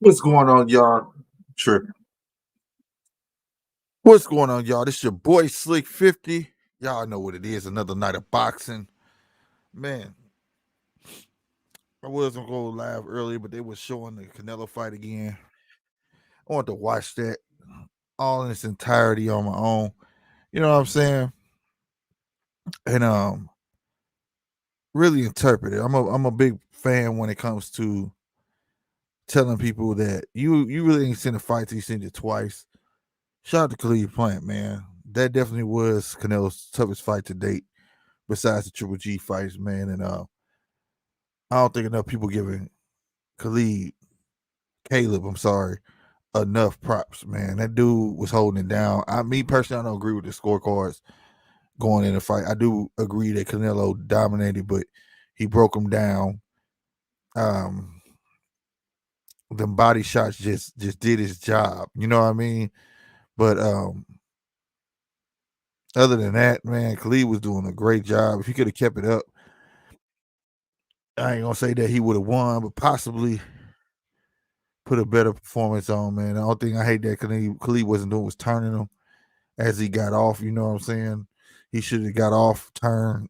What's going on, y'all? Sure. What's going on, y'all? This your boy Slick 50. Y'all know what it is. Another night of boxing. Man, I was gonna go live earlier, but they was showing the Canelo fight again. I want to watch that all in its entirety on my own. You know what I'm saying? And really interpret it. I'm a big fan when it comes to telling people that you really ain't seen a fight till you seen it twice. Shout out to Khalid Plant, man. That definitely was Canelo's toughest fight to date, besides the Triple G fights, man. And I don't think enough people giving Khalid, Caleb, I'm sorry, enough props, man. That dude was holding it down. Me personally, I don't agree with the scorecards going in the fight. I do agree that Canelo dominated, but he broke him down. Um, the body shots just did his job. You know what I mean? But other than that, man, Khalid was doing a great job. If he could have kept it up, I ain't gonna say that he would have won, but possibly put a better performance on, man. The only thing I hate that Khalid wasn't doing was turning him as he got off. You know what I'm saying? He should have got off turn.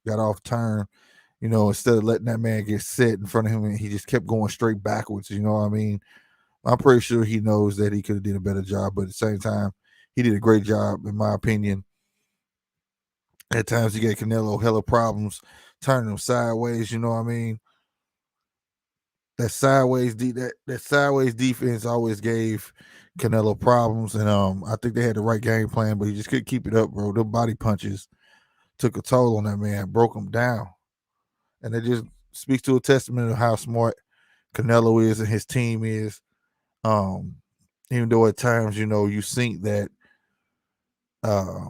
You know, instead of letting that man get set in front of him, and he just kept going straight backwards. You know what I mean? I'm pretty sure he knows that he could have did a better job, but at the same time, he did a great job, in my opinion. At times, he gave Canelo hella problems, turning him sideways. You know what I mean? That sideways defense always gave Canelo problems, and I think they had the right game plan, but he just couldn't keep it up, bro. The body punches took a toll on that man, broke him down, and it just speaks to a testament of how smart Canelo is and his team is. Um, Even though at times, you know, you think that uh,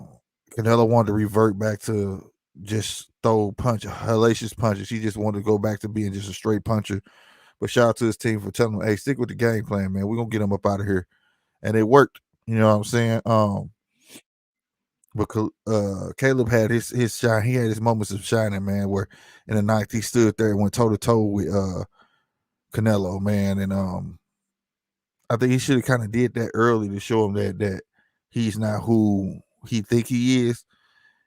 Canelo wanted to revert back to just throw hellacious punches. He just wanted to go back to being just a straight puncher. But shout out to his team for telling him, hey, stick with the game plan, man. We're gonna get him up out of here. And it worked. You know what I'm saying? But Caleb had his shine. He had his moments of shining, man, where in the ninth he stood there and went toe to toe with Canelo, man. And I think he should have kind of did that early to show him that he's not who he think he is.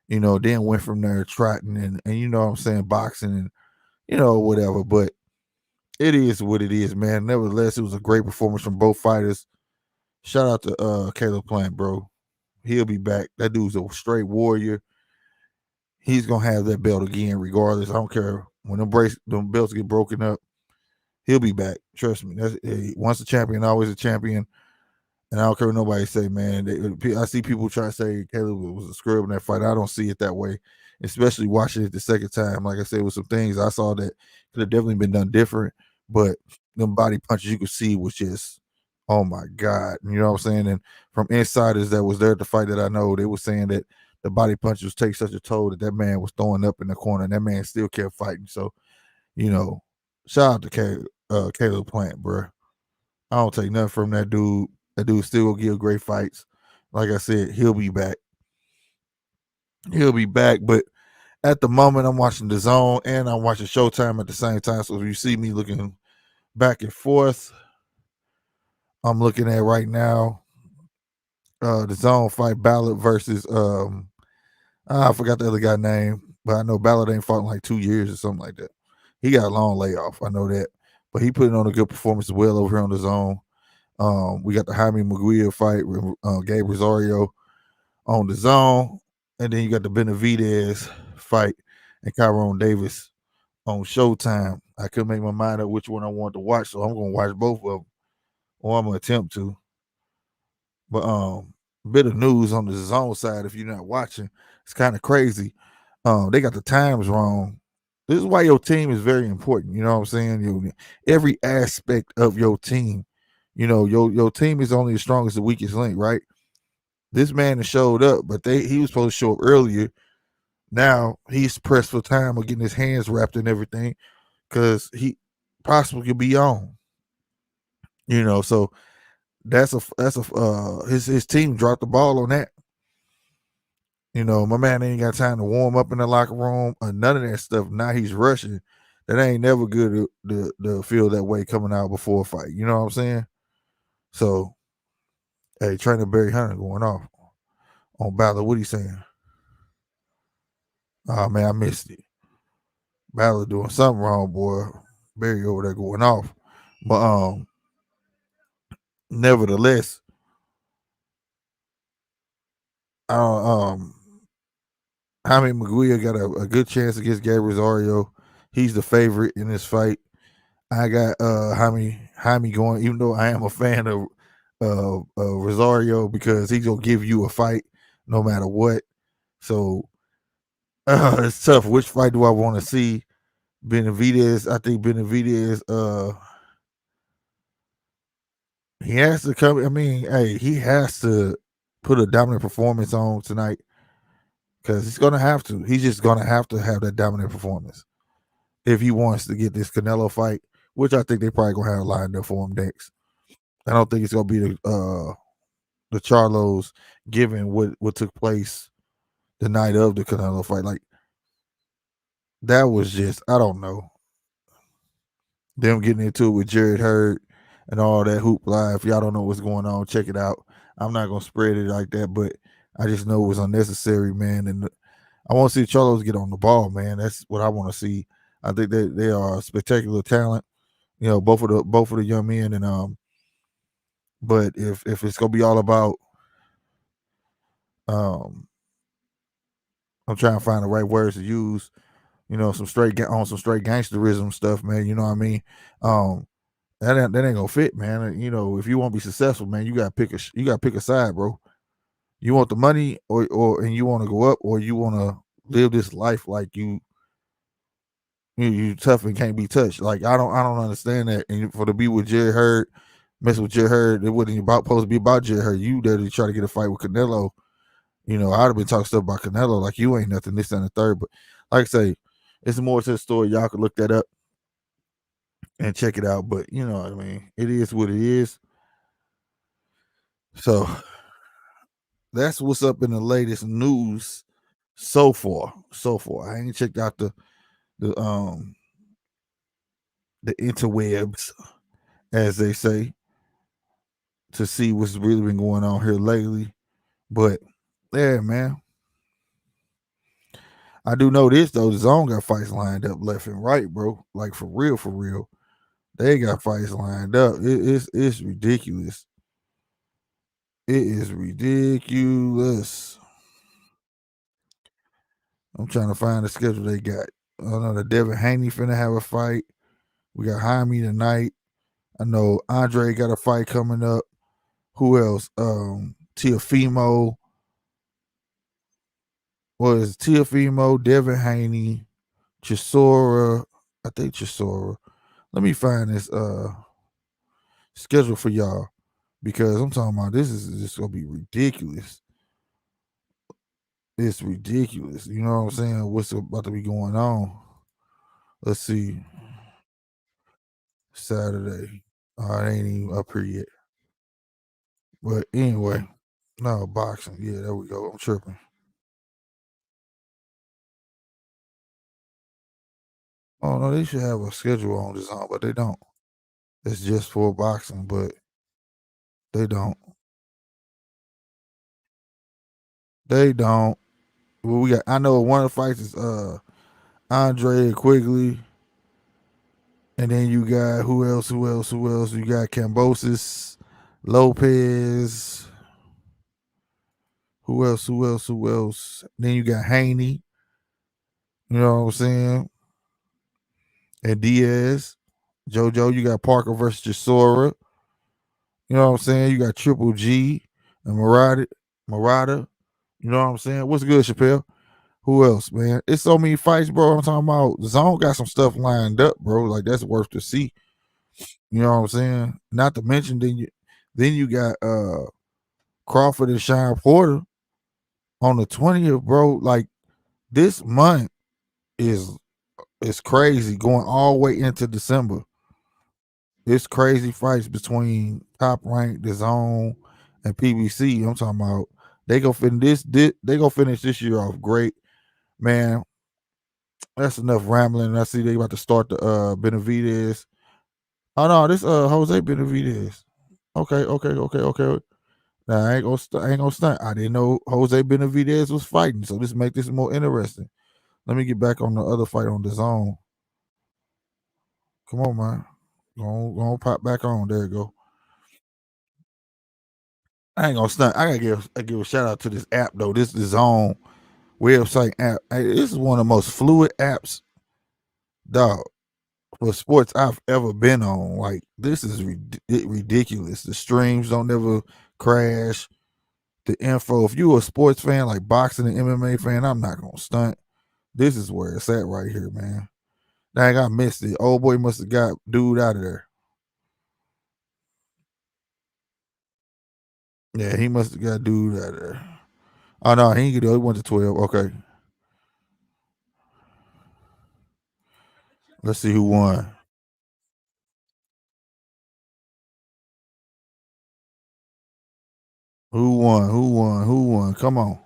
You know, then went from there trotting and you know what I'm saying, boxing and you know, whatever. But it is what it is, man. Nevertheless, it was a great performance from both fighters. Shout out to Caleb Plant, bro. He'll be back. That dude's a straight warrior. He's gonna have that belt again, regardless. I don't care when them belts get broken up. He'll be back. Trust me. Once a champion, always a champion. And I don't care what nobody say, man. I see people try to say Caleb was a scrub in that fight. I don't see it that way, especially watching it the second time. Like I said, with some things I saw that could have definitely been done different, but them body punches you could see was just, oh my God. You know what I'm saying? And from insiders that was there at the fight that I know, they were saying that the body punches take such a toll that man was throwing up in the corner and that man still kept fighting. So, you know, shout out to Caleb Plant, bro. I don't take nothing from that dude. That dude still will give great fights. Like I said, he'll be back. He'll be back. But at the moment, I'm watching the Zone and I'm watching Showtime at the same time. So if you see me looking back and forth, I'm looking at right now the Zone fight Ballard versus I forgot the other guy's name, but I know Ballard ain't fought in like 2 years or something like that. He got a long layoff. I know that, but he put on a good performance as well over here on the Zone. We got the Jaime Maguire fight with Gabe Rosario on the Zone, and then you got the Benavidez fight and Kyrone Davis on Showtime. I couldn't make my mind up which one I wanted to watch, so I'm gonna watch both of them, or I'm gonna attempt to. But bit of news on the Zone side, if you're not watching, it's kind of crazy. They got the times wrong. This is why your team is very important. You know what I'm saying? Every aspect of your team. You know, your team is only as strong as the weakest link, right? This man has showed up, but he was supposed to show up earlier. Now he's pressed for time of getting his hands wrapped and everything because he possibly could be on. You know, so his team dropped the ball on that. You know, my man ain't got time to warm up in the locker room or none of that stuff. Now he's rushing. That ain't never good to feel that way coming out before a fight. You know what I'm saying? So, hey, trainer Barry Hunter going off on Balor. What he saying? Oh man, I missed it. Balor doing something wrong, boy. Barry over there going off. But nevertheless, Jaime Maguire got a good chance against Gabriel Rosario. He's the favorite in this fight. I got Jaime going, even though I am a fan of Rosario, because he's gonna give you a fight no matter what. So it's tough. Which fight do I want to see? Benavidez. I think Benavidez. He has to come. I mean, hey, he has to put a dominant performance on tonight because he's gonna have to. He's just gonna have to have that dominant performance if he wants to get this Canelo fight, which I think they probably gonna have lined up for him next. I don't think it's gonna be the Charlos, given what took place the night of the Canelo fight. Like that was just, I don't know, them getting into it with Jared Hurd and all that hoopla. If y'all don't know what's going on, check it out. I'm not gonna spread it like that, but I just know it was unnecessary, man. And I want to see Charlos get on the ball, man. That's what I want to see. I think they are a spectacular talent. You know, both of the young men, and but if it's gonna be all about um I'm trying to find the right words to use, you know, some straight gangsterism stuff, man. You know what I mean? That ain't gonna fit, man. You know, if you want to be successful, man, you gotta pick a side, bro. You want the money, or and you want to go up, or you want to live this life like you tough and can't be touched. Like I don't understand that. And for to be with Jerry Hurd, mess with Jerry Hurd, it wasn't supposed to be about Jerry Hurd. You there to try to get a fight with Canelo. You know, I'd have been talking stuff about Canelo like you ain't nothing, this and the third. But like I say, it's more to the story. Y'all could look that up and check it out. But you know what I mean? It is what it is. So that's what's up in the latest news so far. So far. I ain't checked out the um the interwebs, as they say, to see what's really been going on here lately. But yeah, man. I do know this though. The zone got fights lined up left and right, bro. Like for real, for real. They got fights lined up. It's ridiculous. It is ridiculous. I'm trying to find the schedule they got. I know the Devin Haney finna have a fight. We got Jaime tonight. I know Andre got a fight coming up. Who else? Tiafimo. What is Tiafimo? Devin Haney, Chisora. I think Chisora. Let me find this schedule for y'all, because I'm talking about this is just gonna be ridiculous. It's ridiculous. You know what I'm saying? What's about to be going on? Let's see. Saturday. Oh, it ain't even up here yet. But anyway, no boxing. Yeah, there we go. I'm tripping. Oh no, they should have a schedule on this, but they don't. It's just for boxing, but they don't. They don't. Well, we got. I know one of the fights is Andre Quigley, and then you got who else? Who else? Who else? You got Cambosis, Lopez. Who else? Who else? Who else? Then you got Haney. You know what I'm saying? And Diaz. JoJo, you got Parker versus Chisora. You know what I'm saying? You got Triple G and Murata. You know what I'm saying? What's good, Chappelle? Who else, man? It's so many fights, bro. I'm talking about the zone got some stuff lined up, bro. Like that's worth to see. You know what I'm saying? Not to mention then you got Crawford and Sean Porter on the 20th, bro. Like this month is crazy, going all the way into December. It's crazy fights between Top Rank, the Zone, and PBC. I'm talking about they go finish they go finish this year off great, man. That's enough rambling. I see they about to start the Benavidez. Oh no, this Jose Benavidez. Okay. Now I ain't gonna stunt. I didn't know Jose Benavidez was fighting, so this make this more interesting. Let me get back on the other fight on the zone. Come on, man. Go on, pop back on. There you go. I ain't gonna stunt. I give a shout out to this app though. This is the zone website app. Hey, this is one of the most fluid apps, dog, for sports I've ever been on. Like this is ridiculous. The streams don't never crash. The info. If you a sports fan like boxing and MMA fan, I'm not gonna stunt. This is where it's at right here, man. Dang, I missed it. Old boy must have got dude out of there. Yeah, he must have got dude out of there. Oh no, he ain't get it. He went to 12. Okay. Let's see who won. Who won? Who won? Who won? Come on.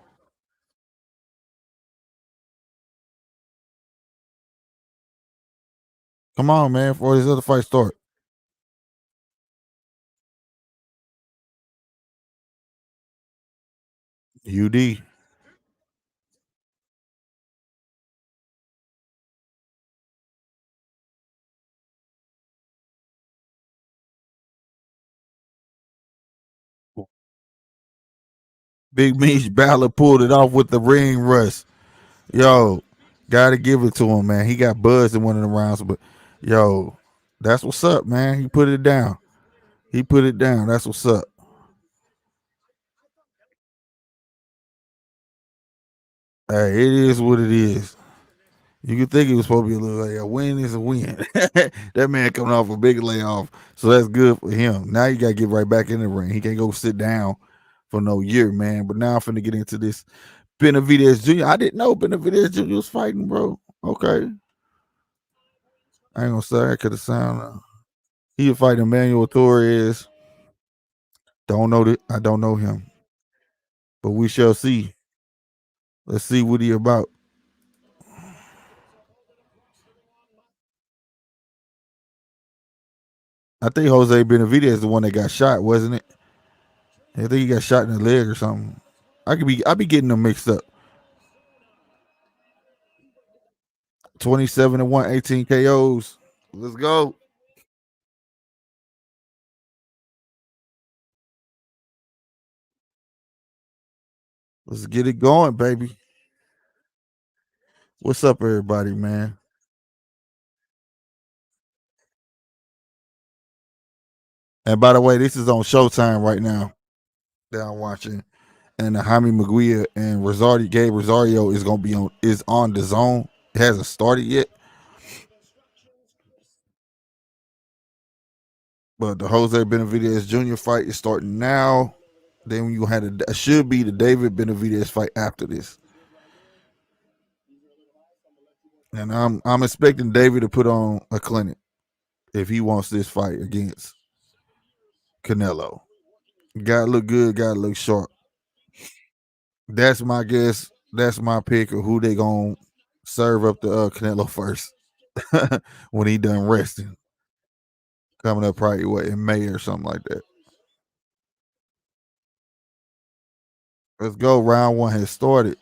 Come on, man, before this other fight start. UD. Big Meech Ballard pulled it off with the ring rust. Yo, gotta give it to him, man. He got buzzed in one of the rounds, but yo, that's what's up, man. He put it down. He put it down. That's what's up. Hey, it is what it is. You could think it was supposed to be a little like a win is a win. That man coming off a big layoff, so that's good for him. Now you got to get right back in the ring. He can't go sit down for no year, man. But now I'm finna get into this Benavidez Jr. I didn't know Benavidez Jr. was fighting, bro. Okay, I ain't gonna say I could have sound. He was fighting Emmanuel Torres. Don't know that. I don't know him, but we shall see. Let's see what he about. I think Jose Benavidez is the one that got shot, wasn't it? I think he got shot in the leg or something. I be getting them mixed up. 27 and 1, 18 KOs. Let's go. Let's get it going, baby. What's up, everybody, man? And by the way, this is on Showtime right now that I'm watching. And Jaime Maguire and Rosario Gabe Rosario is on the zone. It hasn't started yet. But the Jose Benavidez Jr. fight is starting now. Then you had should be the David Benavidez fight after this. And I'm expecting David to put on a clinic if he wants this fight against Canelo. Gotta look good, gotta look sharp. That's my guess. That's my pick of who they gonna serve up the Canelo first when he done resting. Coming up probably what in May or something like that. Let's go. Round one has started.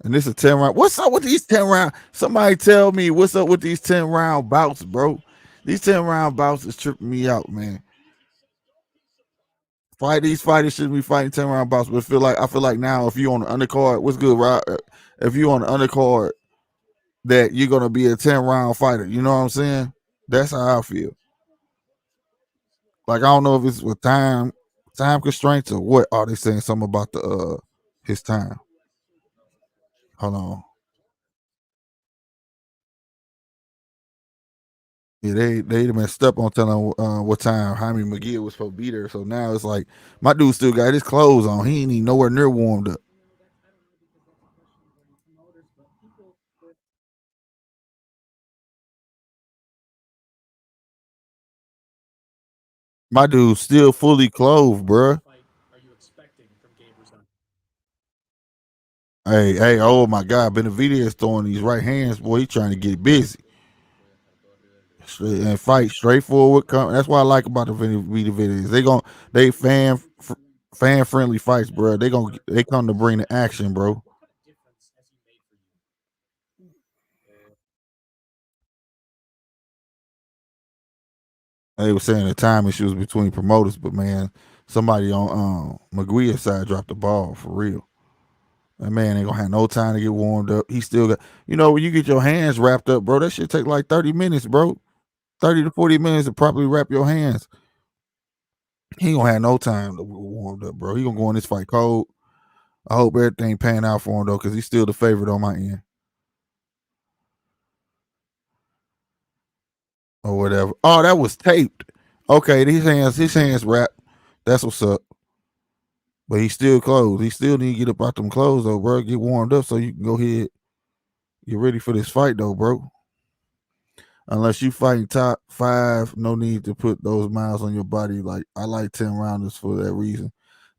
And this is 10 round. What's up with these 10 round? Somebody tell me what's up with these 10 round bouts, bro. These 10 round bouts is tripping me out, man. These fighters shouldn't be fighting 10 round bouts, but I feel like now if you on the undercard, what's good, Rob? If you on the undercard that you're gonna be a 10 round fighter. You know what I'm saying? That's how I feel. Like I don't know if it's with time constraints or what. Are they saying something about the his time? Hold on. Yeah, they been step on telling what time Jaime McGill was supposed to be there. So now it's like my dude still got his clothes on. He ain't even nowhere near warmed up. My dude still fully clothed, bruh. Hey, oh my God, Benavidez throwing these right hands, boy. He trying to get busy. and fight straightforward. That's what I like about the Benavidez. They fan friendly fights, bro. They come to bring the action, bro. They were saying the time issues between promoters, but man, somebody on McGuire's side dropped the ball for real. That man ain't gonna have no time to get warmed up. He still got, when you get your hands wrapped up, bro, that shit take like 30 minutes, bro. 30 to 40 minutes to properly wrap your hands. He ain't gonna have no time to warm up, bro. He gonna go in this fight cold. I hope everything pan out for him though, because he's still the favorite on my end. Or whatever. Oh, that was taped. Okay, his hands wrapped. That's what's up. But he's still closed. He still need to get up out them clothes though, bro. Get warmed up so you can go ahead. Get ready for this fight though, bro. Unless you fighting top 5, no need to put those miles on your body. Like I like 10 rounders for that reason.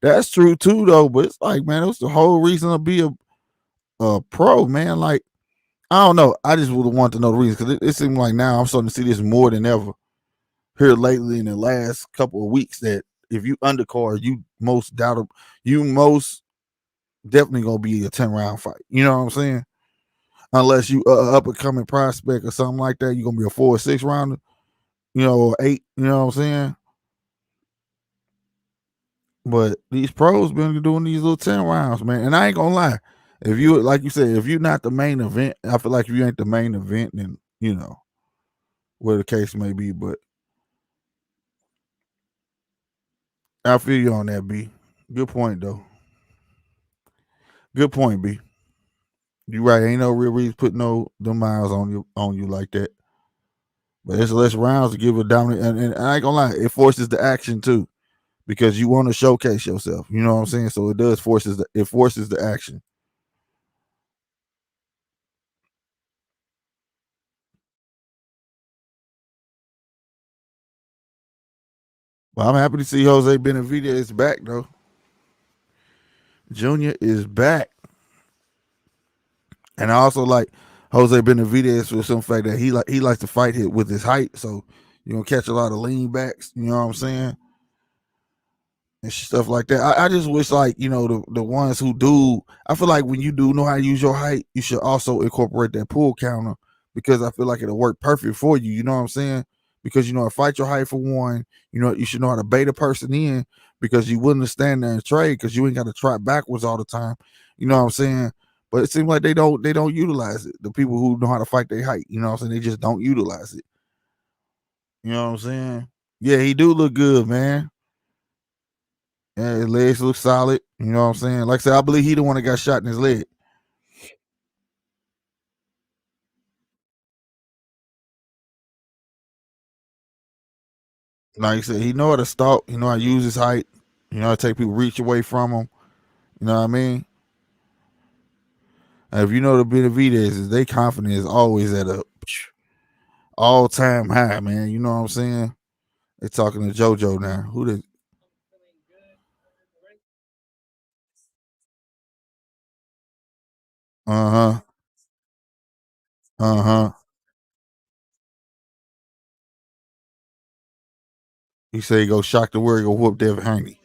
That's true too though, but it's like, man, that's the whole reason to be a pro, man. Like, I don't know. I just would want to know the reason because it seems like now I'm starting to see this more than ever here lately in the last couple of weeks that if you undercard, you most definitely gonna be a 10-round fight. You know what I'm saying? Unless you up and coming prospect or something like that, you're gonna be a 4 or 6 rounder, or 8. You know what I'm saying? But these pros been doing these little 10 rounds, man. And I ain't gonna lie. If you like you said, if you're not the main event, I feel like if you ain't the main event, then where the case may be. But I feel you on that, B. Good point though. Good point, B. You right. Ain't no real reason put the miles on you like that. But it's less rounds to give a dominant, and I ain't gonna lie, it forces the action too because you want to showcase yourself. You know what I'm saying? So it forces the action. Well, I'm happy to see Jose Benavidez back though. Junior is back, and I also like Jose Benavidez for some fact that he likes to fight hit with his height, so you're gonna catch a lot of lean backs. You know what I'm saying? And stuff like that. I just wish like the ones who do. I feel like when you do know how to use your height, you should also incorporate that pull counter because I feel like it'll work perfect for you. You know what I'm saying? Because fight your height for one. You should know how to bait a person in because you wouldn't stand there and trade because you ain't got to try backwards all the time. You know what I'm saying? But it seems like they don't utilize it. The people who know how to fight their height, you know what I'm saying? They just don't utilize it. You know what I'm saying? Yeah, he do look good, man. Yeah, his legs look solid. You know what I'm saying? Like I said, I believe he the one that got shot in his leg. Like I said, he know how to stalk. He know how to use his height. You know how to take people reach away from him. You know what I mean? And if you know the Benavidez is they confidence is always at a all time high, man. You know what I'm saying? They talking to JoJo now. Who the uh-huh. Uh-huh. He say he go shock the world, go whoop Devin Haney.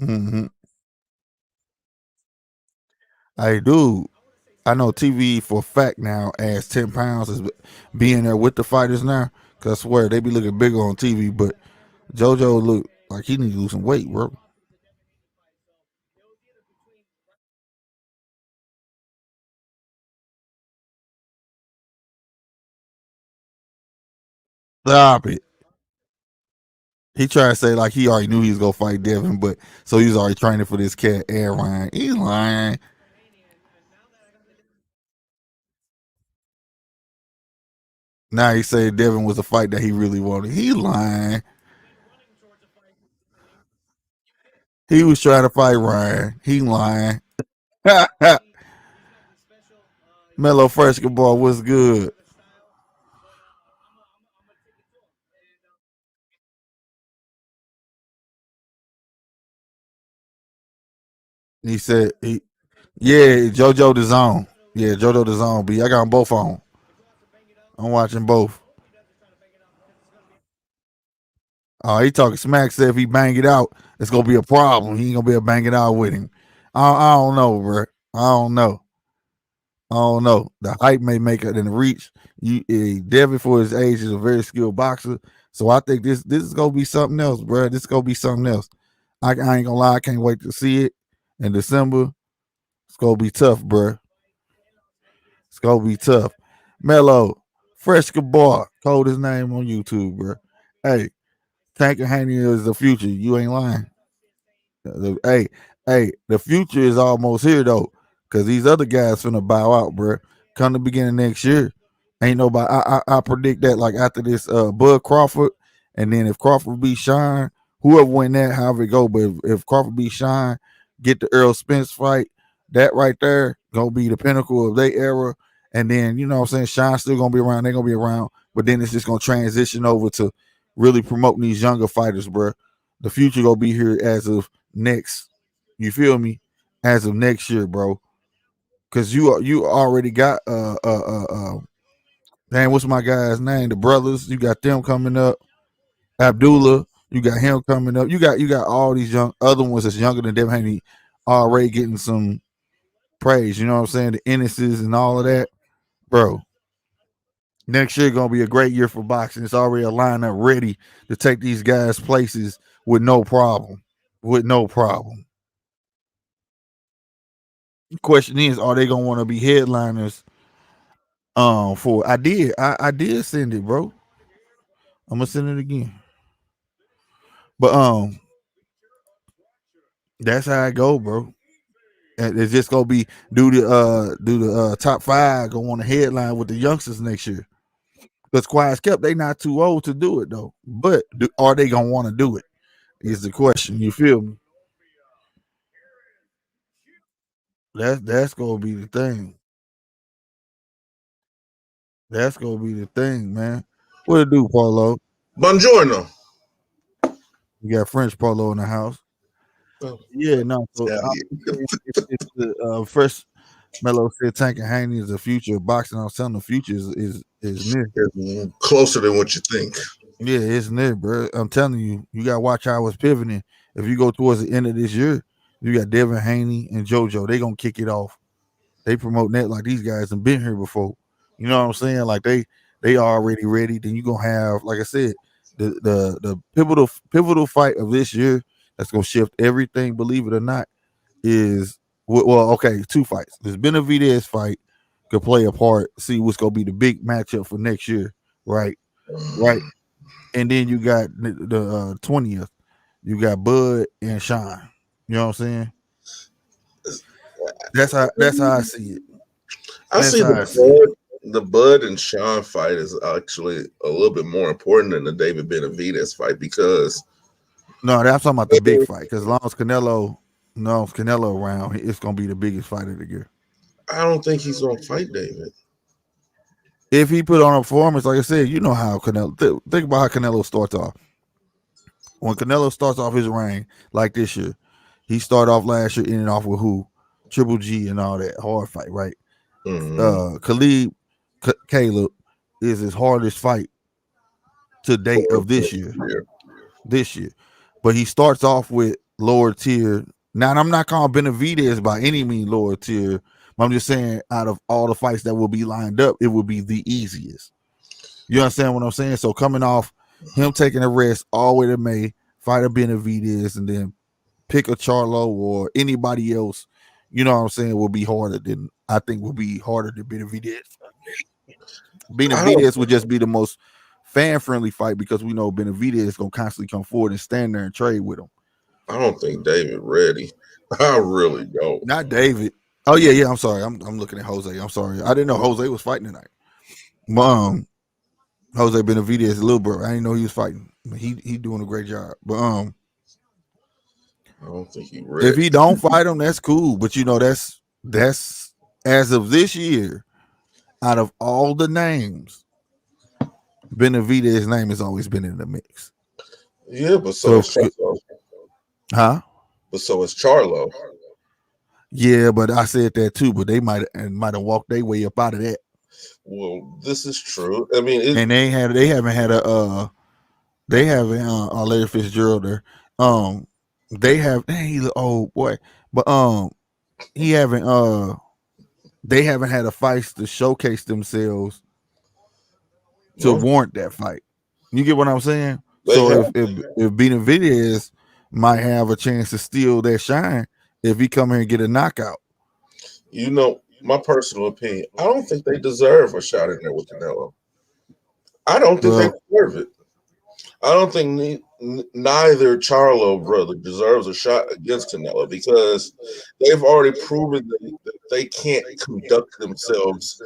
Mm-hmm. Hey, dude, I know TV for a fact now adds 10 pounds is being there with the fighters now. Cause I swear they be looking bigger on TV, but JoJo look like he need to lose some weight, bro. Stop it. He tried to say like he already knew he was gonna fight Devin, but so he was already training for this cat, Aaron. He lying. Now he said Devin was a fight that he really wanted. He lying. He was trying to fight Ryan. He lying. Mellow Fresca ball was good. He said Yeah, JoJo the Zone. Yeah, JoJo the Zone. B. I got them both on. I'm watching both. Oh, he talking smack. Said if he bang it out, it's gonna be a problem. He ain't gonna be able to bang it out with him. I don't know, bro. I don't know. I don't know. The height may make it in the reach. Devin for his age is a very skilled boxer. So I think this is gonna be something else, bro. This is gonna be something else. I ain't gonna lie. I can't wait to see it in December. It's gonna be tough, bro. It's gonna be tough. Mello, Fresh Bar, code his name on YouTube, bro. Hey, Tank and Haney is the future. You ain't lying. Hey, hey, the future is almost here though, because these other guys finna bow out, bro. Come the beginning next year, ain't nobody. I predict that like after this, Bud Crawford, and then if Crawford beat Shine, whoever win that, however it go. But if Crawford beat Shine, get the Earl Spence fight, that right there gonna be the pinnacle of their era. And then you know what I'm saying, Shine's still gonna be around. They're gonna be around, but then it's just gonna transition over to really promoting these younger fighters, bro. The future gonna be here as of next. You feel me? As of next year, bro. Cause you already got damn, what's my guy's name? The brothers. You got them coming up. Abdullah. You got him coming up. You got all these young other ones that's younger than Devin Haney already getting some praise. You know what I'm saying? The Ennises and all of that, bro. Next year gonna be a great year for boxing. It's already a lineup ready to take these guys places with no problem. With no problem. Question is, are they gonna want to be headliners? For I did send it, bro. I'm gonna send it again. But that's how I go, bro. And it's just gonna be do the top five go on the headline with the youngsters next year. Because quiet as kept, they not too old to do it though. But are they gonna want to do it? Is the question. You feel me? That's gonna be the thing. That's gonna be the thing, man. What it do, Paulo? Buongiorno. You got French Paulo in the house. Oh, Yeah, no. So I'm Italian. saying if the first Mello said Tank and Haney is the future of boxing, I was telling the future is near. It's closer than what you think. Yeah, it's near, bro. I'm telling you, you gotta watch how it's pivoting. If you go towards the end of this year, you got Devin Haney and JoJo. They gonna kick it off. They promoting that like these guys have been here before. You know what I'm saying? Like they already ready. Then you gonna have, like I said, the pivotal fight of this year that's gonna shift everything. Believe it or not, is well, okay, two fights. This Benavidez fight could play a part. See what's gonna be the big matchup for next year, right? Right, and then you got the 20th. You got Bud and Shine. You know what I'm saying? That's how I see it. I That's see how I see it. the Bud and Sean fight is actually a little bit more important than the David Benavidez fight because No, that's talking about the big fight. Because as long as Canelo around, it's gonna be the biggest fight of the year. I don't think he's gonna fight David. If he put on a performance, like I said, you know how Canelo. Think about how Canelo starts off. When Canelo starts off his reign, like this year, he started off last year ending off with who? Triple G and all that hard fight, right? Mm-hmm. Khalid Caleb is his hardest fight to date of this year. This year, but he starts off with lower tier. Now, I'm not calling Benavidez by any means lower tier, but I'm just saying out of all the fights that will be lined up, it will be the easiest. You understand what I'm saying? So coming off him taking a rest all the way to May, fight a Benavidez, and then pick a Charlo or anybody else, you know what I'm saying, will be harder than I think will be harder than Benavidez. I don't. Benavidez would just be the most fan friendly fight because we know Benavidez is gonna constantly come forward and stand there and trade with him. I don't think David ready. I really don't. Not David. Oh yeah. I'm sorry. I'm looking at Jose. I'm sorry. I didn't know Jose was fighting tonight. Jose Benavidez is a little bro. I didn't know he was fighting. He doing a great job. But I don't think he if ready. he don't fight him, that's cool. But you know that's as of this year, out of all the names, Benavidez's name has always been in the mix. Yeah, but so So is Charlo. huh? But so is Charlo. Yeah, but I said that too. But they might have walked their way up out of that, Well, this is true. I mean, and they haven't had a they haven't Larry Fitzgerald there. They have dang, he look old boy, but he haven't they haven't had a fight to showcase themselves to no, warrant that fight. You get what I'm saying? they So have. if Benavidez might have a chance to steal that shine if he come here and get a knockout. You know, my personal opinion, I don't think they deserve a shot in there with Canelo. I don't think they Well, deserve it. I don't think neither Charlo brother deserves a shot against Canelo because they've already proven that they can't conduct themselves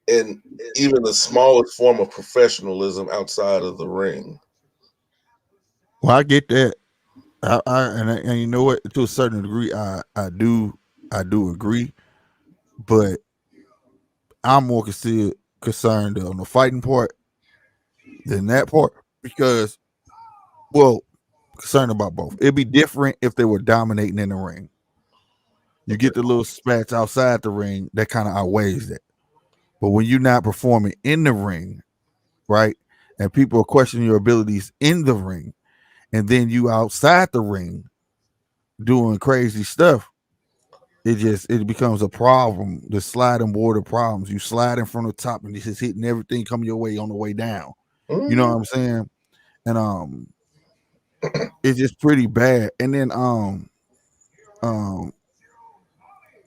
in even the smallest form of professionalism outside of the ring. well, I get that. And you know what? To a certain degree, I do agree, but I'm more concerned on the fighting part than that part because, well, concerned about both. It'd be different if they were dominating in the ring. You Okay. get the little spats outside the ring that kind of outweighs that. But when you're not performing in the ring, right, and people are questioning your abilities in the ring, and then you outside the ring doing crazy stuff, it becomes a problem. The sliding border problems. You sliding from the top and it's just hitting everything coming your way on the way down. You know Mhm. what I'm saying? And it's just pretty bad. And then um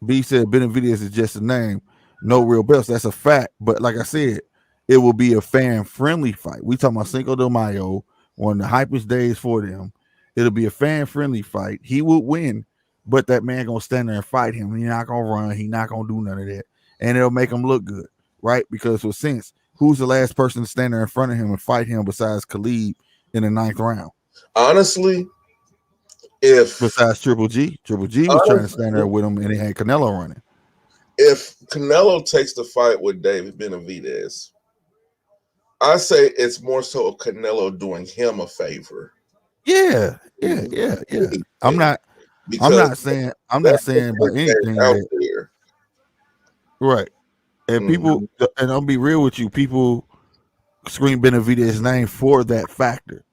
B said Benavidez is just a name, no real belts. That's a fact. But like I said, it will be a fan friendly fight. We talking about Cinco de Mayo, one of the hypest days for them. It'll be a fan friendly fight. He would win, but that man gonna stand there and fight him. He not gonna run. He not gonna do none of that, and it'll make him look good, right? Because for sense, who's the last person to stand there in front of him and fight him besides Khalid in the 9th round? Honestly, if Besides Triple G, Triple G was trying to stand there honestly, with him, and he had Canelo running. if Canelo takes the fight with David Benavidez, I say it's more so of Canelo doing him a favor Yeah, yeah, than yeah, yeah. I'm anything not. I'm because not saying. I'm not that's the saying by big anything out that there. right. And people, Mhm. and I'll be real with you. People scream Benavidez's name for that factor.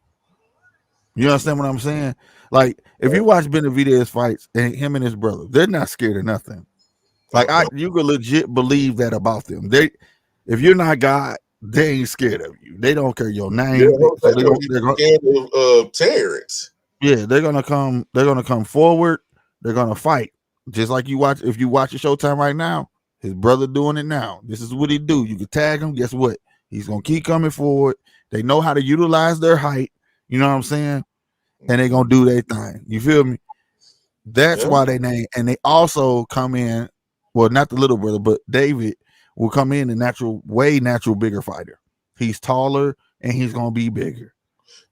You understand what I'm saying? Like if you watch Benavidez fights and him and his brother, they're not scared of nothing. Like Okay. you could legit believe that about them. If you're not God, they ain't scared of you. They don't care your Yeah, name. So they don't even scared of Terrence. yeah, they're gonna come. They're gonna come forward. They're gonna fight. Just like you watch. If you watch the Showtime right now, his brother doing it now. This is what he do. You can tag him. Guess what? He's gonna keep coming forward. They know how to utilize their height. You know what I'm saying? And they gonna do their thing. You feel me? That's Yeah. why they name. And they also come in. Well, not the little brother, but David will come in a natural bigger fighter. He's taller and he's gonna be bigger.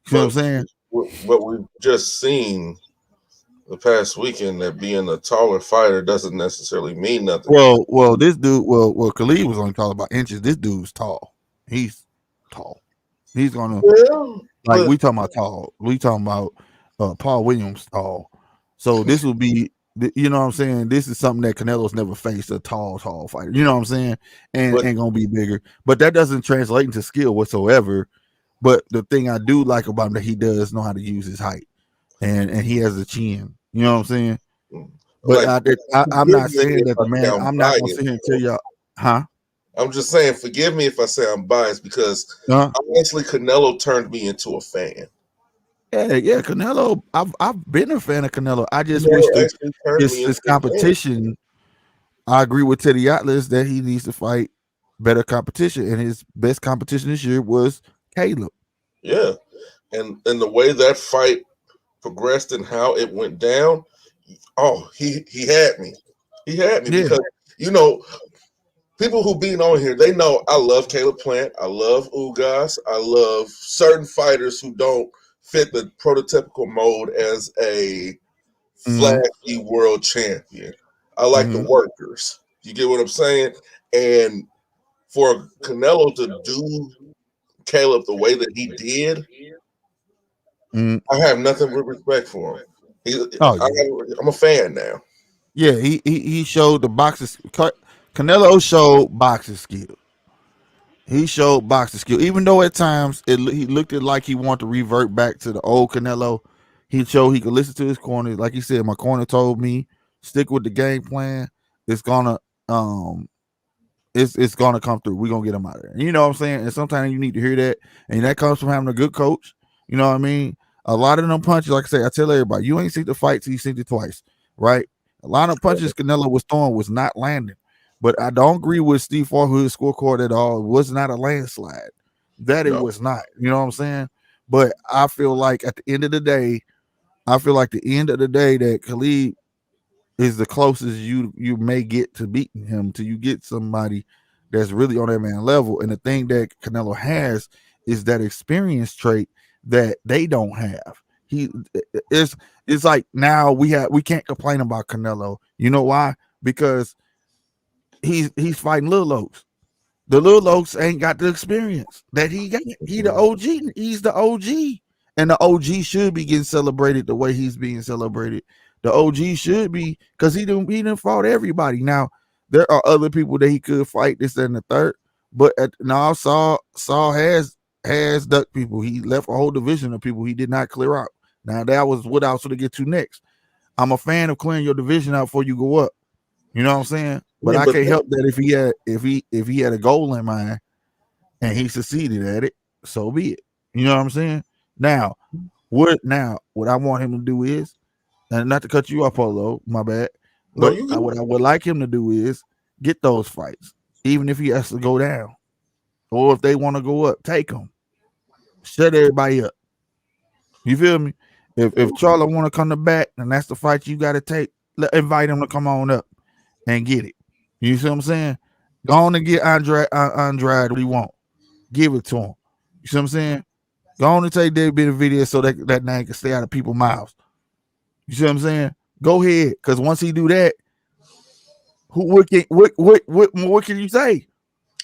You know what I'm But saying? what we've just seen the past weekend that being a taller fighter doesn't necessarily mean nothing. This dude, Khalid was only tall about inches. This dude's tall. He's tall. He's gonna Yeah, like but we talking about tall. We talking about Paul Williams tall. So this will be, you know what I'm saying. This is something that Canelo's never faced a tall fighter. You know what I'm saying, but and gonna be bigger. But that doesn't translate into skill whatsoever. But the thing I do like about him that he does know how to use his height, and he has a chin. You know what I'm saying. But like I'm forgive not me saying if that I the say man. I'm I'm not gonna biased. sit here and tell y'all, huh? I'm just saying, forgive me if I say I'm biased because Huh? honestly, Canelo turned me into a fan. Yeah. Canelo. I've been a fan of Canelo. I just wish Canelo that actually turned me into his a fan. competition. I agree with Teddy Atlas that he needs to fight better competition, and his best competition this year was Caleb. Yeah, and the way that fight progressed and how it went down, oh, he had me. He had me Yeah. because you know people who been on here, they know I love Caleb Plant. I love Ugas. I love certain fighters who don't fit the prototypical mold as a Mm-hmm. flashy world champion. I like the Mm-hmm. workers. You get what I'm saying? And for Canelo to do Caleb the way that he did, Mm-hmm. I have nothing but respect for him. Oh yeah. I'm a fan now. Yeah, he showed the boxes. Canelo showed boxing skill. He showed boxing skill, even though at times he looked it like he wanted to revert back to the old Canelo. He showed he could listen to his corner. Like he said, my corner told me stick with the game plan. It's gonna um it's gonna come through. We're gonna get him out of there. You know what I'm saying? And sometimes you need to hear that, and that comes from having a good coach. You know what I mean? A lot of them punches, like I say, I tell everybody, you ain't seen the fight till you seen it twice, right? A lot of punches Canelo was throwing was not landing. But I don't agree with Steve Farhood's scorecard at all. It was not a landslide. That it No, was not. You know what I'm saying? But I feel like at the end of the day, that Khalid is the closest you may get to beating him till you get somebody that's really on that man level. And the thing that Canelo has is that experience trait that they don't have. He it's like now we can't complain about Canelo. You know why? Because he's fighting little oaks. The little oaks ain't got the experience that he got. He the OG. He's the OG. And the OG should be getting celebrated the way he's being celebrated. The OG should be, because he didn't fought everybody. Now, there are other people that he could fight, this and the third. But now Saul has ducked people. He left a whole division of people he did not clear out. Now that was what I was going to get to next. I'm a fan of clearing your division out before you go up. You know what I'm saying? But yeah, I can't help that if he had a goal in mind and he succeeded at it, so be it. You know what I'm saying? Now, what I want him to do is, and not to cut you off, Polo, my bad, no, but you what I good. would like him to do is get those fights, even if he has to go down, or if they want to go up, take them, shut everybody up. You feel me? If Charlo want to come to back, and that's the fight you got to take, invite him to come on up and get it. You see what I'm saying? Go on and get Andrade what he want. Give it to him. You see what I'm saying? Go on and take that bit of video so that name can stay out of people's mouths. You see what I'm saying? Go ahead, because once he do that, what more can you say?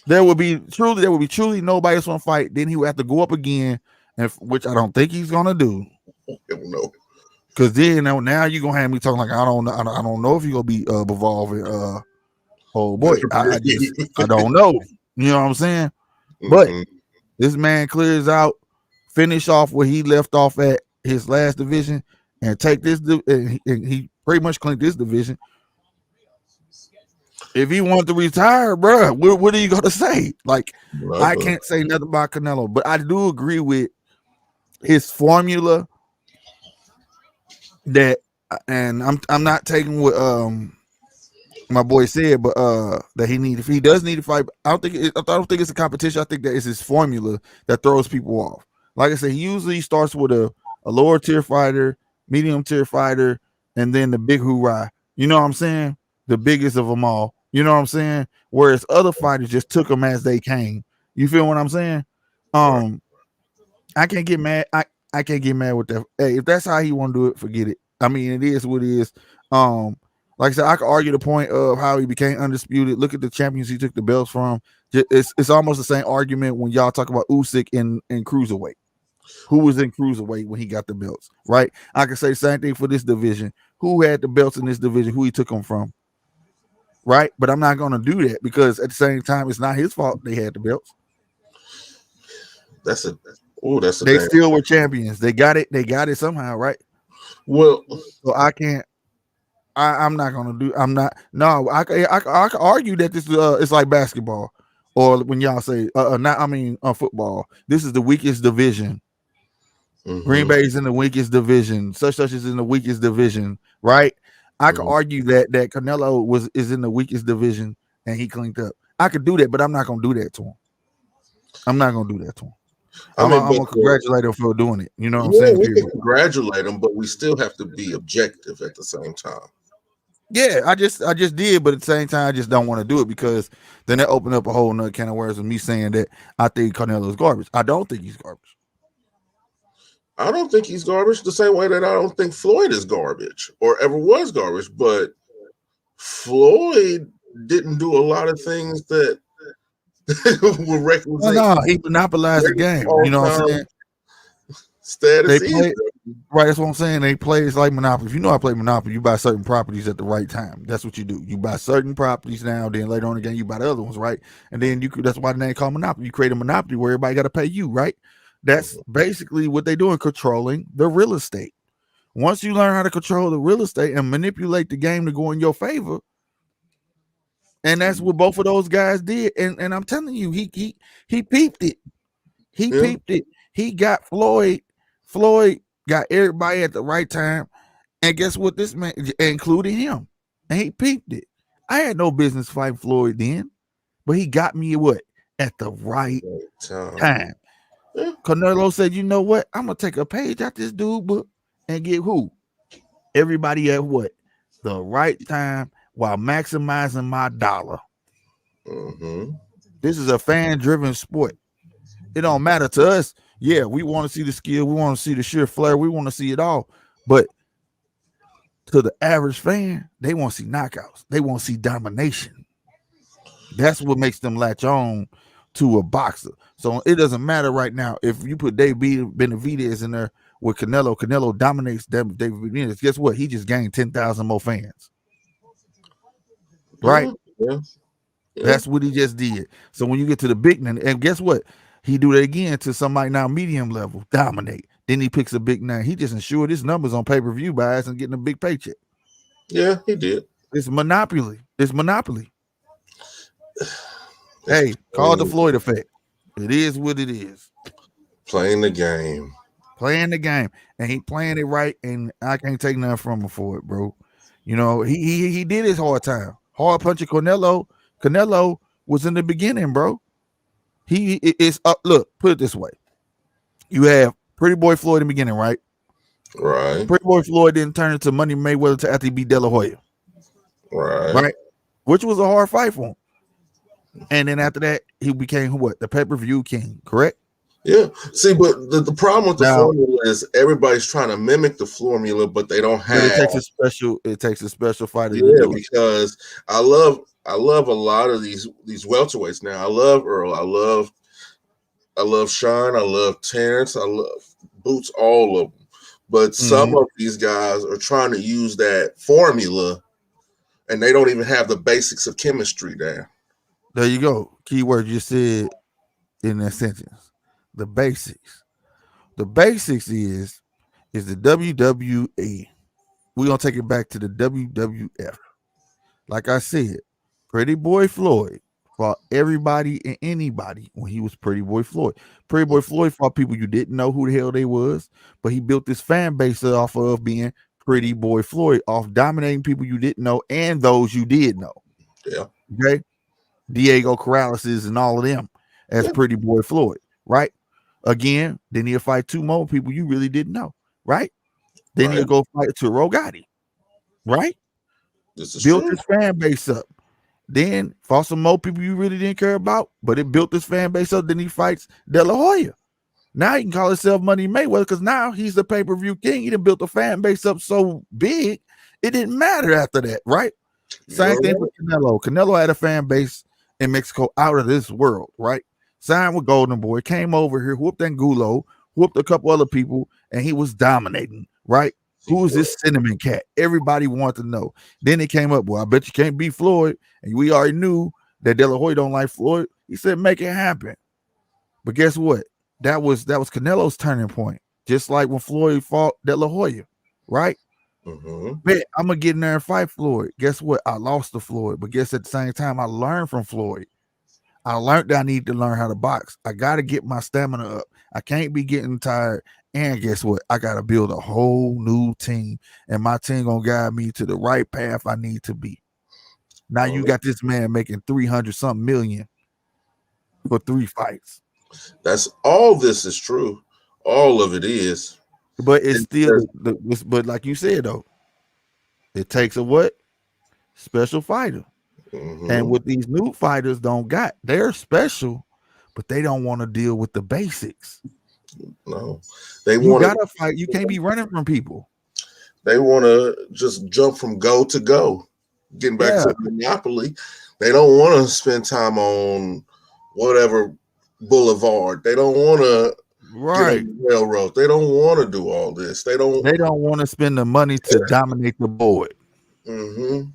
There will be truly nobody else want to fight. Then he will have to go up again, and which I don't think he's gonna do. No. Because then now you're gonna have me talking like I don't know if you're gonna be evolving. Oh boy, I don't know. You know what I'm saying? But this man clears out, finish off where he left off at his last division, and take this. And he pretty much cleaned this division. If he wanted to retire, bro, what are you gonna say? Like, I can't say nothing about Canelo, but I do agree with his formula. That, and I'm not taking what my boy said, but that if he does need to fight, I don't think it's a competition. I think that it's his formula that throws people off. Like I said, he usually starts with a lower tier fighter, medium tier fighter, and then the big hoorah. You know what I'm saying? The biggest of them all. You know what I'm saying? Whereas other fighters just took them as they came. You feel what I'm saying? I can't get mad. I can't get mad with that. Hey, if that's how he want to do it, forget it. I mean, it is what it is. Like I said, I could argue the point of how he became undisputed. Look at the champions he took the belts from. It's almost the same argument when y'all talk about Usyk in cruiserweight. Who was in cruiserweight when he got the belts, right? I can say the same thing for this division. Who had the belts in this division? Who he took them from, right? But I'm not going to do that because at the same time, it's not his fault they had the belts. They still were champions. They got it. They got it somehow, right? Well, so I can't. I'm not gonna do. I'm not. No, I can argue that this it's like basketball, or when y'all say not. I mean, football. This is the weakest division. Green Bay is in the weakest division. Such is in the weakest division, right? I could argue that Canelo is in the weakest division and he cleaned up. I could do that, but I'm not gonna do that to him. I'm not gonna do that to him. I'm gonna congratulate him for doing it. You know what I'm saying? We can congratulate him, but we still have to be objective at the same time. Yeah, I just did, but at the same time, I just don't want to do it because then that opened up a whole nother can of worms with me saying that I think Canelo's garbage. I don't think he's garbage. I don't think he's garbage the same way that I don't think Floyd is garbage or ever was garbage. But Floyd didn't do a lot of things that were requisite. No, he monopolized the game. You know what I'm saying? Status. Right, that's what I'm saying. They play it's like Monopoly. If you know how to play Monopoly, you buy certain properties at the right time. That's what you do. You buy certain properties now, then later on again you buy the other ones, right? And then you could, that's why the name called Monopoly. You create a monopoly where everybody got to pay you, right? That's basically what they do in controlling the real estate. Once you learn how to control the real estate and manipulate the game to go in your favor, and that's what both of those guys did. And I'm telling you, he peeped it. He Yeah. peeped it. He got Floyd. Floyd got everybody at the right time. And guess what? This man, including him, and he peeped it. I had no business fighting Floyd then, but he got me what at the right time. Yeah. Canelo said, "You know what? I'm gonna take a page out this dude book and get who everybody at what the right time while maximizing my dollar." This is a fan-driven sport. It don't matter to us. Yeah, we want to see the skill, we want to see the sheer flair, we want to see it all, but to the average fan, they want to see knockouts. They want to see domination. That's what makes them latch on to a boxer. So it doesn't matter right now if you put Benavidez in there with Canelo. Canelo dominates David Benavidez. Guess what? He just gained 10,000 more fans. Right? Yeah. That's what he just did. So when you get to the big name, and guess what? He do that again to somebody now medium level, dominate. Then he picks a big name. He just ensured his numbers on pay-per-view buys and getting a big paycheck. Yeah, he did. It's monopoly. It's monopoly. Hey, call it the Floyd effect. It is what it is. Playing the game. Playing the game. And he playing it right, and I can't take nothing from him for it, bro. You know, he did his hard time. Hard punching Canelo. Canelo was in the beginning, bro. He is up. Look, put it this way. You have Pretty Boy Floyd in the beginning, right? Right. Pretty Boy Floyd didn't turn into Money Mayweather to after he beat De La Hoya. Right. Which was a hard fight for him. And then after that, he became what? The pay-per-view king, correct? Yeah. See, but the problem with the formula is everybody's trying to mimic the formula, but they don't have. It takes a special fighter. Yeah, because I love a lot of these welterweights now. I love Earl. I love Sean. I love Terrence. I love Boots. All of them. But some of these guys are trying to use that formula, and they don't even have the basics of chemistry there. There you go. Keyword you said in that sentence. The basics. The basics is the WWE. We're gonna take it back to the WWF. Like I said, Pretty Boy Floyd fought everybody and anybody when he was Pretty Boy Floyd. Pretty Boy Floyd fought people you didn't know who the hell they was, but he built this fan base off of being Pretty Boy Floyd, off dominating people you didn't know and those you did know. Yeah. Okay. Diego Corrales and all of them as Pretty Boy Floyd, right? Again, then he'll fight two more people you really didn't know, right? Then he'll go fight Turo Gotti, right? Built his fan base up. Then fought some more people you really didn't care about, but it built his fan base up. Then he fights De La Hoya. Now he can call himself Money Mayweather because now he's the pay-per-view king. He done built the fan base up so big, it didn't matter after that, right? Same thing for Canelo. Canelo had a fan base in Mexico out of this world, right? Signed with Golden Boy, came over here, whooped Angulo, whooped a couple other people, and he was dominating, right? Who is this Cinnamon Cat? Everybody wanted to know. Then it came up, well, I bet you can't beat Floyd. And we already knew that De La Hoya don't like Floyd. He said, make it happen. But guess what? That was Canelo's turning point. Just like when Floyd fought De La Hoya, right? Bet I'm going to get in there and fight Floyd. Guess what? I lost to Floyd. But guess at the same time, I learned from Floyd. I learned that I need to learn how to box. I got to get my stamina up. I can't be getting tired. And guess what? I got to build a whole new team. And my team going to guide me to the right path I need to be. Now you got this man making 300-something million for 3 fights. That's all. This is true. All of it is. But it's still, but like you said, though, it takes a what? Special fighter. And what these new fighters don't got, they're special, but they don't want to deal with the basics. No, you gotta fight. You can't be running from people. They want to just jump from go to go. Getting back to Monopoly, they don't want to spend time on whatever boulevard. They don't want to get Right. on the railroad. They don't want to do all this. They don't. They don't want to spend the money to dominate the board. Mm-hmm.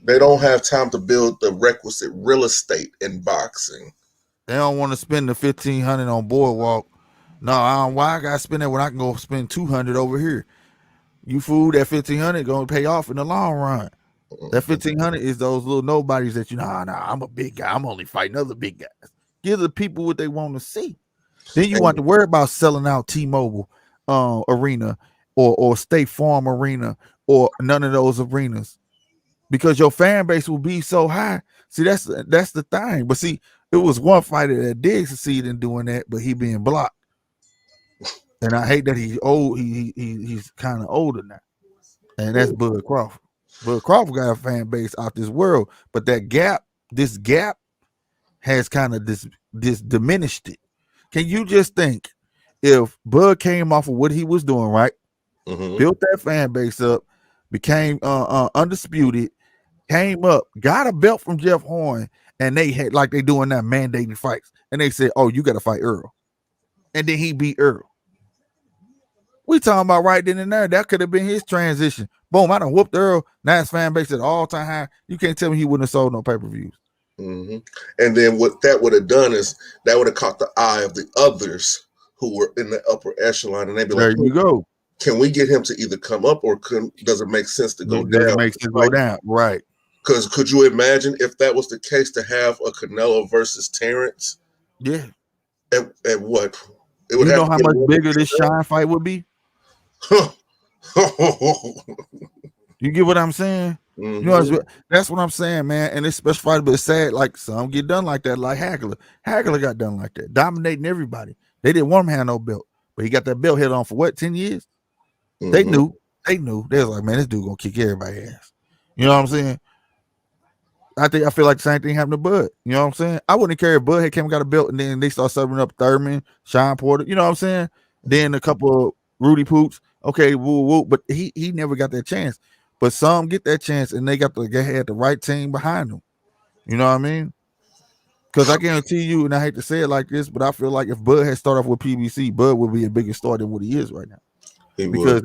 They don't have time to build the requisite real estate in boxing. They don't want to spend the $1,500 on boardwalk. No, why I gotta spend that when I can go spend $200 over here? You fool, that $1,500 gonna pay off in the long run. That $1,500 is those little nobodies that I'm a big guy. I'm only fighting other big guys. Give the people what they want to see. Then you want to worry about selling out T-Mobile arena or State Farm arena or none of those arenas because your fan base will be so high. See, that's the thing. But see, it was one fighter that did succeed in doing that, but he being blocked. And I hate that he's old. He's kind of older now, and that's Bud Crawford. Bud Crawford got a fan base out this world, but this gap has kind of this diminished it. Can you just think if Bud came off of what he was doing, right? Mm-hmm. Built that fan base up, became undisputed, came up, got a belt from Jeff Horn, and they had like they doing that mandating fights, and they said, "Oh, you got to fight Earl," and then he beat Earl. We talking about right then and there. That could have been his transition. Boom, I done whooped Earl. Now his fan base at all time high. You can't tell me he wouldn't have sold no pay-per-views. Mm-hmm. And then what that would have done is that would have caught the eye of the others who were in the upper echelon, and they'd be There like, you go. Can we get him to either come up or does it make sense to go Does down? it make sense to go down? Right. Because could you imagine if that was the case to have a Canelo versus Terrence? Yeah. At what? It would you have know to how be much bigger this Shine fight would be? You get what I'm saying? Mm-hmm. You know, that's what I'm saying, man. And it's special fight, but it's sad. Like some get done like that, like Hagler. Hagler got done like that, dominating everybody. They didn't want him to have no belt, but he got that belt held on for what, 10 years? Mm-hmm. They knew. They was like, man, this dude gonna kick everybody's ass. You know what I'm saying? I feel like the same thing happened to Bud. You know what I'm saying? I wouldn't care if Bud had came and got a belt and then they start serving up Thurman, Sean Porter. You know what I'm saying? Then a couple of Rudy Poots. Okay, woo woo. But he never got that chance. But some get that chance and they had the right team behind them. You know what I mean? Because I guarantee you, and I hate to say it like this, but I feel like if Bud had started off with PBC, Bud would be a bigger star than what he is right now. Because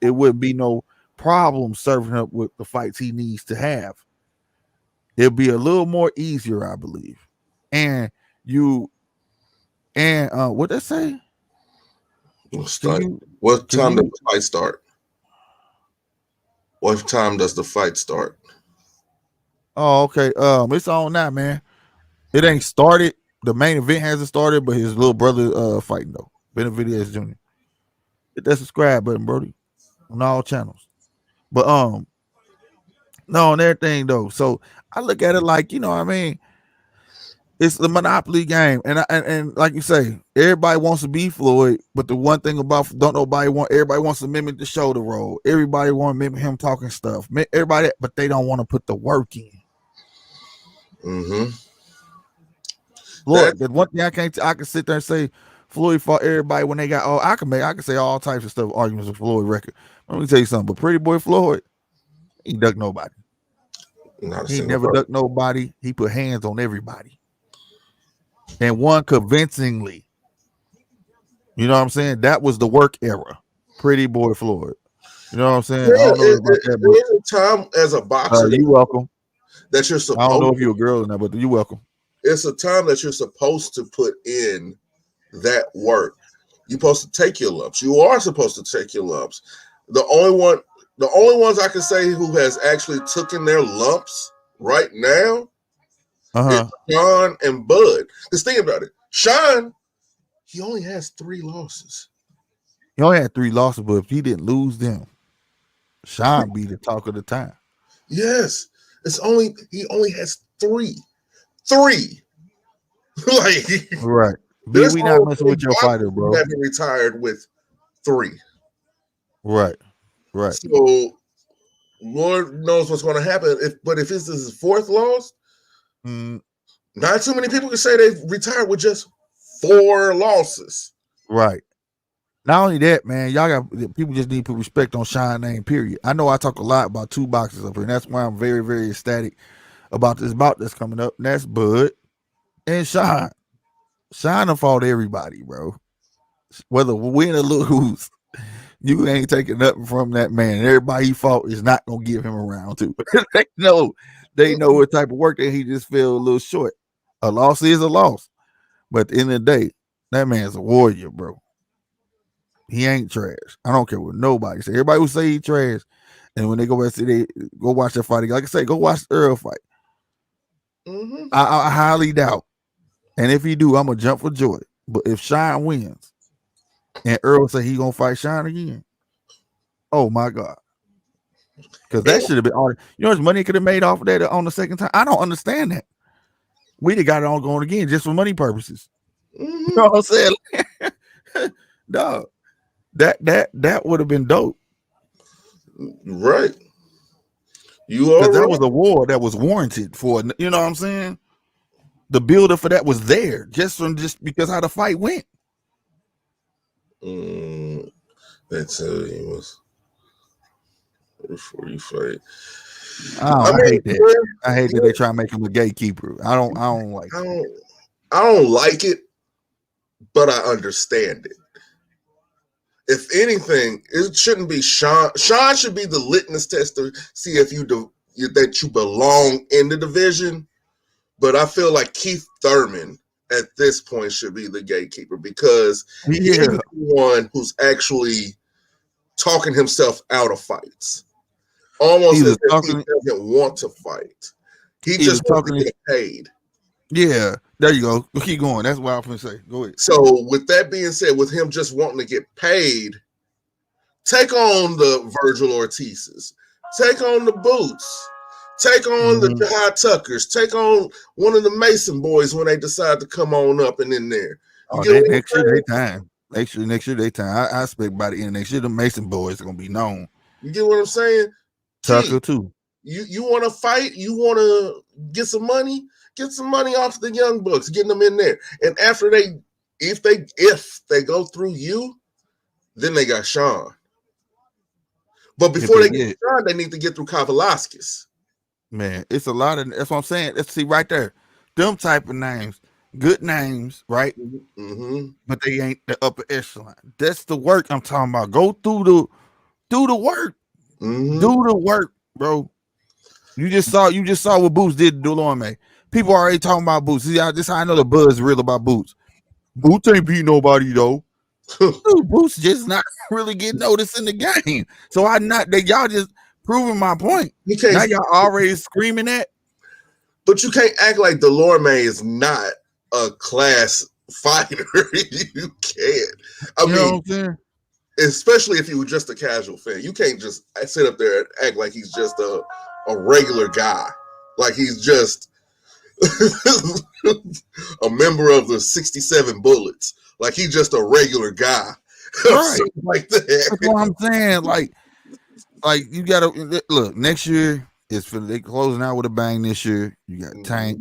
it wouldn't be no problem serving up with the fights he needs to have. It'll be a little more easier, I believe. And what they say? What time does the fight start? What time does the fight start? Oh, okay. It's on now, man. It ain't started. The main event hasn't started, but his little brother fighting though. Benavidez Jr. Hit that subscribe button, Brody, on all channels. But no, on everything though. So I look at it like, you know what I mean? It's the monopoly game. And like you say, everybody wants to be Floyd, but the one thing about everybody wants to mimic the shoulder roll. Everybody want to mimic him talking stuff. Everybody, but they don't want to put the work in. Mm-hmm. Floyd, the one thing I can sit there and say Floyd fought everybody when they got I can say all types of stuff, arguments with Floyd record. Let me tell you something, but Pretty Boy Floyd, he ducked nobody. He never ducked nobody. He put hands on everybody. And won convincingly. You know what I'm saying? That was the work era. Pretty Boy Floyd. You know what I'm saying? Yeah, there's a time as a boxer. You're welcome. That you're supposed. I don't know if you're a girl or not, but you're welcome. It's a time that you're supposed to put in that work. You're supposed to take your lumps. You are supposed to take your lumps. The only ones I can say who has actually taken their lumps right now is Sean and Bud. Because think about it. Sean, he only has 3 losses. He only had 3 losses, but if he didn't lose them, Sean be the talk of the time. Yes. He only has 3. 3. Like right. We not messing with your fighter, bro. Having retired with 3. Right. Right. So Lord knows what's going to happen. But if this is his 4th loss, not too many people can say they've retired with just 4 losses. Right. Not only that, man, people just need to put respect on Sean's name, period. I know I talk a lot about 2 boxers up here, and that's why I'm very, very ecstatic about this coming up. And that's Bud and Sean. Sean done fought everybody, bro. whether win or lose, you ain't taking nothing from that man. And everybody he fought is not gonna give him a round two. They know what type of work that he just fell a little short. A loss is a loss, but at the end of the day, that man's a warrior, bro. He ain't trash. I don't care what nobody say. Everybody will say he trash, and when they go back to they go watch that fight, like I say, go watch the Earl fight. Mm-hmm. I highly doubt, and if he do, I'm gonna jump for joy. But if Shine wins, and Earl say he gonna fight Shine again, oh my god, because that should have been all. You know how much money could have made off of that on the second time. I don't understand that. We'd have got it on going again just for money purposes. Mm-hmm. You know what I'm saying? Dog, that would have been dope. Right. You are Because that right. was a war that was warranted for, you know what I'm saying? The builder for that was there just because how the fight went. That's he was before you fight. I hate that. I hate that they try to make him a gatekeeper. I don't like it. I don't like it, but I understand it. If anything, it shouldn't be Sean. Sean should be the litmus test to see if that you belong in the division. But I feel like Keith Thurman at this point should be the gatekeeper because he's the one who's actually talking himself out of fights. Almost as if he doesn't want to fight. He just wants to get paid. Yeah, there you go. Keep going. That's what I was going to say. Go ahead. So with that being said, with him just wanting to get paid, take on the Virgil Ortizes, take on the Boots, take on the Jahai Tuckers, take on one of the Mason boys when they decide to come on up and in there. Next year they time. Next year they time. I expect by the end of next year the Mason boys are gonna be known. You get what I'm saying? Tucker too. You want to fight? You want to get some money? Get some money off the young bucks, getting them in there. And after if they go through you, then they got Sean. But before they get Sean, they need to get through Kavalaskis. Man, it's a lot of. That's what I'm saying. Let's see right there. Them type of names, good names, right? Mm-hmm. But they ain't the upper echelon. That's the work I'm talking about. Go through the work. Mm-hmm. Do the work, bro. You just saw what Boots did to Delorme. People already talking about Boots. See, this how I know the buzz is real about Boots. Boots ain't beat nobody though. Dude, Boots just not really getting noticed in the game. So y'all just proving my point. Now y'all already screaming that. But you can't act like Delorme is not a class fighter. You can't. I mean, know what I'm saying? Especially if you were just a casual fan. You can't just sit up there and act like he's just a regular guy. Like he's just a member of the 67 Bullets. Like he's just a regular guy. Right. Like that. That's what I'm saying. Like you gotta look, next year is for they closing out with a bang this year. You got Tank,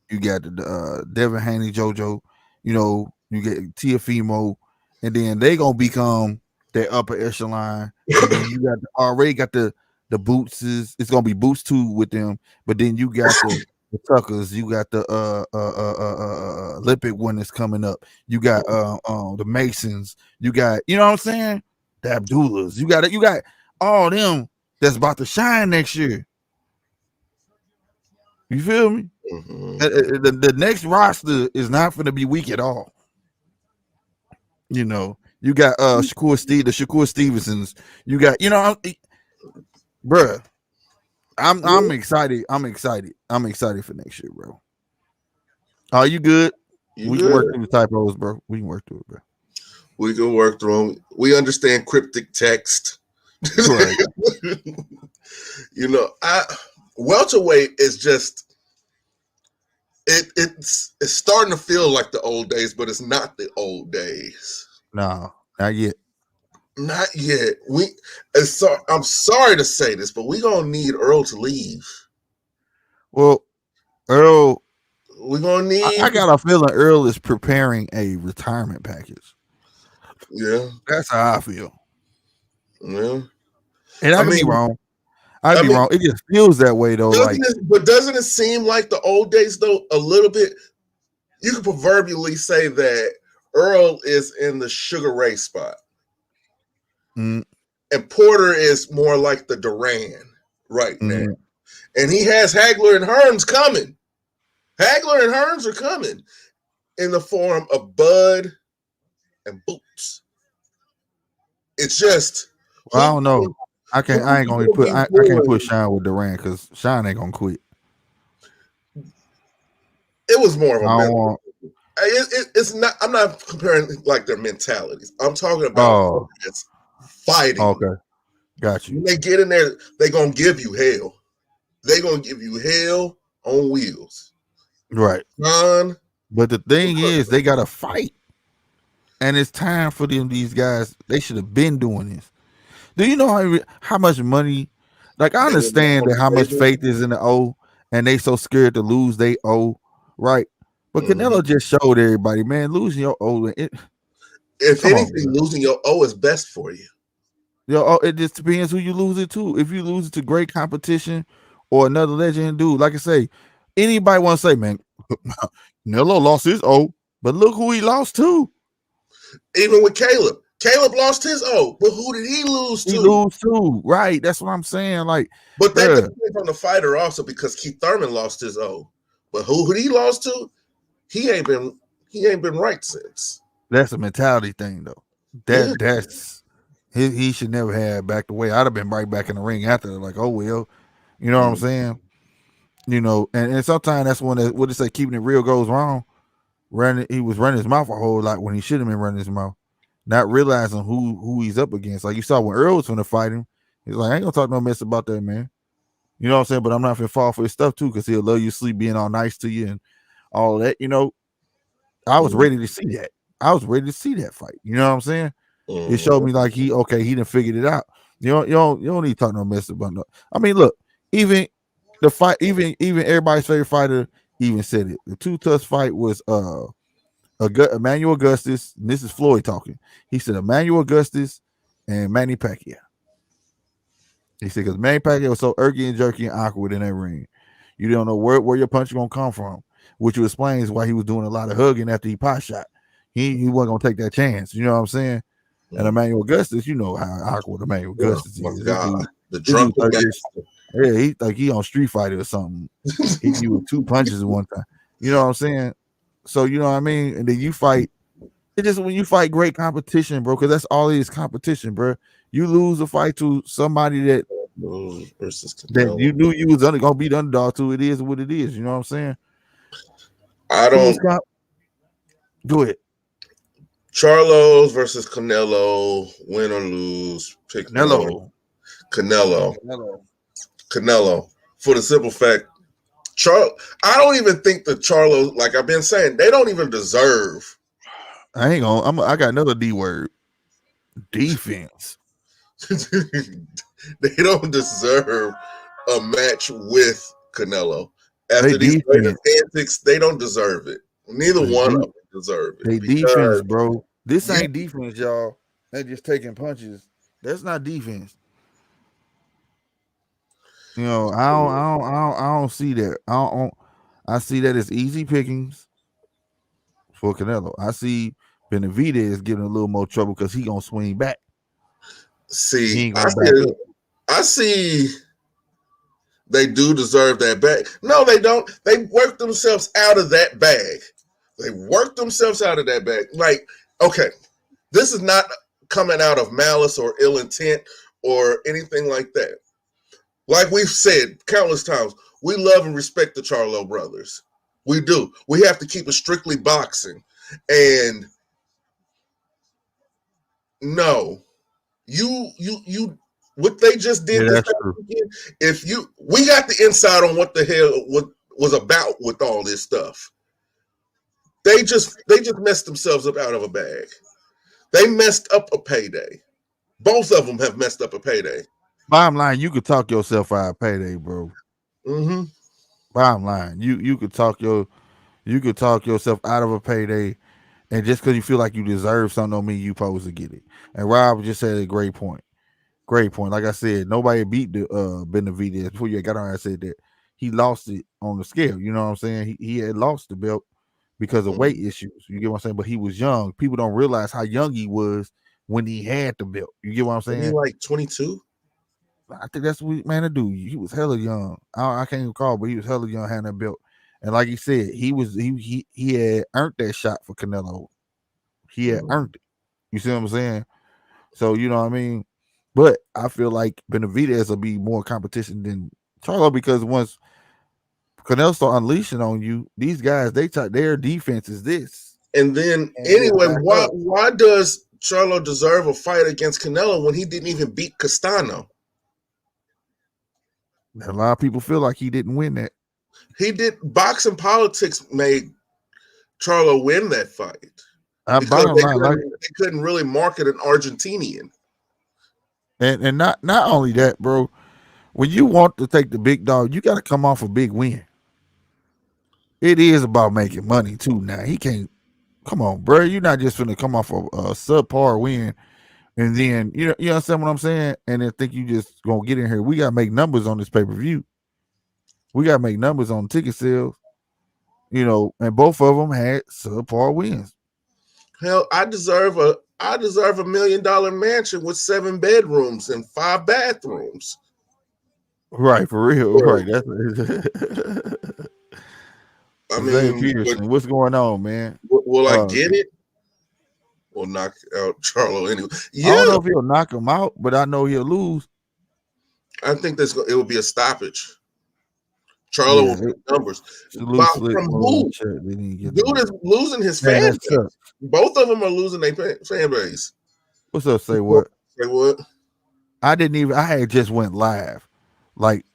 you got the Devin Haney, JoJo, you know, you get Tiafimo, and then they gonna become their upper echelon. And then you got already got the Boots it's gonna be Boots 2 with them, but then you got the Tuckers, you got the Olympic one that's coming up, you got the Masons, you got, you know what I'm saying, the Abdullahs, you got all them that's about to shine next year. You feel me? Mm-hmm. The next roster is not going to be weak at all. You know, you got Shakur Stevensons. You got, you know, bruh. I'm excited. I'm excited for next year, bro. Are you good? We can work through the typos, bro. We can work through it, bro. We can work through them. We understand cryptic text. Right. You know, welterweight is just it's starting to feel like the old days, but it's not the old days. No, not yet. Not yet. I'm sorry to say this, but we're gonna need Earl to leave. Well, Earl, we're gonna need. I got a feeling Earl is preparing a retirement package. Yeah, that's how I feel. Yeah, and I could be wrong. I'd be wrong. It just feels that way though. But doesn't it seem like the old days though? A little bit. You could proverbially say that Earl is in the Sugar Ray spot. Mm, And Porter is more like the Duran right now. mm. And he has Hagler and Hearns coming. Hagler and Hearns are coming in the form of Bud and Boots. It's just Well, I who don't know. I ain't gonna will put. be I can't put willing. Sean with Durant because Sean ain't gonna quit. It was more of I a don't mental. want. It's not. I'm not comparing like their mentalities. I'm talking about Oh, it's fighting. okay, got you. When they get in there, they gonna give you hell. They gonna give you hell on wheels. Right. Con, But the thing is, they got to fight, and it's time for them. These guys, they should have been doing this. Do you know how much money? Like I they didn't have understand on that how the much table. faith is in the O, and they so scared to lose they O, right? But Mhm. Canelo just showed everybody, man, losing your O. If Come on, anything, bro. losing your O is best for you. It just depends who you lose it to. If you lose it to great competition or another legend dude, like I say, anybody want to say, man, Canelo lost his O, but look who he lost to. Even with Caleb, Caleb lost his O, but who did he lose He to? lose too, right? That's what I'm saying. Like, But that bruh, depends on the fighter also because Keith Thurman lost his O. But who he lost to? He ain't been he ain't been right since. that's a mentality thing, though. Yeah. That's he should never have backed away. I'd have been right back in the ring after, like, oh well, you know what I'm Mm. saying? And sometimes that's when what they say, keeping it real goes wrong. He was running his mouth a whole lot when he should have been running his mouth, not realizing who he's up against. Like you saw when Earl was going to fight him, he's like, I ain't gonna talk no mess about that, man. You know what I'm saying? But I'm not gonna fall for his stuff too, because he'll love you sleep, being all nice to you and all that. I was Mm. ready to see that. I was ready to see that fight. You know what I'm saying? It Mm. showed me like he done figured it out. You don't need to talk no mess about no. I mean, look, even the fight, even everybody's favorite fighter even said it. The two touch fight was Emmanuel Augustus. And this is Floyd talking. He said Emmanuel Augustus and Manny Pacquiao. He said because Manny Pacquiao was so irky and jerky and awkward in that ring. You don't know where your punch is gonna come from, which explains why he was doing a lot of hugging after he pot shot. He wasn't gonna take that chance. You know what I'm saying? And Mm. Emmanuel Augustus, you know how awkward Emmanuel Oh Augustus my is. This God. dude, The this dude drunken 30 years. master. Yeah, he like he on Street Fighter or something. Hit you with two punches at one time. You know what I'm saying? So you know what I mean? And then you fight. It's just when you fight great competition, bro, because that's all it is, competition, bro. You lose a fight to somebody Versus that Canelo. you knew you was gonna beat the underdog to. It is what it is. You know what I'm saying? I Who's don't got do it? Charlos versus Canelo, win or lose, pick one. Canelo. Canelo. Canelo. Canelo. For the simple fact, I don't even think the Charlos, like I've been saying, they don't even deserve. I ain't gonna. I got another D word. Defense. They don't deserve a match with Canelo. They After these latest defense. antics, they don't deserve it. Neither They, one of de- them deserve it they defense, because bro. This you ain't defense, y'all. They just taking punches. That's not defense. I don't see that. I see that as easy pickings for Canelo. I see Benavidez getting a little more trouble because he gonna swing back. He see. ain't gonna back up. I see. They do deserve that bag. No, they don't. They worked themselves out of that bag. They worked themselves out of that bag. Like, okay, this is not coming out of malice or ill intent or anything like that. Like we've said countless times, we love and respect the Charlo brothers. We do. We have to keep it strictly boxing. And no, what they just Yeah, did this that's past true. weekend, we got the inside on what the hell what was about with all this stuff. They just messed themselves up out of a bag. They messed up a payday. Both of them have messed up a payday. Bottom line, you could talk yourself out of payday, bro. Mm-hmm. Bottom line, you could talk yourself out of a payday, and just because you feel like you deserve something don't mean you supposed to get it. And Rob just said a great point. Great point. Like I said, nobody beat the Benavidez before you got on. I said that he lost it on the scale. You know what I'm saying? He had lost the belt because of weight issues. You get what I'm saying? But he was young. People don't realize how young he was when he had the belt. You get what I'm saying? He like 22. I think that's what man to do. He was hella young. I can't recall, but he was hella young having that belt. And like he said, he had earned that shot for Canelo. He had earned it. You see what I'm saying? So you know what I mean. But I feel like Benavidez will be more competition than Charlo because once Canelo start unleashing on you, these guys their defense is this. And then anyway, why does Charlo deserve a fight against Canelo when he didn't even beat Castano? A lot of people feel like he didn't win that. He did. Boxing politics made Charlo win that fight because they couldn't really market an Argentinian. And not only that, bro. When you want to take the big dog, you got to come off a big win. It is about making money too. Now he can't. Come on, bro. You're not just gonna come off a subpar win, and then you understand what I'm saying, and then think you just gonna get in here. We gotta make numbers on this pay-per-view. We gotta make numbers on ticket sales. And both of them had subpar wins. Hell, I deserve a $1 million mansion with 7 bedrooms and 5 bathrooms. Right, for real. Right. That's I mean, Peterson, what's going on, man? Will I get it? We'll knock out Charlo anyway. Yeah. I don't know if he'll knock him out, but I know he'll lose. I think it will be a stoppage. Charlo will get numbers. From who? Dude is losing his fan base. Both of them are losing their fan base. What's up? Say what? Say what? I had just went live. Like,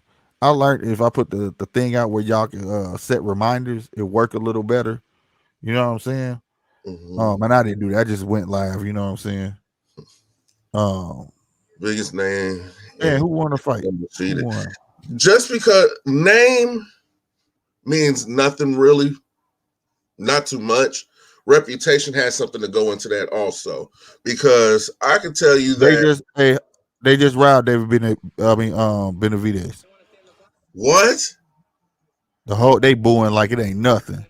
I learned if I put the thing out where y'all can set reminders, it work a little better. You know what I'm saying? Mm-hmm. And I didn't do that. I just went live. You know what I'm saying? Biggest name. Man, who won the fight? Who won? Just because name means nothing really, not too much. Reputation has something to go into that also, because I can tell you that they just riled Benavidez. What? They booing like it ain't nothing.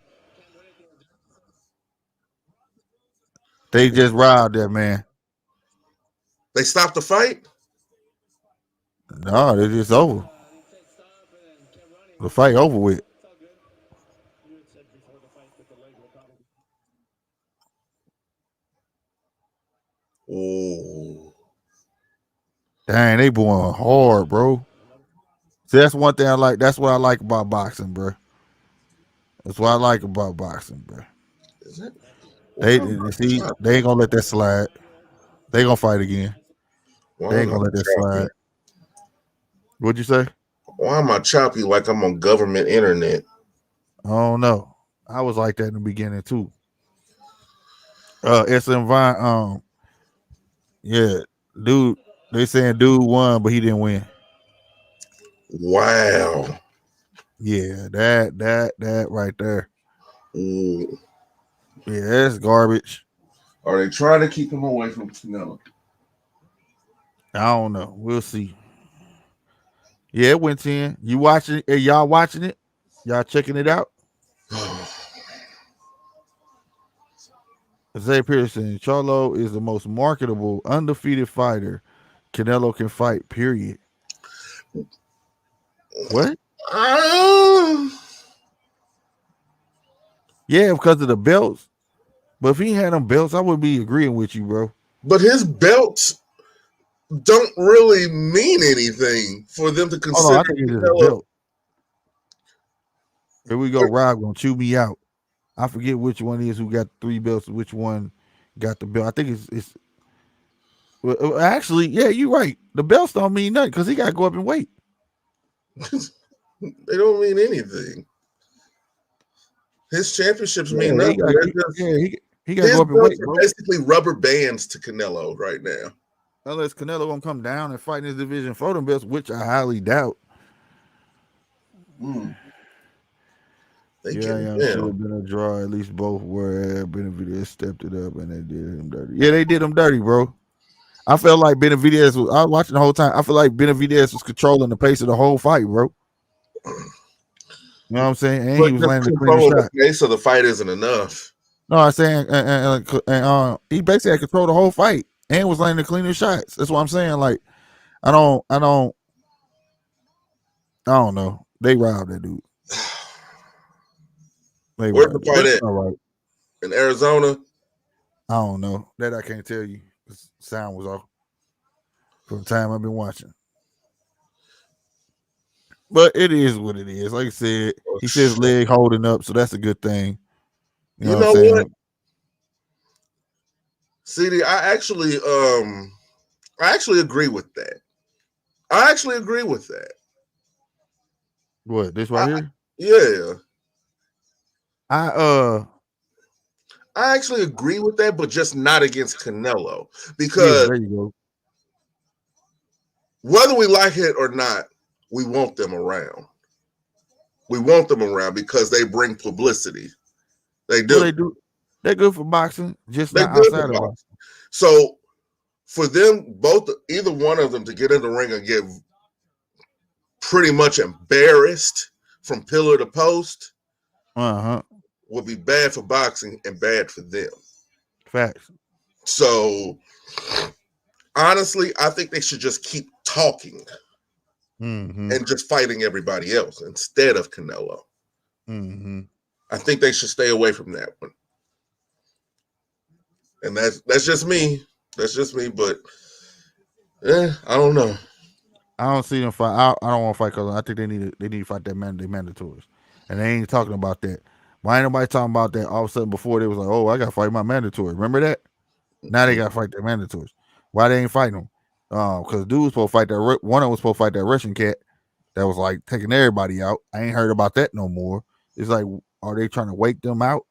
They just riled that man. They stopped the fight? No, it's just over. The fight over with. Oh. Dang, they booing hard, bro. See, that's one thing I like. That's what I like about boxing, bro. That's what I like about boxing, bro. Is it? They ain't gonna let that slide. They gonna fight again. They ain't gonna let that slide. What'd you say? Why am I choppy like I'm on government internet? I don't know. I was like that in the beginning too. SM Vine, yeah, dude. They saying dude won, but he didn't win. Wow. Yeah, that right there. Ooh. Yeah, that's garbage. Are they trying to keep him away from Canelo? I don't know. We'll see. Yeah, it went 10. You watching it? Y'all watching it? Y'all checking it out? Zay Pearson, Charlo is the most marketable, undefeated fighter Canelo can fight, period. What? Yeah, because of the belts. But if he had them belts, I would be agreeing with you, bro. But his belts don't really mean anything for them to consider. I think it is a belt. Here we go. Rob gonna chew me out. I forget which one is who got 3 belts, which one got the belt. I think it's well, actually, yeah, you're right. The belts don't mean nothing because he got to go up in weight. They don't mean anything. His championships mean nothing. He got to go up in weight, bro. Basically rubber bands to Canelo right now. Unless Canelo won't come down and fight in his division for them belts, which I highly doubt. Should have been a draw. At least both were. Benavidez stepped it up and they did him dirty. Yeah, they did him dirty, bro. I felt like Benavidez was. I was watching the whole time. I feel like Benavidez was controlling the pace of the whole fight, bro. You know what I'm saying? And But he was just landing the cleaner controlling the shot. pace of the fight isn't enough. No, I'm saying, he basically had control the whole fight and was landing the cleaner shots. That's what I'm saying. Like, I don't know. They robbed that dude. Where's the fight at? All right. In Arizona? I don't know. That I can't tell you. The sound was off from the time I've been watching. But it is what it is. Like I said, he says leg holding up, so that's a good thing. You know what I'm saying? What? CD, I actually agree with that. I actually agree with that. What, this right here? Yeah. I actually agree with that, but just not against Canelo. Because there you go. Whether we like it or not, we want them around. We want them around because they bring publicity. They do. Well, they do. They're good for boxing, just They're not outside of boxing. So for them, either one of them to get in the ring and get pretty much embarrassed from pillar to post would be bad for boxing and bad for them. Facts. So honestly, I think they should just keep talking and just fighting everybody else instead of Canelo. I think they should stay away from that one. And that's just me. That's just me. But I don't know. I don't see them fight. I don't want to fight because I think they need to fight that mandatories, and they ain't talking about that. Why ain't nobody talking about that? All of a sudden, before they was like, "Oh, I got to fight my mandatory." Remember that? Now they got to fight their mandatories. Why they ain't fighting them? Because dude was supposed to fight that. One of them was supposed to fight that Russian cat that was like taking everybody out. I ain't heard about that no more. It's like, are they trying to wake them out,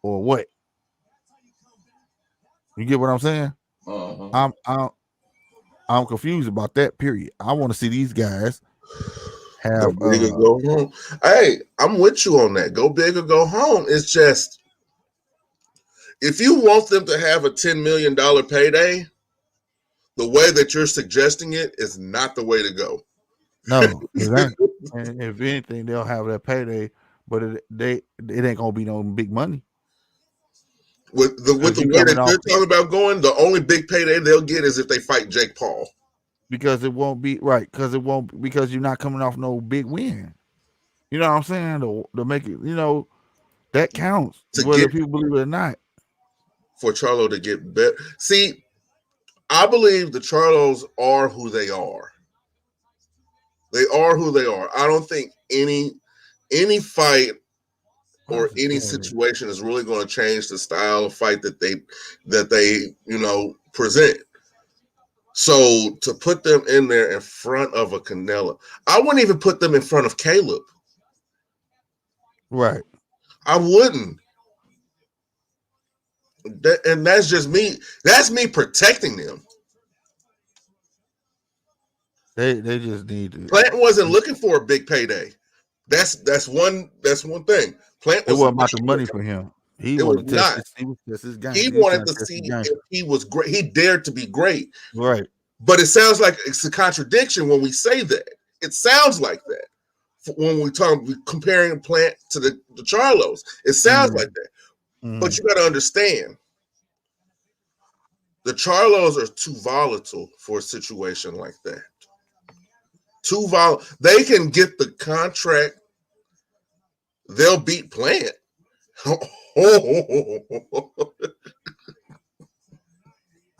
or what? You get what I'm saying? I'm confused about that. Period. I want to see these guys have. Go big or go home. Hey, I'm with you on that. Go big or go home. It's just if you want them to have a $10 million payday, the way that you're suggesting it is not the way to go. No, it ain't. And if anything, they'll have that payday, but it ain't gonna be no big money. With the way that they're talking about going, the only big payday they'll get is if they fight Jake Paul. Because it won't be right. Because you're not coming off no big win. You know what I'm saying? To make it, that counts. Whether people believe it or not. For Charlo to get better. See, I believe the Charlos are who they are. They are who they are. I don't think any fight or any situation is really going to change the style of fight that they present. So to put them in there in front of a Canelo, I wouldn't even put them in front of Caleb. Right. I wouldn't. And that's just me. That's me protecting them. They just need to. Plant wasn't looking for a big payday. That's one thing. Plant it wasn't about the money for him. He wanted to test his game. He wanted to see if he was great. He dared to be great. Right. But it sounds like it's a contradiction when we say that. It sounds like that when we comparing Plant to the Charlos. It sounds like that. But you got to understand, the Charlos are too volatile for a situation like that. Too volatile. They can get the contract. They'll beat Plant. I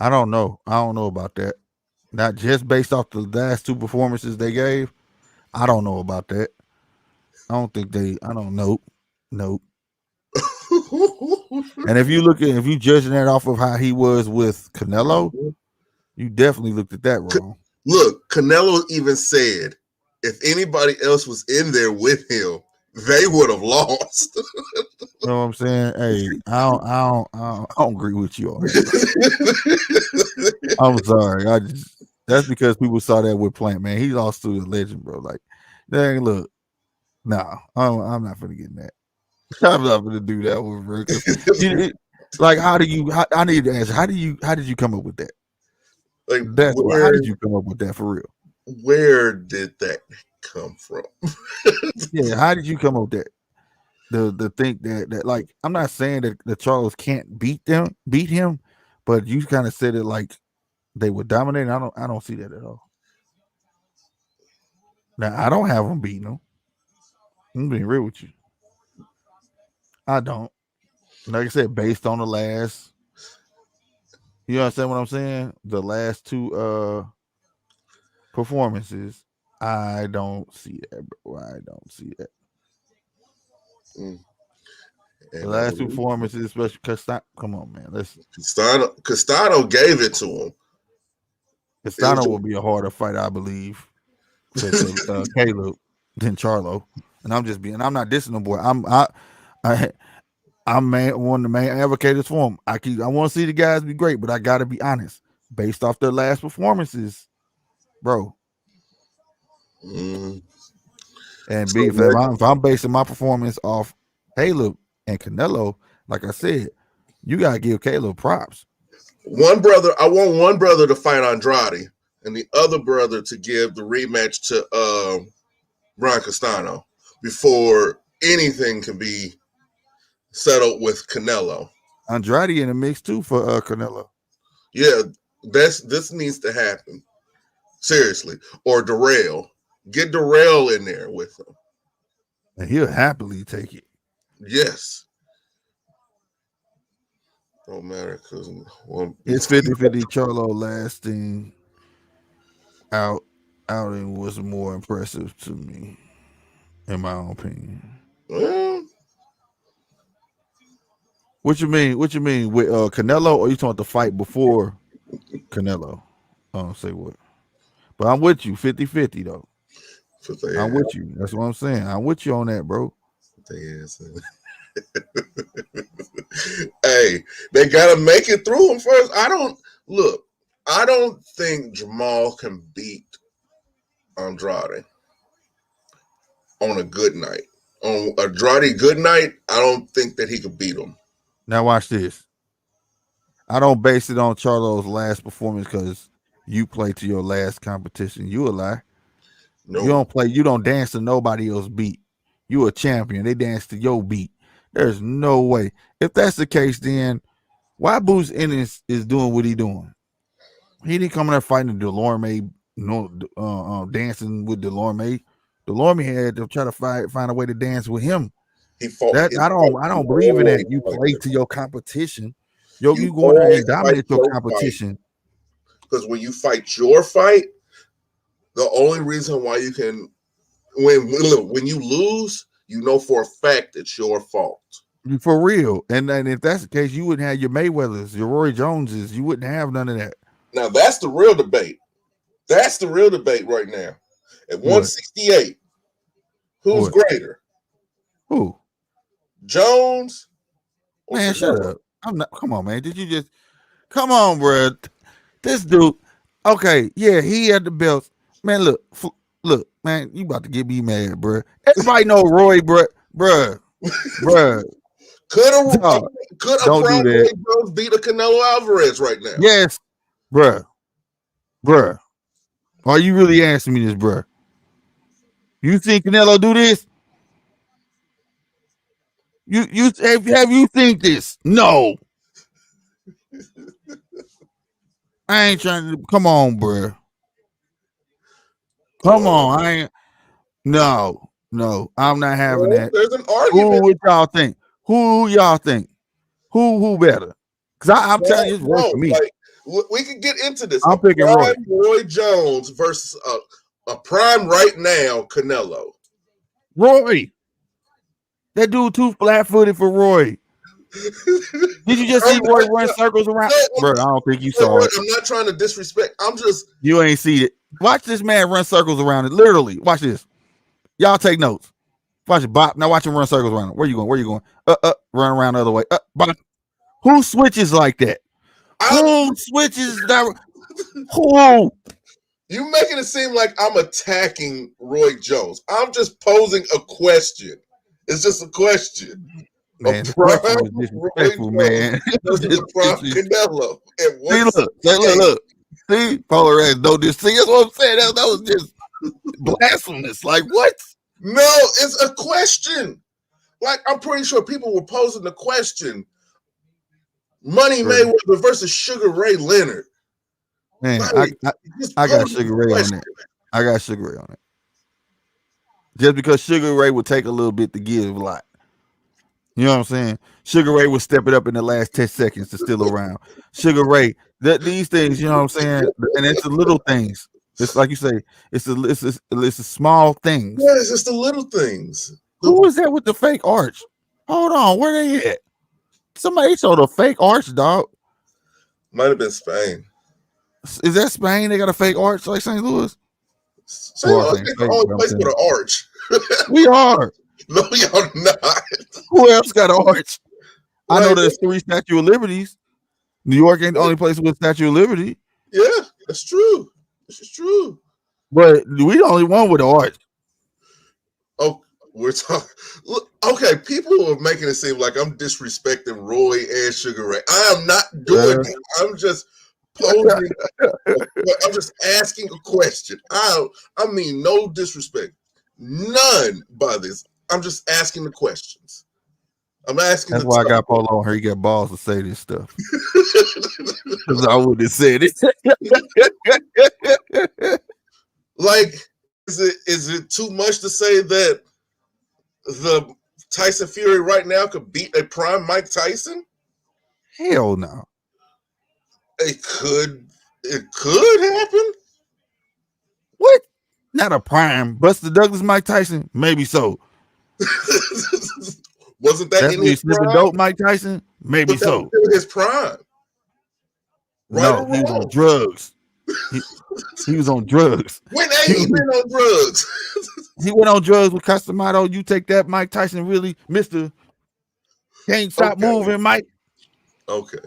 don't know. I don't know about that. Not just based off the last two performances they gave. I don't know about that. I don't know. Nope. And if you judging that off of how he was with Canelo, you definitely looked at that wrong. Look, Canelo even said if anybody else was in there with him, they would have lost. You know what I'm saying? Hey, I don't agree with you on that. I'm sorry. That's because people saw that with Plant, man. He lost to a legend, bro. Like, dang, look, I'm not gonna get in that. I'm not gonna do that with bro. Like, I need to ask, how did you come up with that? Like, how did you come up with that for real? Where did that come from? Yeah, how did you come up with that? The think that like I'm not saying that Charles can't beat him, but you kind of said it like they were dominating. I don't see that at all. Now I don't have them beating them. I'm being real with you. I don't. Like I said, based on the last, you understand what I'm saying? The last two performances, I don't see that, bro. I don't see that. Mm. The And I last two believe performances, especially because come on, man. Castano gave it to him. It was Castano will be a harder fight, I believe, for Caleb than Charlo. And I'm not dissing the boy. I'm one of the main advocates for him. I want to see the guys be great, but I got to be honest. Based off their last performances, bro. mm. And So B, if I'm basing my performance off Caleb and Canelo, like I said, you gotta give Caleb props. I want one brother to fight Andrade and the other brother to give the rematch to Brian Castano before anything can be settled with Canelo. Andrade in the mix too for Canelo. Yeah, this needs to happen. Seriously. Or Darrell. Get Darrell in there with him. And he'll happily take it. Yes. Don't matter because It's 50-50. Charlo lasting outing was more impressive to me, in my own opinion. Well, What you mean? What you mean with Canelo, or you talking about the fight before Canelo? I don't say what. But I'm with you, 50-50 though. I'm with you. That's what I'm saying. I'm with you on that, bro. Hey, they gotta make it through him first. I don't think Jamal can beat Andrade on a good night. On Andrade good night, I don't think that he could beat him. Now watch this. I don't base it on Charlo's last performance because you play to your last competition. You a lie. No. You don't play. You don't dance to nobody else's beat. You a champion. They dance to your beat. There's no way. If that's the case, then why Bruce Ennis is doing what he doing? He didn't come in there fighting Delorme, dancing with Delorme. Delorme had to try to find a way to dance with him. He fought. I don't believe in that. You play to your competition. You go in there and dominate your competition. Because when you fight your fight, the only reason why you can when you lose, you know for a fact it's your fault. For real. And if that's the case, you wouldn't have your Mayweathers, your Roy Joneses. You wouldn't have none of that. Now that's the real debate. That's the real debate right now. At 168, who's greater? Who? Jones? Man, shut up. I'm not. Come on, man. Did you just? Come on, bro. This dude. Okay, yeah, he had the belts. Man, look, man. You about to get me mad, bro. Everybody know Roy, bro. Could a Prime Roy Jones beat a Canelo Alvarez right now? Yes, bruh. Are you really asking me this, bruh? You think Canelo do this? You have you think this? No. I ain't trying to. Come on, bruh. Come on, I ain't. No, I'm not having that. There's an argument. Who y'all think? Who y'all think? Who better? Because I'm telling you, it's worse for me. Like, we can get into this. I'm picking Roy Jones versus a prime right now Canelo. Roy, that dude too flat-footed for Roy. Did you just see Roy run circles around? Bro, I don't think you saw it. I'm not trying to disrespect. You ain't see it. Watch this man run circles around it. Literally, watch this. Y'all take notes. Watch it, Bop. Now watch him run circles around it. Where you going? Run around the other way. Bop. Who switches like that? Who switches that? Who? You making it seem like I'm attacking Roy Jones. I'm just posing a question. It's just a question. Man, the question was disrespectful, man. Versus a prime Canelo. Look. See, Polar ass don't just see. That's what I'm saying. That was just blasphemous. Like what? No, it's a question. Like I'm pretty sure people were posing the question: Money Mayweather versus Sugar Ray Leonard. Man, Like, I got Sugar Ray on that. I got Sugar Ray on it. Just because Sugar Ray would take a little bit to give a lot. You know what I'm saying? Sugar Ray would step it up in the last 10 seconds to steal a round. Sugar Ray, these things, you know what I'm saying? And it's the little things. It's like you say, it's the small things. Yes, it's the little things. Who is that with the fake arch? Hold on, where they at? Somebody showed a fake arch, dog. Might have been Spain. Is that Spain? They got a fake arch like St. Louis? St. Louis is the only place with an arch. We are. No, y'all not. Who else got an arch? I know there's 3 Statue of Liberties. New York ain't the only place with Statue of Liberty. Yeah, that's true. This is true. But we the only one with an arch. Oh, we're talking. Okay, people are making it seem like I'm disrespecting Roy and Sugar Ray. I am not doing it. I'm just posing. I'm just asking a question. I mean, no disrespect, none by this. I'm just asking the questions. I'm asking. That's why I got Polo on her. He got balls to say this stuff. Because I wouldn't have said it. Like, is it too much to say that the Tyson Fury right now could beat a prime Mike Tyson? Hell no. It could happen. What? Not a prime. Buster Douglas, Mike Tyson? Maybe so. Wasn't that in his prime? Dope Mike Tyson? Maybe so. His prime. Right, no, he was on drugs. He was on drugs. When ain't he been on drugs? He went on drugs with Casamado. You take that, Mike Tyson, really, Mr. Can't stop moving, Mike. Okay.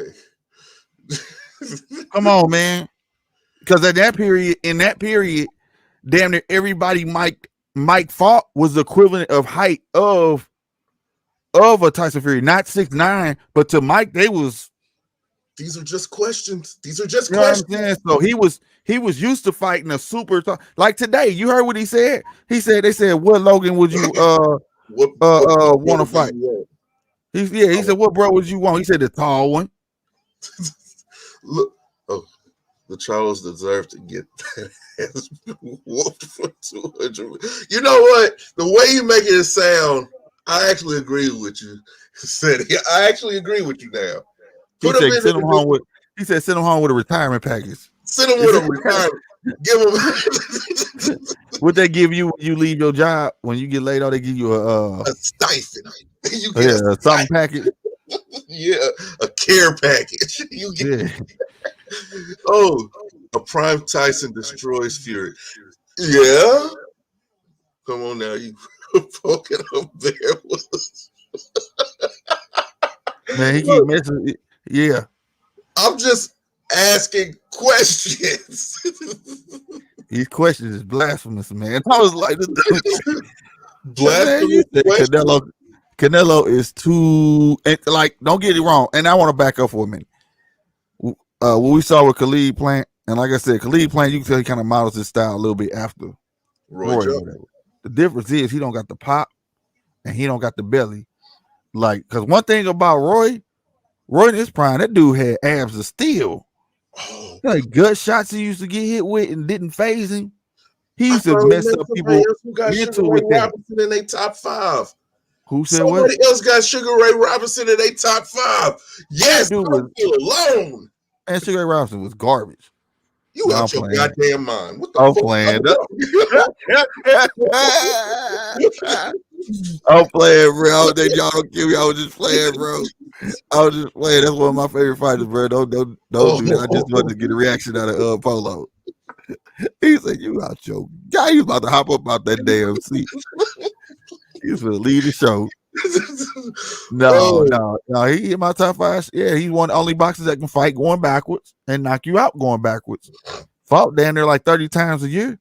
Come on, man. Because in that period, damn near everybody Mike fought was the equivalent of height of a Tyson Fury. Not 6'9", but to Mike, they was. These are just questions. These are just questions. What I'm saying? So he was used to fighting a super like today. You heard what he said? He said they said, "What Logan would you want to fight?" He said, "What bro would you want?" He said, "The tall one." Look, the Charles deserve to get that ass whooped for 200. You know what? The way you make it sound, I actually agree with you. I actually agree with you now. He said, send him home with a retirement package. Send him with a retirement. Give him. What they give you when you leave your job? When you get laid off, they give you a stipend. You get a something package. Yeah, a care package. You get. Oh, a Prime Tyson destroys Fury. Yeah. Come on now, you poking up there with us. Man, he keep messing. Yeah. I'm just asking questions. These questions is blasphemous, man. I was like, blasphemous. Canelo is too, like, don't get it wrong. And I want to back up for a minute. What we saw with Khalid Plant, and like I said, Khalid Plant, you can tell he kind of models his style a little bit after Roy. The difference is he don't got the pop and he don't got the belly. Like, because one thing about Roy in his prime, that dude had abs of steel. Oh. Like gut shots he used to get hit with and didn't phase him. He used to mess up people mental with that. Robinson in their top 5. Who said Somebody else got Sugar Ray Robinson in their top 5. Yes, dude was alone. And Sugar Ray Robinson was garbage. You out your goddamn mind. What the fuck? I'm playing, bro. I don't think y'all don't kill me. I was just playing, bro. I was just playing. That's one of my favorite fighters, bro. Don't do that. I just wanted to get a reaction out of Polo. He said, "You out your guy? You about to hop up out that damn seat? He was gonna lead the show." No. He in my top 5. Yeah, he's one of the only boxers that can fight going backwards and knock you out going backwards. Fought down there like 30 times a year.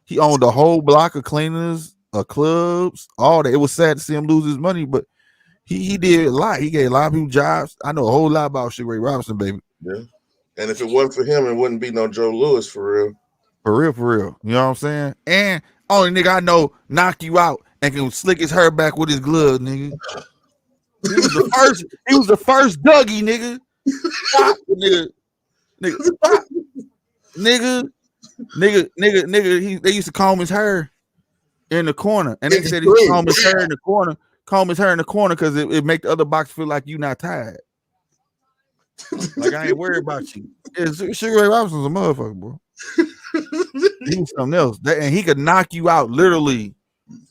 He owned a whole block of cleaners, clubs, all that. It was sad to see him lose his money, but he did a lot. He gave a lot of people jobs. I know a whole lot about Sugar Ray Robinson, baby. Yeah. And if it wasn't for him, it wouldn't be no Joe Louis for real. For real, for real. You know what I'm saying? And only nigga I know knock you out and can slick his hair back with his glove, nigga. He was the first. He was the first Dougie, nigga. Pop, nigga. Nigga, pop. Nigga. They used to comb his hair in the corner, and they said he comb his hair in the corner. Comb his hair in the corner because it make the other box feel like you not tired. Like I ain't worried about you. Yeah, Sugar Ray Robinson's a motherfucker, bro. He was something else, and he could knock you out literally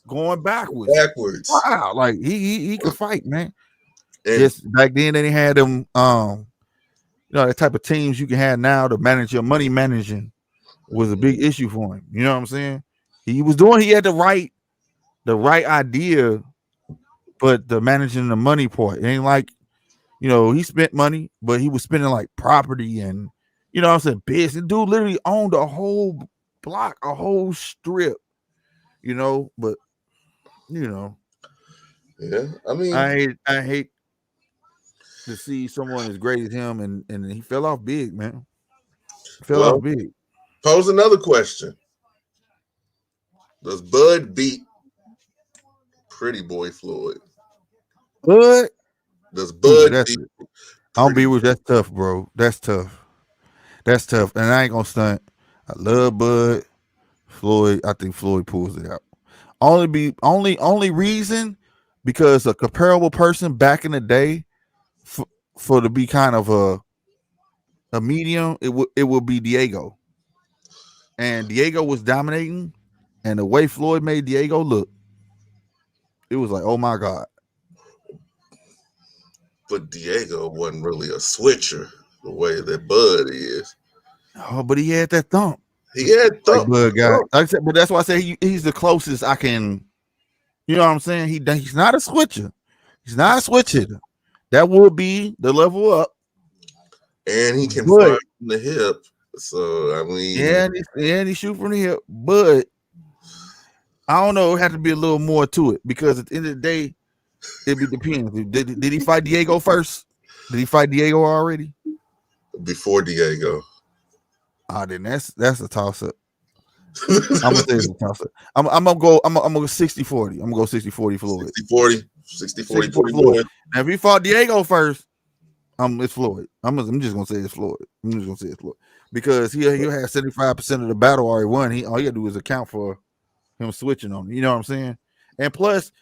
going backwards. Wow, like he could fight, man. Just back then, they had them, the type of teams you can have now to manage your money. Managing was a big issue for him. You know what I'm saying? He had the right idea, but the managing the money part, it ain't like, he spent money, but he was spending like property and, you know what I'm saying, business. Dude literally owned a whole block, a whole strip, but, Yeah, I mean, I hate to see someone as great as him, and he fell off big, man. Off big. Pose another question. Does Bud beat Pretty Boy Floyd? Bud? Does Bud beat? I don't be with. That's tough, bro. That's tough. And I ain't gonna stunt. I love Bud. Floyd. I think Floyd pulls it out. Only reason because a comparable person back in the day, for to be kind of a medium, it would be Diego. And Diego was dominating, and the way Floyd made Diego look, it was like, oh my God. But Diego wasn't really a switcher the way that Bud is. Oh, but he had that thump. He had thump. Like Bud got. Like I said, but that's why I say he's the closest I can. You know what I'm saying? He's not a switcher. He's not a switcher. That would be the level up. And he can fight from the hip. So I mean, and he shoot from the hip, but I don't know. It had to be a little more to it because at the end of the day, it depends. Did he fight Diego first? Did he fight Diego already? Before Diego. Then that's a toss up. I'm gonna say it's a toss up. I'm gonna go 60-40. I'm gonna go 60-40 Floyd. 60-40 Floyd. Now if he fought Diego first, it's Floyd. I'm just gonna say it's Floyd. Because he'll have 75% of the battle already won. All he gotta do is account for him switching on him. You know what I'm saying? And plus,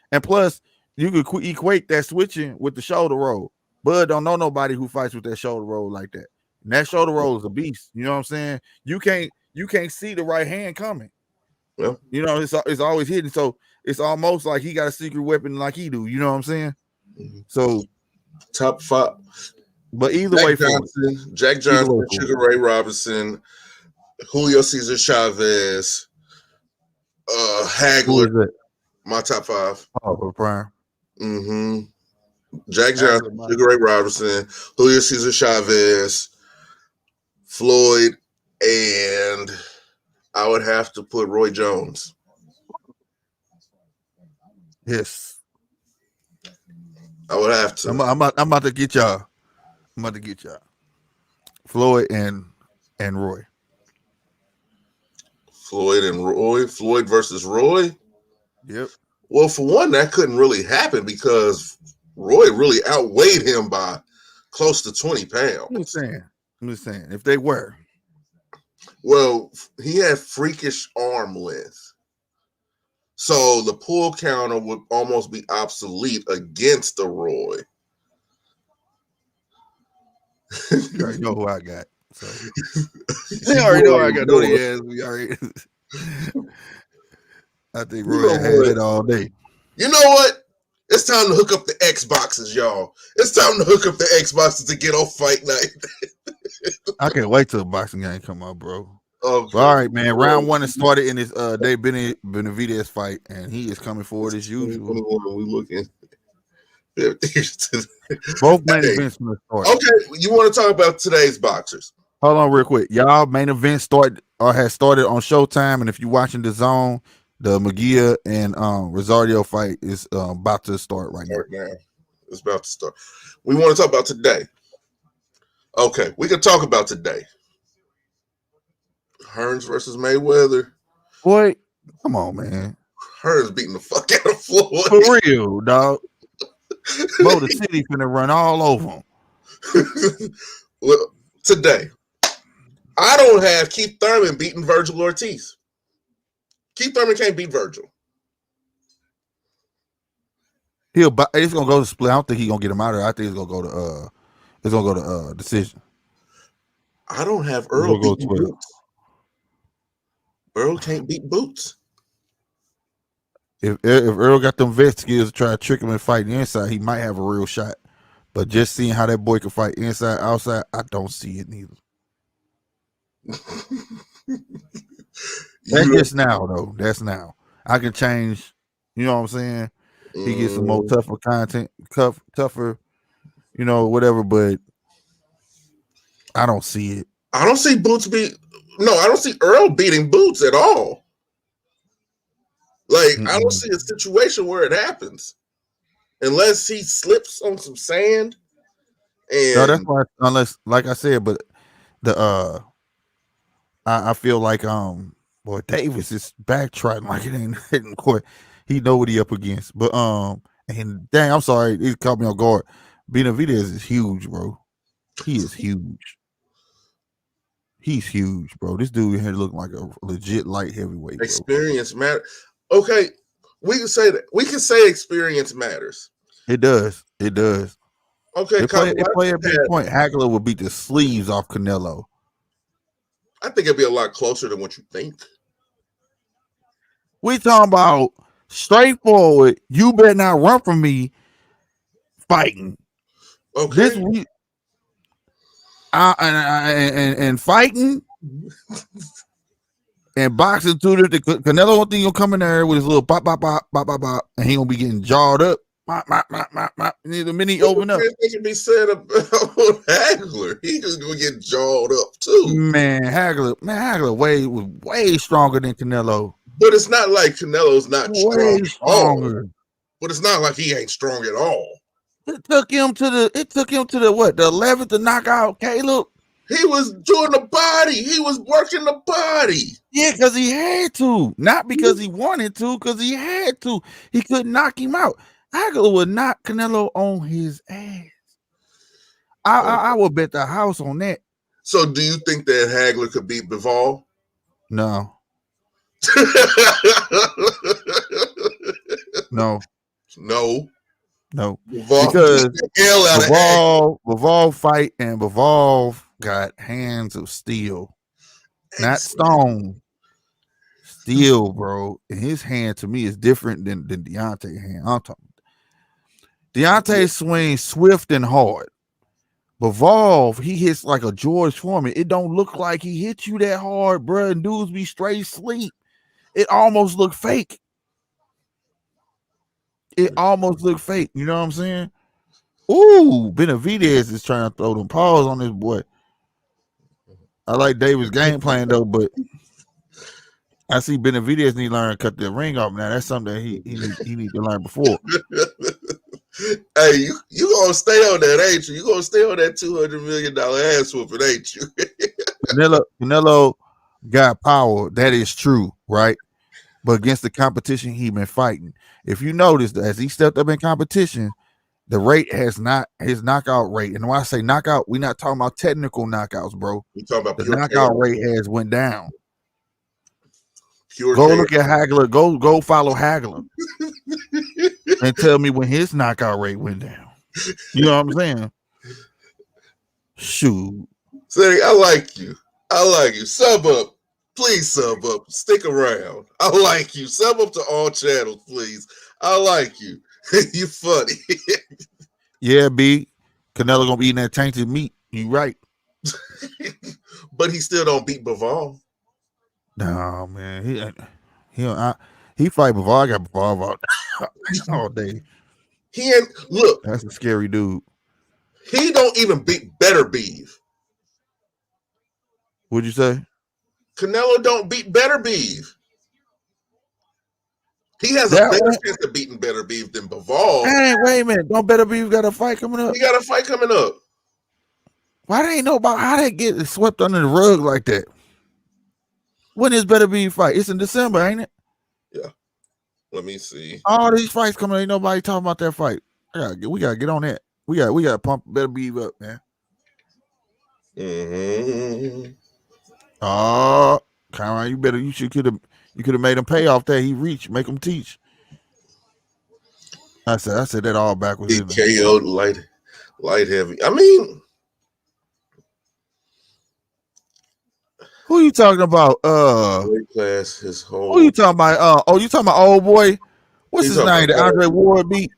you could equate that switching with the shoulder roll. Bud don't know nobody who fights with that shoulder roll like that. And that shoulder roll is a beast. You know what I'm saying? You can't see the right hand coming. Well, it's always hidden. So it's almost like he got a secret weapon like he do. You know what I'm saying? Mm-hmm. So top 5. But either way, Jack Johnson, Sugar Ray Robinson, Julio Cesar Chavez, Hagler. My top 5. Oh, Prime. Mm-hmm. Jack Johnson, Sugar Ray Robinson, Julio Cesar Chavez, Floyd, and I would have to put Roy Jones. Yes. I would have to. I'm about to get y'all. Floyd and Roy. Floyd versus Roy? Yep. Well, for one, that couldn't really happen because Roy really outweighed him by close to 20 pounds. I'm just saying, if they were. Well, he had freakish arm length. So the pull counter would almost be obsolete against the Roy. You already know who I got. So you already know I got. I think Roy had it all day. You know what? It's time to hook up the Xboxes, y'all. It's time to hook up the Xboxes to get on fight night. I can't wait till the boxing game come out, bro. Okay. All right, man. Round 1 has started in this Dave Benavidez fight, and he is coming forward as usual. We looking. Both main events from the start. Okay, you want to talk about today's boxers? Hold on, real quick, y'all. Main event has started on Showtime, and if you're watching the Zone, the Magia and Rosario fight is about to start right now. It's about to start. We want to talk about today. Okay, we can talk about today. Hearns versus Mayweather. Boy, come on, man. Hearns beating the fuck out of Floyd. For real, dog. Motor City finna run all over him. Well, today, I don't have Keith Thurman beating Virgil Ortiz. Keith Thurman can't beat Virgil. It's gonna go to split. I don't think he's gonna get him out of there. I think it's gonna go to decision. I don't have Earl beating Boots. Earl can't beat Boots. If Earl got them vet skills to try to trick him and fight inside, he might have a real shot. But just seeing how that boy can fight inside, outside, I don't see it neither. That's just now, though. That's now. I can change. You know what I'm saying? He gets some more tougher content, tougher, whatever. But I don't see it. I don't see Boots I don't see Earl beating Boots at all. Like, I don't see a situation where it happens unless he slips on some sand. And no, that's why. Unless, like I said, but the I feel like boy, Davis is backtracking like it ain't hitting court. He know what he up against. But and dang, I'm sorry, it caught me on guard. Benavidez is huge, bro. He is huge. He's huge, bro. This dude here looking like a legit light heavyweight. Bro. Experience matters. Okay, we can say that. We can say experience matters. It does. It does. Okay, it play a big point. Hagler would beat the sleeves off Canelo. I think it'd be a lot closer than what you think. We talking about straightforward. You better not run from me. Fighting. Okay. This week, and fighting and boxing too. The Canelo one thing gonna come in there with his little pop, and he gonna be getting jawed up. The minute he open up, it can be said about Hagler. He just gonna get jawed up too. Hagler way stronger than Canelo. But it's not like Canelo's not way stronger. But it's not like he ain't strong at all. It took him to the what? The 11th to knock out Caleb. He was doing the body. He was working the body. Yeah, because he had to. Not because he wanted to, because he had to. He couldn't knock him out. Hagler would knock Canelo on his ass. I would bet the house on that. So do you think that Hagler could beat Bivol? No. No. Because Bivol fight and Bivol got hands of steel. Not stone. Steel, bro. And his hand to me is different than Deontay's hand. I'm talking. Deontay swings swift and hard. Bivol, he hits like a George Foreman. It don't look like he hit you that hard, bro. And dudes be straight sleep. It almost look fake. You know what I'm saying? Ooh, Benavidez is trying to throw them paws on this boy. I like Davis' game plan though, but I see Benavidez need to learn to cut the ring off now. That's something that he need to learn before. Hey, you gonna stay on that, ain't you? You gonna stay on that $200 million ass whooping, ain't you? Canelo got power. That is true, right? But against the competition he been fighting, if you notice, as he stepped up in competition, the rate has not his knockout rate. And when I say knockout, we're not talking about technical knockouts, bro. We talking about the knockout KO. Rate has went down. Pure go KO. Look at Hagler. Go follow Hagler and tell me when his knockout rate went down. You know what I'm saying? Shoot. Say, I like you. Sub up. Please sub up. Stick around. I like you. Sub up to all channels, please. I like you. You funny. Yeah, B. Canelo gonna be eating that tainted meat. You right. But he still don't beat Bivol. No, man. He fight Bivol. I got Bivol all day. He ain't look. That's a scary dude. He don't even beat Better Beeve. What'd you say? Canelo don't beat Better Beeve. He has a better chance of beating Better Beeve than Bivol. Hey, wait a minute. Don't Better Beeve got a fight coming up? He got a fight coming up. Why they ain't know about how they get swept under the rug like that? When is Benavidez fight? It's in December, ain't it? Yeah. Let me see. All these fights coming, ain't nobody talking about that fight. We gotta get on that. We gotta pump Benavidez up, man. Mm-hmm. Oh, Kyrone, you could have made him pay off that. He reached, make him teach. I said that all backwards, He didn't I? KO'd light heavy. I mean, Who you talking about? weight class his Who you whole. talking about? You talking about old boy? What's He his talking name? about The Andre Ward beat?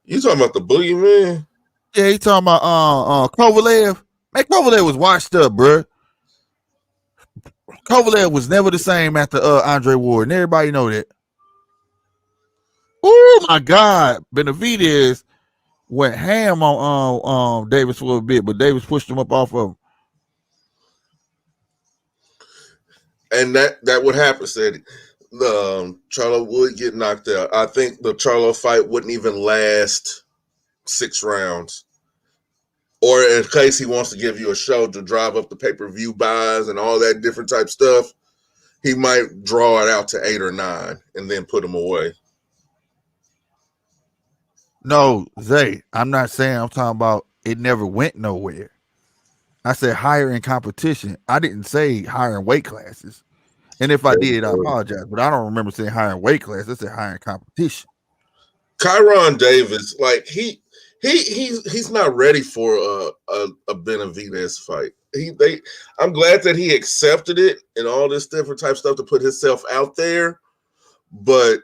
you talking about the boogeyman? Yeah, he talking about Kovalev. Man, Kovalev was washed up, bro. Kovalev was never the same after Andre Ward, and everybody know that. Oh my God, Benavidez went ham on Davis for a bit, but Davis pushed him up off of him. And that would happen. Said Charlo would get knocked out. I think the Charlo fight wouldn't even last 6 rounds. Or in case he wants to give you a show to drive up the pay-per-view buys and all that different type stuff, he might draw it out to 8 or 9 and then put him away. No, Zay, I'm not saying I'm talking about it never went nowhere. I said higher in competition. I didn't say higher in weight classes. And if I did, I apologize. But I don't remember saying higher in weight class. I said higher in competition. Kyrone Davis, like he's not ready for a Benavidez fight. I'm glad that he accepted it and all this different type stuff to put himself out there, but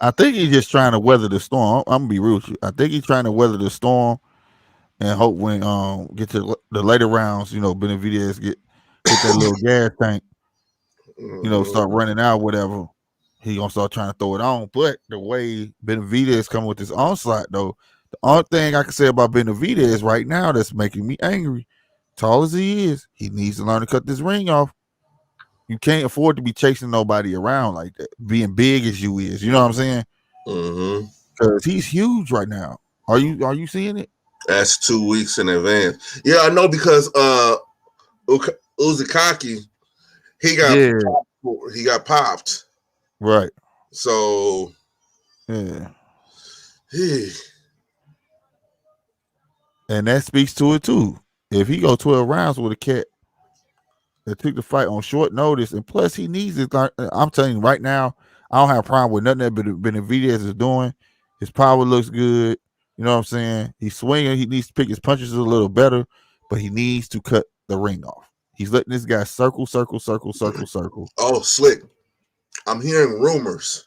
I think he's just trying to weather the storm. I'm gonna be real with you. I think he's trying to weather the storm and hope when get to the later rounds, Benavidez hit that little gas tank, start running out, whatever. He gonna start trying to throw it on. But the way Benavidez coming with this onslaught, though, the only thing I can say about Benavidez right now that's making me angry, tall as he is, he needs to learn to cut this ring off. You can't afford to be chasing nobody around like that, being big as you is. You know what I'm saying? Because he's huge right now. Are you seeing it? That's 2 weeks in advance. Yeah, I know because Uzukaki, he got popped. Right. So yeah. And that speaks to it too. If he go 12 rounds with a cat that took the fight on short notice, and plus he needs it. I'm telling you right now, I don't have a problem with nothing that Benavidez is doing. His power looks good. You know what I'm saying? He's swinging. He needs to pick his punches a little better, but he needs to cut the ring off. He's letting this guy circle. Oh, slick. I'm hearing rumors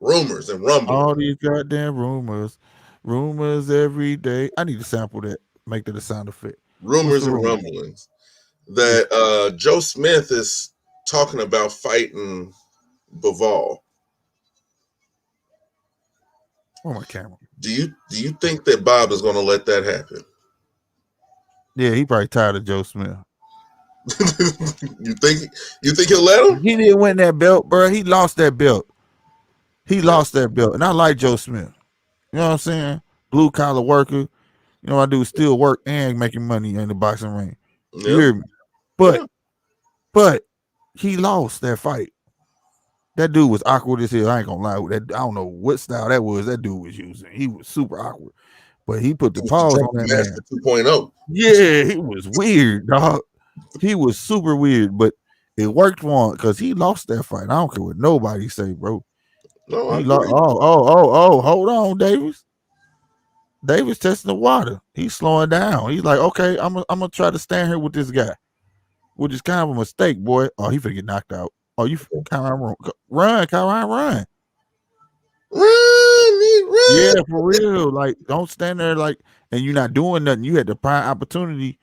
and rumblings. All these goddamn rumors every day. I need to sample that. Make that a sound effect. Rumors and rumblings that Joe Smith is talking about fighting Bivol. Oh, my camera. Do you think that Bob is going to let that happen? Yeah, he probably tired of Joe Smith. You think he'll let him? He didn't win that belt, bro. He lost that belt. Lost that belt. And I like Joe Smith. You know what I'm saying? Blue collar worker. You know what I do? Still work and making money in the boxing ring. You hear me? But he lost that fight. That dude was awkward as hell. I ain't gonna lie with that. I don't know what style that was. That dude was using. He was super awkward. But he put the pause on that man. 2.0. Yeah, he was weird, dog. He was super weird, but it worked for him because he lost that fight. I don't care what nobody say, bro. No, he lost. Oh, hold on, Davis. Davis testing the water. He's slowing down. He's like, okay, I'm gonna try to stand here with this guy, which is kind of a mistake, boy. Oh, he finna get knocked out. Oh, you Kyrone, run, Kyrone, run. Run. Yeah, for real. Like, don't stand there and you're not doing nothing. You had the prime opportunity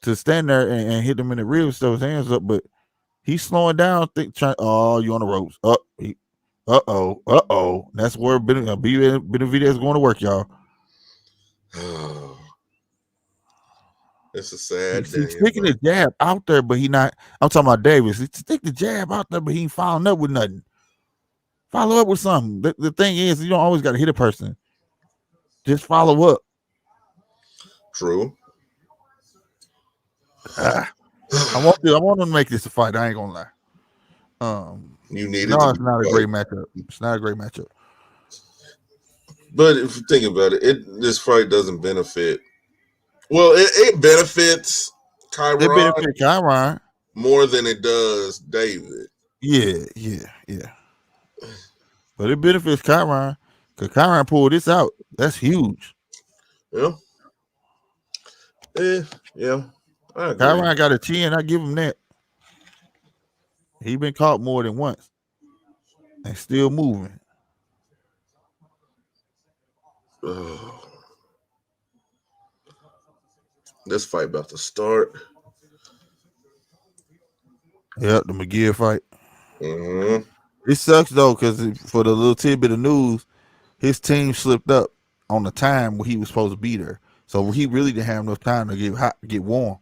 to stand there and hit him in the ribs, throw his hands up, but he's slowing down. You on the ropes. That's where Benavidez is going to work, y'all. It's a sad day. He's sticking his jab out there, but he not. I'm talking about Davis. He's sticking the jab out there, but he ain't following up with nothing. Follow up with something. The thing is, you don't always got to hit a person. Just follow up. True. I want them to make this a fight. I ain't gonna lie. You needed No, to it's be not a right. great matchup. It's not a great matchup. But if you think about it, this fight doesn't benefit. Well, it benefits It Kyrone benefits Kyrone. more than it does David. Yeah. But it benefits Kyrone because Kyrone pulled this out. That's huge. Yeah. Yeah. I agree. Kyrone got a chin. I give him that. He been caught more than once and still moving. This fight about to start. Yep, the McGill fight. Mm-hmm. It sucks though because for the little tidbit of news, his team slipped up on the time where he was supposed to be there, so he really didn't have enough time to get hot, get warm.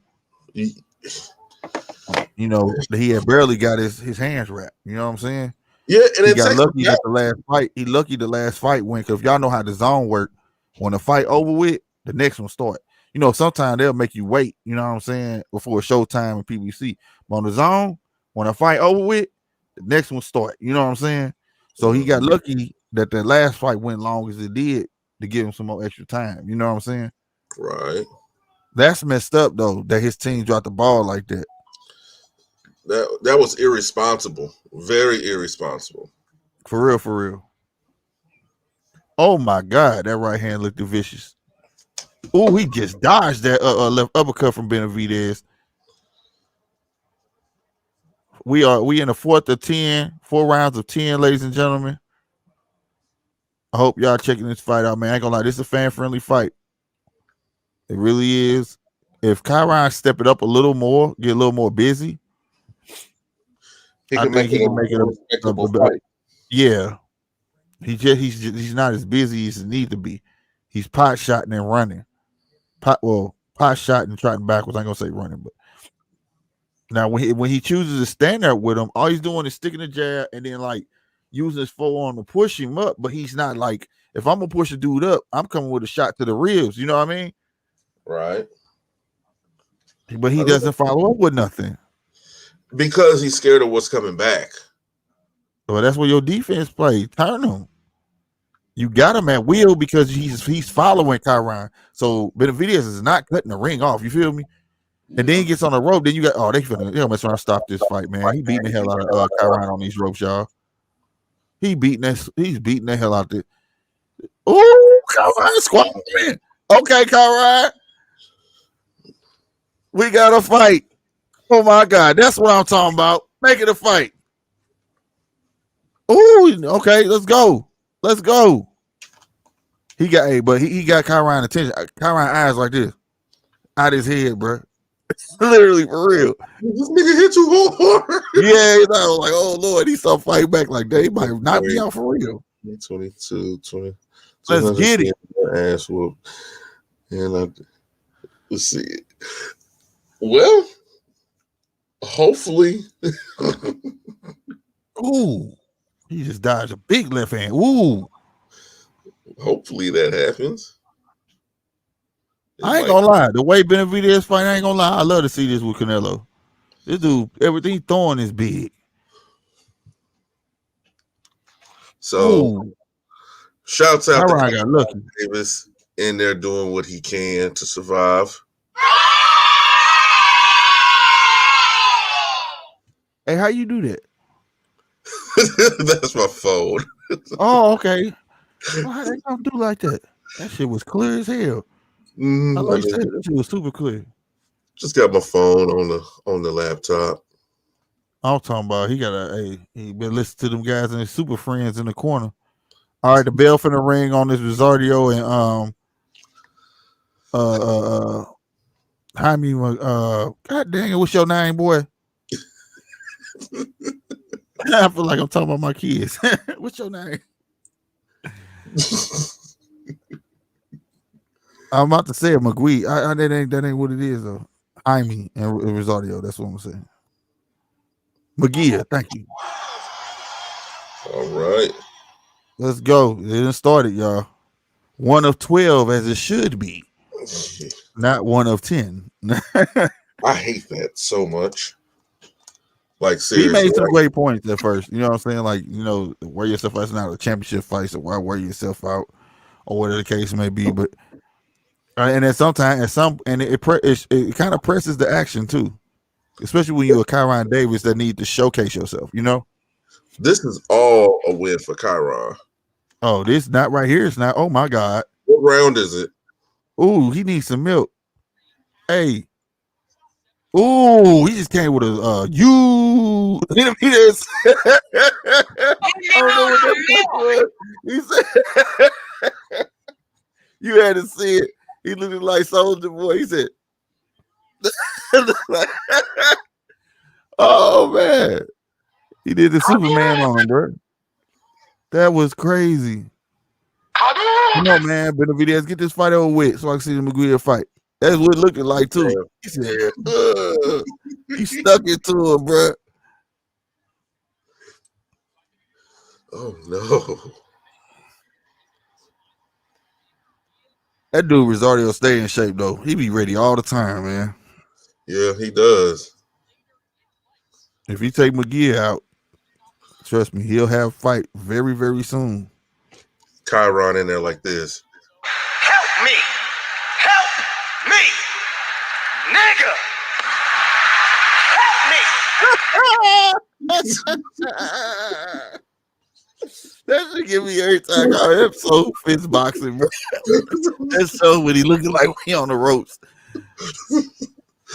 You know, he had barely got his hands wrapped. You know what I'm saying? Yeah, and He it got takes lucky that the last fight. He lucky the last fight went because y'all know how the zone work. When the fight over with, the next one start. You know, sometimes they'll make you wait. You know what I'm saying before Showtime and PBC. But on the zone, when a fight over with, the next one start. You know what I'm saying? So he got lucky that the last fight went long as it did to give him some more extra time. You know what I'm saying? Right. That's messed up though that his team dropped the ball like that. That was irresponsible. Very irresponsible. For real. Oh my God, that right hand looked vicious. Oh, he just dodged that left uppercut from Benavidez. We in the fourth of 10, 4 rounds of 10, ladies and gentlemen. I hope y'all checking this fight out, man. I ain't gonna lie, this is a fan-friendly fight. It really is. If Kyrone step it up a little more, get a little more busy, I think he can make it a respectable fight. Yeah. He's not as busy as he need to be. He's pot shotting and running. Pot shot and trotting backwards. I ain't gonna say running, but now when he chooses to stand there with him, all he's doing is sticking the jab and then like using his forearm to push him up. But he's not like, if I'm gonna push a dude up, I'm coming with a shot to the ribs. You know what I mean? Right. But he doesn't follow up with nothing because he's scared of what's coming back. So that's where your defense plays. Turn him. You got him at will because he's following Kyrone. So Benavidez is not cutting the ring off. You feel me? And then he gets on the rope. Then you got they'll mess around, stop this fight, man. He beating the hell out of Kyrone on these ropes, y'all. He's beating the hell out of it. Oh, Kyrone squabbling. Okay, Kyrone. We got a fight. Oh my God, that's what I'm talking about. Make it a fight. Oh, okay, let's go. He got he got Kyrone attention. Kyrone eyes like this, out his head, bro. Literally for real. This nigga hit you hard. Yeah, I was like, oh Lord, he saw fight back like that. He might knock me out for real. 22, 20. Let's get it. Ass whoop. And let's see it. Well, hopefully. Ooh, he just dodged a big left hand. Ooh. Hopefully that happens. I ain't gonna lie. The way Benavidez fight, I ain't gonna lie. I love to see this with Canelo. This dude, everything he's throwing is big. So, shouts out to got lucky. Davis in there doing what he can to survive. Hey, how you do that? That's my phone. Oh, okay. Well, how they gonna do like that? That shit was clear as hell. I like that. That shit was super clear. Just got my phone on the laptop. I'm talking about he been listening to them guys and his super friends in the corner. All right, the bell for the ring on this Rosario and Jaime God dang it, what's your name, boy? I feel like I'm talking about my kids. What's your name? I'm about to say it, McGee. That ain't what it is though. Jaime and Rosario. That's what I'm saying. McGee, thank you. All right. Let's go. It didn't start it, y'all. 1 of 12 as it should be. Not one of 10. I hate that so much. Like He seriously, made some like, great points at first. You know what I'm saying? Like, wear yourself out. It's not a championship fight, so why wear yourself out or whatever the case may be. But and then sometimes, it kind of presses the action too, especially when you're a Kyrone Davis that need to showcase yourself. this is all a win for Kyrone. Oh, this not right here. It's not. Oh my God. What round is it? Ooh, he needs some milk. Hey. Ooh, he just came with a you. He just, I don't know what that punch was. He said you had to see it. He looked like Soldier Boy. He said, "Oh man, he did the Superman on him, bro. That was crazy." Come on, man, Benavidez, get this fight over with so I can see the McGuire fight. That's what it looked like too. He said, he stuck it to him, bro. Oh no. That dude Rosario stay in shape though. He be ready all the time, man. Yeah, he does. If you take McGee out, trust me, he'll have a fight very, very soon. Kyrone in there like this. Help me! Help me! Nigga! Help me! That should give me every time. Oh, that's so fist boxing, bro. That's so when he looking like we on the ropes.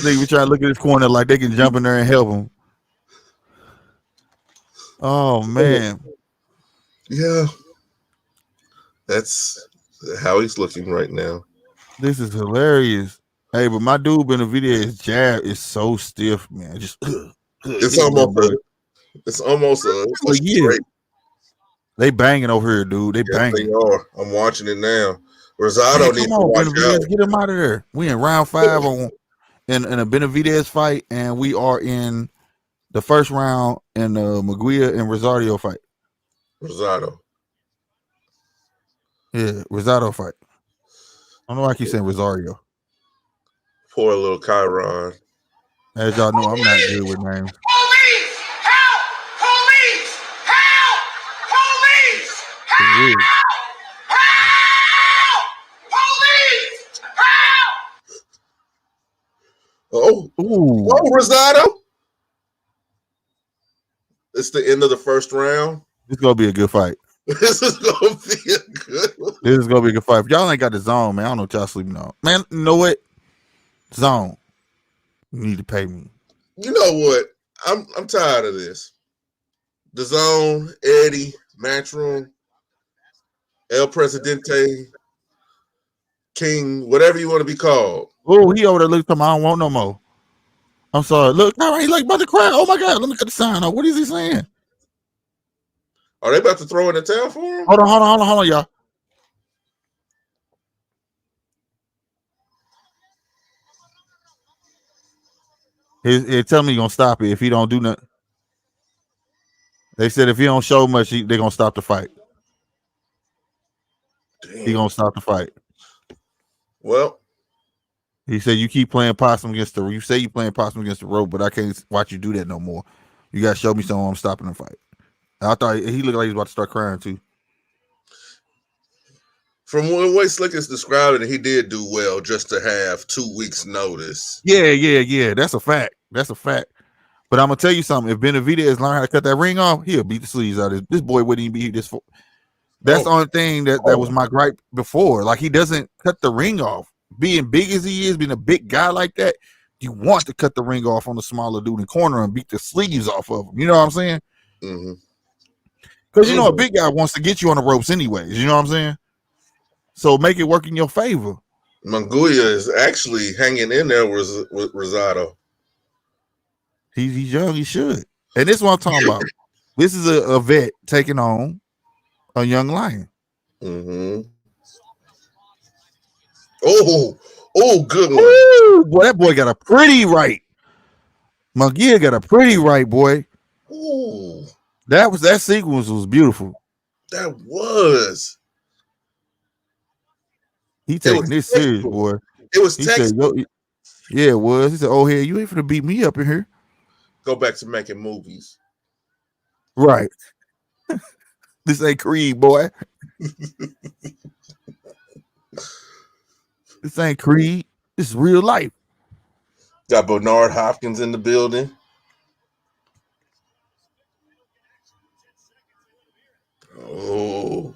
They be trying to look at his corner like they can jump in there and help him. Oh man. Yeah. That's how he's looking right now. This is hilarious. Hey, but my dude Benavidez jab is so stiff, man. Just it's almost a straight. They banging over here, dude. They banging. They are. I'm watching it now. Rosado needs to watch out. Get him out of there. We in round 5 in a Benavidez fight, and we are in the first round in the Maguire and Rosario fight. Rosado. Yeah, Rosado fight. I don't know why I keep saying Rosario. Poor little Kyrone. As y'all know, I'm not good with names. Police! Help! Police! Help! Police! Help! Help! Police! Help! Oh, Rosado. It's the end of the first round. It's gonna be a good fight. This is gonna be a good one. This is gonna be a good fight. If y'all ain't got the zone, man, I don't know what y'all sleeping on. Man, you know what? Zone. You need to pay me. You know what? I'm tired of this. The Zone, Eddie, Matchroom, El Presidente, King, whatever you want to be called. Oh, he over there looking at me. I don't want no more. I'm sorry. Look, all right, he like about to cry. Oh my God, let me get the sign up. What is he saying? Are they about to throw in the towel for him? Hold on, y'all. He tell me he gonna stop it if he don't do nothing. They said if he don't show much, they gonna stop the fight. Damn. He gonna stop the fight. Well, he said you keep playing possum against the. You say you playing possum against the rope, but I can't watch you do that no more. You gotta show me something. I'm stopping the fight. I thought he looked like he was about to start crying too. From the way Slick is describing it, he did do well just to have 2 weeks notice. Yeah. That's a fact. But I'm gonna tell you something. If Benavidez learn how to cut that ring off, he'll beat the sleeves out of this boy. Wouldn't even be this for. That's the only thing that was my gripe before. Like, he doesn't cut the ring off. Being big as he is, being a big guy like that, you want to cut the ring off on the smaller dude in the corner and beat the sleeves off of him. You know what I'm saying? Because a big guy wants to get you on the ropes anyways. You know what I'm saying? So make it work in your favor. Manguia is actually hanging in there with Rosado. He's young. He should. And this is what I'm talking about. This is a vet taking on a young lion. Oh, good one. Ooh, boy, that boy got a pretty right. Manguia got a pretty right, boy. Ooh. That sequence was beautiful. That was. He taking this serious, boy. It was He said, texting. yeah, it was. He said, oh, here, you ain't finna beat me up in here. Go back to making movies. Right. This ain't Creed, boy. This ain't Creed. This is real life. Got Bernard Hopkins in the building. Oh.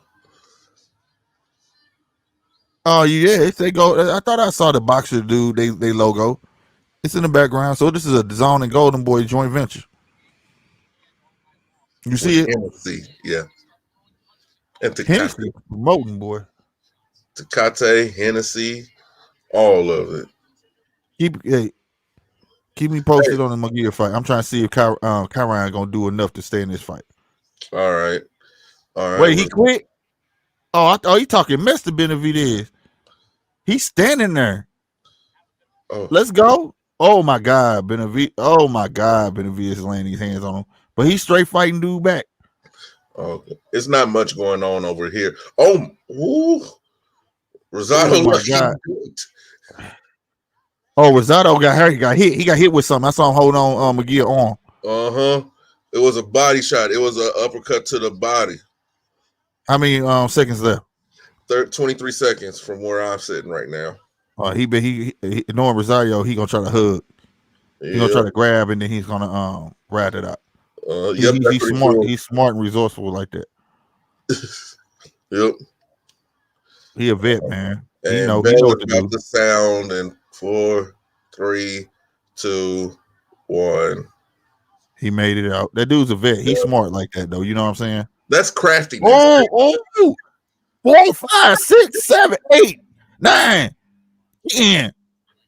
Oh, yeah. They go. I thought I saw the boxer dude, they logo. It's in the background. So this is a Zone and Golden Boy joint venture. You see it? Hennessy, yeah. And Hennessy promoting, boy. Tecate, Hennessy, all of it. Keep me posted on the McGear fight. I'm trying to see if Kyrone gonna do enough to stay in this fight. All right. Wait, he quit? Oh, you talking mess to Benavidez. He's standing there. Oh. Let's go. Oh my God, Benavidez. Oh my God, Benavidez is laying these hands on him. But he's straight fighting dude back. Okay. It's not much going on over here. Oh, ooh. Rosado. Oh my God. Oh, Rosado got hurt. He got hit. He got hit with something. I saw him hold on McGear arm. Uh-huh. It was a body shot. It was an uppercut to the body. How many seconds left? 23 seconds from where I'm sitting right now. He knowing Rosario, he gonna try to hug. He's gonna try to grab and then he's gonna rat it out. He's smart. Cool. He's smart and resourceful like that. Yep. He a vet, man. And he know Bell what to do. The sound in 4, 3, 2, 1. He made it out. That dude's a vet. He's smart like that, though. You know what I'm saying? That's crafty. 4, 5, 6, 7, 8, 9,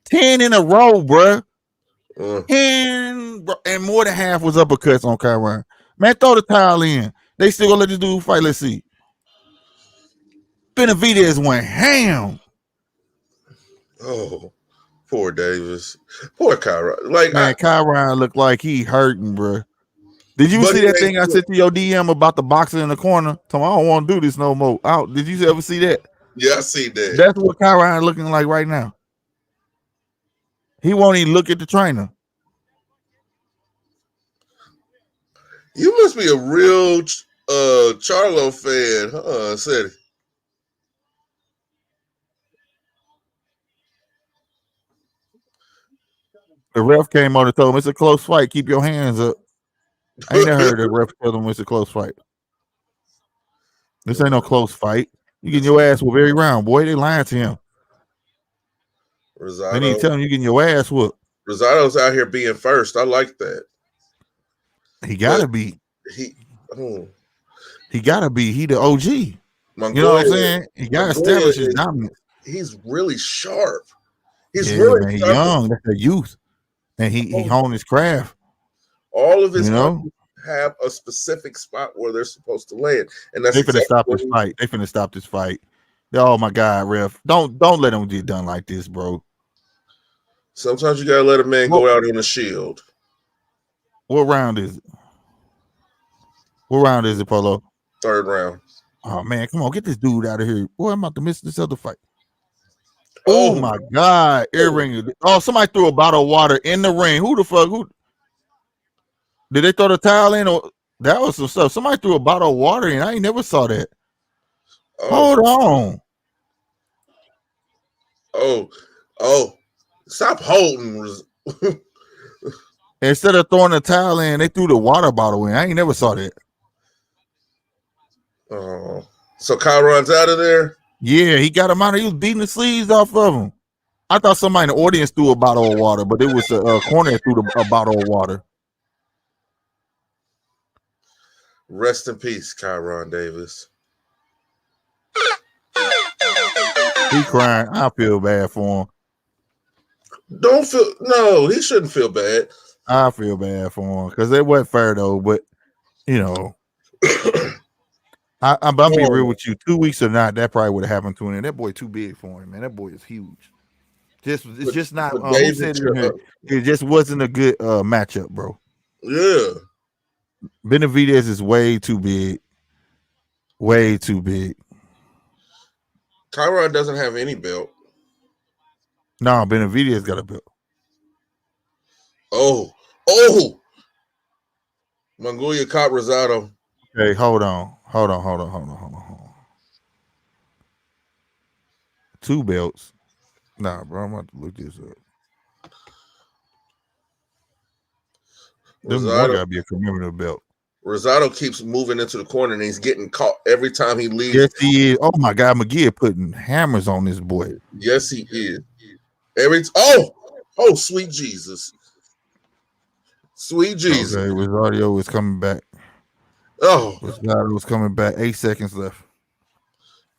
10 in a row, bruh. 10, and more than half was uppercuts on Kyrone. Man, throw the towel in. They still gonna let this dude fight. Let's see. Benavidez went ham. Oh, poor Davis. Poor Kyrone. Like, man, Kyrone looked like he hurting, bro. Did you see that thing I sent to your DM about the boxer in the corner? Tell me, I don't want to do this no more. Did you ever see that? Yeah, I see that. That's what Kyrone looking like right now. He won't even look at the trainer. You must be a real Charlo fan, huh, Ceddy? The ref came on and told him it's a close fight. Keep your hands up. I ain't never heard the ref tell him it's a close fight. This ain't no close fight. You getting your ass whooped every round, boy. They lying to him. Rosado. They need to tell him you getting your ass whooped. Rosado's out here being first. I like that. He gotta be. He gotta be. He the OG. You know what I'm saying? He gotta establish his dominance. He's really sharp. He's man, he's young. That's a youth. And he honed his craft. All of his have a specific spot where they're supposed to land. And that's they finna stop this fight. They finna stop this fight. Oh my God, ref. Don't let him get done like this, bro. Sometimes you gotta let a man go out on a shield. What round is it? What round is it, Polo? 3rd round. Oh man, come on, get this dude out of here. Boy, I'm about to miss this other fight. Oh my God, earring. Oh, somebody threw a bottle of water in the ring. Who the fuck? Who did they throw the towel in? Or that was some stuff. Somebody threw a bottle of water in. I ain't never saw that. Hold on. Stop holding. Instead of throwing the towel in, they threw the water bottle in. I ain't never saw that. Oh, so Kyron's out of there? Yeah, he got him out. He was beating the sleeves off of him. I thought somebody in the audience threw a bottle of water, but it was a corner that threw a bottle of water. Rest in peace, Kyrone Davis. He crying. I feel bad for him. No, he shouldn't feel bad. I feel bad for him because it wasn't fair though. But you know, I'm being real with you. 2 weeks or not, that probably would have happened to him. That boy too big for him, man. That boy is huge. It's just not. It just wasn't a good matchup, bro. Yeah, Benavidez is way too big. Way too big. Kyrone doesn't have any belt. No, Benavidez got a belt. Oh. Mongolia caught Rosado. Hey, hold on. 2 belts. Nah, bro, I'm about to look this up. Them one gotta be a commemorative belt. Rosado keeps moving into the corner and he's getting caught every time he leaves. Yes, he is. Oh my God, McGee putting hammers on this boy. Yes, he is. Sweet Jesus. Sweet Jesus. Okay, Rosario is coming back. Oh. Rosado was coming back. 8 seconds left.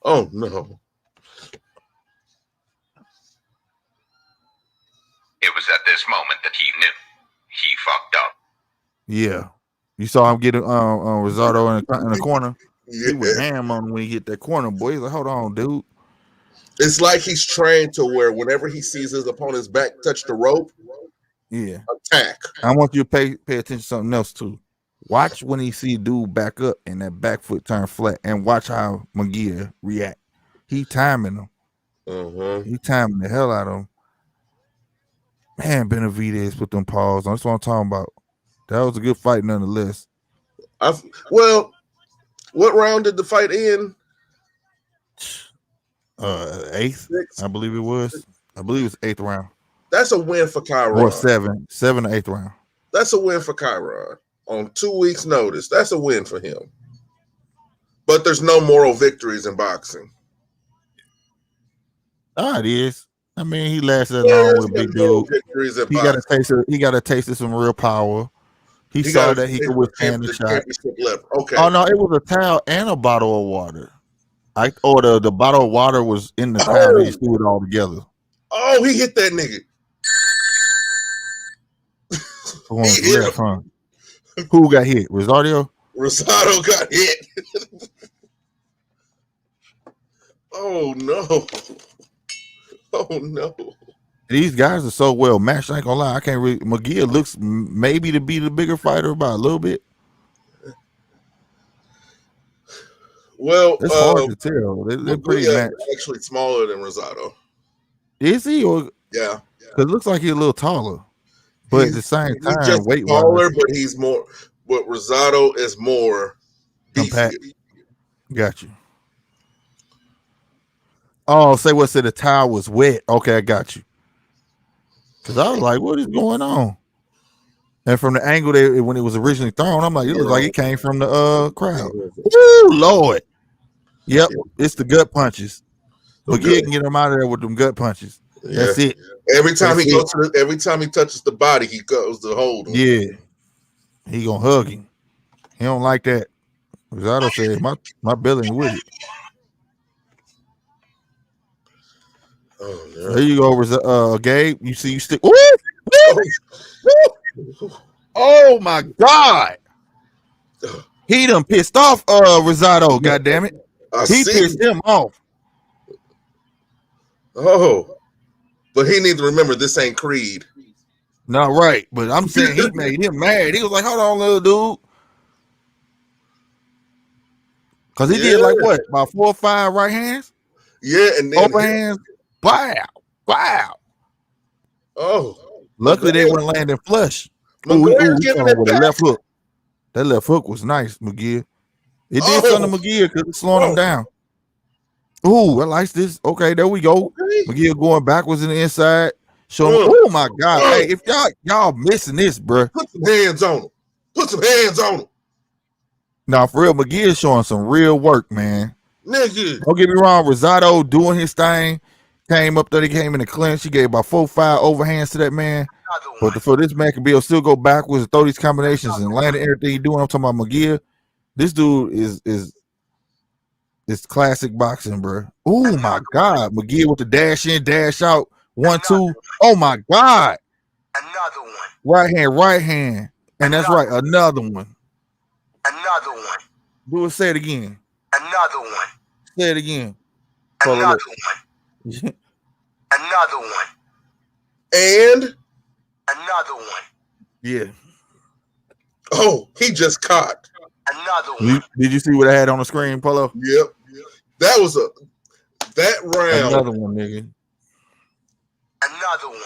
Oh no. It was at this moment that he knew he fucked up. Yeah. You saw him getting Rosado in the corner. Yeah. He went ham on him when he hit that corner, boy. He's like, hold on, dude. It's like he's trained to where whenever he sees his opponent's back touch the rope, attack. I want you to pay attention to something else too. Watch when he see dude back up and that back foot turn flat, and watch how McGee react. He timing him. He timing the hell out of him. Man, Benavidez put them paws on. That's what I'm talking about. That was a good fight nonetheless. Well, what round did the fight end? 8th, I believe it was. I believe it was 8th round. That's a win for Kyrone. Or 7 or 8th round. That's a win for Kyrone on 2 weeks' notice. That's a win for him. But there's no moral victories in boxing. It is. I mean, he lasted long with a big dude. He got a taste of some real power. He saw that he could withstand the shot. Okay. Oh no, it was a towel and a bottle of water. The bottle of water was in the towel. He threw it all together. Oh, he hit that nigga. Who got hit? Rosado? Rosado got hit. Oh no. Oh no. These guys are so well matched. I ain't gonna lie. I can't really. McGee looks maybe to be the bigger fighter by a little bit. Well, it's hard to tell. They're pretty matched. Actually, smaller than Rosado. Is he? Or yeah, because it looks like he's a little taller, but at the same time, he's just weight taller, but he's more. But Rosado is more compact. Got you. Oh, say what? Said the towel was wet. Okay, I got you. Because I was like, what is going on? And from the angle when it was originally thrown, I'm like, it looks like it came from the crowd. Woo, Lord. Yep, it's the gut punches. McGee can get him out of there with them gut punches. Yeah. That's it. Every time every time he touches the body, he goes to hold him. Yeah. He gonna hug him. He don't like that. Rosado said, my belly with it. Oh, no. There you go, Gabe. You see, you stick. Oh my God! He done pissed off Rosado. God damn it! He pissed him off. Oh, but he needs to remember this ain't Creed. Not right, but I'm saying he made him mad. He was like, "Hold on, little dude," because he did like what, about 4 or 5 right hands. Yeah, and then overhands. Wow. Oh, luckily they weren't landing flush. With a left hook. That left hook was nice, McGee. It did something to McGee because it's slowing him down. Ooh, I like this. Okay, there we go. McGee going backwards in the inside. Oh my God! Hey, if y'all missing this, bro, put some hands on him. Put some hands on him. Now, for real, McGee is showing some real work, man. Nigga. Don't get me wrong. Rosado doing his thing. Came up there, he came in the clinch. He gave about 4 or 5 overhands to that man. But for this man to be able to still go backwards and throw these combinations and land everything he doing, I'm talking about McGee. This dude is classic boxing, bro. Oh my God, McGee with the dash in, dash out, 1, 2. Oh my God, another one. Right hand, and that's right, another one. Another one. Do it. Say it again. Another one. Say it again. Another one. Another one. And another one. Yeah. Oh, he just caught. Another one. Did you see what I had on the screen, Polo? Yep. That was that round. Another one, nigga. Another another one.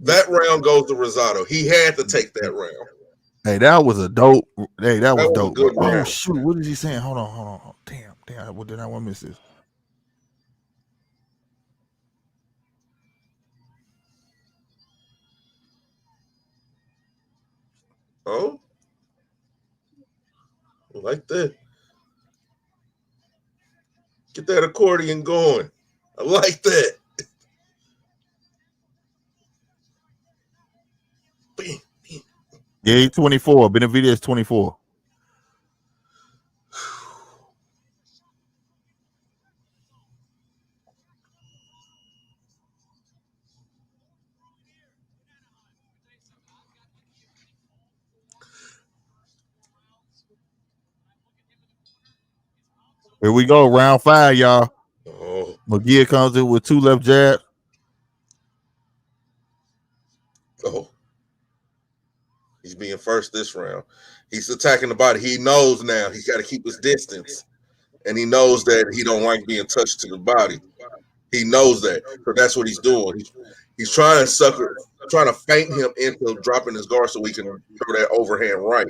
That round goes to Rosado. He had to take that round. Hey, that was a dope. Hey, that was was a dope. good Oh round. shoot, what is he saying? Hold on. Damn. What did I want to miss this? Oh, like that. Get that accordion going. I like that. Yeah, he's 24. Benavidez 24. Here we go, round 5, y'all. Oh, McGee comes in with 2 left jabs. oh. He's being first this round. He's attacking the body. He knows now he's got to keep his distance. And he knows that he don't like being touched to the body. He knows that. So that's what he's doing. He's trying to feint him into dropping his guard so we can throw that overhand right.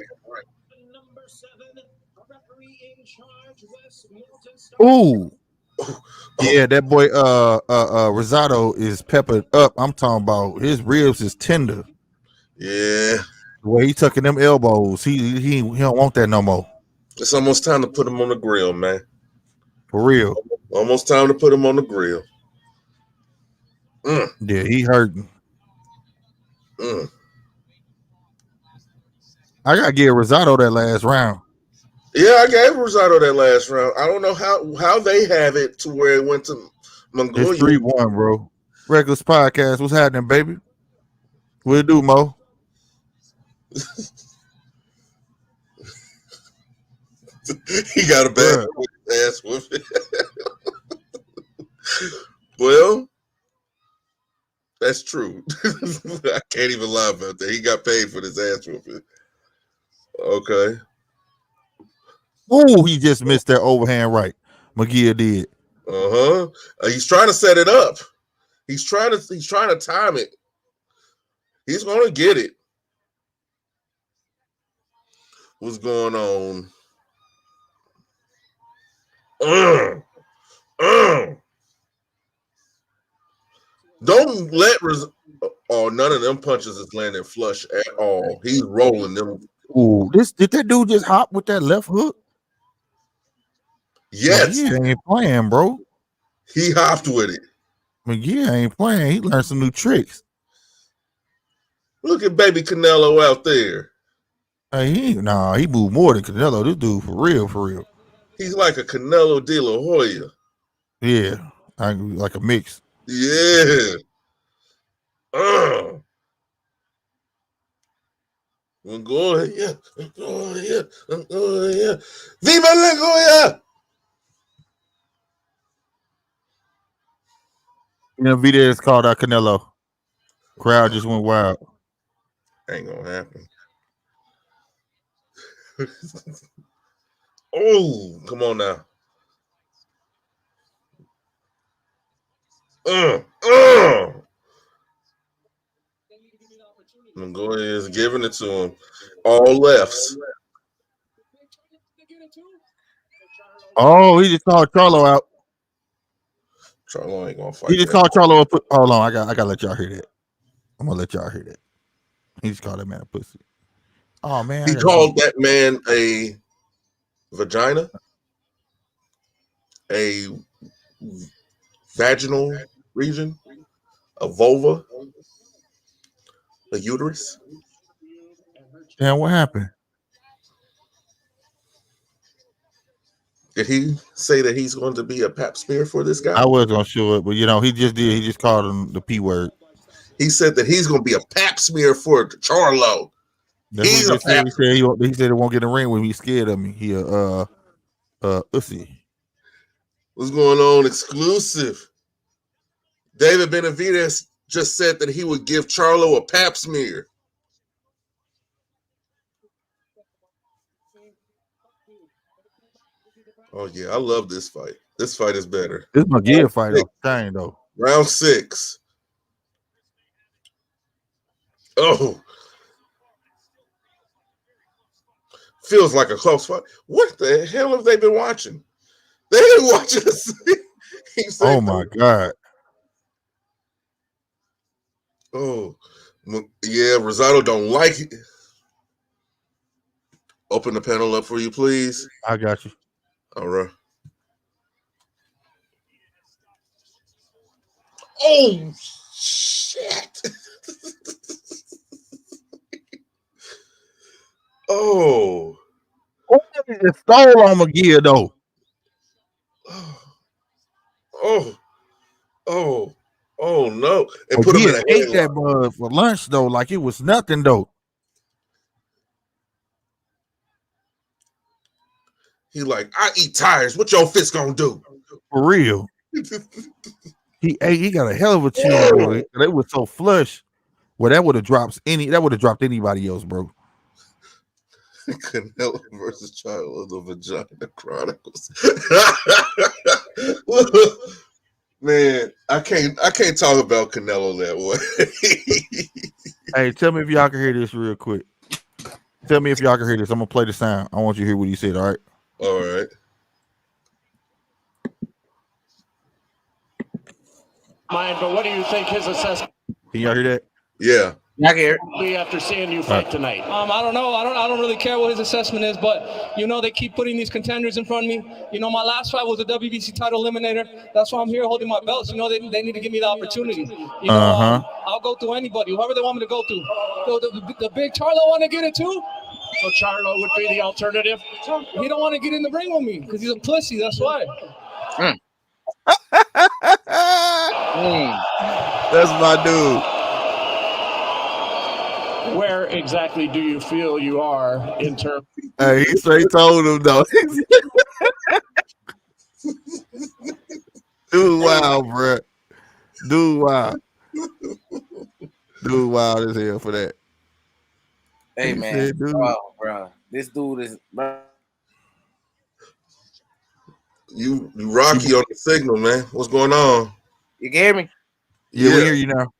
Ooh. Yeah, that boy Rosado is peppered up. I'm talking about his ribs is tender. Yeah. The way he tucking them elbows, he don't want that no more. It's almost time to put him on the grill, man. For real. Almost time to put him on the grill. Yeah, he hurting. I gotta give Rosado that last round. Yeah, I gave Rosado that last round. I don't know how they have it to where it went to Mongolia. It's 3-1, bro. Reckless Podcast. What's happening, baby? What it do, Mo? He got a bad ass whooping. Well, that's true. I can't even lie about that. He got paid for this ass whooping. Okay. Oh, he just missed that overhand right. McGee did. He's trying to set it up. He's trying to time it. He's gonna get it. What's going on? Don't let none of them punches is landing flush at all. He's rolling them. Ooh, did that dude just hop with that left hook? Yes. McGee ain't playing, bro. He hopped with it. McGee ain't playing. He learned some new tricks. Look at baby Canelo out there. Hey, he moved more than Canelo. This dude for real. He's like a Canelo de la Hoya. Yeah, like a mix. Yeah. I'm going here. Viva la Goya! Benavidez called out Canelo. Crowd just went wild. Ain't gonna happen. Oh, come on now. Mongolia is giving it to him. All lefts. Oh, he just called Charlo out. Charlo ain't gonna fight. He just called Charlo up. Hold on, I gotta let y'all hear that. I'm gonna let y'all hear that. He just called that man a pussy. Oh man, he called that man a vagina, a vaginal region, a vulva, a uterus. Damn, what happened? Did he say that he's going to be a pap smear for this guy? I was gonna show it, but he just did. He just called him the P word. He said that he's going to be a pap smear for Charlo. He's a pap. He said he won't get in the ring when he's scared of me. He ussy. What's going on? Exclusive. David Benavidez just said that he would give Charlo a pap smear. Oh yeah, I love this fight. This fight is better. This McGee fight on thing though. Round 6. Oh, feels like a close fight. What the hell have they been watching? They been watching this. Oh my God. Oh, yeah. Rosado don't like it. Open the panel up for you, please. I got you. All right. Oh shit. Oh. It stole on McGee though. Oh. Oh. Oh no. And put him McGee in a ate that headlock. bud for lunch though, like it was nothing though. He like, I eat tires. What your fist gonna do? For real. He got a hell of a chin, boy. It was so flush. Well, that would have dropped anybody else, bro. Canelo versus Child of the Vagina Chronicles. Man, I can't talk about Canelo that way. Hey, tell me if y'all can hear this real quick. Tell me if y'all can hear this. I'm gonna play the sound. I want you to hear what he said. All right. All right. But what do you think his assessment? Can y'all hear that? Yeah. I can hear. After seeing you fight tonight. I don't know. I don't really care what his assessment is, but they keep putting these contenders in front of me. My last fight was a WBC title eliminator. That's why I'm here holding my belts. They need to give me the opportunity. I'll go through anybody, whoever they want me to go through. The big Charlo want to get it too. So Charlo would be the alternative. He don't want to get in the ring with me because he's a pussy. That's why. That's my dude. Where exactly do you feel you are in terms? Hey, he straight told him though. Dude, wow, bro. Dude, wow. Dude, wild as hell for that. Hey man, bro, this dude is. Bro. You Rocky on the signal, man. What's going on? You can hear me? Yeah, we hear you now.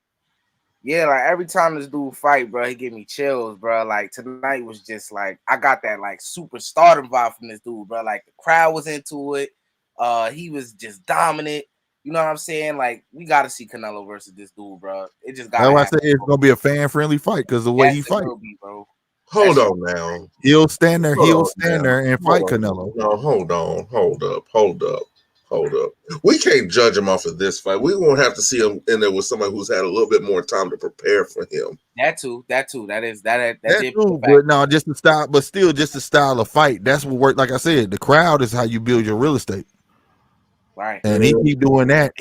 Yeah, like every time this dude fight, bro, he give me chills, bro. Like tonight was just like I got that like super stardom vibe from this dude, bro. Like the crowd was into it. He was just dominant. You know what I'm saying? Like we got to see Canelo versus this dude, bro. It just got. That's why I say it's gonna be a fan friendly fight because the way he fights. Bro. Hold on now. He'll stand there and fight Canelo. No, hold up. We can't judge him off of this fight. We won't have to see him in there with somebody who's had a little bit more time to prepare for him. That too. That too, but no, just the style, but still just the style of fight. That's what worked. Like I said, the crowd is how you build your real estate. Right. And he keep doing that.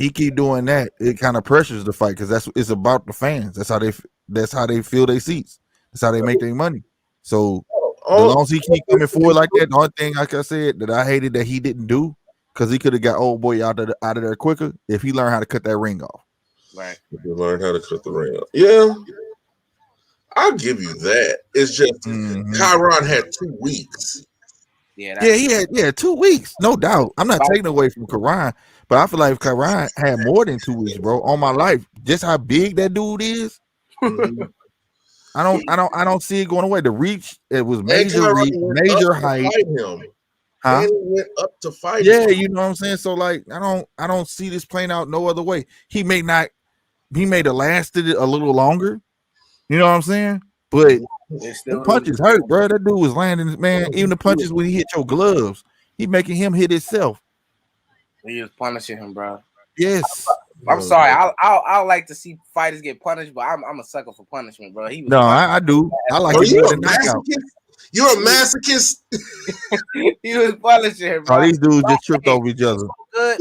It kind of pressures the fight because it's about the fans. That's how they fill their seats. That's how they make their money. So as long as he keep coming forward like that, the only thing, like I said, that I hated that he didn't do, because he could have got old boy out of there quicker if he learned how to cut that ring off. Right. If you learn how to cut the ring off. Yeah. I'll give you that. It's just Kyrone had 2 weeks. Yeah, he had 2 weeks, no doubt. I'm not taking away from Kyrone, but I feel like if Kyrone had more than 2 weeks, bro, on my life, just how big that dude is. I don't see it going away. The reach, it was major reach, major height. He went up to fight him. Yeah, you know what I'm saying? So like I don't see this playing out no other way. He may have lasted it a little longer. You know what I'm saying? But the punches hurt, bro. That dude was landing, man. Even the punches when he hit your gloves, he making him hit himself. He was punishing him, bro. Yes. I'm sorry. I like to see fighters get punished, but I'm a sucker for punishment, bro. I do. I like it more than knockout. You're a masochist. He was punishing him, bro. Oh, these dudes just tripped over each other. Good.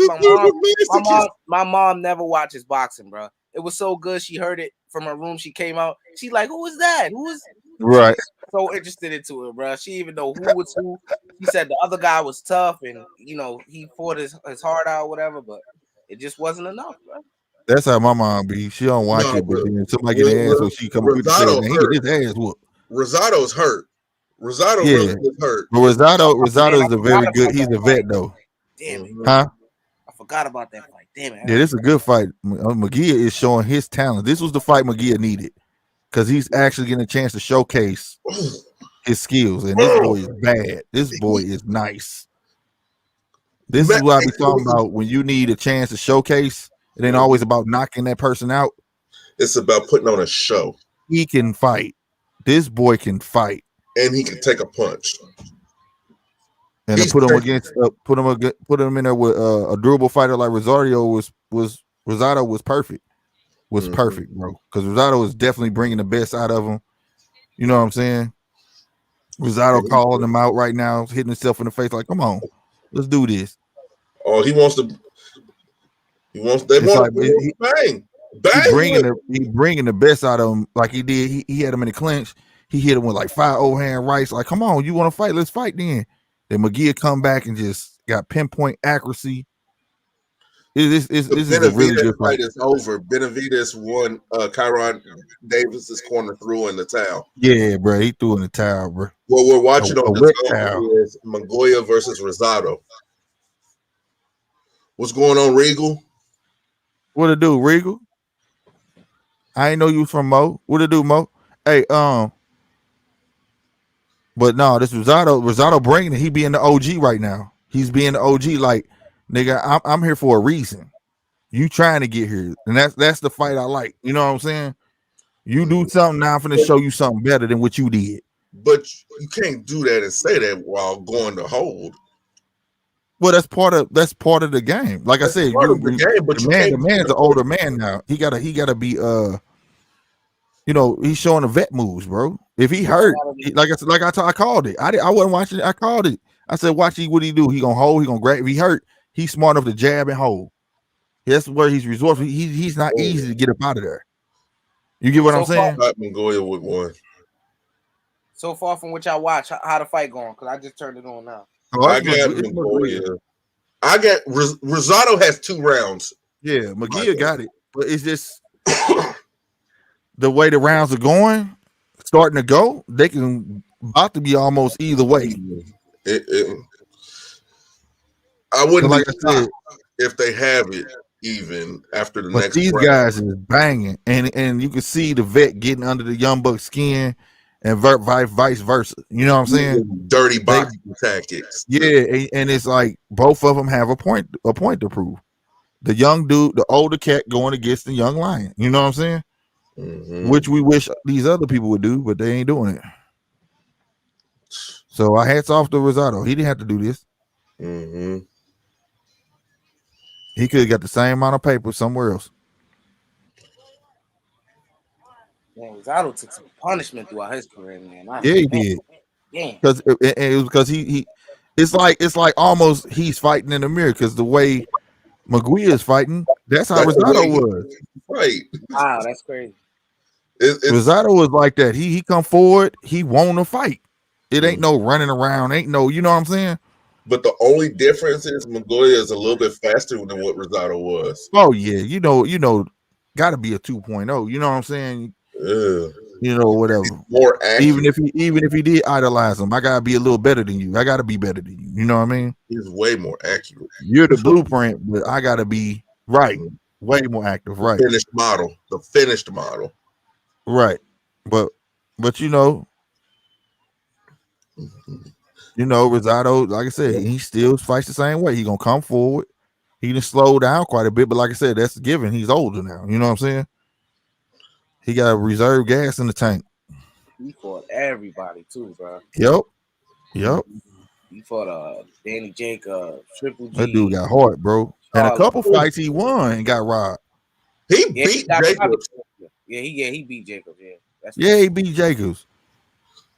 My mom never watches boxing, bro. It was so good. She heard it from her room. She came out. She's like, "Who is that? Who is?" Right. So interested into it, bro. She even know who was who. She said the other guy was tough, and he fought his heart out, whatever. But it just wasn't enough, bro. That's how my mom be. She don't watch it, but then somebody get their ass, so she come with and he get his ass whooped. Rosado's hurt. Rosado really is hurt. But Rosado is a very good. He's a vet though. Damn it. Huh? I forgot about that fight. Damn it. Yeah, this is a good fight. McGee is showing his talent. This was the fight McGee needed. because he's actually getting a chance to showcase his skills. And this boy is bad. This boy is nice. This is what I be talking about. When you need a chance to showcase, it ain't always about knocking that person out. It's about putting on a show. He can fight. This boy can fight, and he can take a punch. And to put him against, put him in there with a durable fighter like Rosado was perfect. Was perfect, bro. Because Rosado is definitely bringing the best out of him. You know what I'm saying? Rosado calling him out right now, hitting himself in the face like, "Come on, let's do this." Oh, he wants to. They want to bang. He bringing the best out of him, like he did. He had him in the clinch. He hit him with like 5 overhand rights. Like, come on, you want to fight? Let's fight then. Then McGee come back and just got pinpoint accuracy. This is a really good fight. Is over. Benavidez won. Kyrone Davis's corner threw in the towel. Yeah, bro, he threw in the towel, bro. What we're watching on the show is Mongolia versus Rosado. What's going on, Regal? What it do, Regal? I ain't know you was from Mo. What it do, Mo? Hey, but no, this Rosado bringing it. He being the OG right now. He's being the OG. Like, nigga, I'm here for a reason. You trying to get here, and that's the fight I like. You know what I'm saying? You do something now, I'm finna show you something better than what you did. But you can't do that and say that while going to hold. Well, that's part of the game. Like I said, the man's an older man now. He gotta be he's showing the vet moves, bro. If he hurt, I called it. I wasn't watching it. I called it. I said, watch what he do. He gonna hold. He gonna grab. If he hurt, he's smart enough to jab and hold. That's where he's resourceful. He's not easy to get up out of there. You get what I'm saying? Mongolia with one. So far from what y'all watch, how the fight going? Because I just turned it on now. Oh, I got Mongolia. I got Rosado has 2 rounds. Yeah, McGee got it, but it's just the way the rounds are going, starting to go. They can about to be almost either way. I wouldn't like I said if they have it even after the next. These guys is banging, and you can see the vet getting under the young buck skin, and vice versa. You know what I'm saying? Dirty boxing tactics. Yeah, and it's like both of them have a point to prove. The young dude, the older cat, going against the young lion. You know what I'm saying? Mm-hmm. Which we wish these other people would do, but they ain't doing it. So I hats off to Rosado. He didn't have to do this. Mm-hmm. He could have got the same amount of paper somewhere else. Man, Rosado took some punishment throughout his career, man. He did. Because it was because he it's like almost he's fighting in the mirror because the way Maguire is fighting, that's how Rosado was. Right. Wow, that's crazy. Rosado was like that. He come forward, he want to fight. It ain't no running around, ain't no, you know what I'm saying? But the only difference is Mongolia is a little bit faster than what Rosado was. Oh yeah, you know, gotta be a 2.0. You know what I'm saying? Yeah. You know, whatever. More accurate. Even if he did idolize him, I gotta be a little better than you. I gotta be better than you. You know what I mean? He's way more accurate. You're the blueprint, but I gotta be right, way more active, right? The finished model. Right. But you know, Rosado, like I said, he still fights the same way. He gonna come forward. He just slow down quite a bit, but like I said, that's given. He's older now. You know what I'm saying? He got reserve gas in the tank. He fought everybody too, bro. Yep. He fought Danny Jacobs, Triple G. That dude got hard, bro. And a couple fights he won and got robbed. He beat Jacobs. He beat Jacobs. Yeah, he beat Jacobs.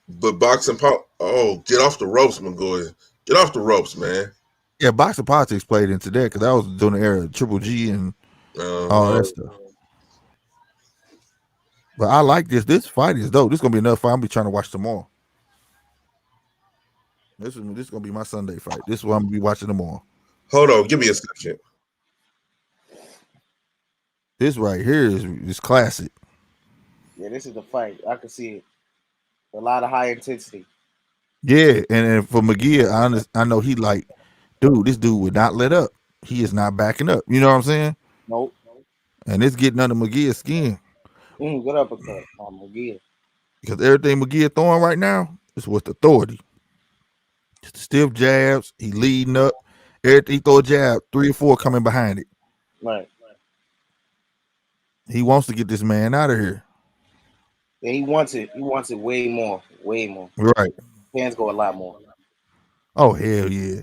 But boxing get off the ropes, Mongolia. Get off the ropes, man. Yeah, boxing politics played into that because that was during the era of Triple G and all that stuff. But I like this. This fight is dope. This is gonna be another fight. I'm be trying to watch tomorrow. This is gonna be my Sunday fight. This is what I'm gonna be watching tomorrow. Hold on, give me a second. This right here is classic. Yeah, this is the fight. I can see it. A lot of high intensity. Yeah, and for McGee, I know he like, dude, this dude would not let up. He is not backing up. You know what I'm saying? Nope. And it's getting under McGee's skin. Good uppercut, McGee. Because everything McGee throwing right now is with authority. Just stiff jabs. He leading up. Everything he throw a jab, 3 or 4 coming behind it. Right. He wants to get this man out of here. Yeah, he wants it. He wants it way more. Way more. Right. Fans go a lot more. Oh, hell yeah.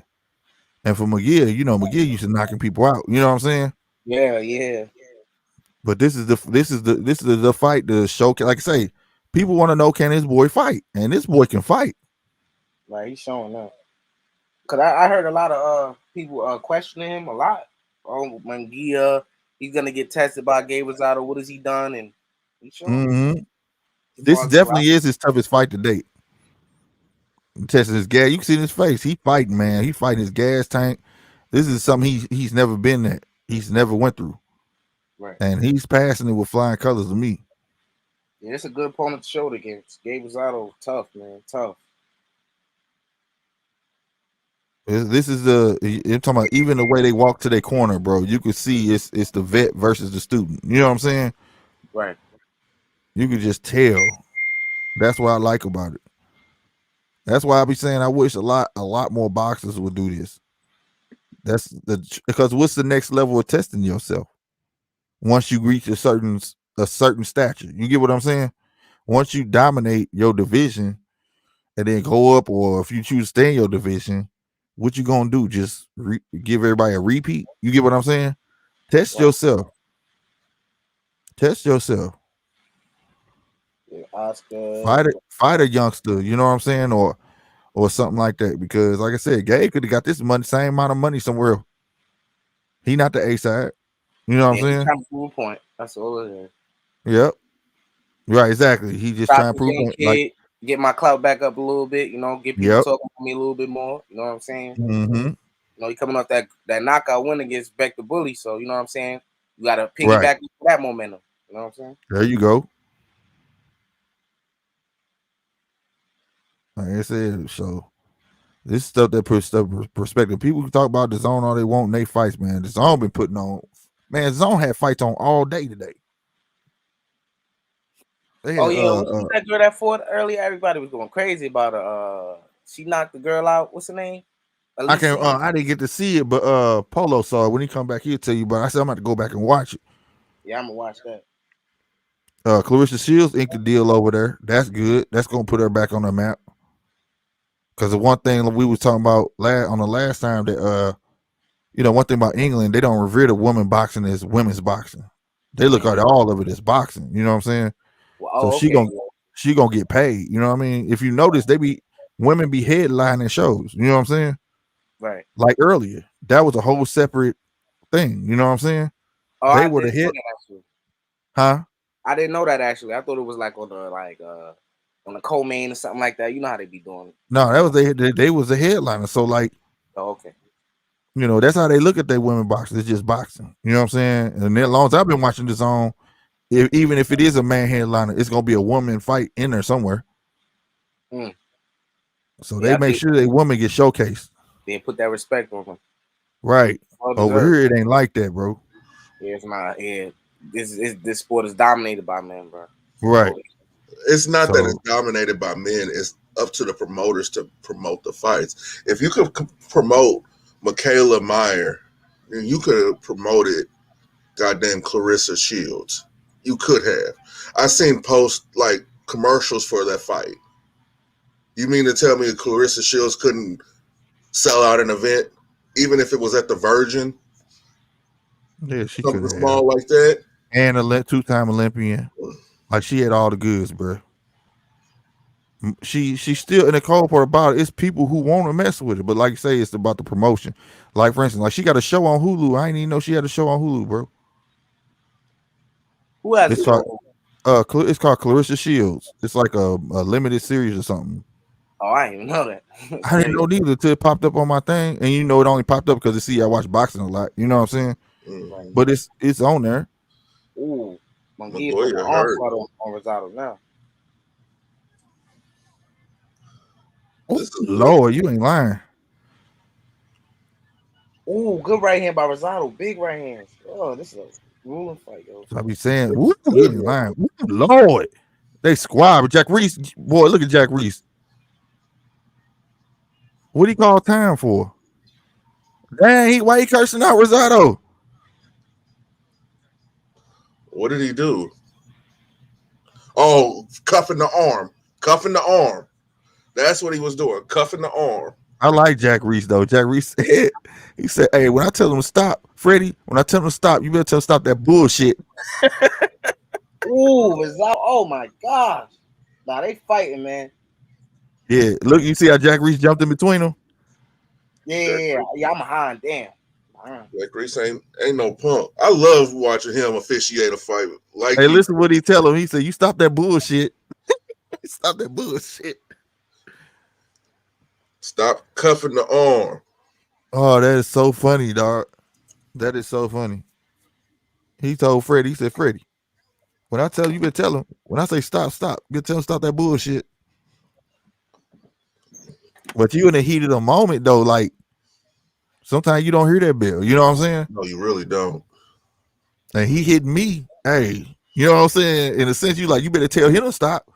And for McGee, you know, McGee used to knocking people out. You know what I'm saying? Yeah, yeah. But this is the fight to show. Like I say, people want to know, can this boy fight? And this boy can fight. Like he's showing up. Cause I heard a lot of people questioning him a lot. Oh, Mangia, he's gonna get tested by Gabe Rosado. What has he done? And he's showing. Mm-hmm. This definitely is his toughest fight to date. Testing his gas, you can see in his face. He fighting, man. He fighting his gas tank. This is something he's never been at. He's never went through. Right. And he's passing it with flying colors to me. Yeah, it's a good opponent to show against. Gabe Rosado, tough, man. Tough. This is you're talking about even the way they walk to their corner, bro. You could see it's the vet versus the student. You know what I'm saying? Right. You could just tell. That's what I like about it. That's why I be saying I wish a lot more boxers would do this. Because what's the next level of testing yourself? Once you reach a certain stature, you get what I'm saying? Once you dominate your division and then go up, or if you choose to stay in your division, what you gonna do? Just give everybody a repeat? You get what I'm saying? Test yourself. Test yourself. Yeah, Oscar. Fight a youngster. You know what I'm saying? Or something like that. Because like I said, Gabe could have got this money, same amount of money somewhere else. He not the A side. You know what I'm saying? He's trying to prove a point. That's all it is. Yep. Right, exactly. He just trying to prove point. Like, get my clout back up a little bit, you know, get people talking to me a little bit more. You know what I'm saying? Mm-hmm. You know, he coming off that knockout win against Beck the Bully. So, you know what I'm saying? You got to piggyback that momentum. You know what I'm saying? There you go. Like I said, so this stuff that puts stuff perspective. People can talk about the zone all they want in they fights, man. The zone been putting on. Man, the zone had fights on all day today. Had, was that girl that fought earlier? Everybody was going crazy about her. She knocked the girl out. What's her name? Alicia. I didn't get to see it, but Polo saw it. When he come back, he'll tell you. But I said I'm about to go back and watch it. Yeah, I'm gonna watch that. Clarissa Shields inked the deal over there. That's good. That's gonna put her back on the map. Because the one thing we was talking about on the last time that one thing about England, they don't revere the women boxing as women's boxing. They look at all of it as boxing. You know what I'm saying? Well, so she gonna get paid. You know what I mean? If you notice, women be headlining shows. You know what I'm saying? Right. Like earlier, that was a whole separate thing. You know what I'm saying? Oh, they were the head. Huh? I didn't know that actually. I thought it was like on the co-main or something like that. You know how they be doing it. No, that was they was a headliner. So like, okay. You know, that's how they look at their women boxing. It's just boxing. You know what I'm saying? And as long as I've been watching this on, even if it is a man headliner, it's gonna be a woman fight in there somewhere. So they make sure that woman get showcased. They put that respect on them. Right. Over here, it ain't like that, bro. Yeah, it's not. Yeah, this sport is dominated by men, bro. Right. It's not that it's dominated by men. It's up to the promoters to promote the fights. If you could promote Michaela Meyer, then you could have promoted goddamn Clarissa Shields. You could have. I seen post like commercials for that fight. You mean to tell me Clarissa Shields couldn't sell out an event, even if it was at the Virgin? Yeah, she something small like that. And a 2-time Olympian. Like she had all the goods, bro. She's still in the cold part about it. It's people who want to mess with it, but like you say, it's about the promotion. Like for instance, like she got a show on Hulu. I didn't even know she had a show on Hulu, bro. Who has it's called it's called Clarissa Shields. It's like a limited series or something. Oh, I didn't even know that. I didn't know neither until it popped up on my thing, and you know it only popped up because I watch boxing a lot. You know what I'm saying? But it's on there. Ooh, Mongolia hurt on Rosado now. Lord, you ain't lying. Ooh, good right hand by Rosado. Big right hands. Oh, this is Ruling fight, yo. So I be saying, woo, get in line. Woo, Lord. They squad, but Jack Reese, boy, look at Jack Reese. What he call time for? Dang, why he cursing out Rosado? What did he do? Oh, cuffing the arm. Cuffing the arm. That's what he was doing. Cuffing the arm. I like Jack Reese, though. Jack Reese said, he said, hey, when I tell him to stop, Freddie, when I tell him to stop, you better tell him to stop that bullshit. Ooh, Rosado. Oh, my gosh. Nah, they fighting, man. Yeah, look, you see how Jack Reese jumped in between them? Yeah, I'm behind. Damn. Jack Reese ain't no punk. I love watching him officiate a fight. Like, hey, listen what he tell him. He said, you stop that bullshit. Stop that bullshit. Stop cuffing the arm. Oh, that is so funny, dog. That is so funny. He told Freddie, he said, Freddie, when I tell you, you better tell him. When I say stop, you better tell him stop that bullshit. But you in the heat of the moment, though, like, sometimes you don't hear that bell. You know what I'm saying? No, you really don't. And he hit me. Hey, you know what I'm saying? In a sense, you better tell him to stop.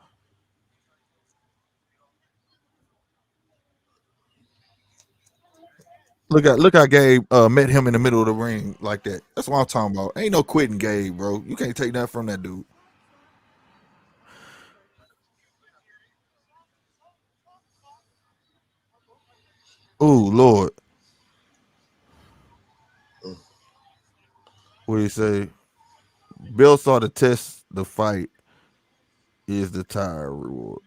Look how Gabe met him in the middle of the ring like that. That's what I'm talking about. Ain't no quitting Gabe, bro. You can't take nothing from that dude. Oh, Lord. What do you say? Bill saw the test, the fight is the entire reward.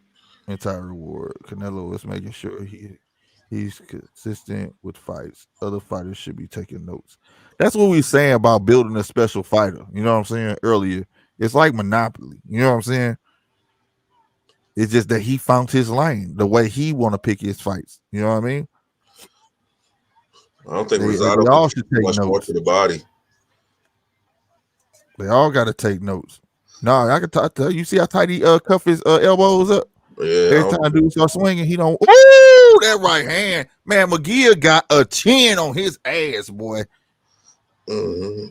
Canelo is making sure he's consistent with fights. Other fighters should be taking notes. That's what we were saying about building a special fighter. You know what I'm saying? Earlier. It's like Monopoly. You know what I'm saying? It's just that he found his lane, the way he want to pick his fights. You know what I mean? I don't think they all should take much notes. more to the body. They all got to take notes. No, I can tell you. See how tight he cuff his elbows up. Yeah. Every time dude start swinging, he don't. Ooh, that right hand, man. McGee got a chin on his ass, boy. Mm-hmm.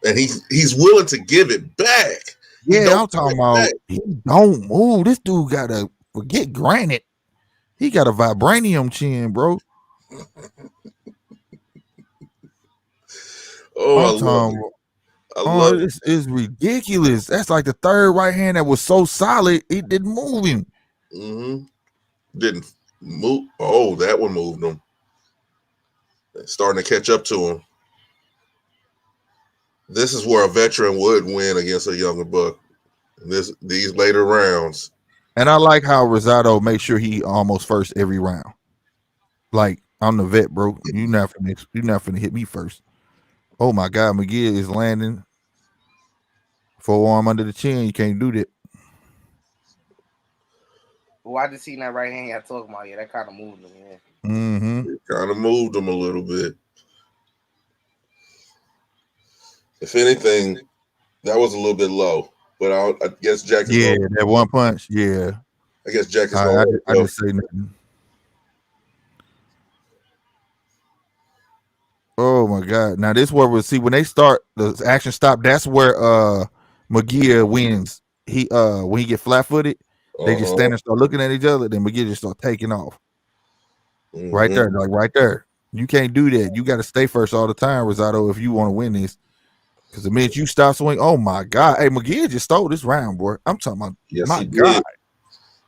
And he's willing to give it back. Yeah, I'm talking about. He don't move. This dude got a forget granite. He got a vibranium chin, bro. Oh, I love it. It's ridiculous. That's like the third right hand that was so solid, it didn't move him. Mm-hmm. Didn't move. Oh, that one moved him. Starting to catch up to him. This is where a veteran would win against a younger buck. These later rounds. And I like how Rosado makes sure he almost first every round. Like, I'm the vet, bro. You're not finna hit me first. Oh my God, McGee is landing. Forearm under the chin. You can't do that. Well, I just seen that right hand y'all talking about. Yeah, that kind of moved him, yeah. Mm-hmm. It kind of moved him a little bit. If anything, that was a little bit low. But I guess Jack is that one punch. Yeah. I guess Jack is I didn't say nothing. Oh my God. Now this where we'll see when they start the action stop, that's where McGee wins. He when he get flat-footed, they just stand and start looking at each other, then McGee just start taking off. Mm-hmm. Right there, like right there. You can't do that. You got to stay first all the time, Rosado, if you want to win this. Because the minute you stop swinging, oh my God. Hey, McGee just stole this round, boy. I'm talking about my God.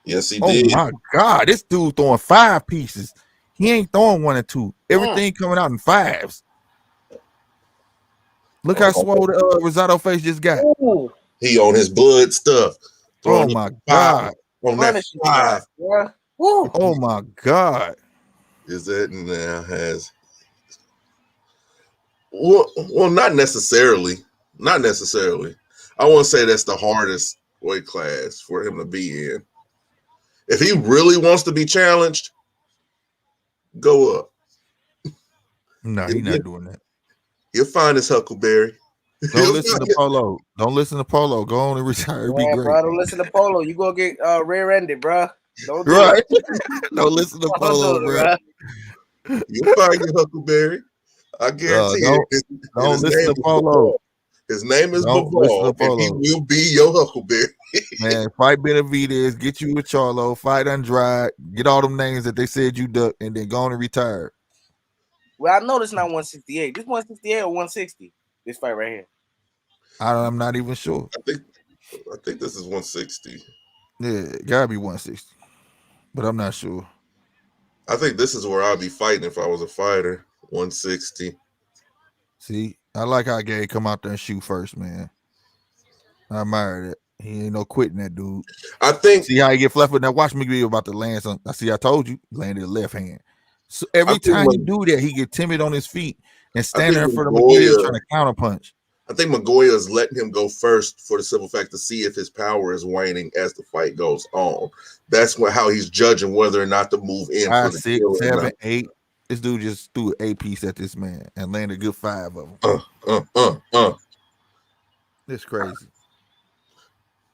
Yes, he did. Oh my God. This dude throwing 5 pieces. He ain't throwing 1 and 2. Everything coming out in 5s. Look how swole the Rosado face just got. Ooh. He on his blood stuff. Oh my God. On that 5. Oh my God. Is that now has well, not necessarily. Not necessarily. I won't say that's the hardest weight class for him to be in. If he really wants to be challenged, go up. No, he's not doing that. He'll find his Huckleberry. Don't listen to Polo. Don't listen to Polo. Go on and retire. It'd be great. Bro, don't listen to Polo. You gonna get rear-ended, bro. Don't do right. Don't listen to Polo, bro. You'll find your Huckleberry. I guarantee Don't listen to Polo. His name is No, listen Bivol, to and he Polo. will be your Huckleberry. Man, fight Benavidez, get you with Charlo, fight Andrade, get all them names that they said you duck, and then go on and retire. Well, I know this not 168. This 168 or 160. This fight right here. I'm not even sure. I think this is 160. Yeah, it gotta be 160, but I'm not sure. I think this is where I'd be fighting if I was a fighter. 160. See, I like how Gabe come out there and shoot first, man. I admire that. He ain't no quitting that dude. I think. See how he get flat-footed. Now watch me be about to land something. I see. I told you, landed the left hand. So every time he do that, he get timid on his feet and stand there in front of McGee trying to counter punch. I think Magoya is letting him go first for the simple fact to see if his power is waning as the fight goes on. That's how he's judging whether or not to move in. 5, 6, 7, 8. This dude just threw an 8-piece at this man and landed a good 5 of them. This crazy.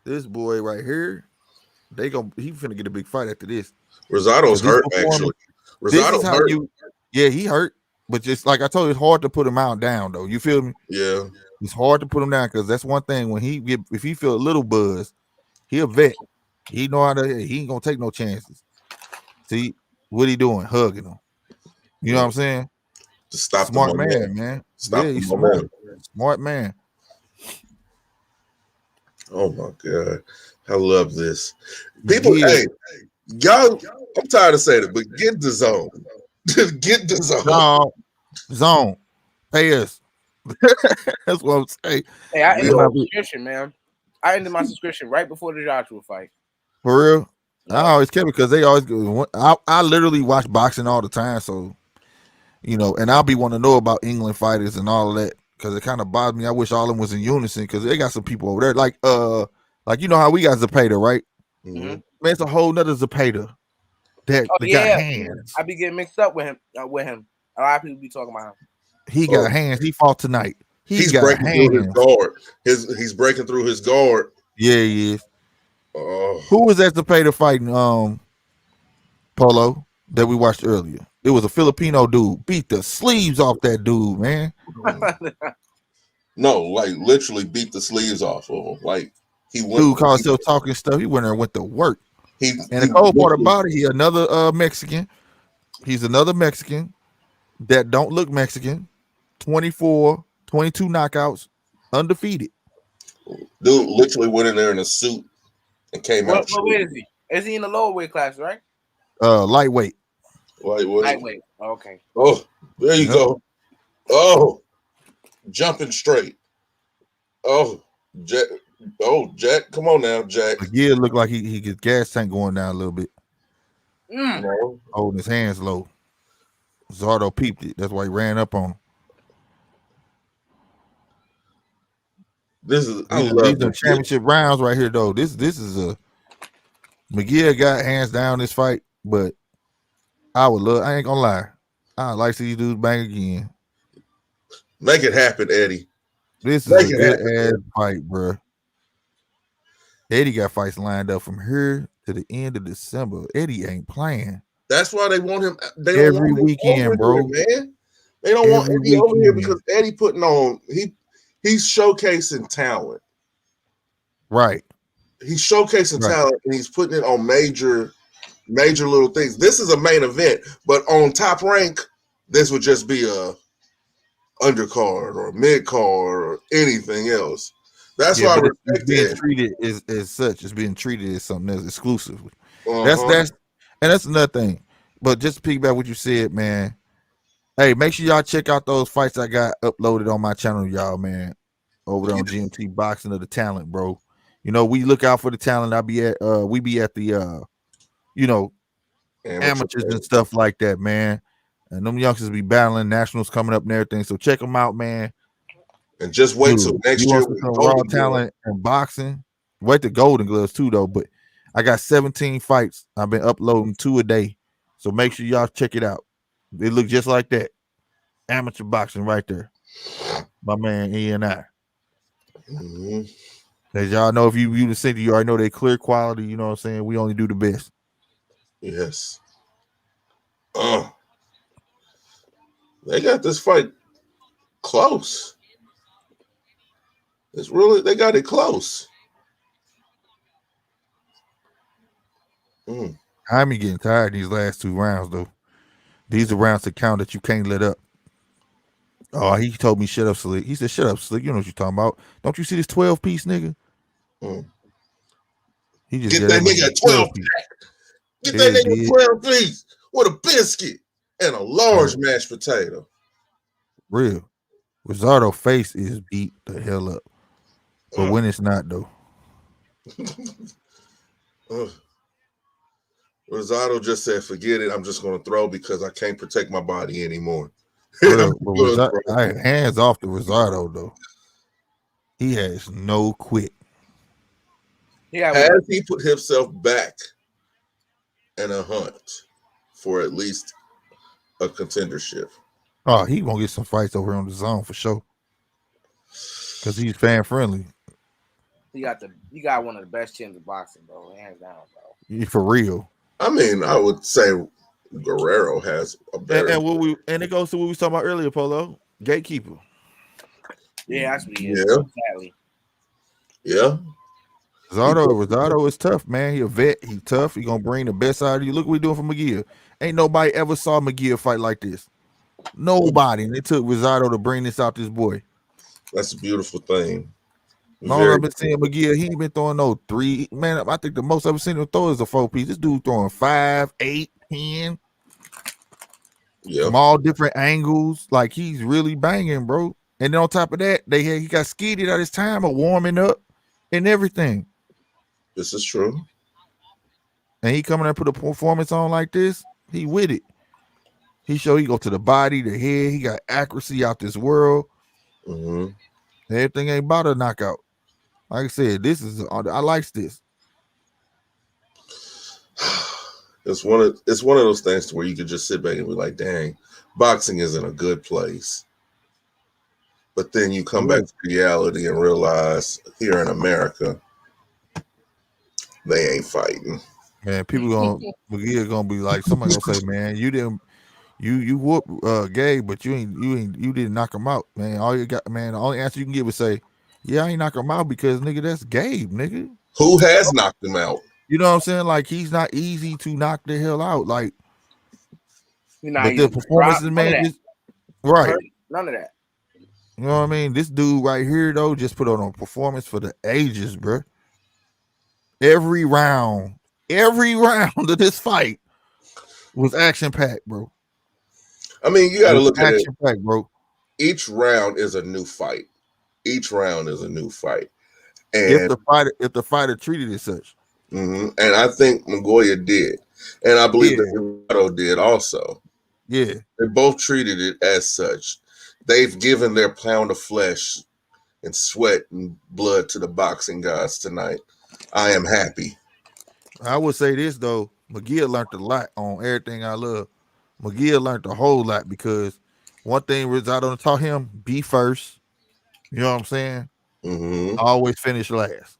This boy right here, he finna get a big fight after this. Rosado's hurt, actually. Rosado's hurt. He hurt, but just like I told you, it's hard to put him out down though. You feel me? Yeah. It's hard to put him down because that's one thing. When if he feel a little buzz, he a vet. He know how to. He ain't gonna take no chances. See what he doing? Hugging him. You know what I'm saying? Just stop smart man. Stop he's smart. Smart man. Oh my God, I love this. People, hey, y'all. I'm tired of saying it, but get the zone. Just get the zone. Zone. Pay us. That's what I'm saying. Hey, I ended my subscription, man. I ended my subscription right before the Joshua fight. For real? I always kept it because they always go. I literally watch boxing all the time, so and I'll be wanting to know about England fighters and all of that because it kind of bothers me. I wish all of them was in unison because they got some people over there like you know how we got Zepeda, right? Mm-hmm. Man, it's a whole nother Zepeda that got hands. I be getting mixed up with him. A lot of people be talking about him. He got hands. He fought tonight. He's got breaking hands. Through his guard. He's breaking through his guard. Yeah, he is. Who was at Zepeda fighting Polo that we watched earlier? It was a Filipino dude. Beat the sleeves off that dude, man. No, like literally beat the sleeves off of him. Like he went. Dude called himself talking stuff. He went there and went to work. And the cold part about it, he another Mexican. He's another Mexican that don't look Mexican. 24, 22 knockouts, undefeated. Dude literally went in there in a suit and came out. What weight is he? Is he in the lower weight class, right? Lightweight. Lightweight. Okay. Oh, there you go. Oh, jumping straight. Oh, Jack. Oh, Jack. Come on now, Jack. Yeah, looked like he his gas tank going down a little bit. No. Holding his hands low. Zardo peeped it. That's why he ran up on him. These are championship rounds right here, though. This is a McGee got hands down this fight, but I ain't gonna lie. I'd like to see these dudes bang again. Make it happen, Eddie. This is a good ass fight, bro. Eddie got fights lined up from here to the end of December. Eddie ain't playing. That's why they want him. They every weekend, bro. Man, they don't want Eddie over here because Eddie putting on. He's showcasing talent. Right. He's showcasing talent and he's putting it on major little things. This is a main event, but on Top Rank, this would just be a undercard or mid card or anything else. That's why it's being treated as such. It's being treated as something that's exclusive. That's another thing. But just to piggyback what you said, man. Hey, make sure y'all check out those fights I got uploaded on my channel, y'all, man. Over there on GMT Boxing of the Talent, bro. We look out for the talent. We be at the amateurs and stuff like that, man. And them youngsters be battling nationals coming up and everything. So check them out, man. And just wait till next year. Raw talent and boxing. Wait the Golden Gloves too, though. But I got 17 fights. I've been uploading 2 a day. So make sure y'all check it out. They look just like that. Amateur boxing right there. My man E&I. Mm-hmm. As y'all know, if you the city, you already know they clear quality. You know what I'm saying? We only do the best. Yes. They got this fight close. It's really they got it close. Jaime getting tired these last 2 rounds though. These are rounds that count that you can't let up. Oh, he told me shut up, Slick. He said, shut up, Slick. You know what you're talking about. Don't you see this 12-piece nigga? He just Get that nigga a 12 pack. Get that nigga a 12 piece with a biscuit and a large mashed potato. Real. Rosado face is beat the hell up. But when it's not though. Rosado just said, forget it. I'm just gonna throw because I can't protect my body anymore. Real, hands off the Rosado though. He has no quit. Has he put himself back in a hunt for at least a contendership? Oh, he gonna get some fights over on the zone for sure. Cause he's fan friendly. He got one of the best chins of boxing, bro. Hands down, bro. For real. I mean, I would say Guerrero has a better. And it goes to what we was talking about earlier, Polo. Gatekeeper. Yeah, that's what he is. Exactly. Yeah. Rosado is tough, man. He a vet. He tough. He gonna bring the best out of you. Look what we doing for McGill. Ain't nobody ever saw McGill fight like this. Nobody. And it took Rosado to bring this out this boy. That's a beautiful thing. Long I've been seeing McGill, he ain't been throwing no 3. Man, I think the most I've ever seen him throw is a 4-piece. This dude throwing 5, 8, 10. Yeah. From all different angles. Like he's really banging, bro. And then on top of that, he got skidded at his time of warming up and everything. This is true. And he coming and put a performance on like this, he with it. He go to the body, the head. He got accuracy out this world. Everything ain't about a knockout. Like I said, I like this. It's one of those things where you could just sit back and be like, dang, boxing is in a good place. But then you come back to reality and realize here in America, they ain't fighting. Man, McGill gonna be like, somebody gonna say, man, you whoop Gabe, but you didn't knock him out, man. All you got, man, the only answer you can give is say, yeah, I ain't knock him out because nigga, that's Gabe, nigga. Who has knocked him out? You know what I'm saying? Like he's not easy to knock the hell out. Like, but the performances, man, right? None of that. You know what I mean? This dude right here, though, just put on a performance for the ages, bro. Every round of this fight was action packed, bro. I mean, you got to look at it, packed, bro. Each round is a new fight. And if the fighter treated it such, and I think Mongolia did, and I believe that Rosado did also. Yeah, they both treated it as such. They've given their pound of flesh and sweat and blood to the boxing gods tonight. I am happy. I would say this though, McGill learned a lot on everything I love. McGill learned a whole lot because one thing Rosado taught him: be first. You know what I'm saying? Always finish last.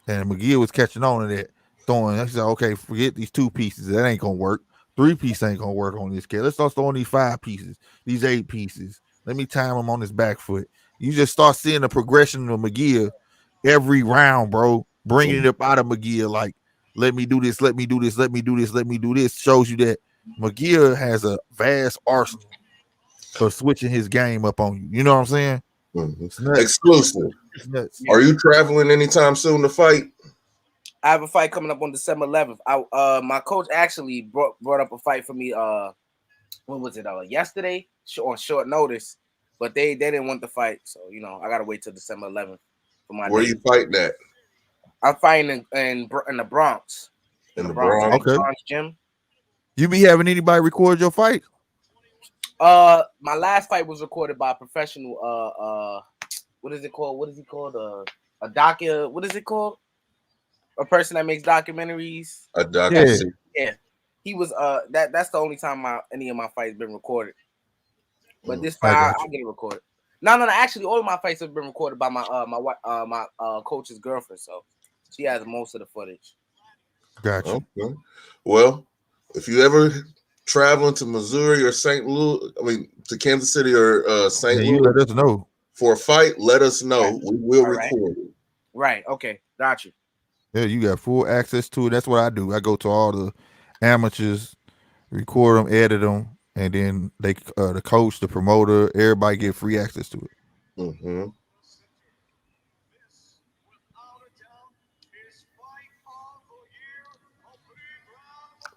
And McGill was catching on to that, throwing. He said, "Okay, forget these 2 pieces. That ain't gonna work. 3 pieces ain't gonna work on this kid. Let's start throwing these 5 pieces, these 8 pieces. Let me time him on his back foot." You just start seeing the progression of McGill every round, bro. Bringing it up out of McGill, like, let me do this, let me do this, let me do this, let me do this. Shows you that McGill has a vast arsenal for switching his game up on you. You know what I'm saying? Exclusive. Are you traveling anytime soon to fight? I have a fight coming up on December 11th. My coach actually brought up a fight for me. When was it? Yesterday on short notice, but they didn't want the fight, so I gotta wait till December 11th for my. Where you fighting at? I'm fighting in the Bronx. In the Bronx, okay. Bronx gym. You be having anybody record your fight? My last fight was recorded by a professional. What is it called? What is he called? A docu. What is it called? A person that makes documentaries. A docu. Yeah. He was. That's the only time any of my fights been recorded. But this fight, I'll get it recorded. No. Actually, all of my fights have been recorded by my coach's girlfriend. So she has most of the footage. Gotcha. Okay. Well, if you ever traveling to Missouri or St. Louis, to Kansas City or St. Louis, you let us know. for a fight, let us know. Right. We will All right. record it. Right. Okay. Got you. Yeah, you got full access to it. That's what I do. I go to all the amateurs, record them, edit them, and then they the coach, the promoter, everybody get free access to it. Mm-hmm.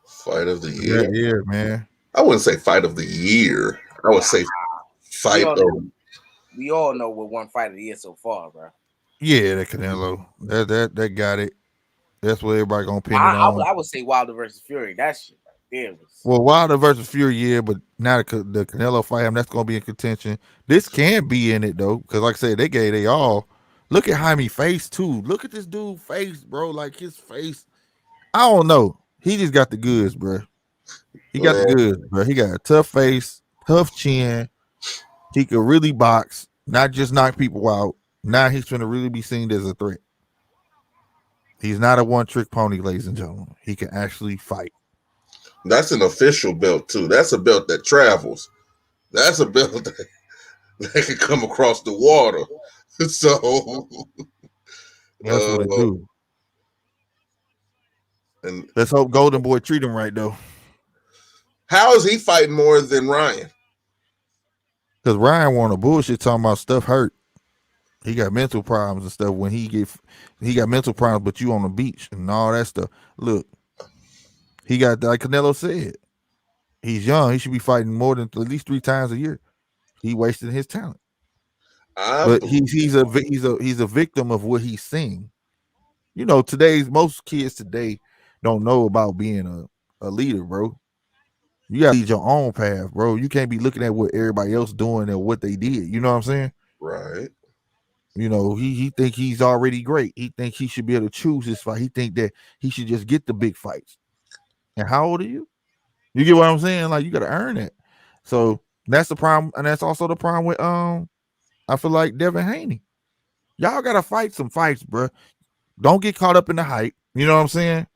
Fight of the year. That year, man. I wouldn't say fight of the year. I would say fight of. We all know what one fight of the year so far, bro. Yeah, that Canelo. That got it. That's what everybody gonna pin it on. I would say Wilder versus Fury. That shit right there was. Well, Wilder versus Fury, yeah, but now the Canelo fight, that's gonna be in contention. This can be in it though, because like I said, they all. Look at Jaime face too. Look at this dude face, bro. Like his face. I don't know. He just got the goods, bro. He got the goods, bro. He got a tough face, tough chin. He could really box, not just knock people out. Now he's going to really be seen as a threat. He's not a one-trick pony, ladies and gentlemen. He can actually fight. That's an official belt too. That's a belt that travels. That's a belt that can come across the water. So that's what it do. And let's hope Golden Boy treat him right though. How is he fighting more than Ryan? Because Ryan wanted bullshit talking about stuff hurt. He got mental problems and stuff. When he got mental problems, but you on the beach and all that stuff. Look, he got, like Canelo said, he's young. He should be fighting more than at least 3 times a year. He wasted his talent. But he's a victim of what he's seeing. You know, most kids today don't know about being a leader, bro. You gotta lead your own path, bro. You can't be looking at what everybody else doing and what they did. You know what I'm saying? Right. You know, he think he's already great. He think he should be able to choose his fight. He think that he should just get the big fights. And how old are you? You get what I'm saying? Like, you gotta earn it. So that's the problem, and that's also the problem with I feel like Devin Haney. Y'all gotta fight some fights, bro. Don't get caught up in the hype. You know what I'm saying?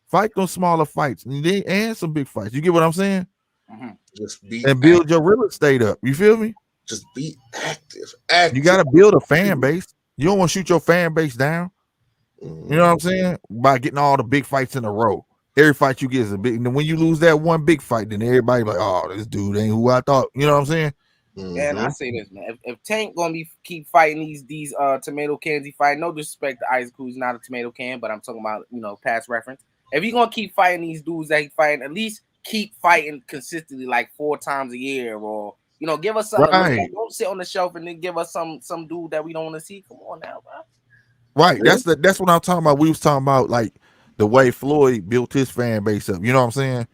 Fight those smaller fights and some big fights. You get what I'm saying? Mm-hmm. Just be and build your real estate up. You feel me? Just be active. You got to build a fan base. You don't want to shoot your fan base down. You know what I'm saying? By getting all the big fights in a row. Every fight you get is a big. And when you lose that one big fight, then everybody like, oh, this dude ain't who I thought. You know what I'm saying? And I say this, man. If Tank gonna keep fighting these tomato cans, he fight. No disrespect to Isaac, who's not a tomato can, but I'm talking about past reference. If he gonna keep fighting these dudes that he fighting, at least keep fighting consistently, like 4 times a year, or give us something. Right. Don't sit on the shelf and then give us some dude that we don't want to see. Come on now, bro. Right. Really? That's what I'm talking about. We was talking about like the way Floyd built his fan base up. You know what I'm saying?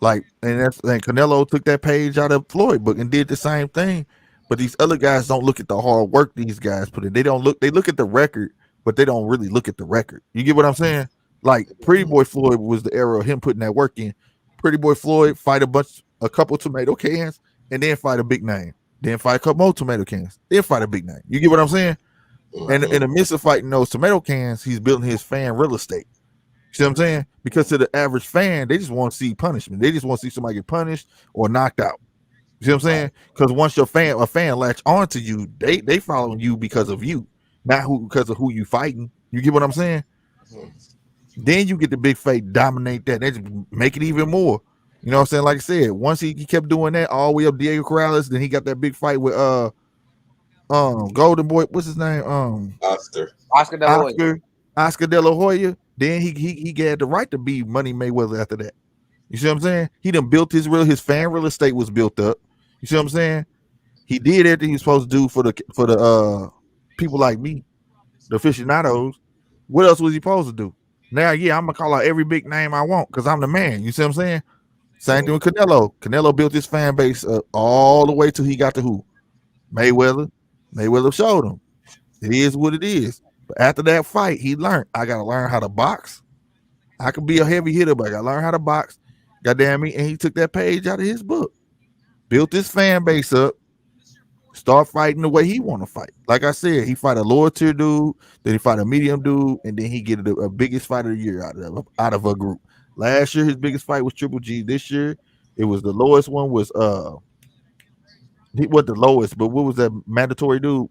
Like, and Canelo took that page out of Floyd book and did the same thing. But these other guys don't look at the hard work these guys put in. They look at the record, but they don't really look at the record. You get what I'm saying? Like Pretty Boy Floyd was the era of him putting that work in. Pretty Boy Floyd fight a couple tomato cans, and then fight a big name. Then fight a couple more tomato cans. Then fight a big name. You get what I'm saying? And in the midst of fighting those tomato cans, he's building his fan real estate. See what I'm saying? Because to the average fan, they just want to see punishment. They just want to see somebody get punished or knocked out. See what I'm saying? Because once a fan latch onto you, they following you because of you, not because of who you fighting. You get what I'm saying? Then you get the big fight, dominate that. They just make it even more. You know what I'm saying? Like I said, once he kept doing that all the way up Diego Corrales, then he got that big fight with Golden Boy. What's his name? Oscar De La Hoya. Then he had the right to be Money Mayweather after that. You see what I'm saying? He done built his fan real estate was built up. You see what I'm saying? He did everything he was supposed to do for the people like me, the aficionados. What else was he supposed to do? Now, yeah, I'm gonna call out every big name I want because I'm the man. You see what I'm saying? Same thing with Canelo. Canelo built his fan base up all the way till he got to who? Mayweather. Mayweather showed him. It is what it is. But after that fight, he learned, I gotta learn how to box. I can be a heavy hitter, but I gotta learn how to box. Goddamn me. And he took that page out of his book. Built his fan base up. Start fighting the way he want to fight. Like I said, he fight a lower tier dude, then he fight a medium dude, and then he get a biggest fight of the year out of a group. Last year, his biggest fight was Triple G. This year, it was the lowest one was He was the lowest, but what was that mandatory dude?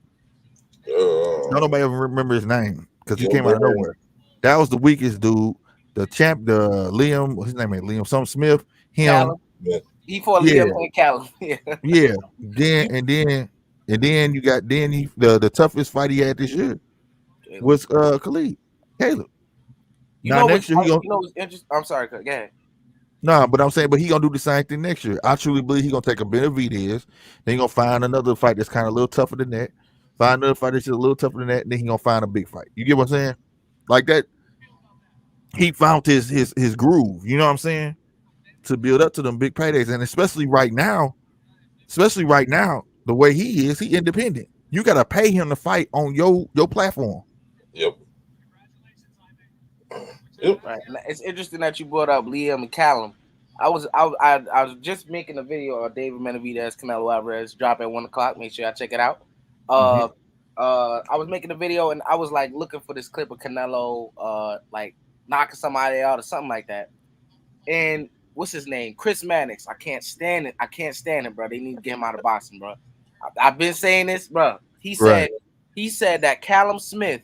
Nobody ever remember his name because he came out of nowhere. That was the weakest dude. The champ, the Liam, what's his name? Liam, some Smith. Him. Callum. He fought Liam and Callum. Yeah. Then you got the toughest fight he had this year was Caleb. Now next year what's interesting? I'm sorry, go ahead. Nah, but I'm saying, but he gonna do the same thing next year. I truly believe he gonna take a Benavidez. Then he gonna find another fight that's kind of a little tougher than that. Find another fight that's just a little tougher than that. And then he gonna find a big fight. You get what I'm saying? Like that. He found his groove. You know what I'm saying? To build up to them big paydays, and especially right now, the way he is, he independent. You gotta pay him to fight on your platform. Yep. Right. It's interesting that you brought up Liam and Callum. I was just making a video on David Benavidez, Canelo Alvarez, drop at 1:00. Make sure y'all check it out. I was making a video and I was like looking for this clip of Canelo like knocking somebody out or something like that. And what's his name? Chris Mannix. I can't stand it, bro. They need to get him out of boxing, bro. I've been saying this, bro. He said that Callum Smith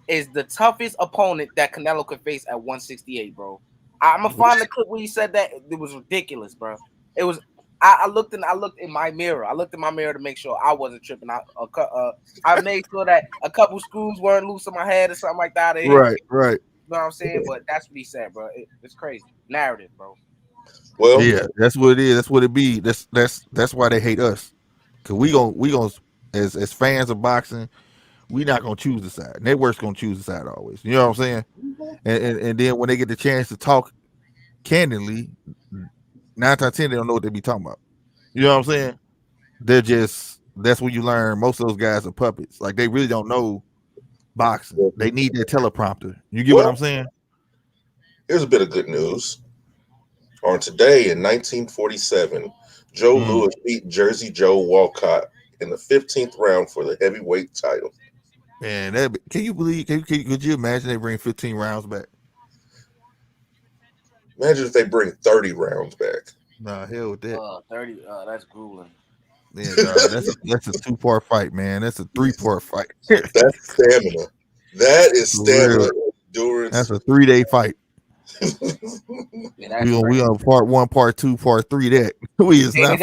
is the toughest opponent that Canelo could face at 168, bro. I'm gonna find the clip where he said that. It was ridiculous, bro. It was. I looked in my mirror. I looked in my mirror to make sure I wasn't tripping. I made sure that a couple screws weren't loose in my head or something like that. Right. You know what I'm saying? But that's what he said, bro. It's crazy. Narrative, bro. Well, yeah, that's what it is. That's what it be. That's why they hate us. Cause we gon' as fans of boxing, we not gonna choose the side. Networks gonna choose the side always. You know what I'm saying? And then when they get the chance to talk candidly, 9 times 10 they don't know what they be talking about. You know what I'm saying? That's when you learn most of those guys are puppets. Like they really don't know boxing. They need their teleprompter. You get what I'm saying? Here's a bit of good news. On today in 1947, Joe Louis beat Jersey Joe Walcott in the 15th round for the heavyweight title. Man, can you believe? Could you imagine they bring 15 rounds back? Imagine if they bring 30 rounds back. Nah, hell with that. 30. That's grueling. Yeah, nah, that's a 2-part fight, man. That's a 3-part fight. That's stamina. That is stamina. Endurance. That's a 3-day fight. Yeah, we on part 1, part 2, part 3. That we is not.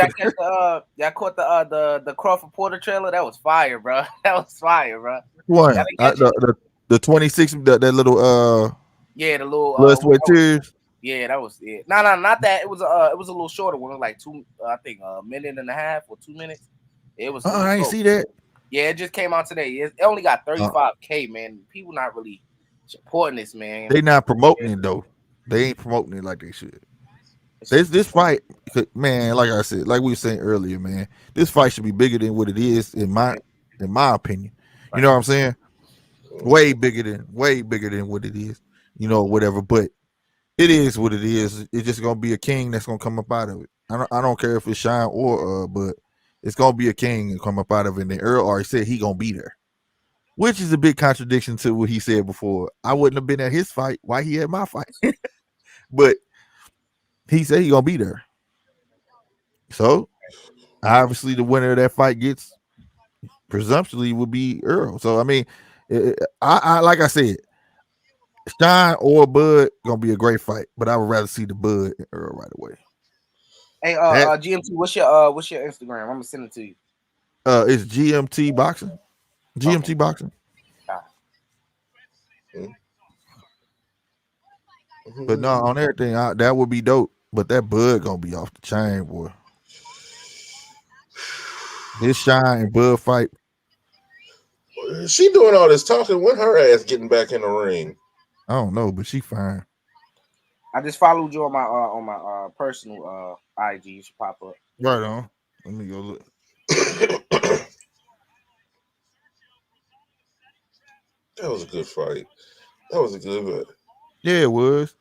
Y'all caught the Crawford Porter trailer. That was fire, bro. That was fire, bro. What? The 26. That little yeah, the little blood, sweat, tears. Yeah, that was it. No, not that. It was a little shorter one. It was like I think a minute and a half or 2 minutes. It was. I ain't see that. Yeah, it just came out today. It only got 35K, man. People not really supporting this, man. They not promoting it though. They ain't promoting it like they should. This fight, man, like I said, like we were saying earlier, man, this fight should be bigger than what it is in my opinion. You know what I'm saying? Way bigger than what it is. You know, whatever. But it is what it is. It's just gonna be a king that's gonna come up out of it. I don't care if it's Shine or but it's gonna be a king and come up out of it. And then Earl already said he gonna be there, which is a big contradiction to what he said before. I wouldn't have been at his fight. Why he at my fight? But he said he gonna be there. So obviously the winner of that fight gets presumptively would be Earl. So I mean, I like I said, Shine or Bud gonna be a great fight, but I would rather see the Bud and Earl right away. Hey, GMT, what's your Instagram? I'm gonna send it to you. It's GMT Boxing. GMT Boxing. But no, on everything, that would be dope. But that Bud gonna be off the chain, boy. This Shine and Bud fight. She doing all this talking. When her ass getting back in the ring? I don't know, but she fine. I just followed you on my personal IG. You should pop up. Right on. Let me go look. That was a good fight. That was a good fight. Yeah, it was.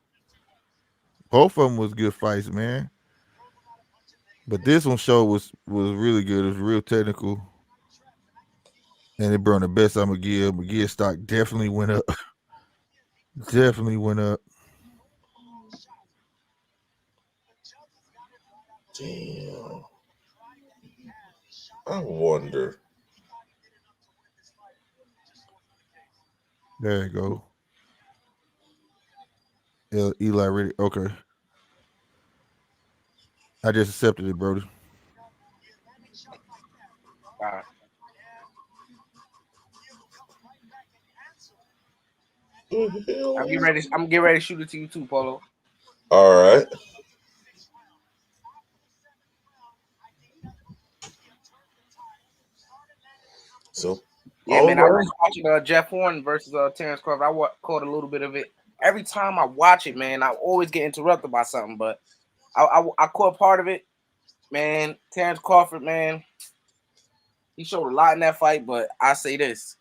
Both of them was good fights, man. But this one show was really good. It was real technical. And it brought the best out of McGill. McGill stock definitely went up. Definitely went up. Damn. I wonder. There you go. Eli ready. Okay. I just accepted it, Brody. I'm getting ready. I'm getting ready to shoot it to you too, Polo. All right. So, yeah, man, I was watching Jeff Horn versus Terrence Crawford. I caught a little bit of it. Every time I watch it, man, I always get interrupted by something. But I caught part of it, man. Terrence Crawford, man, he showed a lot in that fight. But I say this,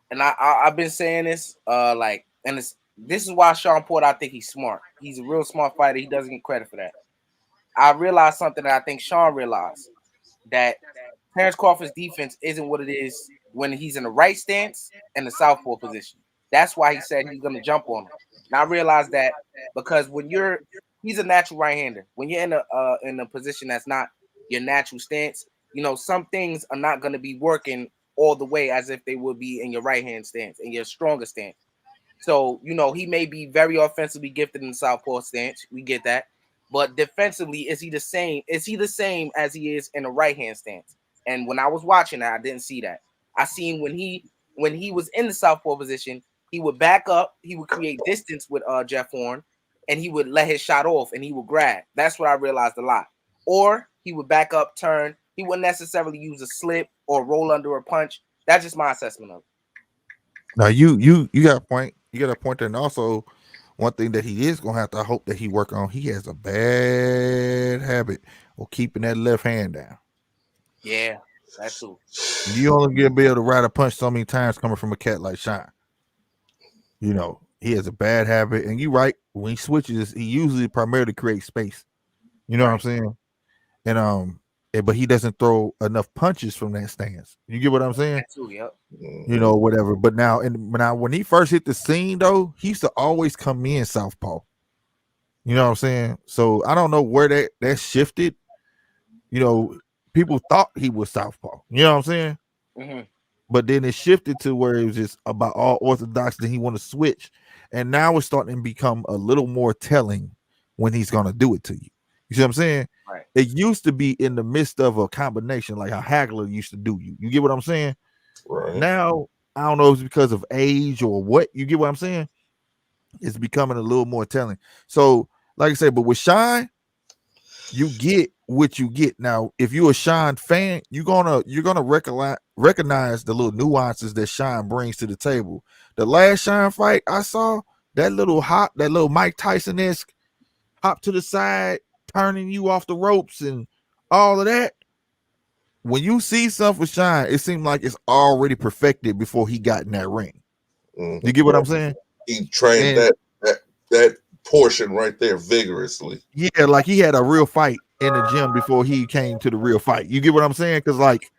and I've been saying this, and this is why Sean Porter, I think he's smart. He's a real smart fighter. He doesn't get credit for that. I realized something that I think Sean realized, that Terrence Crawford's defense isn't what it is when he's in the right stance and the southpaw position. That's why he said he's going to jump on him. And I realized that because he's a natural right-hander. When you're in a position that's not your natural stance, some things are not going to be working all the way as if they would be in your right-hand stance, in your stronger stance. So, he may be very offensively gifted in the southpaw stance. We get that. But defensively, is he the same? Is he the same as he is in a right-hand stance? And when I was watching that, I didn't see that. I seen when he was in the southpaw position, he would back up, he would create distance with Jeff Horn, and he would let his shot off and he would grab. That's what I realized a lot. Or he would back up, turn. He wouldn't necessarily use a slip or roll under a punch. That's just my assessment of it. Now you got a point. You got a point there, and also one thing that he is gonna have to, I hope that he work on. He has a bad habit of keeping that left hand down. Yeah, that's too. You only get be able to ride a punch so many times coming from a cat like Shine. He has a bad habit, and you're right. When he switches, he usually primarily creates space. You know what I'm saying? And but he doesn't throw enough punches from that stance. You get what I'm saying? That too, yep. Whatever. But now when he first hit the scene, though, he used to always come in southpaw. You know what I'm saying? So I don't know where that shifted. People thought he was southpaw. You know what I'm saying? Mm-hmm. But then it shifted to where it was just about all orthodox. Then he want to switch, and now it's starting to become a little more telling when he's gonna do it to you. You see what I'm saying? Right. It used to be in the midst of a combination, like how Hagler used to do you. You get what I'm saying? Right. Now I don't know if it's because of age or what. You get what I'm saying? It's becoming a little more telling. So, like I said, but with Shine, you get what you get. Now, if you're a Shine fan, you're gonna recognize the little nuances that Shine brings to the table. The last Shine fight I saw, that little Mike Tyson-esque hop to the side, turning you off the ropes and all of that. When you see something with Shine, it seemed like it's already perfected before he got in that ring. Mm-hmm. You get what I'm saying? He trained that portion right there vigorously. Yeah, like he had a real fight in the gym before he came to the real fight. You get what I'm saying? Because like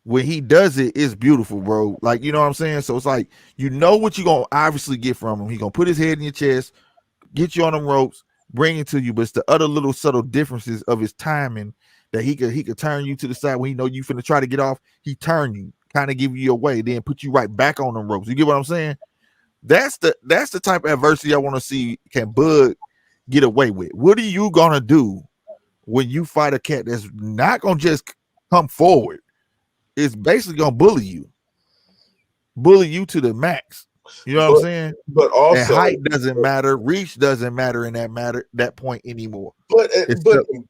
when he does it, it's beautiful, bro. Like, you know what I'm saying? So it's like, what you're gonna obviously get from him. He's gonna put his head in your chest, get you on them ropes, bring it to you. But it's the other little subtle differences of his timing that he could turn you to the side when you finna try to get off. He turn you, kind of give you away, then put you right back on them ropes. You get what I'm saying? That's the type of adversity I want to see. Can Bud get away with? What are you gonna do when you fight a cat that's not gonna just come forward? It's basically gonna bully you to the max. You know what I'm saying? But also, and height doesn't matter, reach doesn't matter in that point anymore. But in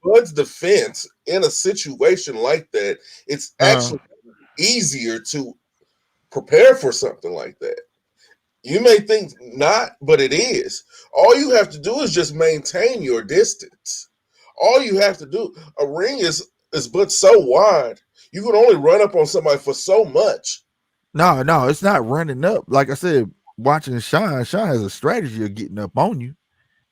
Bud's defense, in a situation like that, it's actually easier to prepare for something like that. You may think not, but it is. All you have to do is just maintain your distance. All you have to do, a ring is but so wide. You can only run up on somebody for so much. No, it's not running up. Like I said, watching Sean has a strategy of getting up on you.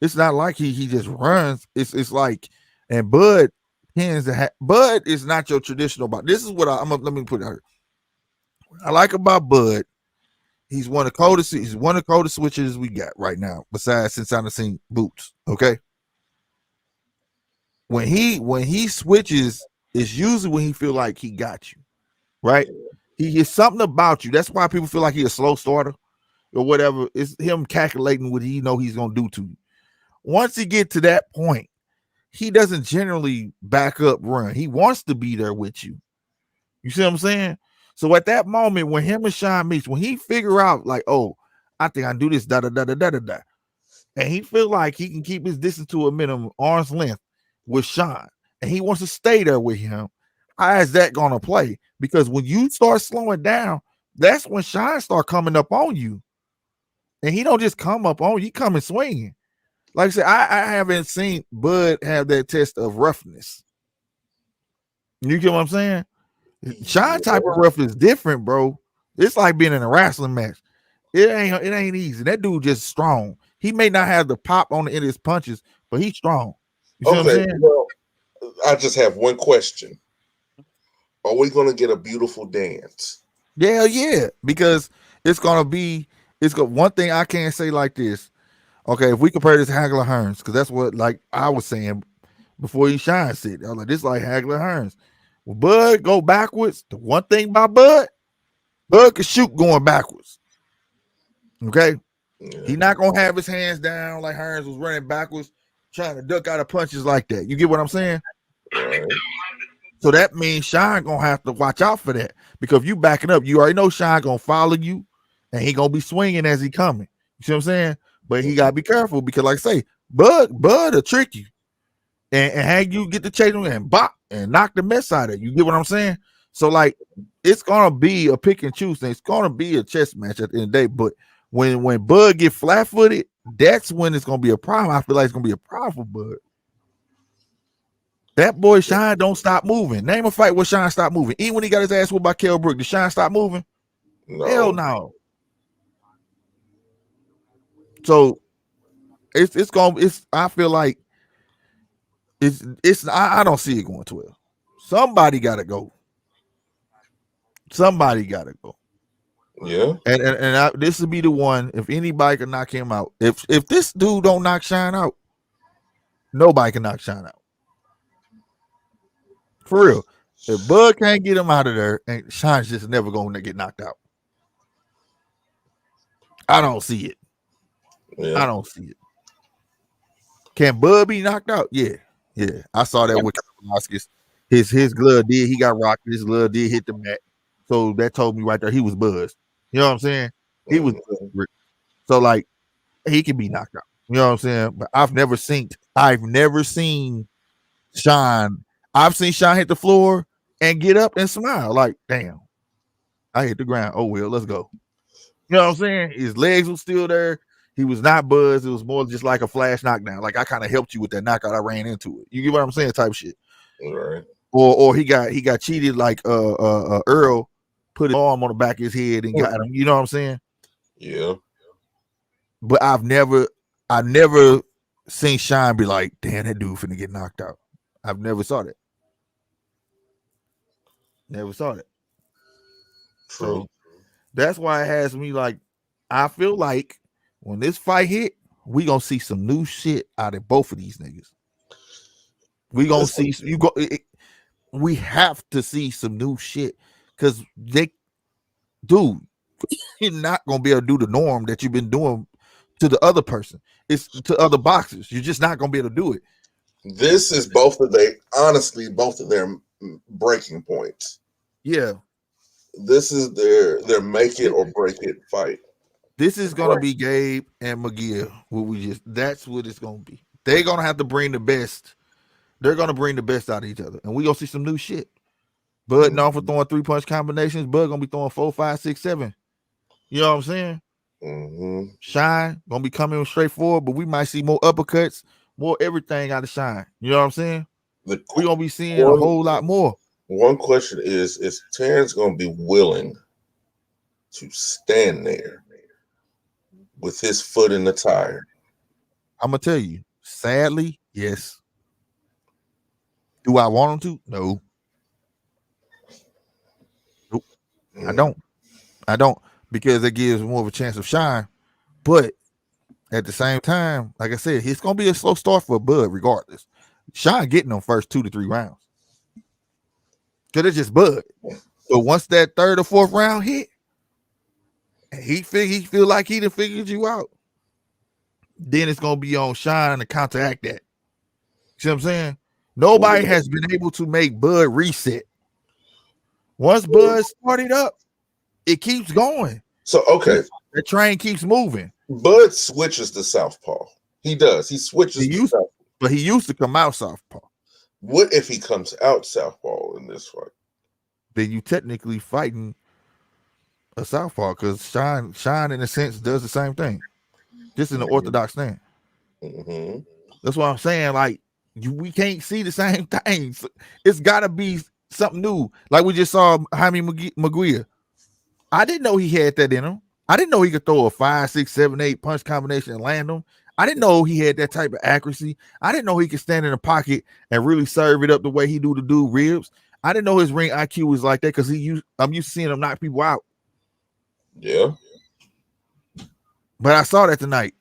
It's not like he just runs. It's like, and Bud tends to have. Bud is not your traditional. This is what let me put it out. I like about Bud. He's one of the coldest. He's one of the coldest switches we got right now. Besides, since I've seen Boots, okay. When he switches, It's usually when he feel like he got you, right? He is something about you. That's why people feel like he's a slow starter or whatever. It's him calculating what he know he's gonna do to you. Once he get to that point, he doesn't generally back up run. He wants to be there with you. You see what I'm saying? So at that moment, when him and Sean meets, when he figure out like, oh, I think I can do this, da da da da da da da, and he feel like he can keep his distance to a minimum, arm's length with Sean, and he wants to stay there with him. How is that gonna play? Because when you start slowing down, that's when Sean start coming up on you, and he don't just come up on you; he coming swinging. Like I said, I haven't seen Bud have that test of roughness. You get what I'm saying? Sean type of rough is different, bro. It's like being in a wrestling match. It ain't easy. That dude just strong. He may not have the pop on the end of his punches, but he's strong. You see what I'm saying? Well, I just have one question. Are we gonna get a beautiful dance? Yeah, because it's gonna be one thing I can't say like this. Okay, if we compare this to Hagler Hearns, because that's what like I was saying before he Shine said. I was like, this is like Hagler Hearns. Well, Bud go backwards. The one thing about Bud can shoot going backwards. Okay. Yeah. He's not gonna have his hands down like Hearns was running backwards, trying to duck out of punches like that. You get what I'm saying? Right. So that means Shine gonna have to watch out for that, because if you backing up, you already know Shine gonna follow you, and he gonna be swinging as he coming. You see what I'm saying? But he gotta be careful, because like I say, Bud will trick you and have you get the chase him and bop and knock the mess out of you. You get what I'm saying? So like, it's gonna be a pick and choose thing. It's gonna be a chess match at the end of the day. But when Bud get flat footed, that's when it's gonna be a problem. I feel like it's gonna be a problem for Bud. That boy Shine don't stop moving. Name a fight where Shine stop moving. Even when he got his ass whooped by Kell Brook, did Shine stop moving? No. Hell no. So I feel like I don't see it going 12. Somebody gotta go. Yeah. And this would be the one, if anybody can knock him out. If this dude don't knock Shine out, nobody can knock Shine out. For real. If Bud can't get him out of there, and Shine's just never gonna get knocked out. I don't see it. Yeah. I don't see it. Can Bud be knocked out? Yeah. I saw that with Velasquez. His glove did. He got rocked. His glove did hit the mat. So that told me right there he was buzzed. You know what I'm saying? He was buzzed. So like, he can be knocked out. You know what I'm saying? But I've never seen Shine. I've seen Shine hit the floor and get up and smile. Like, damn, I hit the ground. Oh well, let's go. You know what I'm saying? His legs were still there. He was not buzzed. It was more just like a flash knockdown. Like, I kind of helped you with that knockout. I ran into it. You get what I'm saying? Type shit. Right. Or he got cheated like Earl put his arm on the back of his head and got him. You know what I'm saying? Yeah. But I've never seen Shine be like, damn, that dude finna get knocked out. I've never saw that. Never saw that. True. So that's why it has me like, I feel like when this fight hit, we gonna see some new shit out of both of these niggas. We gonna see we have to see some new shit, because you're not gonna be able to do the norm that you've been doing to the other person. It's to other boxers. You're just not gonna be able to do it. This is both of their breaking points. Yeah. This is their make it or break it fight. This is gonna be Gabe and McGill. That's what it's gonna be. They're gonna have to bring the best. They're gonna bring the best out of each other, and we gonna see some new shit. Bud known for throwing 3-punch combinations. Bud gonna be throwing 4, 5, 6, 7. You know what I'm saying? Mm-hmm. Shine gonna be coming straight forward, but we might see more uppercuts, more everything out of Shine. You know what I'm saying? We're gonna be seeing a whole lot more. One question is Terrence gonna be willing to stand there with his foot in the tire? I'm gonna tell you, sadly, yes. Do I want him to? No. Nope. I don't, because it gives more of a chance of Shine. But at the same time, like I said, it's gonna be a slow start for Bud regardless. Shine getting them first 2 to 3 rounds. Cause it's just Bud. So once that third or fourth round hit, and he feel like he done figured you out, then it's gonna be on Shine to counteract that. See what I'm saying? Nobody has been able to make Bud reset. Once Bud started up, it keeps going. So okay, the train keeps moving. Bud switches to southpaw. He does. He switches to southpaw. But he used to come out southpaw. What if he comes out southpaw in this fight? Then you technically fighting a southpaw because Shine in a sense does the same thing, just in the orthodox stand. Mm-hmm. That's what I'm saying. Like we can't see the same things. It's got to be something new. Like we just saw Jaime Maguire. I didn't know he had that in him. I didn't know he could throw a 5, 6, 7, 8 punch combination and land them. I didn't know he had that type of accuracy. I didn't know he could stand in the pocket and really serve it up the way he do the dude ribs. I didn't know his ring IQ was like that because I'm used to seeing him knock people out. Yeah. But I saw that tonight.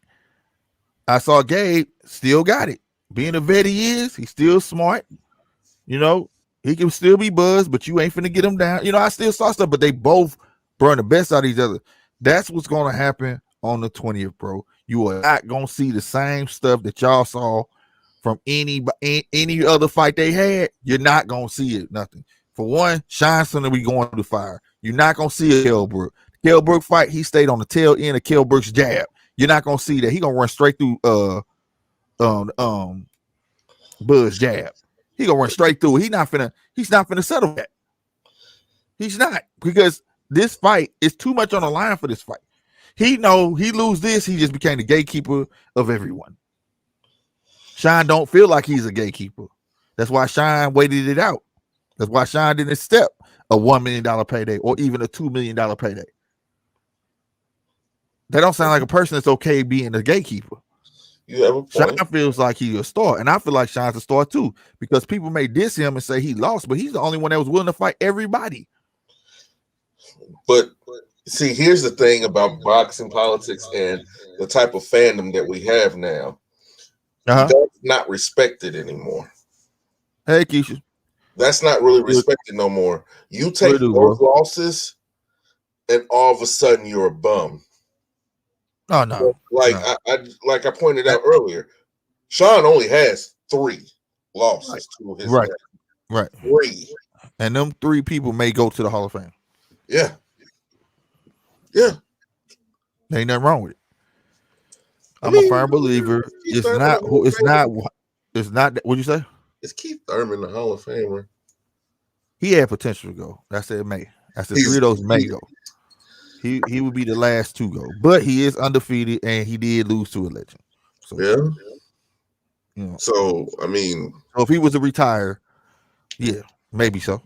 I saw Gabe still got it. Being a vet he is, he's still smart. You know, he can still be buzzed, but you ain't finna get him down. You know, I still saw stuff, but they both burn the best out of each other. That's what's going to happen on the 20th, bro. You are not going to see the same stuff that y'all saw from any other fight they had. You're not going to see it, nothing. For one, Shine's going to be going through the fire. You're not going to see a Kell Brook. Kell Brook fight, he stayed on the tail end of Kell Brook's jab. You're not going to see that. He going to run straight through Bud's jab. He going to run straight through. He's not finna settle that. He's not, because this fight is too much on the line for this fight. He know he lose this, he just became the gatekeeper of everyone. Shine don't feel like he's a gatekeeper. That's why Shine waited it out. That's why Shine didn't accept a $1 million payday or even a $2 million payday. That don't sound like a person that's okay being a gatekeeper. You have a point. Shine feels like he's a star, and I feel like Shine's a star too, because people may diss him and say he lost, but he's the only one that was willing to fight everybody. But see, here's the thing about boxing politics and the type of fandom that we have now. That's not respected anymore. Hey, Keisha. That's not really respected no more. You take those losses, and all of a sudden you're a bum. Oh no! Like I pointed out earlier, Sean only has 3 losses to his right. 3, and them 3 people may go to the Hall of Fame. Yeah. There ain't nothing wrong with it. I'm a firm believer. It's not. What'd you say? Is Keith Thurman the Hall of Famer? He had potential to go. I said may. I said 3 of those may go. He would be the last to go, but he is undefeated and he did lose to a legend. So, yeah. You know. So I mean, if he was to retire, yeah, maybe so.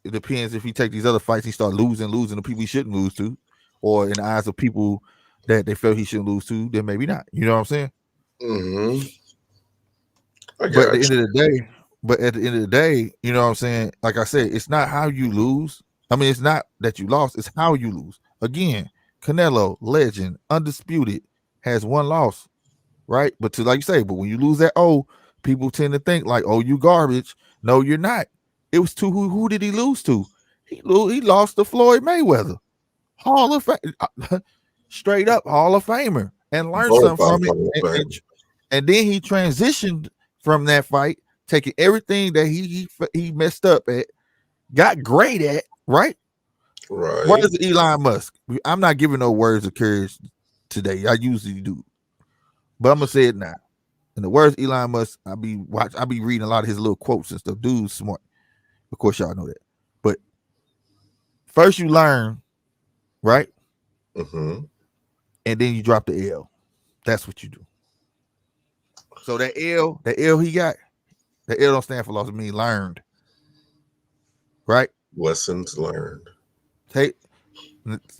It depends if he take these other fights, he start losing the people he shouldn't lose to, or in the eyes of people that they felt he shouldn't lose to, then maybe not. You know what I'm saying? Mm-hmm. But at the end of the day, you know what I'm saying? Like I said, it's not how you lose. I mean, it's not that you lost, it's how you lose. Again, Canelo, legend, undisputed, has 1 loss, right? But like you say, but when you lose that people tend to think like, oh, you garbage. No, you're not. It was to who did he lose to? He lost to Floyd Mayweather, Hall of Fame, straight up Hall of Famer, and learned something from it. And then he transitioned from that fight, taking everything that he messed up at, got great at, right? Right. What is Elon Musk? I'm not giving no words of courage today. I usually do, but I'm gonna say it now. In the words Elon Musk, I be reading a lot of his little quotes and stuff. Dude's smart. Of course, y'all know that. But first you learn, right? Mm-hmm. And then you drop the L. That's what you do. So that L he got, the L don't stand for loss. It means learned. Right? Lessons learned.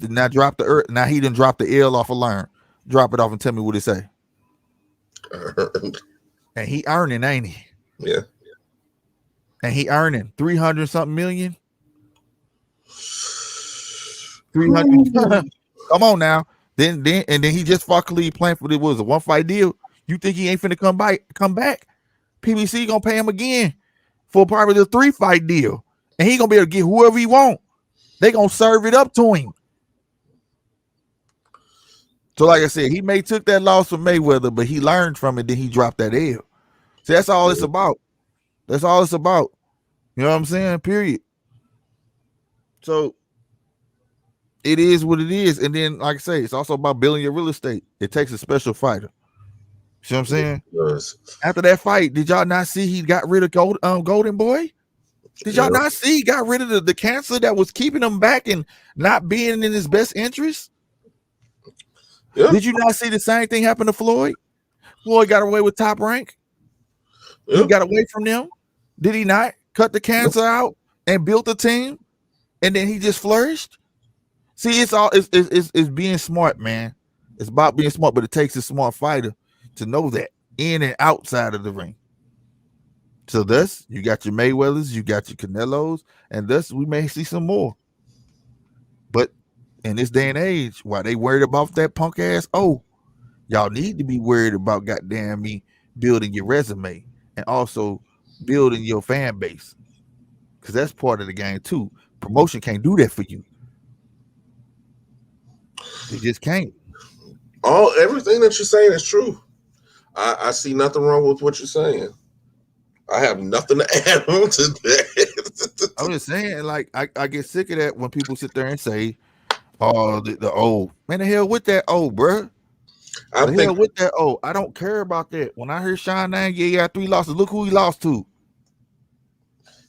Now drop the earth. Now he didn't drop the L off of learn. Drop it off and tell me what it say. Earned. And he earning, ain't he? Yeah. And he earning 300 something million. 300. Come on now. Then he just fought Khalid playing for a 1-fight deal. You think he ain't finna come back? PBC gonna pay him again for probably the 3-fight deal. and he gonna be able to get whoever he want. They gonna serve it up to him. So, like I said, he may took that loss from Mayweather, but he learned from it. Then he dropped that L. So that's all it's about. That's all it's about. You know what I'm saying? Period. So it is what it is. And then, like I say, it's also about building your real estate. It takes a special fighter. See what I'm saying? After that fight, did y'all not see he got rid of Golden Boy? Did y'all not see he got rid of the cancer that was keeping him back and not being in his best interest? Yeah. Did you not see the same thing happen to Floyd? Floyd got away with Top Rank. Yeah. He got away from them. Did he not cut the cancer out and built a team? And then he just flourished? See, it's being smart, man. It's about being smart, but it takes a smart fighter to know that in and outside of the ring. So thus, you got your Mayweathers, you got your Canelos, and thus we may see some more. But in this day and age, why they worried about that punk ass? Oh, y'all need to be worried about goddamn me building your resume and also building your fan base, because that's part of the game too. Promotion can't do that for you. They just can't. Everything that you're saying is true. I see nothing wrong with what you're saying. I have nothing to add on to that. I'm just saying, like, I get sick of that when people sit there and say, "Oh, the old man, the hell with that old, bro." The hell with that old. I don't care about that. When I heard Sean Nang, he got 3 losses. Look who he lost to.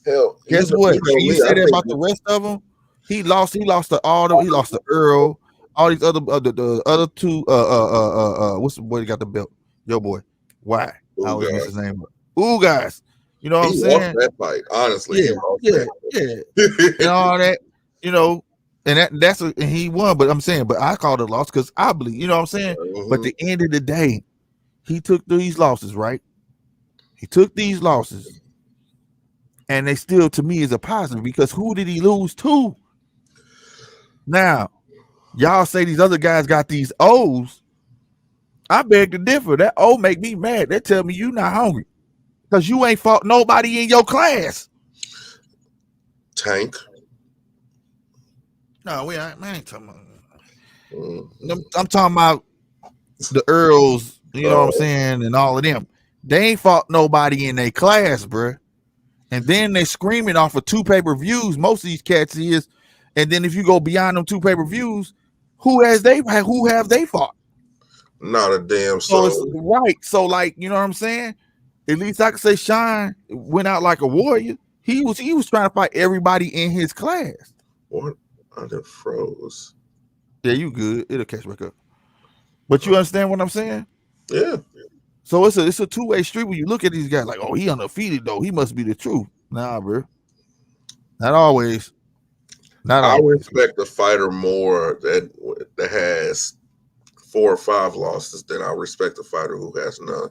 Hell, guess what? You say that about the rest of them. He lost to all them. He lost to Earl. All these other the other two. What's the boy that got the belt? Yo, boy. Why? I always miss his name. Ooh, guys. You know what I'm saying? Lost that fight, honestly. Yeah. And all that, you know, and and he won. But I'm saying, but I called it a loss because I believe, you know what I'm saying. But at the end of the day, he took these losses, right? He took these losses, and they still, to me, is a positive because who did he lose to? Now, y'all say these other guys got these O's. I beg to differ. That O make me mad. They tell me you not hungry. Because you ain't fought nobody in your class. Tank. No, I ain't talking about. I'm talking about the Earls, you know what I'm saying, and all of them. They ain't fought nobody in their class, bro. And then they screaming off of 2 pay-per-views. Most of these cats is. And then if you go beyond them 2 pay-per-views, who have they fought? Not a damn soul. So it's right. So, like, you know what I'm saying? At least I could say Sean went out like a warrior. He was trying to fight everybody in his class. What? I just froze. Yeah, you good. It'll catch back up. But you understand what I'm saying? Yeah. So it's a 2-way street when you look at these guys like, oh, he undefeated though. He must be the truth. Nah, bro. Not always. I respect the fighter more that has 4 or 5 losses than I respect the fighter who has none.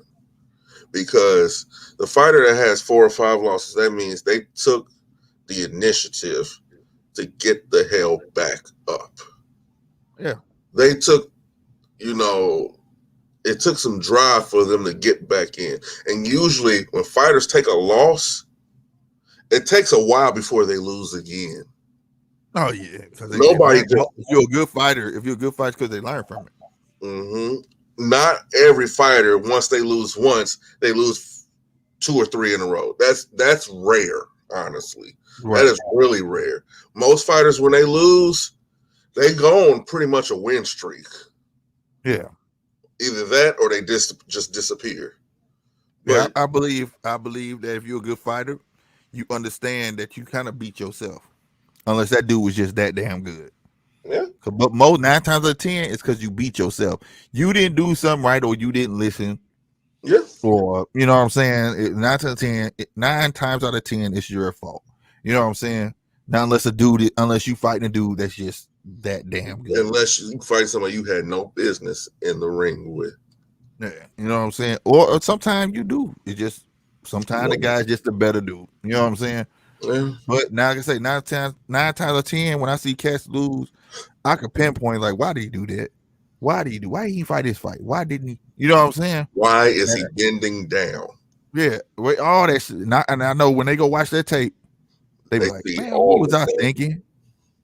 Because the fighter that has 4 or 5 losses, that means they took the initiative to get the hell back up. Yeah. They took, it took some drive for them to get back in. And usually when fighters take a loss, it takes a while before they lose again. Oh, yeah. Nobody. If you're a good fighter, because they learn from it. Mm-hmm. Not every fighter, once they lose once, they lose 2 or 3 in a row. That's rare, honestly. Right. That is really rare. Most fighters, when they lose, they go on pretty much a win streak. Yeah. Either that or they just disappear. Yeah, I believe that if you're a good fighter, you understand that you kind of beat yourself. Unless that dude was just that damn good. Yeah. But 9 times out of 10, it's because you beat yourself. You didn't do something right, or you didn't listen. Yeah. Or, you know what I'm saying? 9 times out of 10, it's your fault. You know what I'm saying? Now, unless you fighting a dude that's just that damn good. Unless you fight somebody you had no business in the ring with. Yeah. You know what I'm saying? Or sometimes you do. It's just sometimes the guy's just a better dude. You know what I'm saying? Yeah. But now I can say 9 times out of 10, when I see cats lose, I can pinpoint like, why did he do that? Why did he fight this fight? Why didn't he? You know what I'm saying? Why is he bending down? Yeah, all that shit. And I know when they go watch that tape, They be They like, see man, all what was the I things. thinking?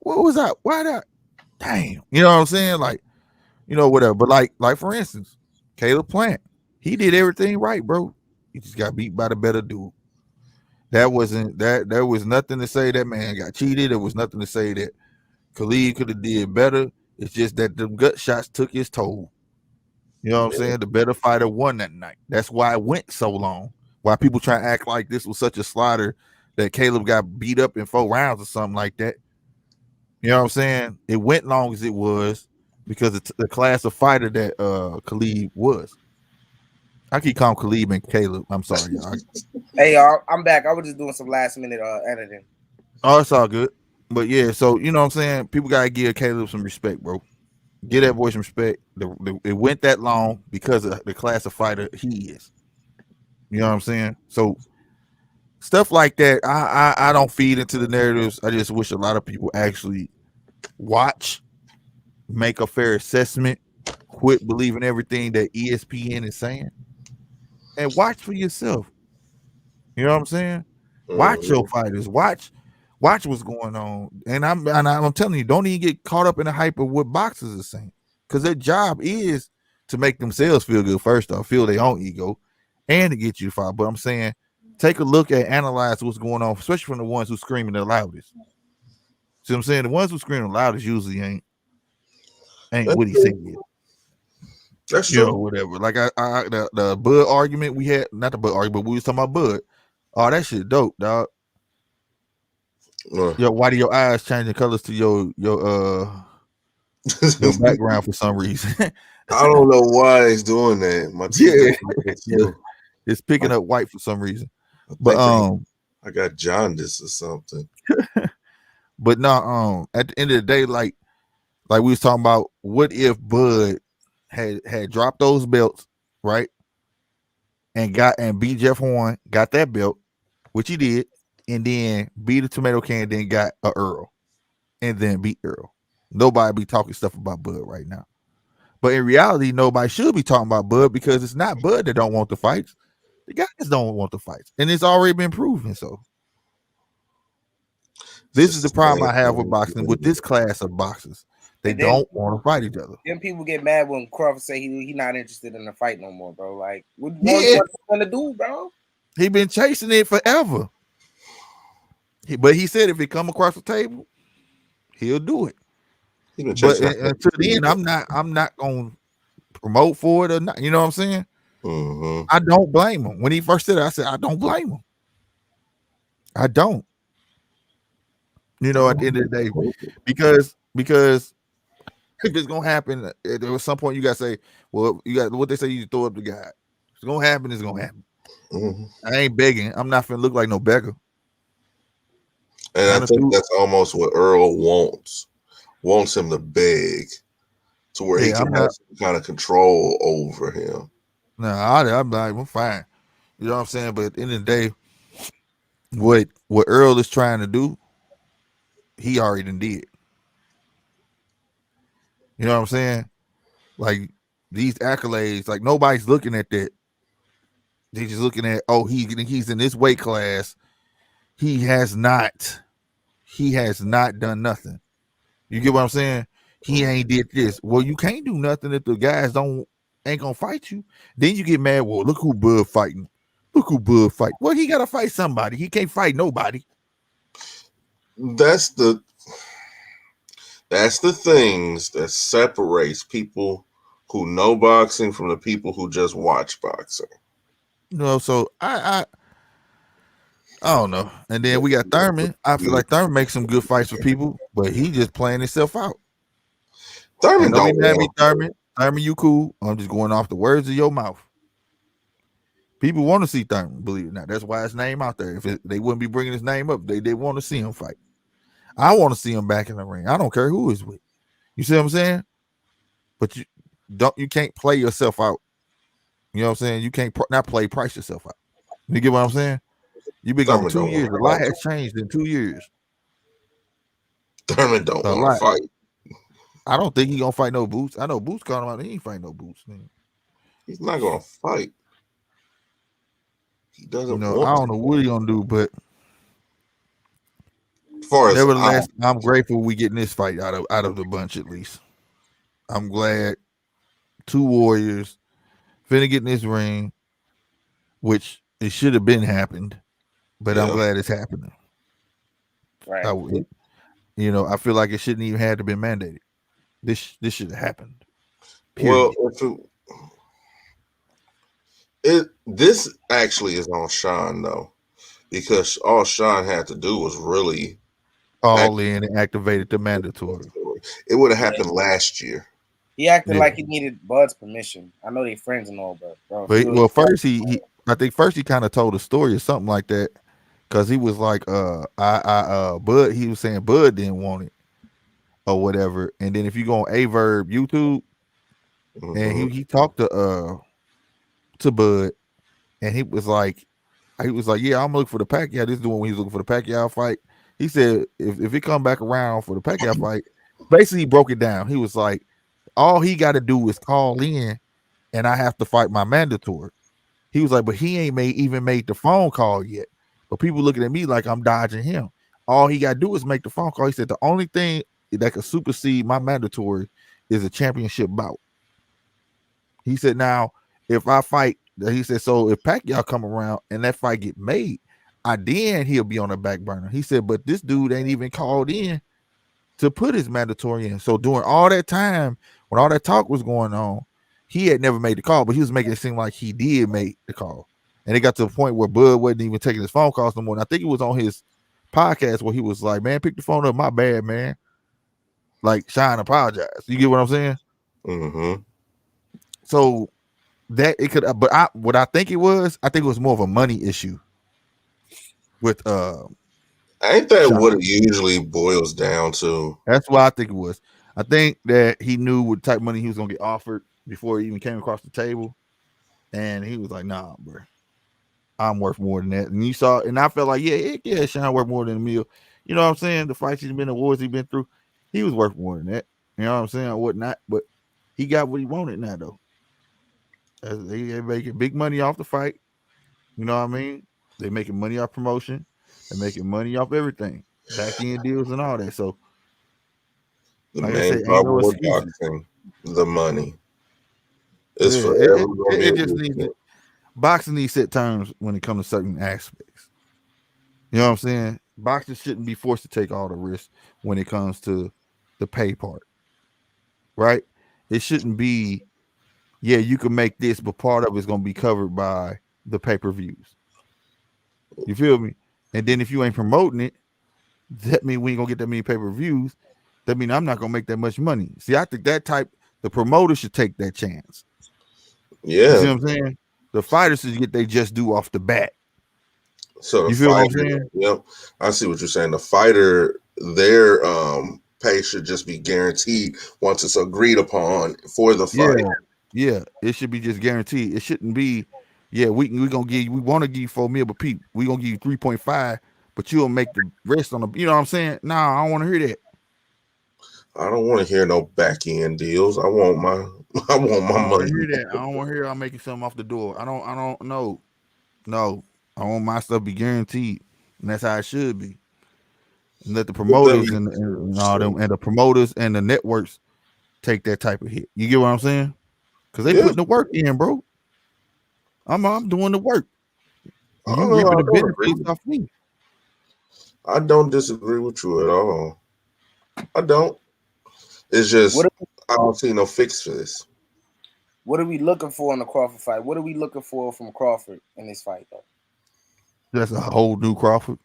What was I? Why that? Damn. You know what I'm saying? Like, whatever. But like for instance, Caleb Plant, he did everything right, bro. He just got beat by the better dude. That wasn't that. There was nothing to say that man got cheated. There was nothing to say that Khalid could have did better. It's just that the gut shots took his toll. You know what I'm saying? The better fighter won that night. That's why it went so long. Why people try to act like this was such a slaughter that Caleb got beat up in 4 rounds or something like that. You know what I'm saying? It went long as it was because it's the class of fighter that Khalid was. I keep calling Khalid and Caleb. I'm sorry, y'all. Hey, y'all, I'm back. I was just doing some last minute editing. Oh, it's all good. But yeah, so you know what I'm saying? People gotta give Caleb some respect, bro. Give that boy some respect. It went that long because of the class of fighter he is. You know what I'm saying? So stuff like that, I don't feed into the narratives. I just wish a lot of people actually watch, make a fair assessment, quit believing everything that ESPN is saying, and watch for yourself. You know what I'm saying? Watch your fighters. Watch what's going on. And I'm telling you, don't even get caught up in the hype of what boxers are saying, because their job is to make themselves feel good first off, feel their own ego, and to get you to fight. But I'm saying, take a look at analyze what's going on, especially from the ones who screaming the loudest. See what I'm saying? The ones who scream the loudest usually ain't what he said. That's true. Whatever. Like the Bud argument we had, not the Bud argument, but we was talking about Bud. Oh, that shit dope, dog. Yo, why do your eyes changing colors to your background for some reason? I don't know why it's doing that. My TV it's picking up white for some reason. But I got jaundice or something. But no, at the end of the day, like we was talking about, what if Bud had dropped those belts, right? And beat Jeff Horn, got that belt, which he did, and then beat a tomato can, then got a Earl, and then beat Earl. Nobody be talking stuff about Bud right now. But in reality, nobody should be talking about Bud, because it's not Bud that don't want the fights. The guys don't want the fights. And it's already been proven. So this is the problem I have with boxing, with this class of boxers. They don't want to fight each other. Then people get mad when Crawford say he not interested in the fight no more, bro. Like, what you want to do, bro? He been chasing it forever. But he said if it come across the table, he'll do it. But until then, I'm not gonna promote for it or not. You know what I'm saying? Mm-hmm. I don't blame him. When he first said it, I said I don't blame him. I don't. You know, at the end of the day, because if it's gonna happen, there was some point you gotta say, well, you got what they say, you throw up the guy. If it's gonna happen, it's gonna happen. Mm-hmm. I ain't begging. I'm not finna look like no beggar. And I think that's almost what Earl wants. Wants him to beg to where he can have some kind of control over him. No, I'm like, I'm fine. You know what I'm saying? But at the end of the day, what Earl is trying to do, he already did. You know what I'm saying? Like, these accolades, like, nobody's looking at that. They're just looking at, oh, he's in this weight class. He has not done nothing. You get what I'm saying? He ain't did this. Well, you can't do nothing if the guys ain't gonna fight you. Then you get mad. Well, look who Bud fighting. Look who Bud fight. Well, he gotta fight somebody. He can't fight nobody. That's the things that separates people who know boxing from the people who just watch boxing. You know, so I don't know. And then we got Thurman. I feel like Thurman makes some good fights for people, but he just playing himself out. Thurman don't be Thurman. Thurman, you cool. I'm just going off the words of your mouth. People want to see Thurman, believe it or not. That's why his name out there. If they wouldn't be bringing his name up, they want to see him fight. I want to see him back in the ring. I don't care who he's with. You see what I'm saying? But you can't play yourself out. You know what I'm saying? You can't not price yourself out. You get what I'm saying? You've been gone 2 years. A lot has changed in 2 years. Thurman don't want to fight. I don't think he's gonna fight no Boots. I know Boots called him out. He ain't fight no Boots. Man. He's not gonna fight. He doesn't. I don't know what he's gonna do, but far as Nevertheless, I'm grateful we getting this fight out of the bunch at least. I'm glad 2 warriors finna get in this ring, which it should have been happened, but I'm glad it's happening. Right. I feel like it shouldn't even have to been mandated. This should have happened. Period. Well, this actually is on Sean though, because all Sean had to do was really all in and activated the mandatory. It would have happened last year. He acted like he needed Bud's permission. I know they friends and all, but bro. Well, first I think he kind of told a story or something like that, because he was like, Bud. He was saying Bud didn't want it or whatever. And then if you go on Averb YouTube, and he talked to Bud, and he was like, yeah, I'm looking for the Pacquiao. This is the one when he was looking for the Pacquiao fight. He said if it come back around for the Pacquiao fight, basically he broke it down. He was like, all he got to do is call in, and I have to fight my mandatory. He was like, but he ain't even made the phone call yet. But people looking at me like I'm dodging him. All he got to do is make the phone call. He said the only thing that could supersede my mandatory is a championship bout. He said, now if I fight, he said, so if Pacquiao come around and that fight get made, then he'll be on the back burner. He said, but this dude ain't even called in to put his mandatory in. So during all that time, when all that talk was going on, he had never made the call, but he was making it seem like he did make the call. And it got to the point where Bud wasn't even taking his phone calls no more. And I think it was on his podcast where he was like, man, pick the phone up. My bad, man. Like, Shine apologize. You get what I'm saying? Mm-hmm. So that it could, but what I think it was more of a money issue with ain't that Shine. What it usually boils down to? That's what I think it was. I think that he knew what type of money he was gonna get offered before he even came across the table, and he was like, nah, bro, I'm worth more than that. And you saw, and I felt like, yeah, Sean worth more than a meal. You know what I'm saying? The fights he's been, the wars he's been through, he was worth more than that. You know what I'm saying? Or whatnot, but he got what he wanted now, though. They making big money off the fight. You know what I mean? They making money off promotion. They're making money off everything, back end deals and all that. So, like I said, ain't no boxing, the money. It's it just needs boxing needs set terms when it comes to certain aspects. You know what I'm saying? Boxers shouldn't be forced to take all the risks when it comes to the pay part, right? It shouldn't be, yeah, you can make this, but part of it's going to be covered by the pay-per-views. You feel me? And then if you ain't promoting it, that means we ain't going to get that many pay-per-views. That means I'm not going to make that much money. See, I think the promoter should take that chance. Yeah. You see what I'm saying? The fighters should get they just do off the bat. So you feel what I'm saying? Yep. I see what you're saying. The fighter, their pay should just be guaranteed once it's agreed upon for the fight. Yeah. It should be just guaranteed. It shouldn't be, we want to give you $4 million, but Pete, we gonna give you 3.5, but you'll make the rest on the, you know what I'm saying? Nah, I don't want to hear that. I don't want to hear no back end deals. I want my money. Hear that. I don't want to hear I'm making something off the door. I don't know. No. I want my stuff be guaranteed. And that's how it should be. And let the promoters and all them and the promoters and the networks take that type of hit. You get what I'm saying? Because they putting the work in, bro. I'm doing the work. You reaping the benefits off me. I don't disagree with you at all. I don't. It's just I don't see no fix for this. What are we looking for in the Crawford fight? What are we looking for from Crawford in this fight, though? That's a whole new Crawford.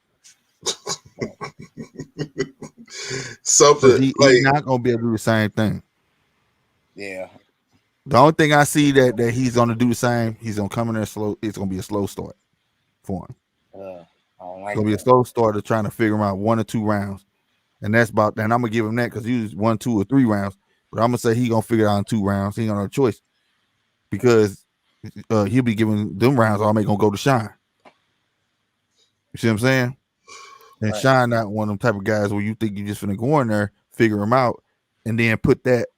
Something he's not gonna be able to do the same thing. Yeah. The only thing I see that he's gonna do the same, he's gonna come in there slow. It's gonna be a slow start for him. I don't like it's gonna be a slow start of trying to figure him out 1 or 2 rounds. And that's about that. And I'm gonna give him that because he was 1, 2, or 3 rounds. But I'm gonna say he gonna figure it out in 2 rounds. He ain't got no choice because he'll be giving them rounds. All gonna go to Shine. You see what I'm saying? And right. Shine not one of them type of guys where you think you just finna go in there, figure him out, and then put that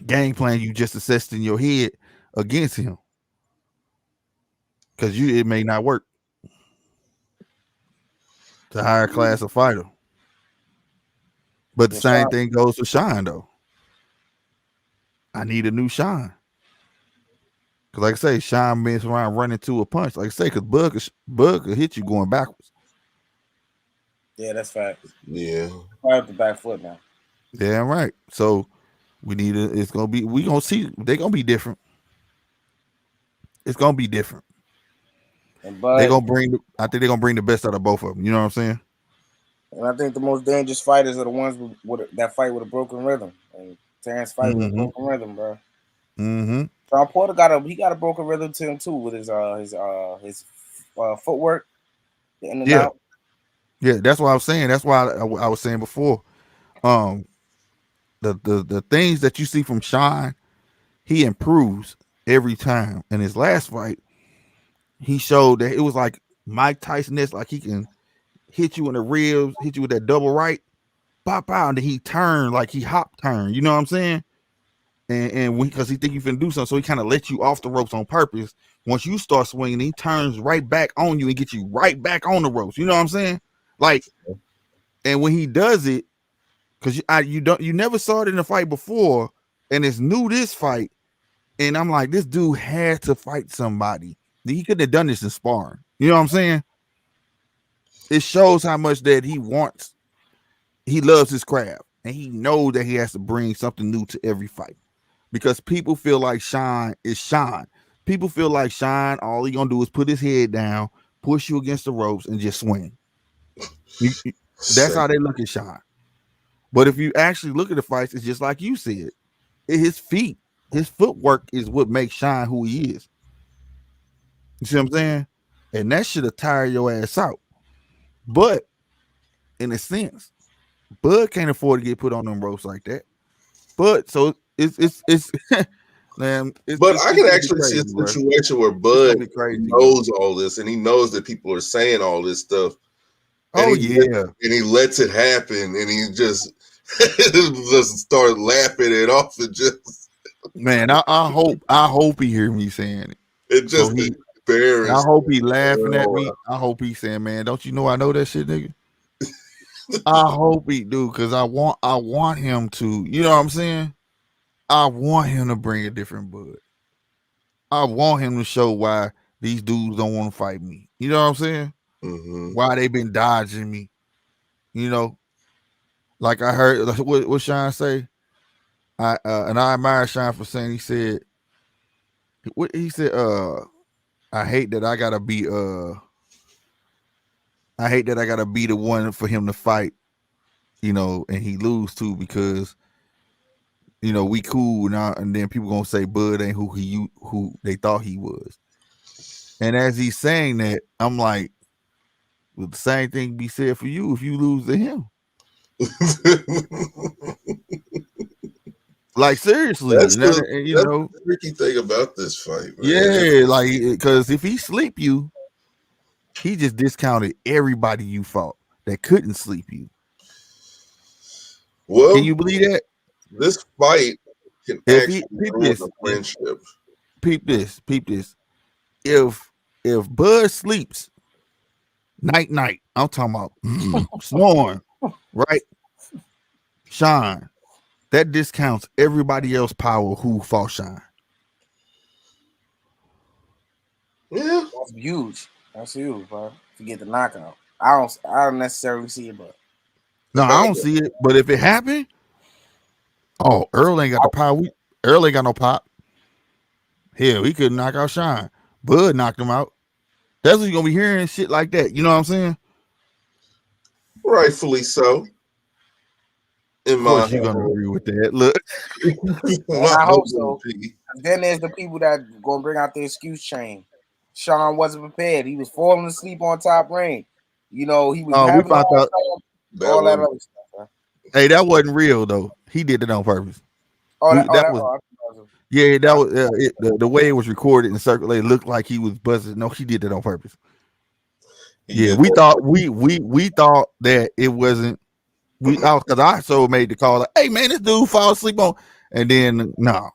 game plan you just assessed in your head against him because it may not work. It's a higher class of fighter. But the same thing goes for Shine though. I need a new Shine. Cause like I say, Shine been around running to a punch. Like I say, cause Bug could hit you going backwards. Yeah, that's fact. Yeah. Right up the back foot now. Yeah, right. So we need it's gonna be, we gonna see, they're gonna be different. It's gonna be different. They're gonna bring, I think they're gonna bring the best out of both of them. You know what I'm saying? And I think the most dangerous fighters are the ones that fight with a broken rhythm. And Terrence fight with a broken rhythm, bro. Mm-hmm. John Porter got a broken rhythm to him too with his footwork, the in and out. Yeah, that's what I was saying. That's why I was saying before. The things that you see from Shine, he improves every time. In his last fight, he showed that it was like Mike Tyson-esque, like he can hit you in the ribs, hit you with that double right, pop out, and then he turned like he hop turn. You know what I'm saying? And because he think you finna do something, so he kind of lets you off the ropes on purpose. Once you start swinging, he turns right back on you and get you right back on the ropes. You know what I'm saying? Like, and when he does it, because you never saw it in a fight before, and it's new this fight, and I'm like, this dude had to fight somebody. He couldn't have done this in sparring. You know what I'm saying? It shows how much that he loves his craft, and he knows that he has to bring something new to every fight. Because people feel like Shine is Shine. People feel like Shine, all he gonna do is put his head down, push you against the ropes, and just swing. That's how they look at Shine. But if you actually look at the fights, it's just like you said. His feet, his footwork is what makes Shine who he is. You see what I'm saying? And that should have tired your ass out. But in a sense, Bud can't afford to get put on them ropes like that. But so it's man. But I can actually see a situation where Bud knows all this, and he knows that people are saying all this stuff. And he lets it happen, and he just start laughing it off, and just man. I hope he hear me saying it. It just embarrassed. I hope he laughing at me. I hope he saying, "Man, don't you know I know that shit, nigga." I hope he do, because I want him to. You know what I'm saying? I want him to bring a different Bud. I want him to show why these dudes don't want to fight me. You know what I'm saying? Mm-hmm. Why they been dodging me? You know, like I heard what Shine say. And I admire Shine for saying, he said, what he said. I hate that I gotta be the one for him to fight. You know, and he lose too, because you know we cool now, and then people gonna say Bud ain't who they thought he was. And as he's saying that, I'm like, well, the same thing be said for you if you lose to him. Like, seriously, that's the tricky thing about this fight, man. Yeah, like, because if he sleep you, he just discounted everybody you fought that couldn't sleep you. Well, can you believe that? This fight can actually ruin a friendship. Peep this. If Bud sleeps night, I'm talking about snoring, right? Shine, that discounts everybody else power who fought Shine. Yeah, that's huge. That's huge, bro. To get the knockout, I don't necessarily see it, but no, I don't see it. But if it happened, Earl ain't got the power. Earl ain't got no pop. Hell, he couldn't knock out Shine. Bud knocked him out. That's what you're gonna be hearing, shit like that. You know what I'm saying? Rightfully so. Of course, you're gonna agree with that. Look, I hope so. Then there's the people that gonna bring out the excuse chain. Sean wasn't prepared. He was falling asleep on top ring. You know, he was having all that other stuff. Bro. Hey, that wasn't real though. He did it on purpose. That was the way it was recorded and circulated looked like he was buzzing. No, he did it on purpose. Yeah, we thought that it wasn't. Because I so made the call like, hey man, this dude fall asleep on, and then no,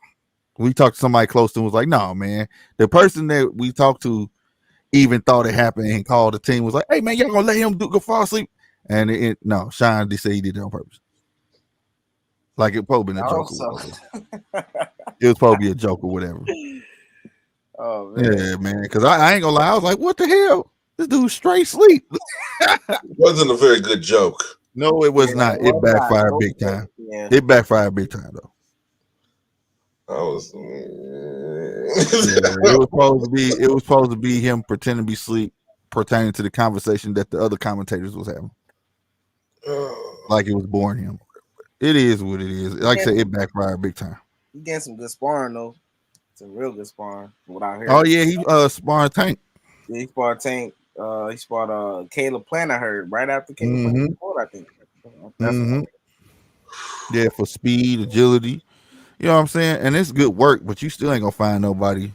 we talked to somebody close to him, was like, no man, the person that we talked to even thought it happened and called the team, was like, hey man, y'all gonna let him go fall asleep? And no, Sean did say he did it on purpose. Like it probably been a I hope joke or so. whatever. It was probably a joke or whatever. Oh man. Yeah, man. Because I ain't gonna lie, I was like, what the hell? This dude straight sleep. It wasn't a very good joke. No, it was Yeah, not. it It was not. backfired big time. Yeah. It backfired big time though. I was. Yeah, it was supposed to be him pretending to be asleep, pertaining to the conversation that the other commentators was having. Like it was boring him. It is what it is. Like I said, it backfired big time. He getting some good sparring though. Some real good sparring. What I heard. Oh yeah, he sparring Tank. Yeah, he sparred Tank. He sparred Caleb Plant. I heard right after Caleb Plant scored, I think. Yeah, for speed, agility. You know what I'm saying? And it's good work, but you still ain't gonna find nobody.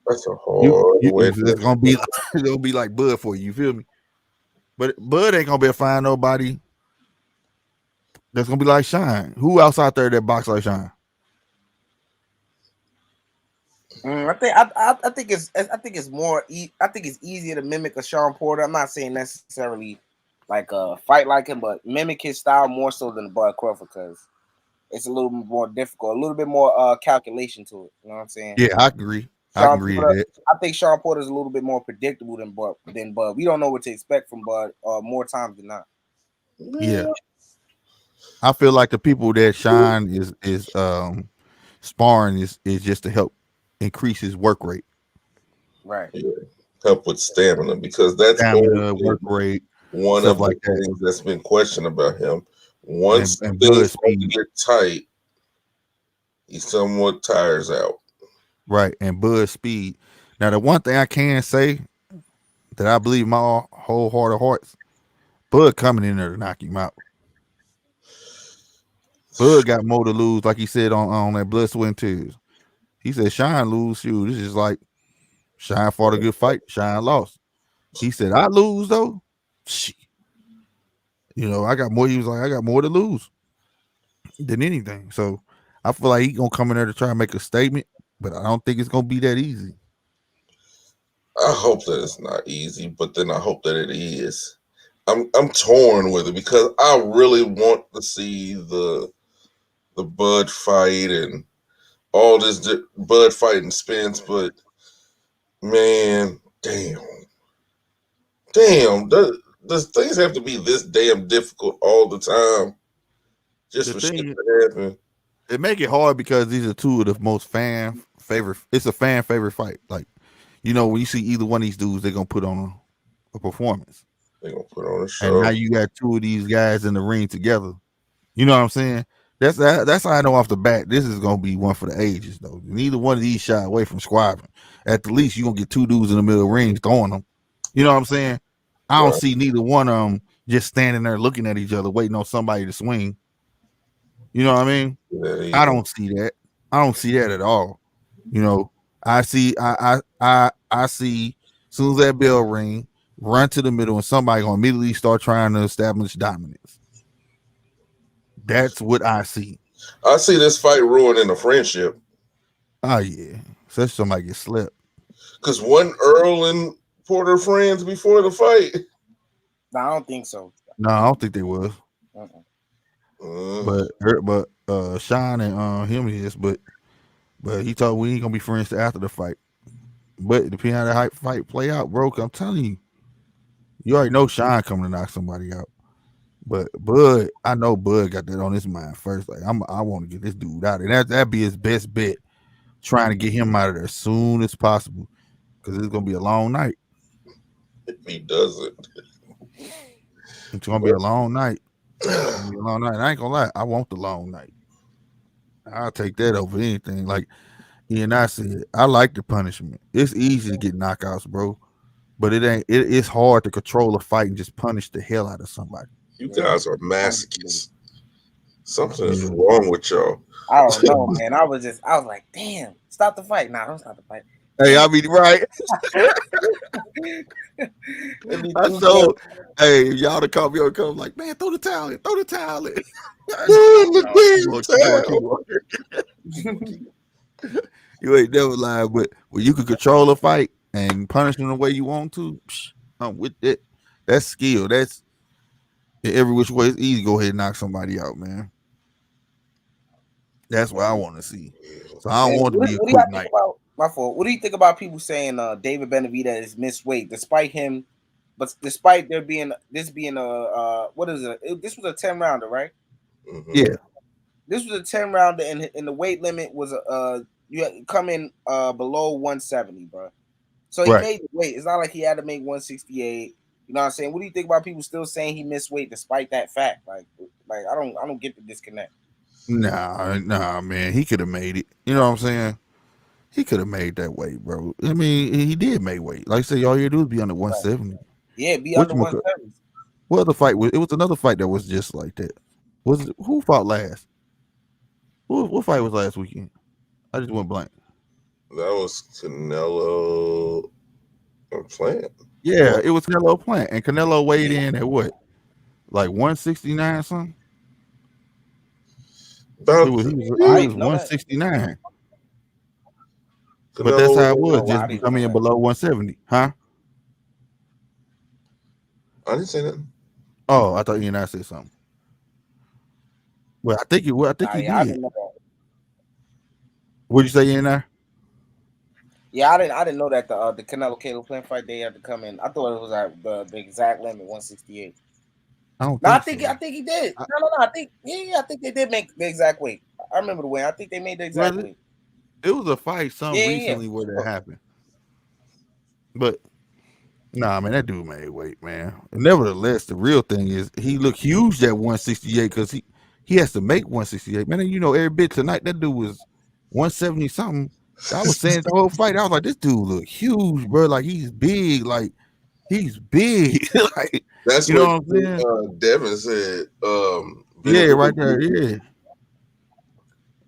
That's a hard way. It's gonna be like Bud for you. You feel me? But Bud ain't gonna be able to find nobody that's gonna be like Shine. Who else out there that box like Shine? I think it's more. I think it's easier to mimic a Sean Porter. I'm not saying necessarily like fight like him, but mimic his style more so than Bud Crawford because it's a little more difficult, a little bit more calculation to it. You know what I'm saying? Yeah, I agree. I agree with that. I think Sean Porter is a little bit more predictable than Bud. We don't know what to expect from Bud more times than not. Yeah. I feel like the people that Shine is sparring is just to help increase his work rate. Right. Yeah. Help with stamina because that's work rate. One of the things that's been questioned about him. Once and things get tight, he somewhat tires out. Right, and Bud speed. Now, the one thing I can say that I believe in my whole heart of hearts, Bud coming in there to knock him out. Bud got more to lose, like he said on that Blood, Sweat, and Tears. He said, Shine lose, shoot. This is like Shine fought a good fight, Shine lost. He said, I lose though. Shit. You know, I got more. He was like, I got more to lose than anything. So I feel like he's gonna come in there to try and make a statement, but I don't think it's gonna be that easy. I hope that it's not easy, but then I hope that it is. I'm torn with it because I really want to see the Bud fight and all this Bud fight and Spence, but man, damn, does things have to be this damn difficult all the time just for shit to happen? It make it hard because these are two of the most fan favorite. It's a fan favorite fight. Like, you know, when you see either one of these dudes, they're gonna put on a performance. They're gonna put on a show. And now you got two of these guys in the ring together. You know what I'm saying? That's how I know off the bat this is gonna be one for the ages though. Neither one of these shy away from squabbling. At the least, you're gonna get two dudes in the middle of the ring throwing them. You know what I'm saying? I don't see neither one of them just standing there looking at each other, waiting on somebody to swing. You know what I mean? Yeah. I don't see that. I don't see that at all. You know, I see as soon as that bell ring, run to the middle, and somebody gonna immediately start trying to establish dominance. That's what I see. I see this fight ruining a friendship. Oh yeah, especially somebody get slept. Because one Earl and Porter friends before the fight. No, I don't think so. No, I don't think they was. But Sean and him is, but he told we ain't gonna be friends after the fight. But depending on how the fight play out, bro, I'm telling you, you already know Sean coming to knock somebody out. But Bud, I know Bud got that on his mind first. Like I want to get this dude out, and that'd be his best bet, trying to get him out of there as soon as possible, because it's gonna be a long night. If he doesn't, it's gonna be a long night. It's gonna be a long night. I ain't gonna lie, I want the long night. I'll take that over anything. Like Ian, I said, I like the punishment. It's easy to get knockouts, bro, but it ain't. It's hard to control a fight and just punish the hell out of somebody. You guys are masochists. Something is wrong with y'all. I don't know, man. I was like, damn, stop the fight. Nah, don't stop the fight. Hey, I mean, right. I told, hey, y'all to call me or come like, man, throw the towel in, throw the towel in. You ain't never lied, but when you can control a fight and punish them the way you want to, I'm with it. That's skill. That's in every which way. It's easy to go ahead and knock somebody out, man. That's what I want to see. So I don't And want it to what, be a what do y'all quick think night. about my fault? What do you think about people saying David Benavidez missed weight despite him, but despite there being this being a what is it? This was a 10 rounder, right? Mhm. Yeah, This was a 10 rounder, and the weight limit was you had to come in below 170, bro. So he right. made the weight. It's not like he had to make 168. You know what I'm saying? What do you think about people still saying he missed weight despite that fact? Like I don't get the disconnect. Nah, man. He could have made it. You know what I'm saying? He could have made that weight, bro. I mean, he did make weight. Like I said, all you do is be under 170. Yeah, be Which under 170. what other fight was? It was another fight that was just like that. Was it, who fought last? What fight was last weekend? I just went blank. That was Canelo and Plant. Yeah, it was Canelo Plant, and Canelo weighed in at what, like 169 something. About He was I 169. But Canelo that's how it was- was. Just come in below 170, huh? I didn't say nothing. Oh, I thought you and I said something. Well, I think you. I think you I did. didn't know that. What'd you say, you and I? Yeah, I didn't know that the Canelo Caleb Plant fight they had to come in. I thought it was at the exact limit 168. I don't No, think I so. think he did. No. I think I think they did make the exact weight. I remember the weight. I think they made the exact Was it? weight. It was a fight some Yeah. recently where that happened. But nah, man, that dude made weight, man. Nevertheless, the real thing is he looked huge at 168 because he has to make 168. Man, you know, every bit tonight that dude was 170 something. I was saying the whole fight, I was like, this dude look huge, bro. Like he's big, like he's big. Like That's you know what what I'm saying? Devin said. Yeah, right there. Yeah.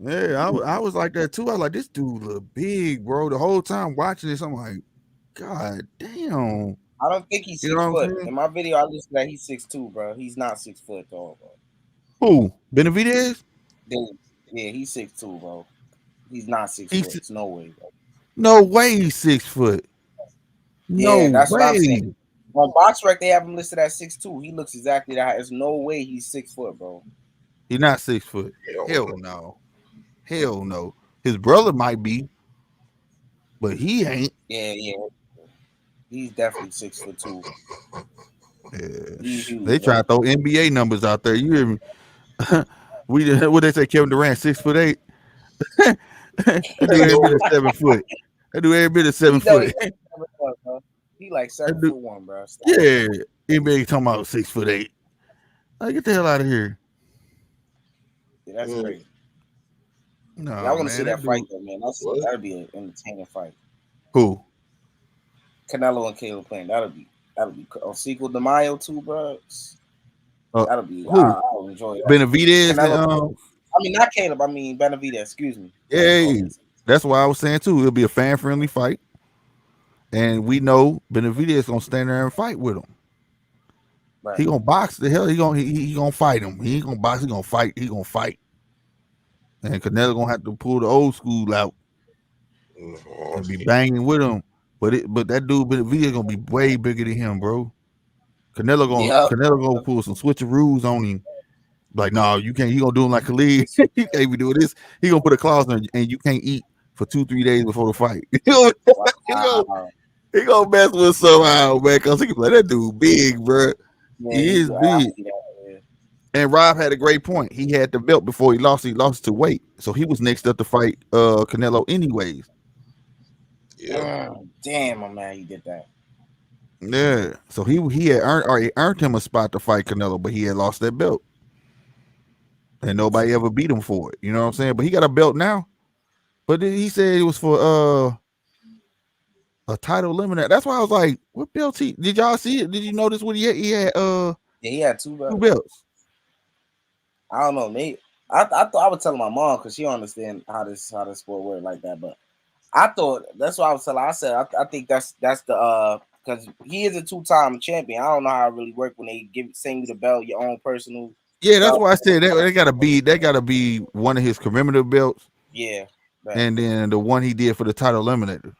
Yeah, I was like that too. I was like, this dude look big, bro. The whole time watching this, I'm like, God damn. I don't think he's You 6 know what I'm foot. saying? In my video, I listed that he's 6'2", bro. He's not 6 foot though, bro. Who? Benavidez? Yeah, he's 6'2", bro. He's not 6 He's foot. It's no way, bro. no way he's 6 foot. No Yeah, that's what I'm way. saying. On BoxRec, they have him listed at 6'2". He looks exactly that. There's no way he's 6 foot, bro. He's not 6 foot. Hell no. Hell no. His brother might be, but he ain't. Yeah. He's definitely 6'2". Yeah. He's huge, They try to throw NBA numbers out there. You hear me? What they say, Kevin Durant, 6'8". That dude every bit of 7 foot. That dude every bit of 7 foot. He like 7'1", bro. Stop. Yeah. NBA talking about 6'8". Like, get the hell out of here. Yeah, that's crazy. No, I want to see that dude, fight though, man. That'd be an entertaining fight. Who? Canelo and Caleb Plant. That'll be on Cinco de Mayo too, bro. That'll be. Who? I'll enjoy that. Benavidez. I mean, not Caleb. I mean Benavidez. Excuse me. Yeah, that's why I was saying too. It'll be a fan-friendly fight, and we know Benavidez gonna stand there and fight with him. Right. He gonna box the hell. He gonna fight him. He ain't gonna box. He gonna fight. He gonna fight. And Canelo gonna have to pull the old school out and be banging with him. But that dude Benavidez gonna be way bigger than him, bro. Canelo gonna pull some switcheroos on him. Like, no, you can't. He gonna do him like Khalid. You can't be doing this. He gonna put a clause in and you can't eat for 2-3 days before the fight. He gonna mess with somehow, man. Cause he can like that dude big, bro. Yeah, he is big. And Rob had a great point. He had the belt before he lost. He lost to weight, so he was next up to fight Canelo anyways. Yeah. Damn, my man, he did that. Yeah. So he had earned him a spot to fight Canelo, but he had lost that belt. And nobody ever beat him for it. You know what I'm saying? But he got a belt now. But he said it was for a title eliminator. That's why I was like, what belt did y'all see it? Did you notice what he had? He had two belts. 2 belts. I don't know, mate. I thought I would tell my mom because she don't understand how this sport works like that. But I thought that's what I was telling her. I said I think that's the because he is a 2-time champion. I don't know how it really works when they send you the belt, your own personal. Yeah, that's why I said they gotta be one of his commemorative belts. Yeah. Right. And then the one he did for the title eliminator.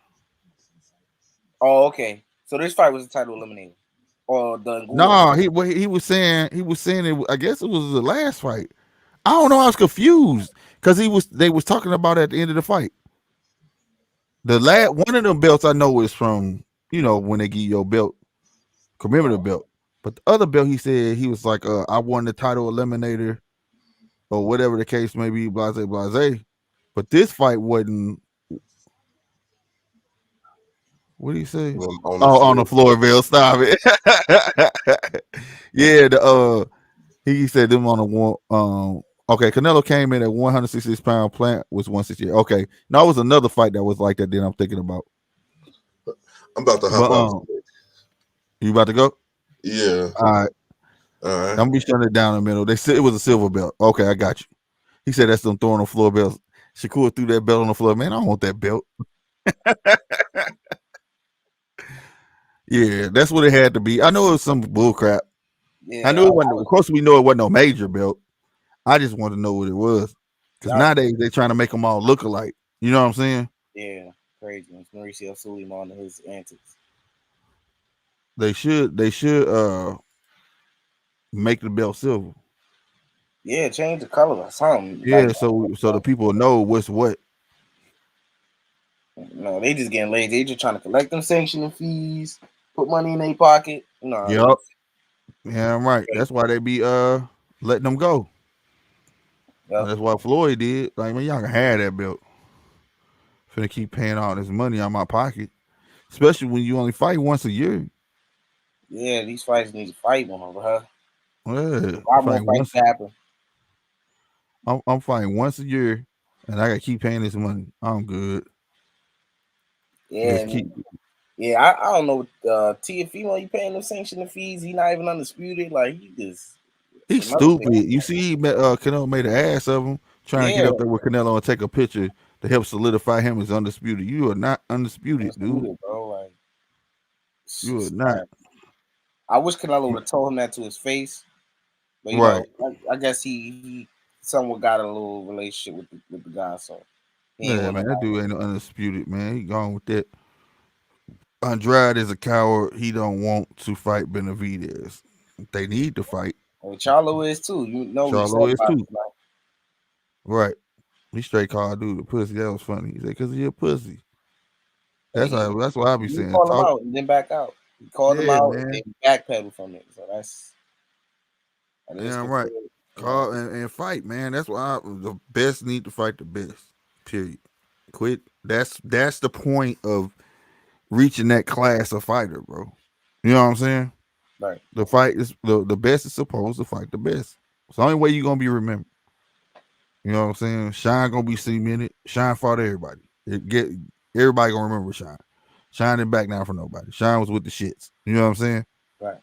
Oh, okay. So this fight was a title eliminator. Or the no, he was saying it. I guess it was the last fight. I don't know. I was confused because they was talking about it at the end of the fight. One of them belts I know is from, when they give you your belt, commemorative belt. But the other belt, he said he was like, I won the title eliminator or whatever the case may be, blase, blase. But this fight wasn't. What did he say? On the floor, Bill. Stop it. Yeah, he said them on the one. Okay, Canelo came in at 166 pound. Plant was 168. Okay, now it was another fight that was like that. Then I'm thinking about. I'm about to hop out. You about to go? Yeah. All right. I'm gonna be shutting it down in a minute. They said it was a silver belt. Okay, I got you. He said that's them throwing on floor belts. Shakur threw that belt on the floor. Man, I don't want that belt. Yeah, that's what it had to be. I know it was some bull crap. Yeah, I knew it wasn't. Of course, we know it wasn't no major belt. I just wanted to know what it was, because nowadays they're trying to make them all look alike. You know what I'm saying? Yeah, crazy. Mauricio Suleiman and his antics. They should make the belt silver. Yeah, change the color or something. Yeah, like, so the people know what's what. No, they just getting lazy. They just trying to collect them sanctioning fees, put money in their pocket. Yep. Yeah, I'm right. That's why they be letting them go. Yep. That's what Floyd did. Like, man, y'all can have that belt. Finna keep paying all this money out my pocket, especially when you only fight once a year. Yeah, these fights need to fight one, bro. Yeah, a lot more fights happen. I'm fighting once a year, and I gotta keep paying this money. I'm good. Yeah, I don't know. TFE, you paying them sanctioning fees? He not even undisputed. Like he's stupid. You see, Canelo made an ass of him trying to get up there with Canelo and take a picture to help solidify him as undisputed. You are not undisputed, dude. Bro. Like, you are not. I wish Canelo would have told him that to his face, but you know, I guess he somewhat got a little relationship with the guy. So yeah, man, that dude ain't no undisputed, man. He gone with that. Andrade is a coward. He don't want to fight Benavidez. They need to fight. Well, Charlo is too. You know, Charlo is too. Right. He straight called dude a pussy. That was funny. He said, "Cause you're a pussy." That's what I be saying. Call him out and then back out. He called him out and then backpedal from it. So that's right. Call and fight, man. That's why the best need to fight the best. Period. Quit. That's the point of reaching that class of fighter, bro. You know what I'm saying? Right. The fight is the best is supposed to fight the best. It's the only way you're gonna be remembered. You know what I'm saying? Shine gonna be cemented. Shine fought everybody. Everybody gonna remember Shine. Shine didn't back down for nobody. Shine was with the shits. You know what I'm saying? Right.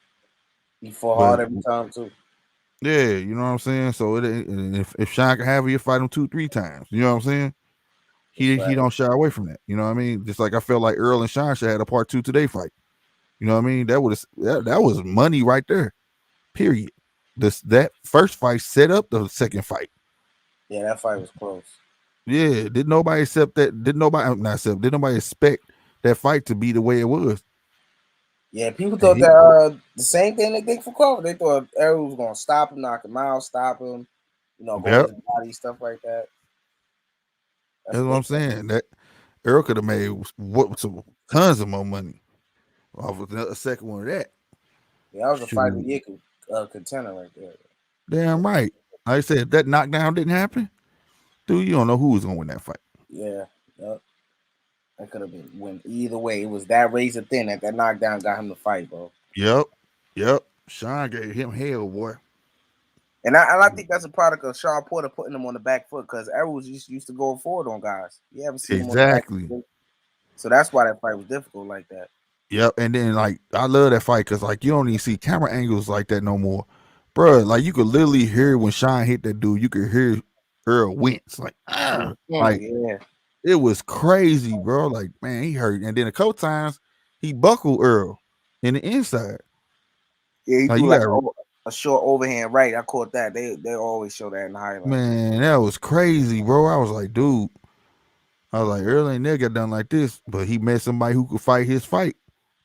He fought hard every time too. Yeah, you know what I'm saying? So if Shine can have it, he'll fight him 2-3 times. You know what I'm saying? He don't shy away from that. You know what I mean? Just like I felt like Earl and Shine should have had a part 2 today fight. You know what I mean? That was money right there. Period. That first fight set up the second fight. Yeah, that fight was close. Yeah, did nobody expect that fight to be the way it was? Yeah, people thought that the same thing they did for Crawford. They thought Errol was gonna stop him, knock him out, stop him, go his body, stuff like that. That's what I'm saying. That Errol could have made tons of more money off of a second one of that. Yeah, that was a fight of the year contender right there. Damn right. Like I said, if that knockdown didn't happen, dude, you don't know who was gonna win that fight. Yeah, yep. That could have been win either way. It was that razor thin that knockdown got him to fight, bro. Yep. Sean gave him hell, boy. And I think that's a product of Sean Porter putting him on the back foot, because Errol was used to go forward on guys. You haven't seen him on the back foot. So that's why that fight was difficult like that. Yep. And then like I love that fight because like you don't even see camera angles like that no more. Bro, like you could literally hear when Sean hit that dude, you could hear Earl wince. Like, it was crazy, bro. Like, man, he hurt. And then a couple times he buckled Earl in the inside. Yeah, he threw like a short overhand right. I caught that. They always show that in the highlights. Man, that was crazy, bro. I was like, dude. I was like, Earl ain't never got done like this, but he met somebody who could fight his fight.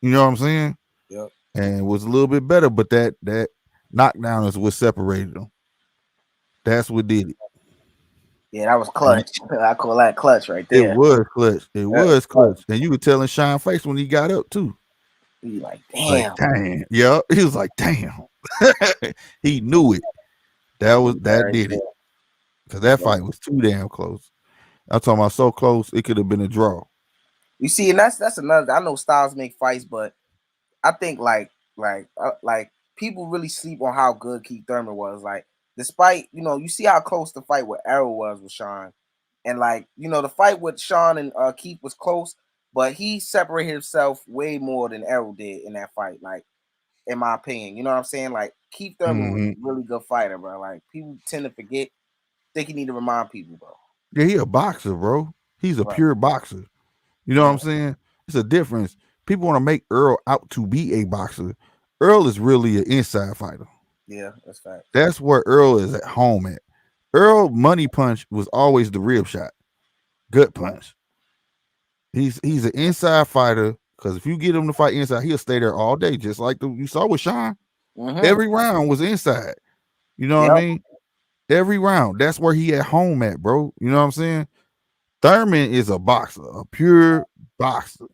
You know what I'm saying? Yep. And was a little bit better, but that knockdown is what separated them. That's what did it. Yeah, that was clutch. I call that clutch right It there. was clutch. It That was clutch. And you could tell in Sean's face when he got up too. He like, Like, damn. damn. Yeah. He was like, damn. He knew it. That did it. Because that fight was too damn close. I'm talking about so close, it could have been a draw. You see, and that's another. I know styles make fights, but I think like people really sleep on how good Keith Thurman was. Like, despite you see how close the fight with Errol was with Sean, and like the fight with Sean and Keith was close, but he separated himself way more than Errol did in that fight. Like, in my opinion, you know what I'm saying? Like, Keith Thurman was a really good fighter, bro. Like, people tend to forget. Think you need to remind people, bro. Yeah, he a boxer, bro. He's a pure boxer. You know what I'm saying? It's a difference. People want to make Earl out to be a boxer. Earl is really an inside fighter. Yeah, that's fact. That's where Earl is at home at. Earl money punch was always the rib shot, gut punch. He's an inside fighter because if you get him to fight inside, he'll stay there all day, just like you saw with Sean. Every round was inside. You know what I mean? Every round. That's where he at home at, bro. You know what I'm saying? Thurman is a boxer, a pure boxer.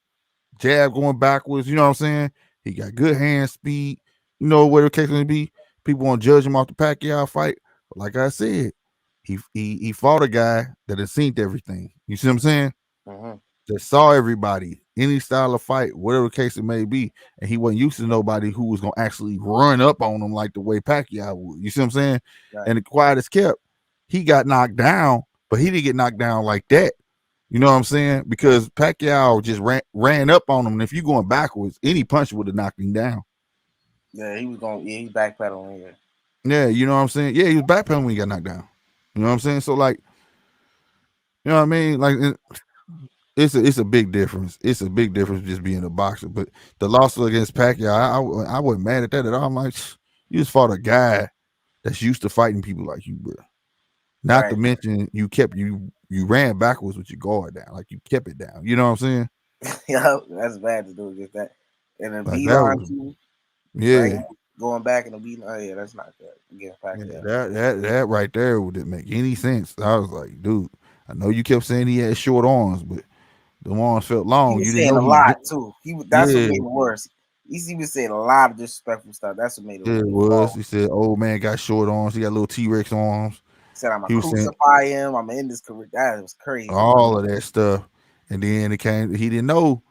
Jab going backwards, you know what I'm saying? He got good hand speed. You know what the case may be. People want to judge him off the Pacquiao fight. But like I said, he fought a guy that has seen everything. You see what I'm saying? That saw everybody, any style of fight, whatever the case it may be. And he wasn't used to nobody who was going to actually run up on him like the way Pacquiao would. You see what I'm saying? Right. And the quiet as kept, he got knocked down, but he didn't get knocked down like that. You know what I'm saying? Because Pacquiao just ran up on him. And if you're going backwards, any punch would have knocked him down. Yeah, he was going, he's backpedaling. Yeah, you know what I'm saying? Yeah, he was backpedaling when he got knocked down. You know what I'm saying? So, like, you know what I mean? Like, it's a big difference. It's a big difference just being a boxer. But the loss against Pacquiao, I wasn't mad at that at all. I'm like, you just fought a guy that's used to fighting people like you, bro. Not to mention you ran backwards with your guard down, like you kept it down. You know what I'm saying? Yeah, that's bad to do against that. And then like beat on too. Yeah. Right? Going back and beating. Oh yeah, that's not good. Against Pacquiao. That right there didn't make any sense. I was like, dude, I know you kept saying he had short arms, but the arms felt long. He was you saying didn't know a lot too. That's what made it worse. He was saying a lot of disrespectful stuff. That's what made it. It was. He said, "Old man got short arms. He got little T-Rex arms." He said, "I'm gonna crucify him. I'm gonna end this career." That was crazy. All of that stuff, and then it came. He didn't know.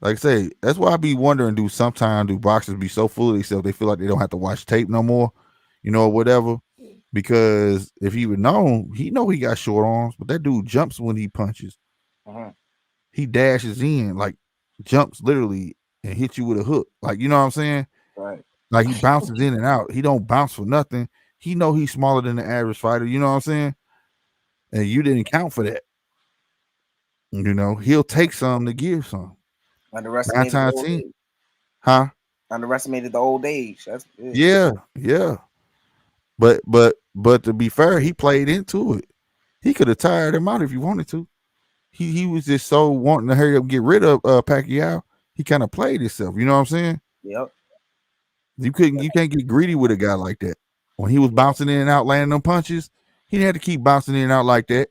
Like I say, that's why I be wondering: do boxers be so full of themselves they feel like they don't have to watch tape no more, or whatever? Because if he would known, he got short arms, but that dude jumps when he punches. He dashes in, like jumps literally and hits you with a hook. Like, you know what I'm saying? Right. Like he bounces in and out. He don't bounce for nothing. He know he's smaller than the average fighter. You know what I'm saying? And you didn't count for that. He'll take some to give some. Underestimated the old age. Huh? Underestimated the old age. That's good. Yeah. But to be fair, he played into it. He could have tired him out if he wanted to. He was just so wanting to hurry up and get rid of Pacquiao. He kind of played himself. You know what I'm saying? Yep. You can't get greedy with a guy like that. When he was bouncing in and out, landing them punches, he didn't have to keep bouncing in and out like that.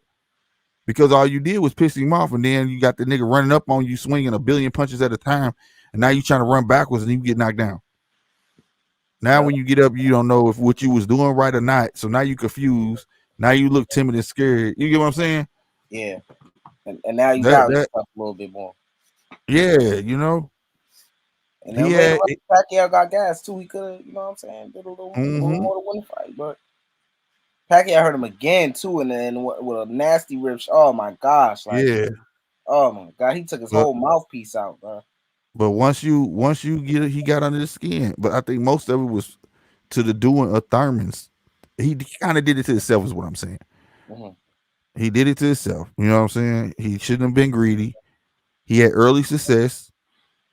Because all you did was piss him off, and then you got the nigga running up on you, swinging a billion punches at a time, and now you trying to run backwards and you get knocked down. Now when you get up, you don't know if what you was doing right or not. So now you confused. Now you look timid and scared. You get what I'm saying? Yeah. And now you got yourself a little bit more. Yeah, And then Pacquiao got gas too. He could have, you know what I'm saying, did a little more to win the fight. But Pacquiao hurt him again too, and then with a nasty rib. Oh my gosh! Like, oh my god, he took his whole mouthpiece out, bro. But once you get it, he got under the skin. But I think most of it was to the doing of Thurman's. He kind of did it to himself, is what I'm saying. He did it to himself. You know what I'm saying? He shouldn't have been greedy. He had early success.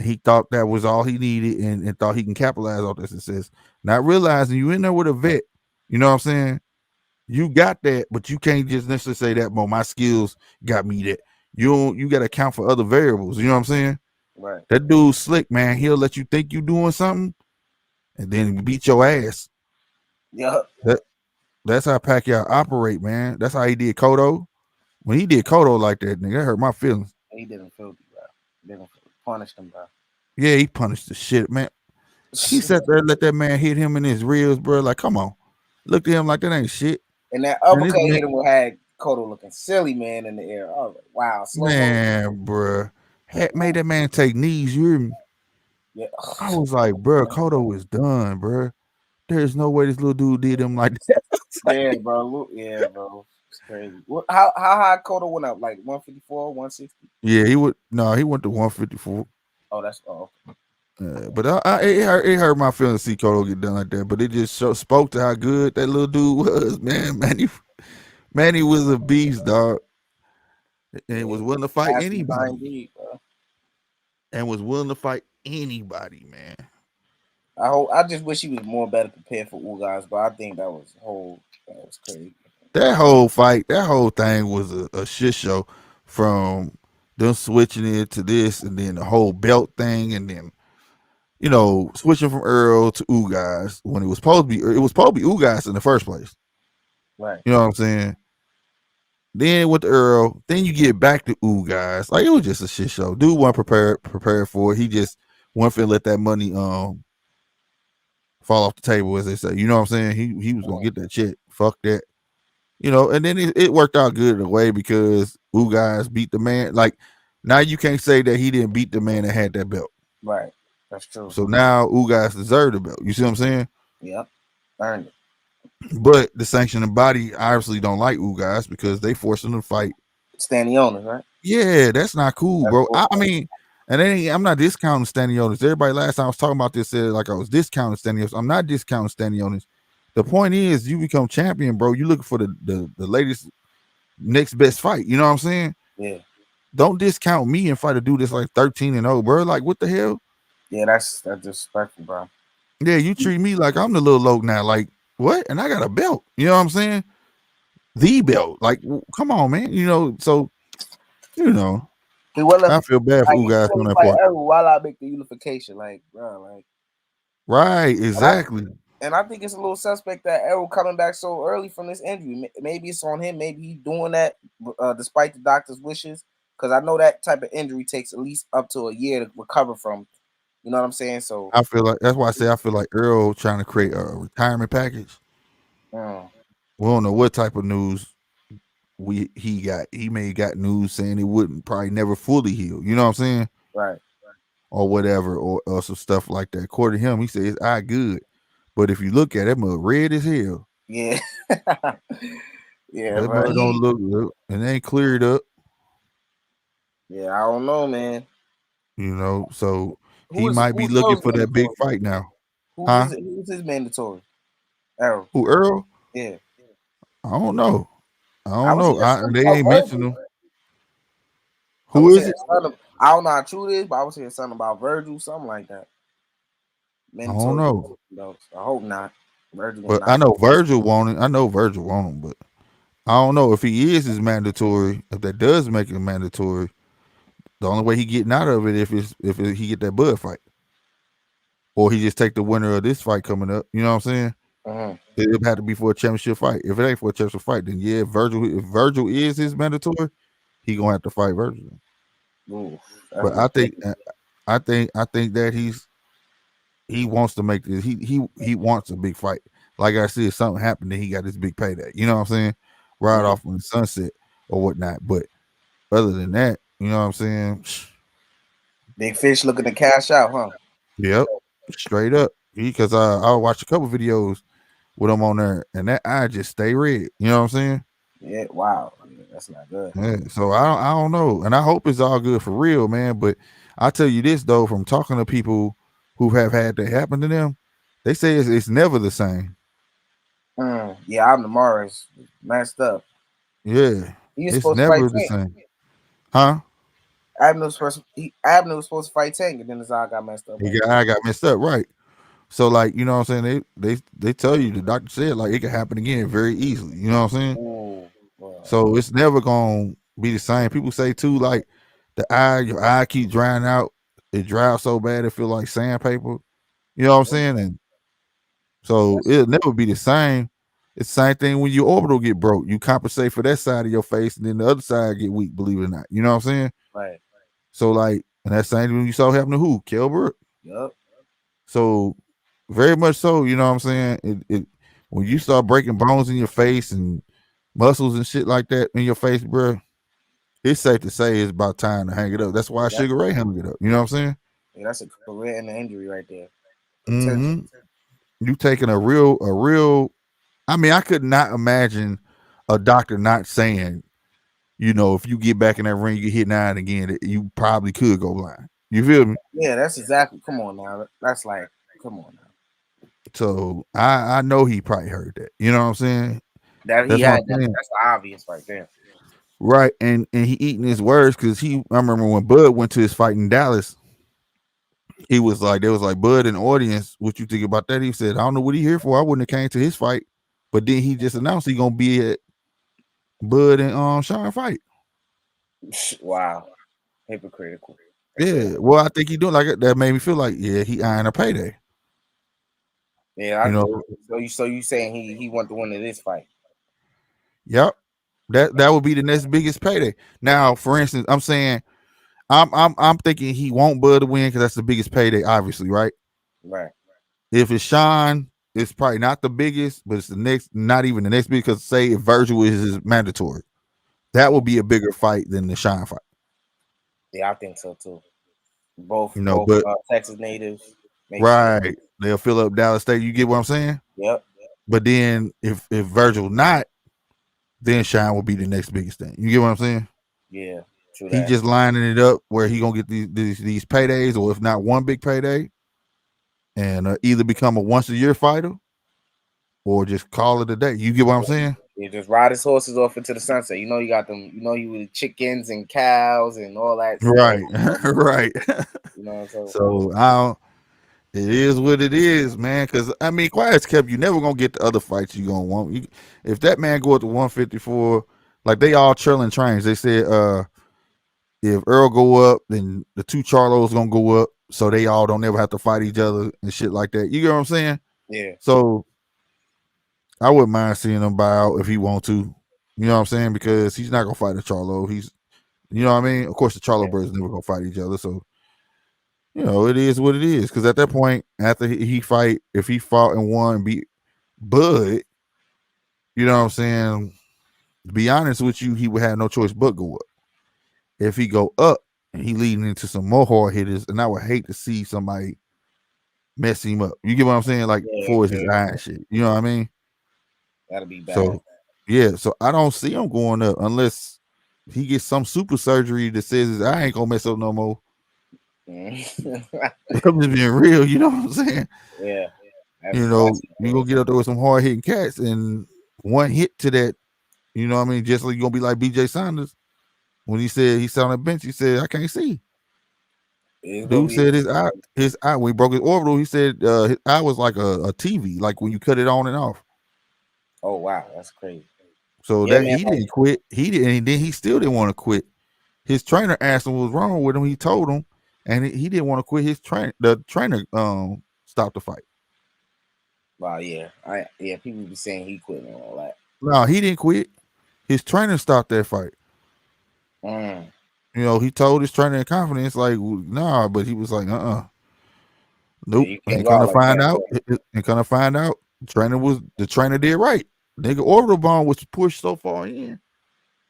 He thought that was all he needed and thought he can capitalize on that success. Not realizing you in there with a vet. You know what I'm saying? You got that, but you can't just necessarily say that, well, my skills got me that. You got to account for other variables. You know what I'm saying? Right. That dude's slick, man. He'll let you think you doing something and then beat your ass. Yeah. That's how Pacquiao operate, man. That's how he did Cotto. When he did Cotto like that, nigga, that hurt my feelings. He didn't feel it, bro. Didn't punish him, bro. Yeah, he punished the shit, man. He sat there and let that man hit him in his ribs, bro. Like, come on. Looked at him like that ain't shit. And that And uppercut this hit him had Cotto looking silly, man, in the air. I was like, wow, slow man, bro. Had made that man take knees. You hear me? Yeah. I was like, bro, Cotto is done, bro. There's no way this little dude did him like that. Yeah, bro. Yeah, bro. It's crazy. How high Cotto went up? Like 154, 160? Yeah, he went to 154. Oh, that's But it hurt my feelings to see Cotto get done like that. But it just spoke to how good that little dude was, man. Manny was a beast, dog. And he was willing to fight anybody. And was willing to fight anybody, man. I just wish he was more better prepared for Ugas, but I think that was crazy. That whole fight, that whole thing was a shit show, from them switching it to this, and then the whole belt thing, and then switching from Earl to Ugas when it was supposed to be Ugas in the first place. Right. You know what I'm saying? Then with the Earl, then you get back to Ugas. Like, it was just a shit show. Dude wasn't prepared for it. He just wasn't finna let that money fall off the table, as they say. You know what I'm saying? He was gonna get that shit. Fuck that. And then it worked out good in a way, because Ugas beat the man. Like, now you can't say that he didn't beat the man that had that belt. Right. That's true. So now Ugas deserved the belt. You see what I'm saying? Yep. Earned it. But the sanctioning body obviously don't like Ugas, because they forced him to fight Stanionis, right? Yeah, that's not cool, bro. Cool. I mean, and I'm not discounting Stanionis. Everybody last time I was talking about this said like I was discounting Stanionis. I'm not discounting Stanionis. The point is, you become champion, bro. You're looking for the latest, next best fight. You know what I'm saying? Yeah. Don't discount me and fight a dude that's like 13-0, bro. Like, what the hell? Yeah, that's disrespectful, bro. Yeah, you treat me like I'm the little loc now. Like, what? And I got a belt. You know what I'm saying? The belt. Like, come on, man. So, I feel bad for Ugas on that part. While I make the unification, like, bro, like. Right, exactly. And I think it's a little suspect that Errol coming back so early from this injury. Maybe it's on him. Maybe he's doing that despite the doctor's wishes. Because I know that type of injury takes at least up to a year to recover from. You know what I'm saying? So I feel like that's why I say I feel like Earl trying to create a retirement package. We don't know what type of news he got. He may have got news saying it wouldn't probably never fully heal. You know what I'm saying? Right. Or whatever, or some stuff like that. According to him, he said it's eye good. But if you look at it, mug red as hell. Yeah. Yeah, that mug don't look good. And they ain't cleared up. Yeah, I don't know, man. So he might be looking for that big fight now. Who's his mandatory? Errol. Who, Earl? Yeah. I don't know. They ain't mentioned him. Who is it? I don't know how true it is, but I was hearing something about Virgil, something like that. Mandatory. I don't know. I hope not. Virgil, but I know Virgil want it. I know Virgil want him, but I don't know if he is mandatory. If that does make it mandatory, the only way he getting out of it if he get that Bud fight, or he just take the winner of this fight coming up. You know what I'm saying? It have to be for a championship fight. If it ain't for a championship fight, then yeah, if Virgil is his mandatory, he gonna have to fight Virgil. Ooh, but I think that he wants to make this. He wants a big fight. Like I said, something happened, then he got this big payday. You know what I'm saying? Ride off on the sunset or whatnot. But other than that, you know what I'm saying? Big fish looking to cash out, huh? Yep, straight up. Because I watched a couple videos with him on there, and that eye just stay red. You know what I'm saying? Yeah, wow. Yeah, that's not good. Yeah, so I don't know. And I hope it's all good for real, man. But I tell you this, though, from talking to people who have had that happen to them, they say it's never the same. Yeah, I'm Morris messed up. Yeah, it's never the same. Huh? Abner was supposed to fight Tank, and then his eye got messed up. I got messed up, right? So, like, you know what I'm saying? They tell you, the doctor said, like, it can happen again very easily. You know what I'm saying? Wow. So it's never gonna be the same. People say too, like, your eye keep drying out. It dries so bad it feel like sandpaper. You know what I'm saying? And so it'll never be the same. It's the same thing when your orbital get broke. You compensate for that side of your face, and then the other side get weak. Believe it or not, you know what I'm saying? Right. So like, and that's the same thing you saw happen to who? Kelbert. Yep. So very much so, you know what I'm saying? It when you start breaking bones in your face and muscles and shit like that in your face, bro, it's safe to say it's about time to hang it up. That's why Sugar Ray hung it up. You know what I'm saying? Yeah, that's a career and an injury right there. Mm-hmm. You taking a real. I mean, I could not imagine a doctor not saying, you know, if you get back in that ring, you hit 9 again, you probably could go blind. You feel me? Yeah, that's exactly. Come on now. That's like, come on now. So I know he probably heard that. You know what I'm saying? That he had. That's obvious right there. Right, and he eating his words because I remember when Bud went to his fight in Dallas, he was like, there was like, Bud in the audience, what you think about that? He said, I don't know what he here for. I wouldn't have came to his fight, but then he just announced he gonna be at Bud and Sean fight. Wow, hypocritical. Yeah, well, I think he doing like that. Made me feel like, yeah, he eyeing a payday. Yeah, you know. So you saying he want to win this fight? Yep, that would be the next biggest payday. Now, for instance, I'm saying, I'm thinking he won't Bud to win because that's the biggest payday, obviously, right? Right. If it's Sean, it's probably not the biggest, but it's the next, not even the next biggest. Because say if Virgil is mandatory, that would be a bigger fight than the Sean fight. Yeah, I think so too. Both Texas natives. Right. Sure. They'll fill up Dallas State. You get what I'm saying? Yep. But then if Virgil not, then Sean will be the next biggest thing. You get what I'm saying? Yeah. True he that. Just lining it up where he gonna get these paydays, or if not one big payday, and either become a once a year fighter or just call it a day. You get what I'm saying? Yeah, just ride his horses off into the sunset. You know, you got them. You know, you with chickens and cows and all that. Right, right. You know what I'm saying? So it is what it is, man. Because I mean, quiet as kept, you never gonna get the other fights you gonna want. If that man go up to 154, like they all trailing trains. They said, if Earl go up, then the two Charlos gonna go up, so they all don't ever have to fight each other and shit like that. You get what I'm saying? Yeah. So I wouldn't mind seeing him buy out if he want to. You know what I'm saying? Because he's not gonna fight a Charlo. You know what I mean? Of course, the Charlo brothers never gonna fight each other. So, you know, it is what it is. Because at that point, after he fight, if he fought and won and beat Bud, you know what I'm saying? To be honest with you, he would have no choice but go up. If he go up and he leading into some more hard hitters, and I would hate to see somebody mess him up. You get what I'm saying? Like for his eye and shit. You know what I mean? That'll be bad. So yeah, so I don't see him going up unless he gets some super surgery that says I ain't gonna mess up no more. I'm just being real, you know what I'm saying? Yeah. You know, you gonna get up there with some hard hitting cats, and one hit to that, you know what I mean? Just like you're gonna be like BJ Sanders when he said he sat on the bench, he said, I can't see. Dude said his eye when he broke his orbital, he said his eye was like a TV, like when you cut it on and off. Oh wow, that's crazy. So that he didn't quit. He didn't, and then he still didn't want to quit. His trainer asked him what was wrong with him. He told him, and he didn't want to quit. The trainer stopped the fight. Wow, yeah. People be saying he quit and all that. No, he didn't quit. His trainer stopped that fight. You know, he told his trainer in confidence, like, nah, but he was like, nope. And kind of find out, the trainer did right. Nigga orbital bone was pushed so far in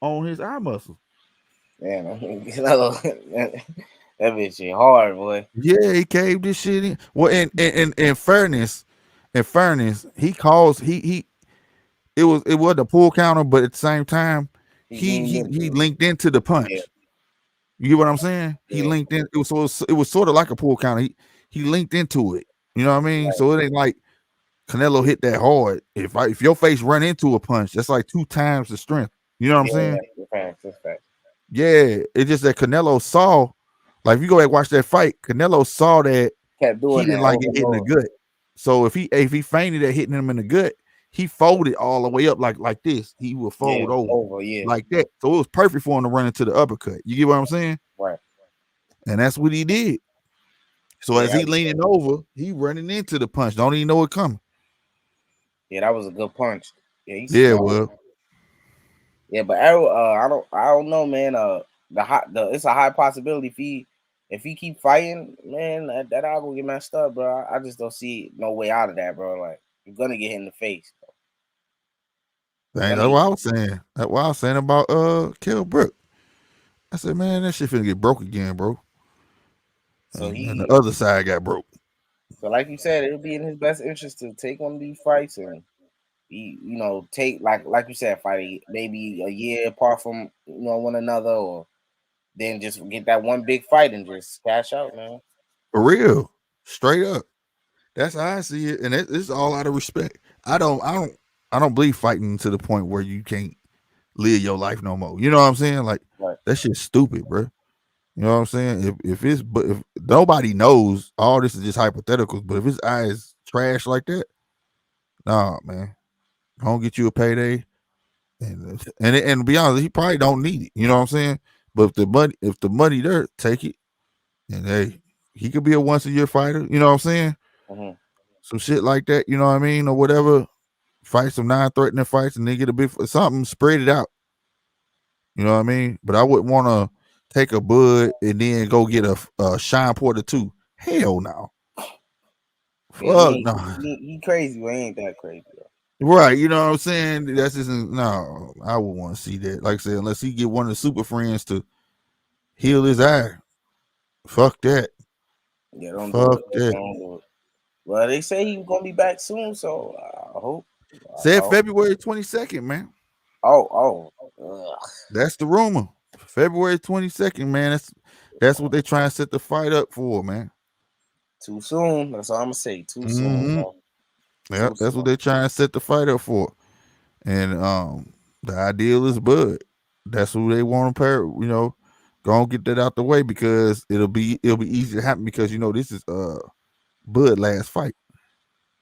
on his eye muscle. Man, that bitch shit hard, boy. Yeah, he caved this shit in. Well, in fairness, he calls it wasn't a pull counter, but at the same time, he linked into the punch. Yeah. You get what I'm saying? Yeah. He linked in. It was sort of like a pull counter. He linked into it. You know what I mean? Right. So it ain't like Canelo hit that hard. If your face run into a punch, that's like 2 times the strength. You know what I'm saying? That's fact. Yeah, it's just that Canelo saw, like if you go back and watch that fight, Canelo saw that he didn't like it hitting the gut. So if he fainted at hitting him in the gut, he folded all the way up like this. He would fold over like that. So it was perfect for him to run into the uppercut. You get what I'm saying? Right. And that's what he did. So as he leaning over, he running into the punch. Don't even know it coming. Yeah, that was a good punch. Yeah, he's Yeah, smart. well, Yeah, but Errol, I don't know, man. It's a high possibility if he keep fighting, man, that I'll go get messed up, bro. I just don't see no way out of that, bro. Like you're gonna get hit in the face. that's what I was saying. That's what I was saying about Kell Brook. I said, man, that shit finna get broke again, bro. So And the other side got broke. So like you said, it'll be in his best interest to take one of these fights and take like you said, fight maybe a year apart from one another, or then just get that one big fight and just cash out, man. For real. Straight up. That's how I see it. And it's all out of respect. I don't believe fighting to the point where you can't live your life no more. You know what I'm saying? Like Right. that shit's stupid, bro. You know what I'm saying? If nobody knows, all this is just hypotheticals, but if his eyes trash like that, nah, man. Don't get you a payday. And to be honest, he probably don't need it. You know what I'm saying? But if the money there, take it. And hey, he could be a once a year fighter. You know what I'm saying? Mm-hmm. Some shit like that. You know what I mean, or whatever. Fight some non-threatening fights and then get a big something. Spread it out. You know what I mean? But I wouldn't want to take a Bud and then go get a Shine Porter too. Hell no. Fuck no. He crazy, but he ain't that crazy. Bro. Right, you know what I'm saying? That's just no. I would want to see that. Like I said, unless he get one of the super friends to heal his eye. Fuck that. Yeah, don't Fuck do it. that. Don't do it. Well, they say he's gonna be back soon, so I hope. Said February 22nd, man. Oh. Ugh. That's the rumor. February 22nd, man. That's what they trying to set the fight up for, man. Too soon. That's all I'm gonna say. Too soon. Bro. Yeah, that's what they're trying to set the fight up for. And the ideal is Bud. That's who they want to pair. Go and get that out the way because it'll be easy to happen because this is Bud last fight.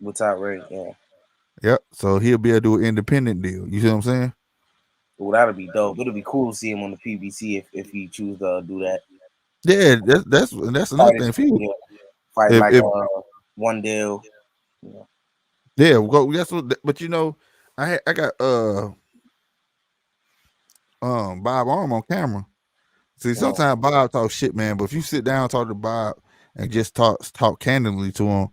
What's outrageous? Yeah. Yep. So he'll be able to do an independent deal. You see what I'm saying? Well, that'll be dope. It'll be cool to see him on the PBC if he choose to do that. Yeah, that's another thing. If he fight one deal. Yeah, well, that's what. But I got Bob Arm on camera. See, sometimes Bob talks shit, man. But if you sit down and talk to Bob and just talk candidly to him,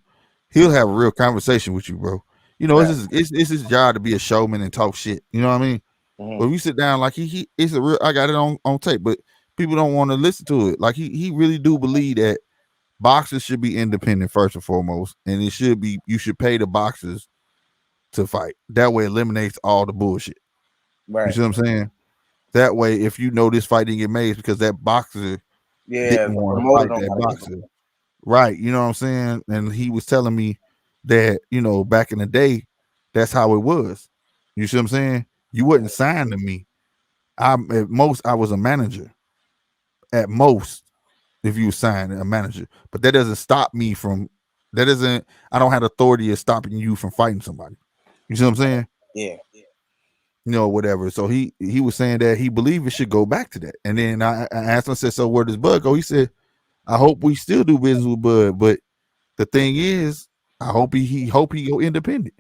he'll have a real conversation with you, bro. It's his job to be a showman and talk shit. You know what I mean? Mm-hmm. But if you sit down, like it's a real. I got it on tape, but people don't want to listen to it. Like he really do believe that boxers should be independent first and foremost, and you should pay the boxers to fight. That way, it eliminates all the bullshit. Right. You see what I'm saying? That way, if this fight didn't get made, it's because that boxer didn't want to fight that boxer. Right. You know what I'm saying? And he was telling me that, back in the day, that's how it was. You see what I'm saying? You wouldn't sign to me. At most, I was a manager. At most, if you sign a manager. But that doesn't stop me from I don't have authority of stopping you from fighting somebody. You see what I'm saying? Yeah. Whatever. So he was saying that he believed it should go back to that. And then I asked him, I said, so where does Bud go? He said, I hope we still do business with Bud, but the thing is, I hope he go independent.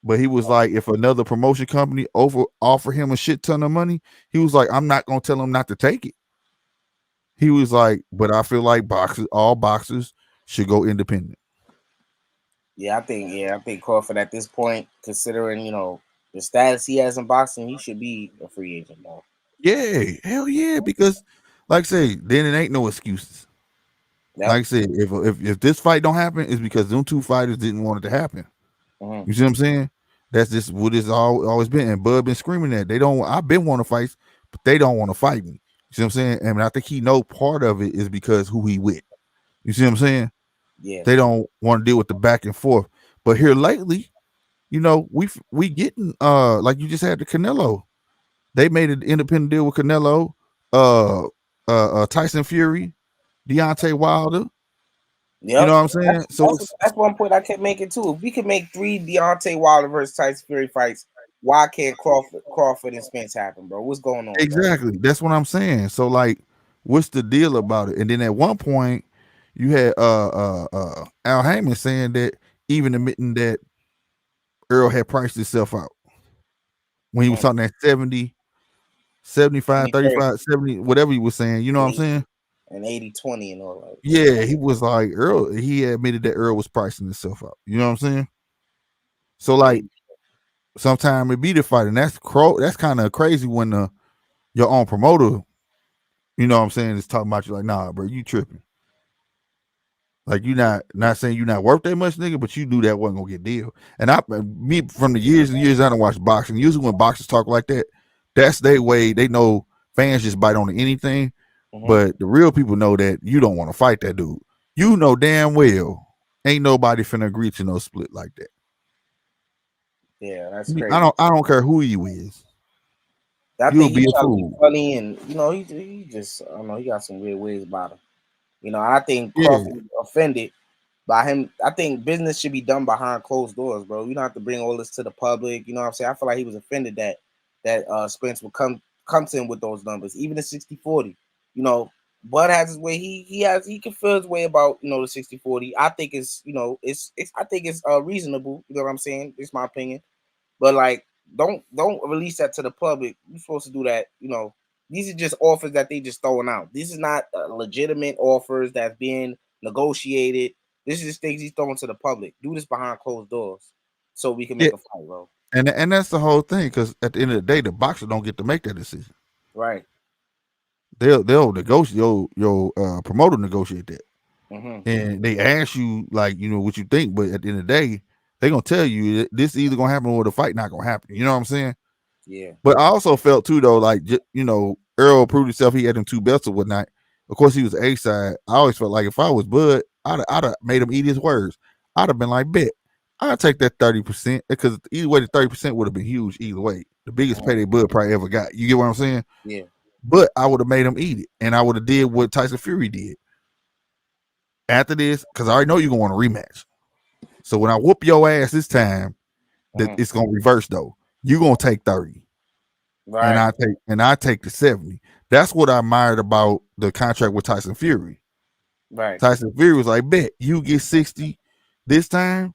But he was like, if another promotion company offer him a shit ton of money, he was like, I'm not gonna tell him not to take it. He was like, but I feel like all boxers should go independent. Yeah, I think Crawford at this point, considering the status he has in boxing, he should be a free agent now. Yeah, hell yeah, because like I say, then it ain't no excuses. Yep. Like I said, if this fight don't happen, it's because them two fighters didn't want it to happen. Mm-hmm. You see what I'm saying? That's just what it's always been. And Bud been screaming that I've been wanting to fight, but they don't want to fight me. You see what I'm saying? And I think he know part of it is because who he with. You see what I'm saying? Yeah. They don't want to deal with the back and forth. But here lately, we getting like you just had the Canelo. They made an independent deal with Canelo, Tyson Fury, Deontay Wilder. Yep. You know what I'm saying? That's one point I kept making too. If we could make 3 Deontay Wilder versus Tyson Fury fights, why can't Crawford and Spence happen, bro? What's going on? Exactly. Bro? That's what I'm saying. So like, what's the deal about it? And then at one point, you had Al Heyman saying that even admitting that Earl had priced himself out when he was talking that 70, 75, 35, 70, whatever he was saying. You know what I'm saying? And 80-20 and all that. Yeah, he was like Earl. He admitted that Earl was pricing himself out. You know what I'm saying? So like, sometimes it be the fight, and that's kind of crazy when your own promoter, you know what I'm saying, is talking about you like, nah, bro, you tripping. Like you not saying you're not worth that much, nigga, but you knew that wasn't gonna get deal. And me from the years and years I don't watch boxing. Usually when boxers talk like that, that's their way. They know fans just bite on anything, but the real people know that you don't want to fight that dude. You know damn well ain't nobody finna agree to no split like that. Yeah, that's crazy. I don't care who you is. I You'll think be he's a fool. funny, and he just I don't know, he got some weird ways about him. And I think Crawford was offended by him. I think business should be done behind closed doors, bro. You don't have to bring all this to the public. You know what I'm saying? I feel like he was offended that Spence would come to him with those numbers, even the 60-40. Bud has his way. He can feel his way about the 60-40. I think it's I think it's reasonable. You know what I'm saying? It's my opinion. But like, don't release that to the public. You're supposed to do that. These are just offers that they just throwing out. This is not legitimate offers that's being negotiated. This is just things he's throwing to the public. Do this behind closed doors so we can make a fight, bro. And that's the whole thing, because at the end of the day, the boxer don't get to make that decision. Right. They'll negotiate. Your promoter negotiate that, and they ask you like what you think. But at the end of the day, they gonna tell you this is either gonna happen or the fight not gonna happen. You know what I'm saying? Yeah. But I also felt too though, like Earl proved himself. He had them 2 belts or whatnot. Of course, he was A side. I always felt like if I was Bud, I'd have made him eat his words. I'd have been like, bet I'd take that 30%, because either way, the 30% would have been huge either way. The biggest payday Bud probably ever got. You get what I'm saying? Yeah. But I would have made him eat it, and I would have did what Tyson Fury did after this, because I already know you're gonna want a rematch. So when I whoop your ass this time, that it's gonna reverse though. You're gonna take 30. Right. And I take the 70. That's what I admired about the contract with Tyson Fury. Right. Tyson Fury was like, bet you get 60 this time,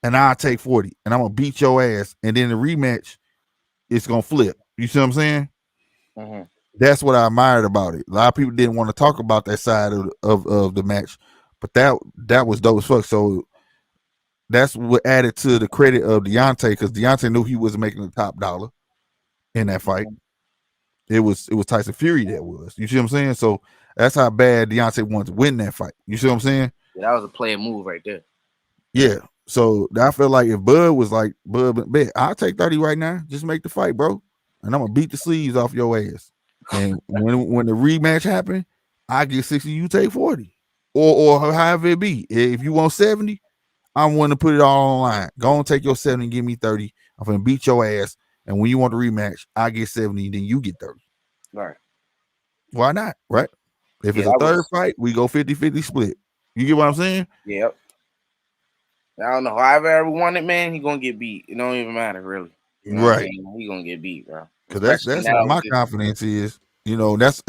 and I'll take 40, and I'm gonna beat your ass, and then the rematch, it's gonna flip. You see what I'm saying? That's what I admired about it. A lot of people didn't want to talk about that side of the match, but that was dope as fuck. So that's what added to the credit of Deontay, because Deontay knew he wasn't making the top dollar in that fight. It was Tyson Fury that was. You see what I'm saying? So that's how bad Deontay wanted to win that fight. You see what I'm saying? Yeah, that was a player move right there. Yeah. So I feel like if Bud was like, Bud, bet I'll take 30 right now. Just make the fight, bro. And I'm gonna beat the sleeves off your ass. And when the rematch happen, I get 60, you take 40. Or however it be. If you want 70, I'm willing to put it all online. Go and take your 70 and give me 30. I'm gonna beat your ass. And when you want the rematch, I get 70, then you get 30. Right. Why not? Right? If it's a third fight, we go 50-50 split. You get what I'm saying? Yep. I don't know. However everyone it, man, he gonna get beat. It don't even matter, really. Right. He gonna get beat, bro. Because that's how my confidence is. That's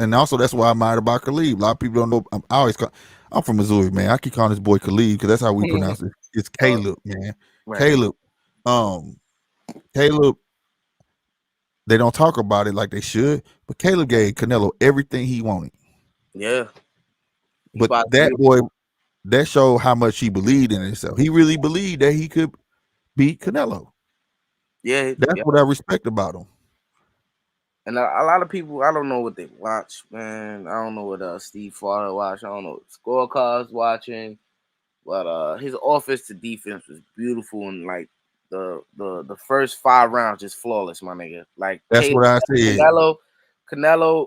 why I admire about Khalid. A lot of people don't know. I'm from Missouri, man. I keep calling this boy Khalid because that's how we pronounce it. It's Caleb, man. Right. Caleb. They don't talk about it like they should, but Caleb gave Canelo everything he wanted. Yeah. But that boy, that showed how much he believed in himself. He really believed that he could beat Canelo. Yeah. That's what I respect about him. And a lot of people, I don't know what they watch, man. I don't know what Steve Father watch. I don't know what scorecards watching. But his offense to defense was beautiful, and like the first 5 rounds just flawless, my nigga. Like that's what I said. Canelo.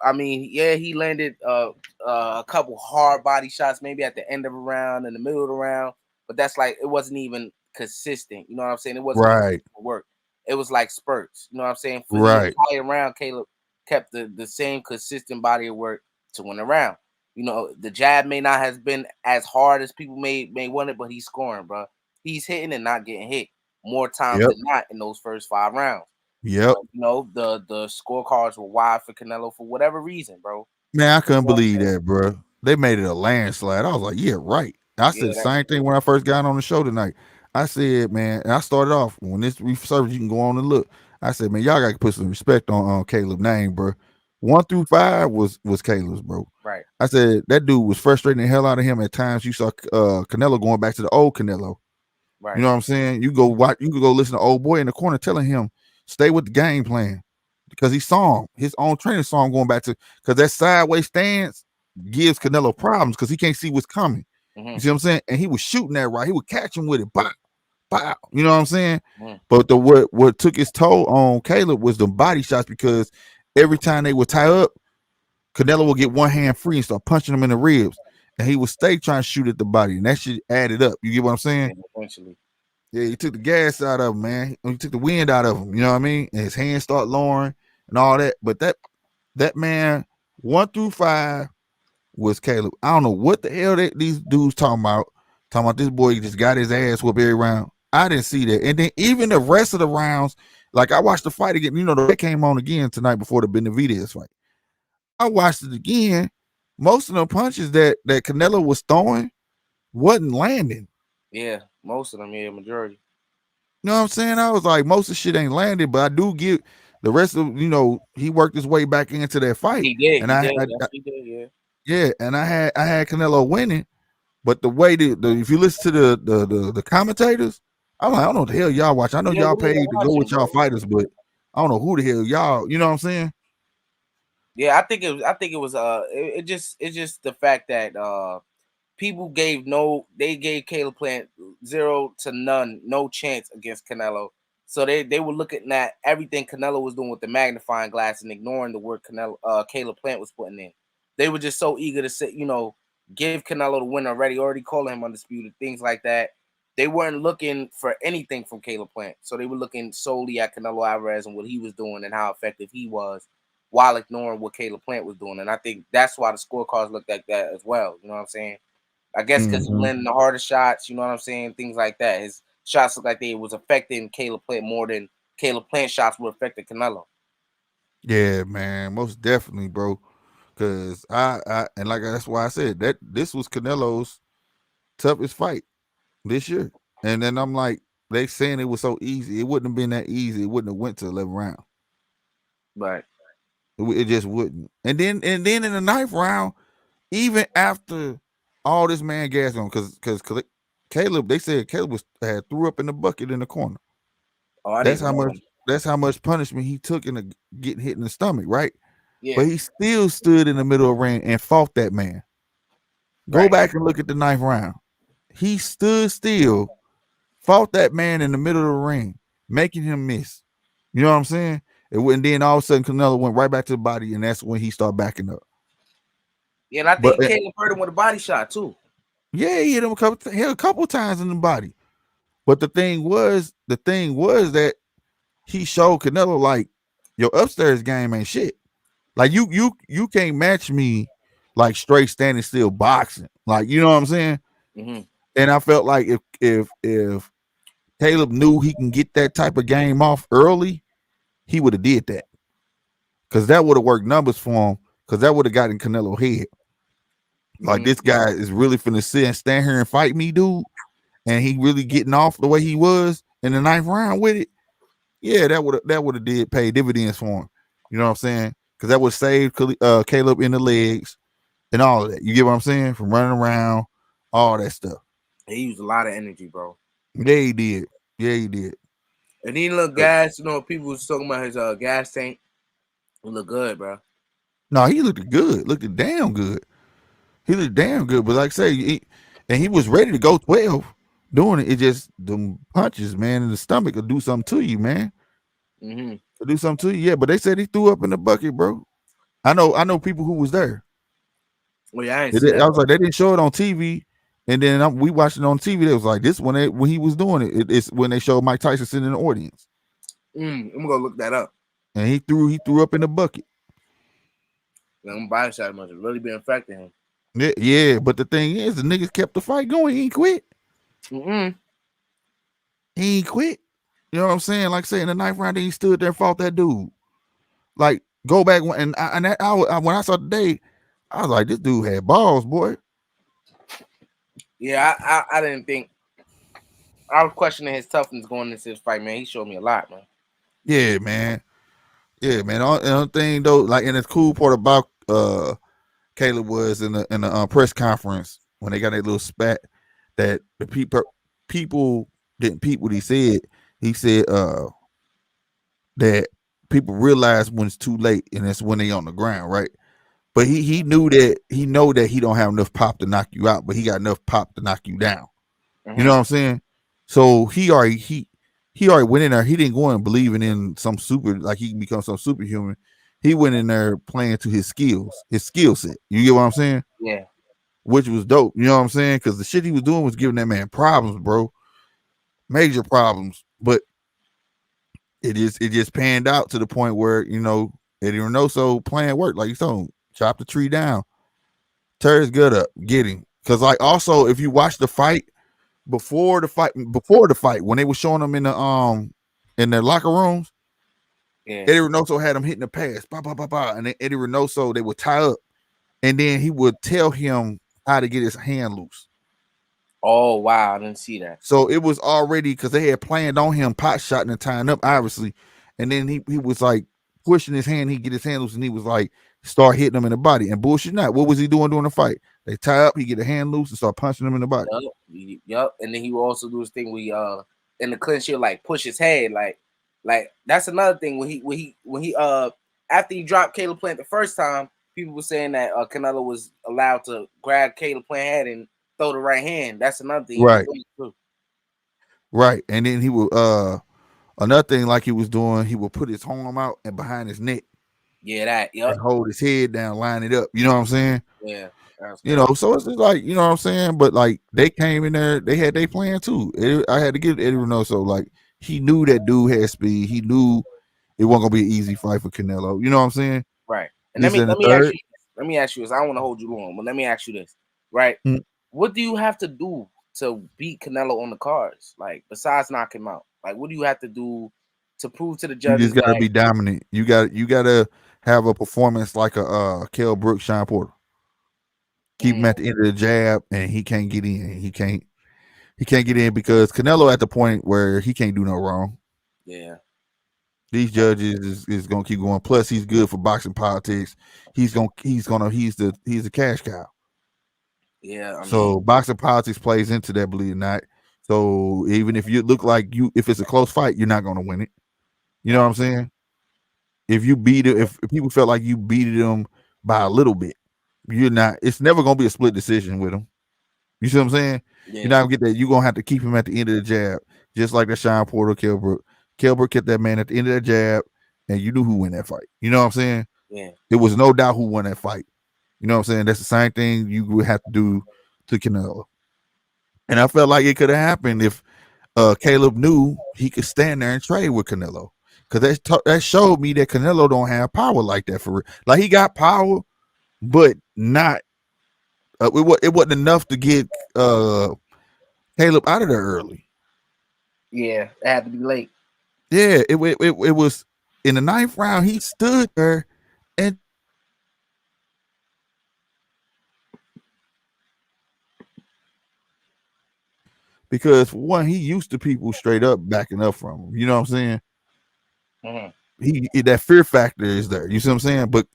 I mean, yeah, he landed a couple hard body shots, maybe at the end of a round, in the middle of the round, but that's like it wasn't even consistent. You know what I'm saying? It wasn't right. Work. It was like spurts. You know what I'm saying? For right. the entire round, Caleb kept the same consistent body of work to win the round. The jab may not have been as hard as people may want it, but he's scoring, bro. He's hitting and not getting hit more times than not in those first 5 rounds. Yep. The scorecards were wide for Canelo for whatever reason, bro. Man, I couldn't believe that, bro. They made it a landslide. I was like, yeah, right. I said the same thing when I first got on the show tonight. I said, man, and I started off when this resurfaced, you can go on and look. I said, man, y'all got to put some respect on Caleb's name, bro. 1 through 5 was Caleb's, bro. Right. I said that dude was frustrating the hell out of him at times. You saw Canelo going back to the old Canelo. Right. You know what I'm saying? You go watch, you could go listen to old boy in the corner telling him stay with the game plan because he saw him his own training saw him going back to because that sideways stance gives Canelo problems because he can't see what's coming. You see what I'm saying? And he was shooting that right. He would catch him with it. Bop, bop. You know what I'm saying? But the what took his toll on Caleb was the body shots because every time they would tie up, Canelo would get one hand free and start punching him in the ribs. And he would stay trying to shoot at the body. And that shit added up. You get what I'm saying? Eventually. Yeah, he took the gas out of him, man. He took the wind out of him. You know what I mean? And his hands start lowering and all that. But that man, 1 through 5 was Caleb. I don't know what the hell these dudes talking about. Talking about this boy just got his ass whooped every round. I didn't see that. And then even the rest of the rounds, like I watched the fight again. You know, that came on again tonight before the Benavidez fight. I watched it again. Most of the punches that Canelo was throwing wasn't landing. Yeah, most of them, yeah, majority. You know what I'm saying? I was like, most of the shit ain't landed, but I do get the rest of, he worked his way back into that fight. He did. And He did, yeah. Yeah, and I had Canelo winning, but the way if you listen to the commentators, I'm like, I don't know what the hell y'all watch. I know y'all paid to go with y'all fighters, but I don't know who the hell y'all. You know what I'm saying? Yeah, I think it was it's just the fact that people gave Caleb Plant 0 to none, no chance against Canelo. So they were looking at everything Canelo was doing with the magnifying glass and ignoring the work Caleb Plant was putting in. They were just so eager to say, give Canelo the win already calling him undisputed, things like that. They weren't looking for anything from Caleb Plant. So they were looking solely at Canelo Alvarez and what he was doing and how effective he was, while ignoring what Caleb Plant was doing. And I think that's why the scorecards looked like that as well. You know what I'm saying? I guess because he landed the harder shots, you know what I'm saying? Things like that. His shots look like they was affecting Caleb Plant more than Caleb Plant shots were affecting Canelo. Yeah, man, most definitely, bro. Cause and like that's why I said that this was Canelo's toughest fight this year. And then I'm like, they saying it was so easy. It wouldn't have been that easy. It wouldn't have went to 11 rounds. Right. It just wouldn't. And then in the 9th round, even after all this man gas on, because Caleb, they said Caleb had threw up in the bucket in the corner. Oh, that's how much punishment he took in getting hit in the stomach, right? Yeah. But he still stood in the middle of the ring and fought that man. Go back and look at the 9th round. He stood still, fought that man in the middle of the ring, making him miss. You know what I'm saying? And then all of a sudden Canelo went right back to the body, and that's when he started backing up. Yeah, and I think Caleb hurt him with a body shot too. Yeah, he hit him a couple times in the body. But the thing was that he showed Canelo like your upstairs game ain't shit. Like you can't match me like straight standing still boxing. Like, you know what I'm saying? Mm-hmm. And I felt like if Caleb knew he can get that type of game off early, he would have did that. Because that would have worked numbers for him. Because that would have gotten Canelo head. Like, this guy is really finna sit and stand here and fight me, dude. And he really getting off the way he was in the 9th round with it. Yeah, that would have did pay dividends for him. You know what I'm saying? Because that would save Caleb in the legs and all of that. You get what I'm saying? From running around, all that stuff. He used a lot of energy, bro. Yeah, he did. Yeah, he did. And he looked gas. People was talking about his gas tank. He looked good, bro. No, he looked good. Looked damn good. He looked damn good. But like I say, he was ready to go 12 doing it. It just them punches, man, in the stomach will do something to you, man. Mm-hmm. It'll do something to you. Yeah, but they said he threw up in the bucket, bro. I know people who was there. Well, yeah, I ain't see that. I was like, they didn't show it on TV. And then we watched it on TV. It was like this when he was doing it. It's when they showed Mike Tyson sitting in the audience. I'm gonna look that up. And he threw up in the bucket. Them body shot must have really been affecting him. Yeah, but the thing is, the niggas kept the fight going. He ain't quit. Mm-mm. He ain't quit. You know what I'm saying? Like saying the 9th round, he stood there and fought that dude. Like, go back when I saw today, I was like, this dude had balls, boy. Yeah, I didn't think I was questioning his toughness going into this fight, man. He showed me a lot, man. Yeah, man. Yeah, man. The thing though, like, and the cool part about Caleb was in the press conference when they got that little spat that the people didn't peep what he said. He said that people realize when it's too late, and that's when they on the ground, right? But he knew that he don't have enough pop to knock you out, but he got enough pop to knock you down. Mhm. You know what I'm saying? So he already went in there. He didn't go in believing in some super, like he can become some superhuman. He went in there playing to his skills, his skill set. You get what I'm saying? Yeah. Which was dope. You know what I'm saying? Because the shit he was doing was giving that man problems, bro. Major problems. But it just panned out to the point where, you know, Eddie Reynoso plan worked. Like you told him, chop the tree down, tear his gut up, get him. Because, like, also, if you watch the fight, before the fight, when they were showing them in their locker rooms, Yeah. Eddie Reynoso had him hitting the pass, bah, bah, bah, bah, and then Eddie Reynoso, they would tie up, and then he would tell him how to get his hand loose. Oh wow, I didn't see that. So it was already, because they had planned on him pot shotting and tying up, obviously, and then he was like pushing his hand, he get his hand loose, and he was like start hitting him in the body. And bullshit not, what was he doing during the fight? They tie up, he get a hand loose and start punching him in the body. Yep. And then he will also do his thing where he in the clinch he'll like push his head, like that's another thing when he after he dropped Caleb Plant the first time, people were saying that Canelo was allowed to grab Caleb Plant head and throw the right hand. That's another thing. Right. Right. And then he would another thing like he was doing, he would put his arm out and behind his neck. Yeah, that. Yep. And hold his head down, line it up. You know what I'm saying? Yeah. You know, so it's just like, you know what I'm saying? But like they came in there, they had their plan too. I had to give Eddie Reynoso, like, he knew that dude had speed. He knew it wasn't gonna be an easy fight for Canelo. You know what I'm saying? Right. And let me ask you this. I don't want to hold you long, but let me ask you this. Right. What do you have to do to beat Canelo on the cards? Like, besides knock him out? Like, what do you have to do to prove to the judges? You just gotta be dominant. You gotta have a performance like a Kell Brooks, Sean Porter. Keep him at the end of the jab, and he can't get in. He can't get in because Canelo at the point where he can't do no wrong. Yeah. These judges is gonna keep going. Plus, he's good for boxing politics. He's the cash cow. Yeah. So boxing politics plays into that, believe it or not. So even if you look like if it's a close fight, you're not gonna win it. You know what I'm saying? If you beat it, if people felt like you beat them by a little bit, you're not. It's never gonna be a split decision with them. You see what I'm saying? Yeah. You're not gonna get that. You're gonna have to keep him at the end of the jab, just like that Sean Porter, Kell Brook. Kell Brook kept that man at the end of that jab, and you knew who won that fight. You know what I'm saying? Yeah. There was no doubt who won that fight. You know what I'm saying? That's the same thing you would have to do to Canelo. And I felt like it could have happened if Caleb knew he could stand there and trade with Canelo, because that showed me that Canelo don't have power like that for real. Like, he got power, but not. It wasn't enough to get Caleb out of there early. Yeah, it had to be late. Yeah, it was in the 9th round. He stood there and because for one, he used to people straight up backing up from him. You know what I'm saying? That fear factor is there. You see what I'm saying? But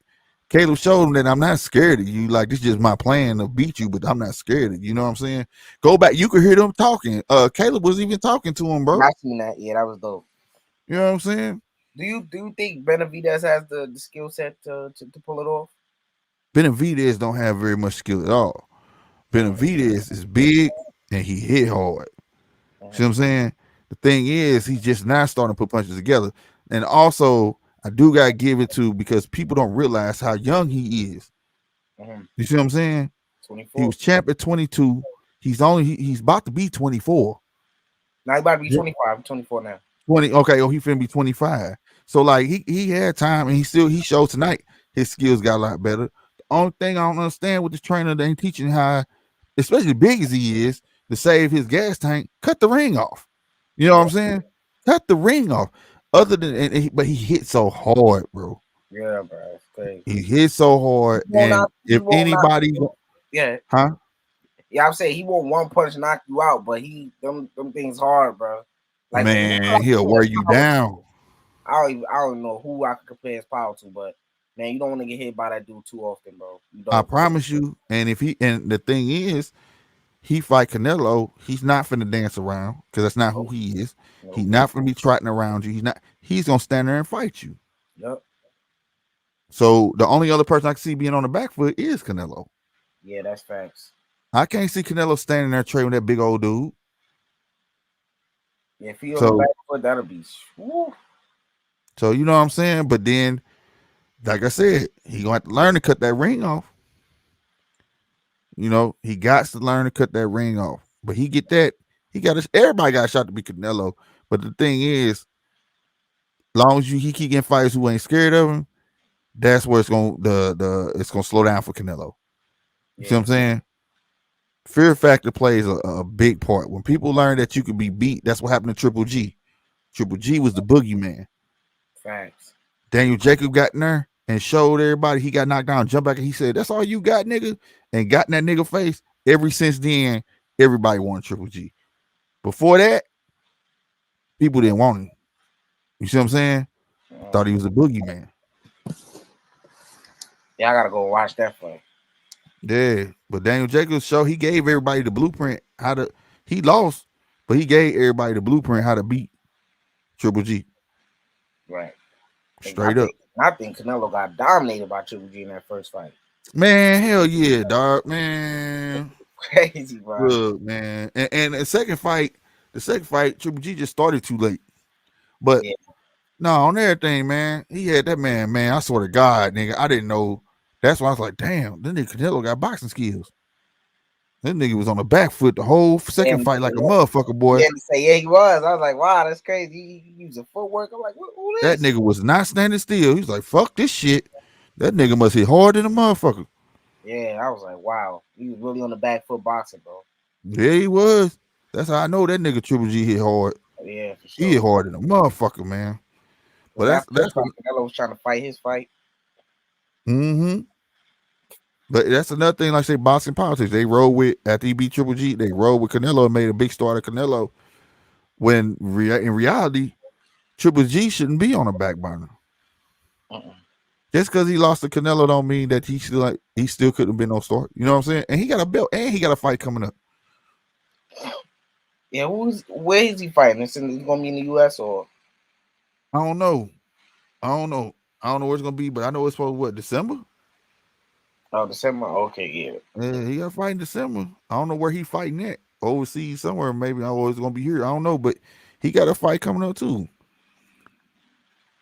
Caleb showed him that I'm not scared of you. Like, this is just my plan to beat you, but I'm not scared of you. You know what I'm saying? Go back. You could hear them talking. Caleb was even talking to him, bro. I seen that. Yeah, that was dope. You know what I'm saying? Do you think Benavidez has the skill set to pull it off? Benavidez don't have very much skill at all. Benavidez is big and he hit hard. See what I'm saying? The thing is, he's just now starting to put punches together. And also, I do gotta give it to, because people don't realize how young he is. You see what I'm saying? 24. He was champ at 22. He's about to be 24. Now he about to be 25. I'm 24 now. 20. Okay, he finna be 25. So like he had time, and he showed tonight his skills got a lot better. The only thing I don't understand with this trainer, they ain't teaching how, especially big as he is, to save his gas tank, cut the ring off. You know what I'm saying? Cut the ring off. Other than, but he hit so hard, bro. Yeah, bro. It's crazy. He hit so hard, and if anybody, yeah, huh? I'm saying he won't one punch knock you out, but them things hard, bro. Like man, he'll wear you down. I don't know who I can compare his power to, but man, you don't want to get hit by that dude too often, bro. I promise you. And the thing is, he fight Canelo, he's not finna dance around because that's not who he is. He's not gonna be trotting around you. He's gonna stand there and fight you. Yep. So the only other person I can see being on the back foot is Canelo. Yeah, that's facts. I can't see Canelo standing there trading with that big old dude. Yeah, if he on the back foot, that'll be. Woo. So you know what I'm saying? But then, like I said, he gonna have to learn to cut that ring off. You know, he got to learn to cut that ring off. But he get that. Everybody got a shot to be Canelo. But the thing is, long as he keep getting fighters who ain't scared of him, that's where it's gonna it's gonna slow down for Canelo. You see what I'm saying? Fear factor plays a big part. When people learn that you can be beat, that's what happened to Triple G. Triple G was the boogeyman. Facts. Daniel Jacob got in there and showed everybody he got knocked down, jumped back, and he said, "That's all you got, nigga," and got in that nigga face. Ever since then, everybody wanted Triple G. Before that, people didn't want him. You see what I'm saying? Thought he was a boogeyman. Yeah, I gotta go watch that fight. Yeah, but Daniel Jacobs show he gave everybody the blueprint he lost, but he gave everybody the blueprint how to beat Triple G. Right. Straight up. I think Canelo got dominated by Triple G in that first fight. Man, hell yeah, dog. Man. Crazy, bro. Good, man. And the second fight, Triple G just started too late. But no, on everything, man, he had that man, I swear to God, nigga, I didn't know. That's why I was like, damn, this nigga Canelo got boxing skills. This nigga was on the back foot the whole second fight like a motherfucker, boy. Yeah, he was. I was like, wow, that's crazy. He used a footwork. I'm like, who that nigga was not standing still. He was like, fuck this shit. That nigga must hit hard than a motherfucker. Yeah, I was like, wow, he was really on the back foot boxing, bro. Yeah, he was. That's how I know that nigga Triple G hit hard. Yeah, for sure. He hit hard than a motherfucker, man. But that's what Canelo was trying to fight his fight. Mm-hmm. But that's another thing, like say boxing politics. They roll with after he beat Triple G, they roll with Canelo and made a big star of Canelo. When in reality, Triple G shouldn't be on a back burner. Just because he lost to Canelo don't mean that he still couldn't have been no star. You know what I'm saying? And he got a belt and he got a fight coming up. Yeah, where is he fighting? Is he gonna be in the US or? I don't know where it's gonna be, but I know it's for December. Oh, December. Okay, yeah. He got to fight in December. I don't know where he fighting at. Overseas somewhere, maybe. I was gonna be here. I don't know, but he got a fight coming up too.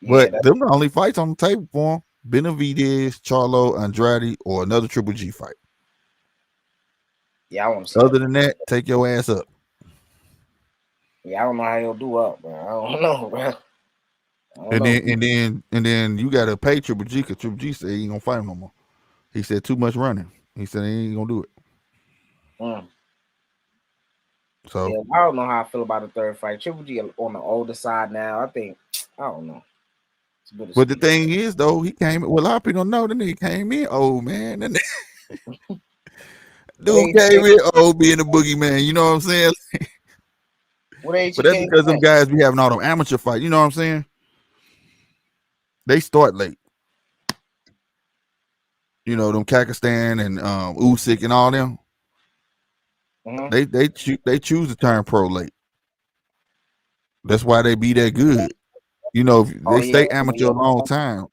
Yeah, but them the only fights on the table for him: Benavidez, Charlo, Andrade, or another Triple G fight. Yeah, I want to see. Other than that, take your ass up. Yeah, I don't know how he'll do up, bro. I don't know, bro. And then you gotta pay Triple G because Triple G said he ain't gonna fight him no more. He said too much running. He said he ain't gonna do it. So yeah, I don't know how I feel about the third fight. Triple G on the older side now. I don't know. But the thing is, though, he came. Well, a lot of people don't know the nigga came in old, man. Dude came in old, being a boogeyman. You know what I'm saying? But that's because them guys be having all them amateur fights. You know what I'm saying? They start late. You know, them Kakistan and Usyk and all them. Mm-hmm. They choose to turn pro late. That's why they be that good. You know, they stay amateur a long time.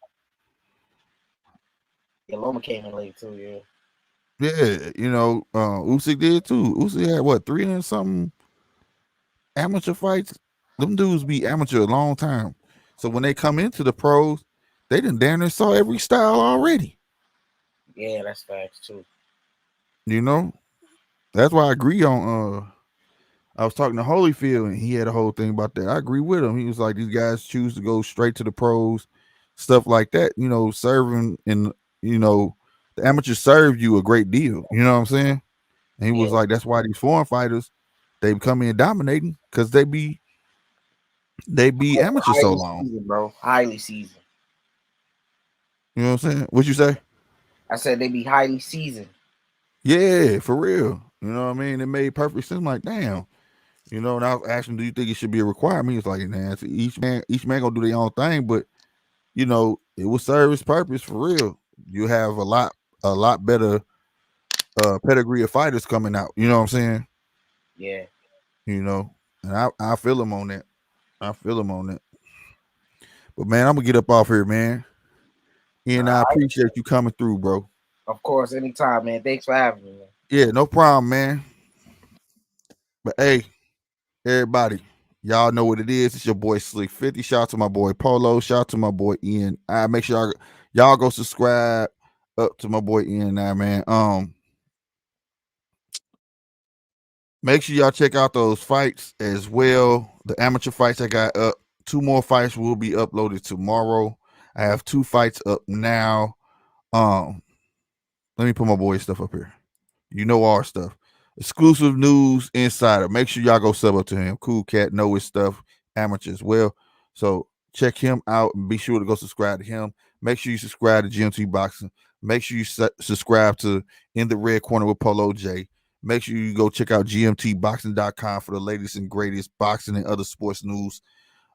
Yeah, Loma came in late too, yeah. Yeah, you know, Usyk did too. Usyk had what, 300 something amateur fights? Them dudes be amateur a long time. So when they come into the pros, they done damn near saw every style already. Yeah, that's facts too. You know, that's why I agree on. I was talking to Holyfield and he had a whole thing about that. I agree with him. He was like, these guys choose to go straight to the pros, stuff like that. You know, serving and you know, the amateurs serve you a great deal. You know what I'm saying? And he was like, that's why these foreign fighters they come in dominating because they be amateur so long, seasoned, bro. Highly seasoned. You know what I'm saying? What you say? I said they be highly seasoned. Yeah, for real. You know what I mean? It made perfect sense. I'm like, damn. You know, and I was asking, do you think it should be a requirement? He's like, nah, each man gonna do their own thing, but you know, it will serve its purpose for real. You have a lot better pedigree of fighters coming out. You know what I'm saying? Yeah. You know, and I feel him on that. I feel him on that. But man, I'm gonna get up off here, man. And I appreciate you coming through, bro. Of course, anytime, man. Thanks for having me, man. Yeah, no problem, man. But hey, everybody, y'all know what it is. It's your boy Slick 50. Shout out to my boy Polo. Shout out to my boy Ian. Make sure y'all go subscribe up to my boy Ian now, man. Make sure y'all check out those fights as well. The amateur fights I got up. 2 more fights will be uploaded tomorrow. I have 2 fights up now. Let me put my boy's stuff up here. You know our stuff. Exclusive News Insider. Make sure y'all go sub up to him. Cool cat, know his stuff. Amateur as well. So check him out and be sure to go subscribe to him. Make sure you subscribe to GMT Boxing. Make sure you subscribe to In the Red Corner with Polo J. Make sure you go check out gmtboxing.com for the latest and greatest boxing and other sports news.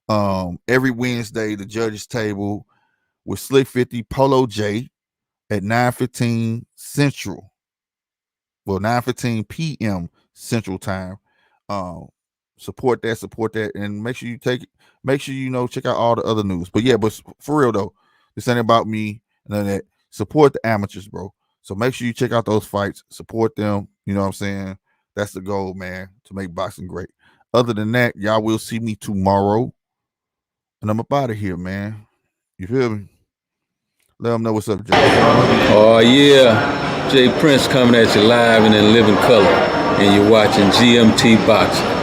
Every Wednesday, the Judges Table with Slick 50, Polo J at 9:15 Central. Well, 9:15 p.m. Central Time. Support that, and make sure you check out all the other news. But yeah, but for real though, this ain't about me. None of that. Support the amateurs, bro. So make sure you check out those fights, support them. You know what I'm saying? That's the goal, man, to make boxing great. Other than that, y'all will see me tomorrow, and I'm up out of here, man. You feel me? Let them know what's up, Jay. Oh yeah, Jay Prince coming at you live and in living color, and you're watching GMT Boxing.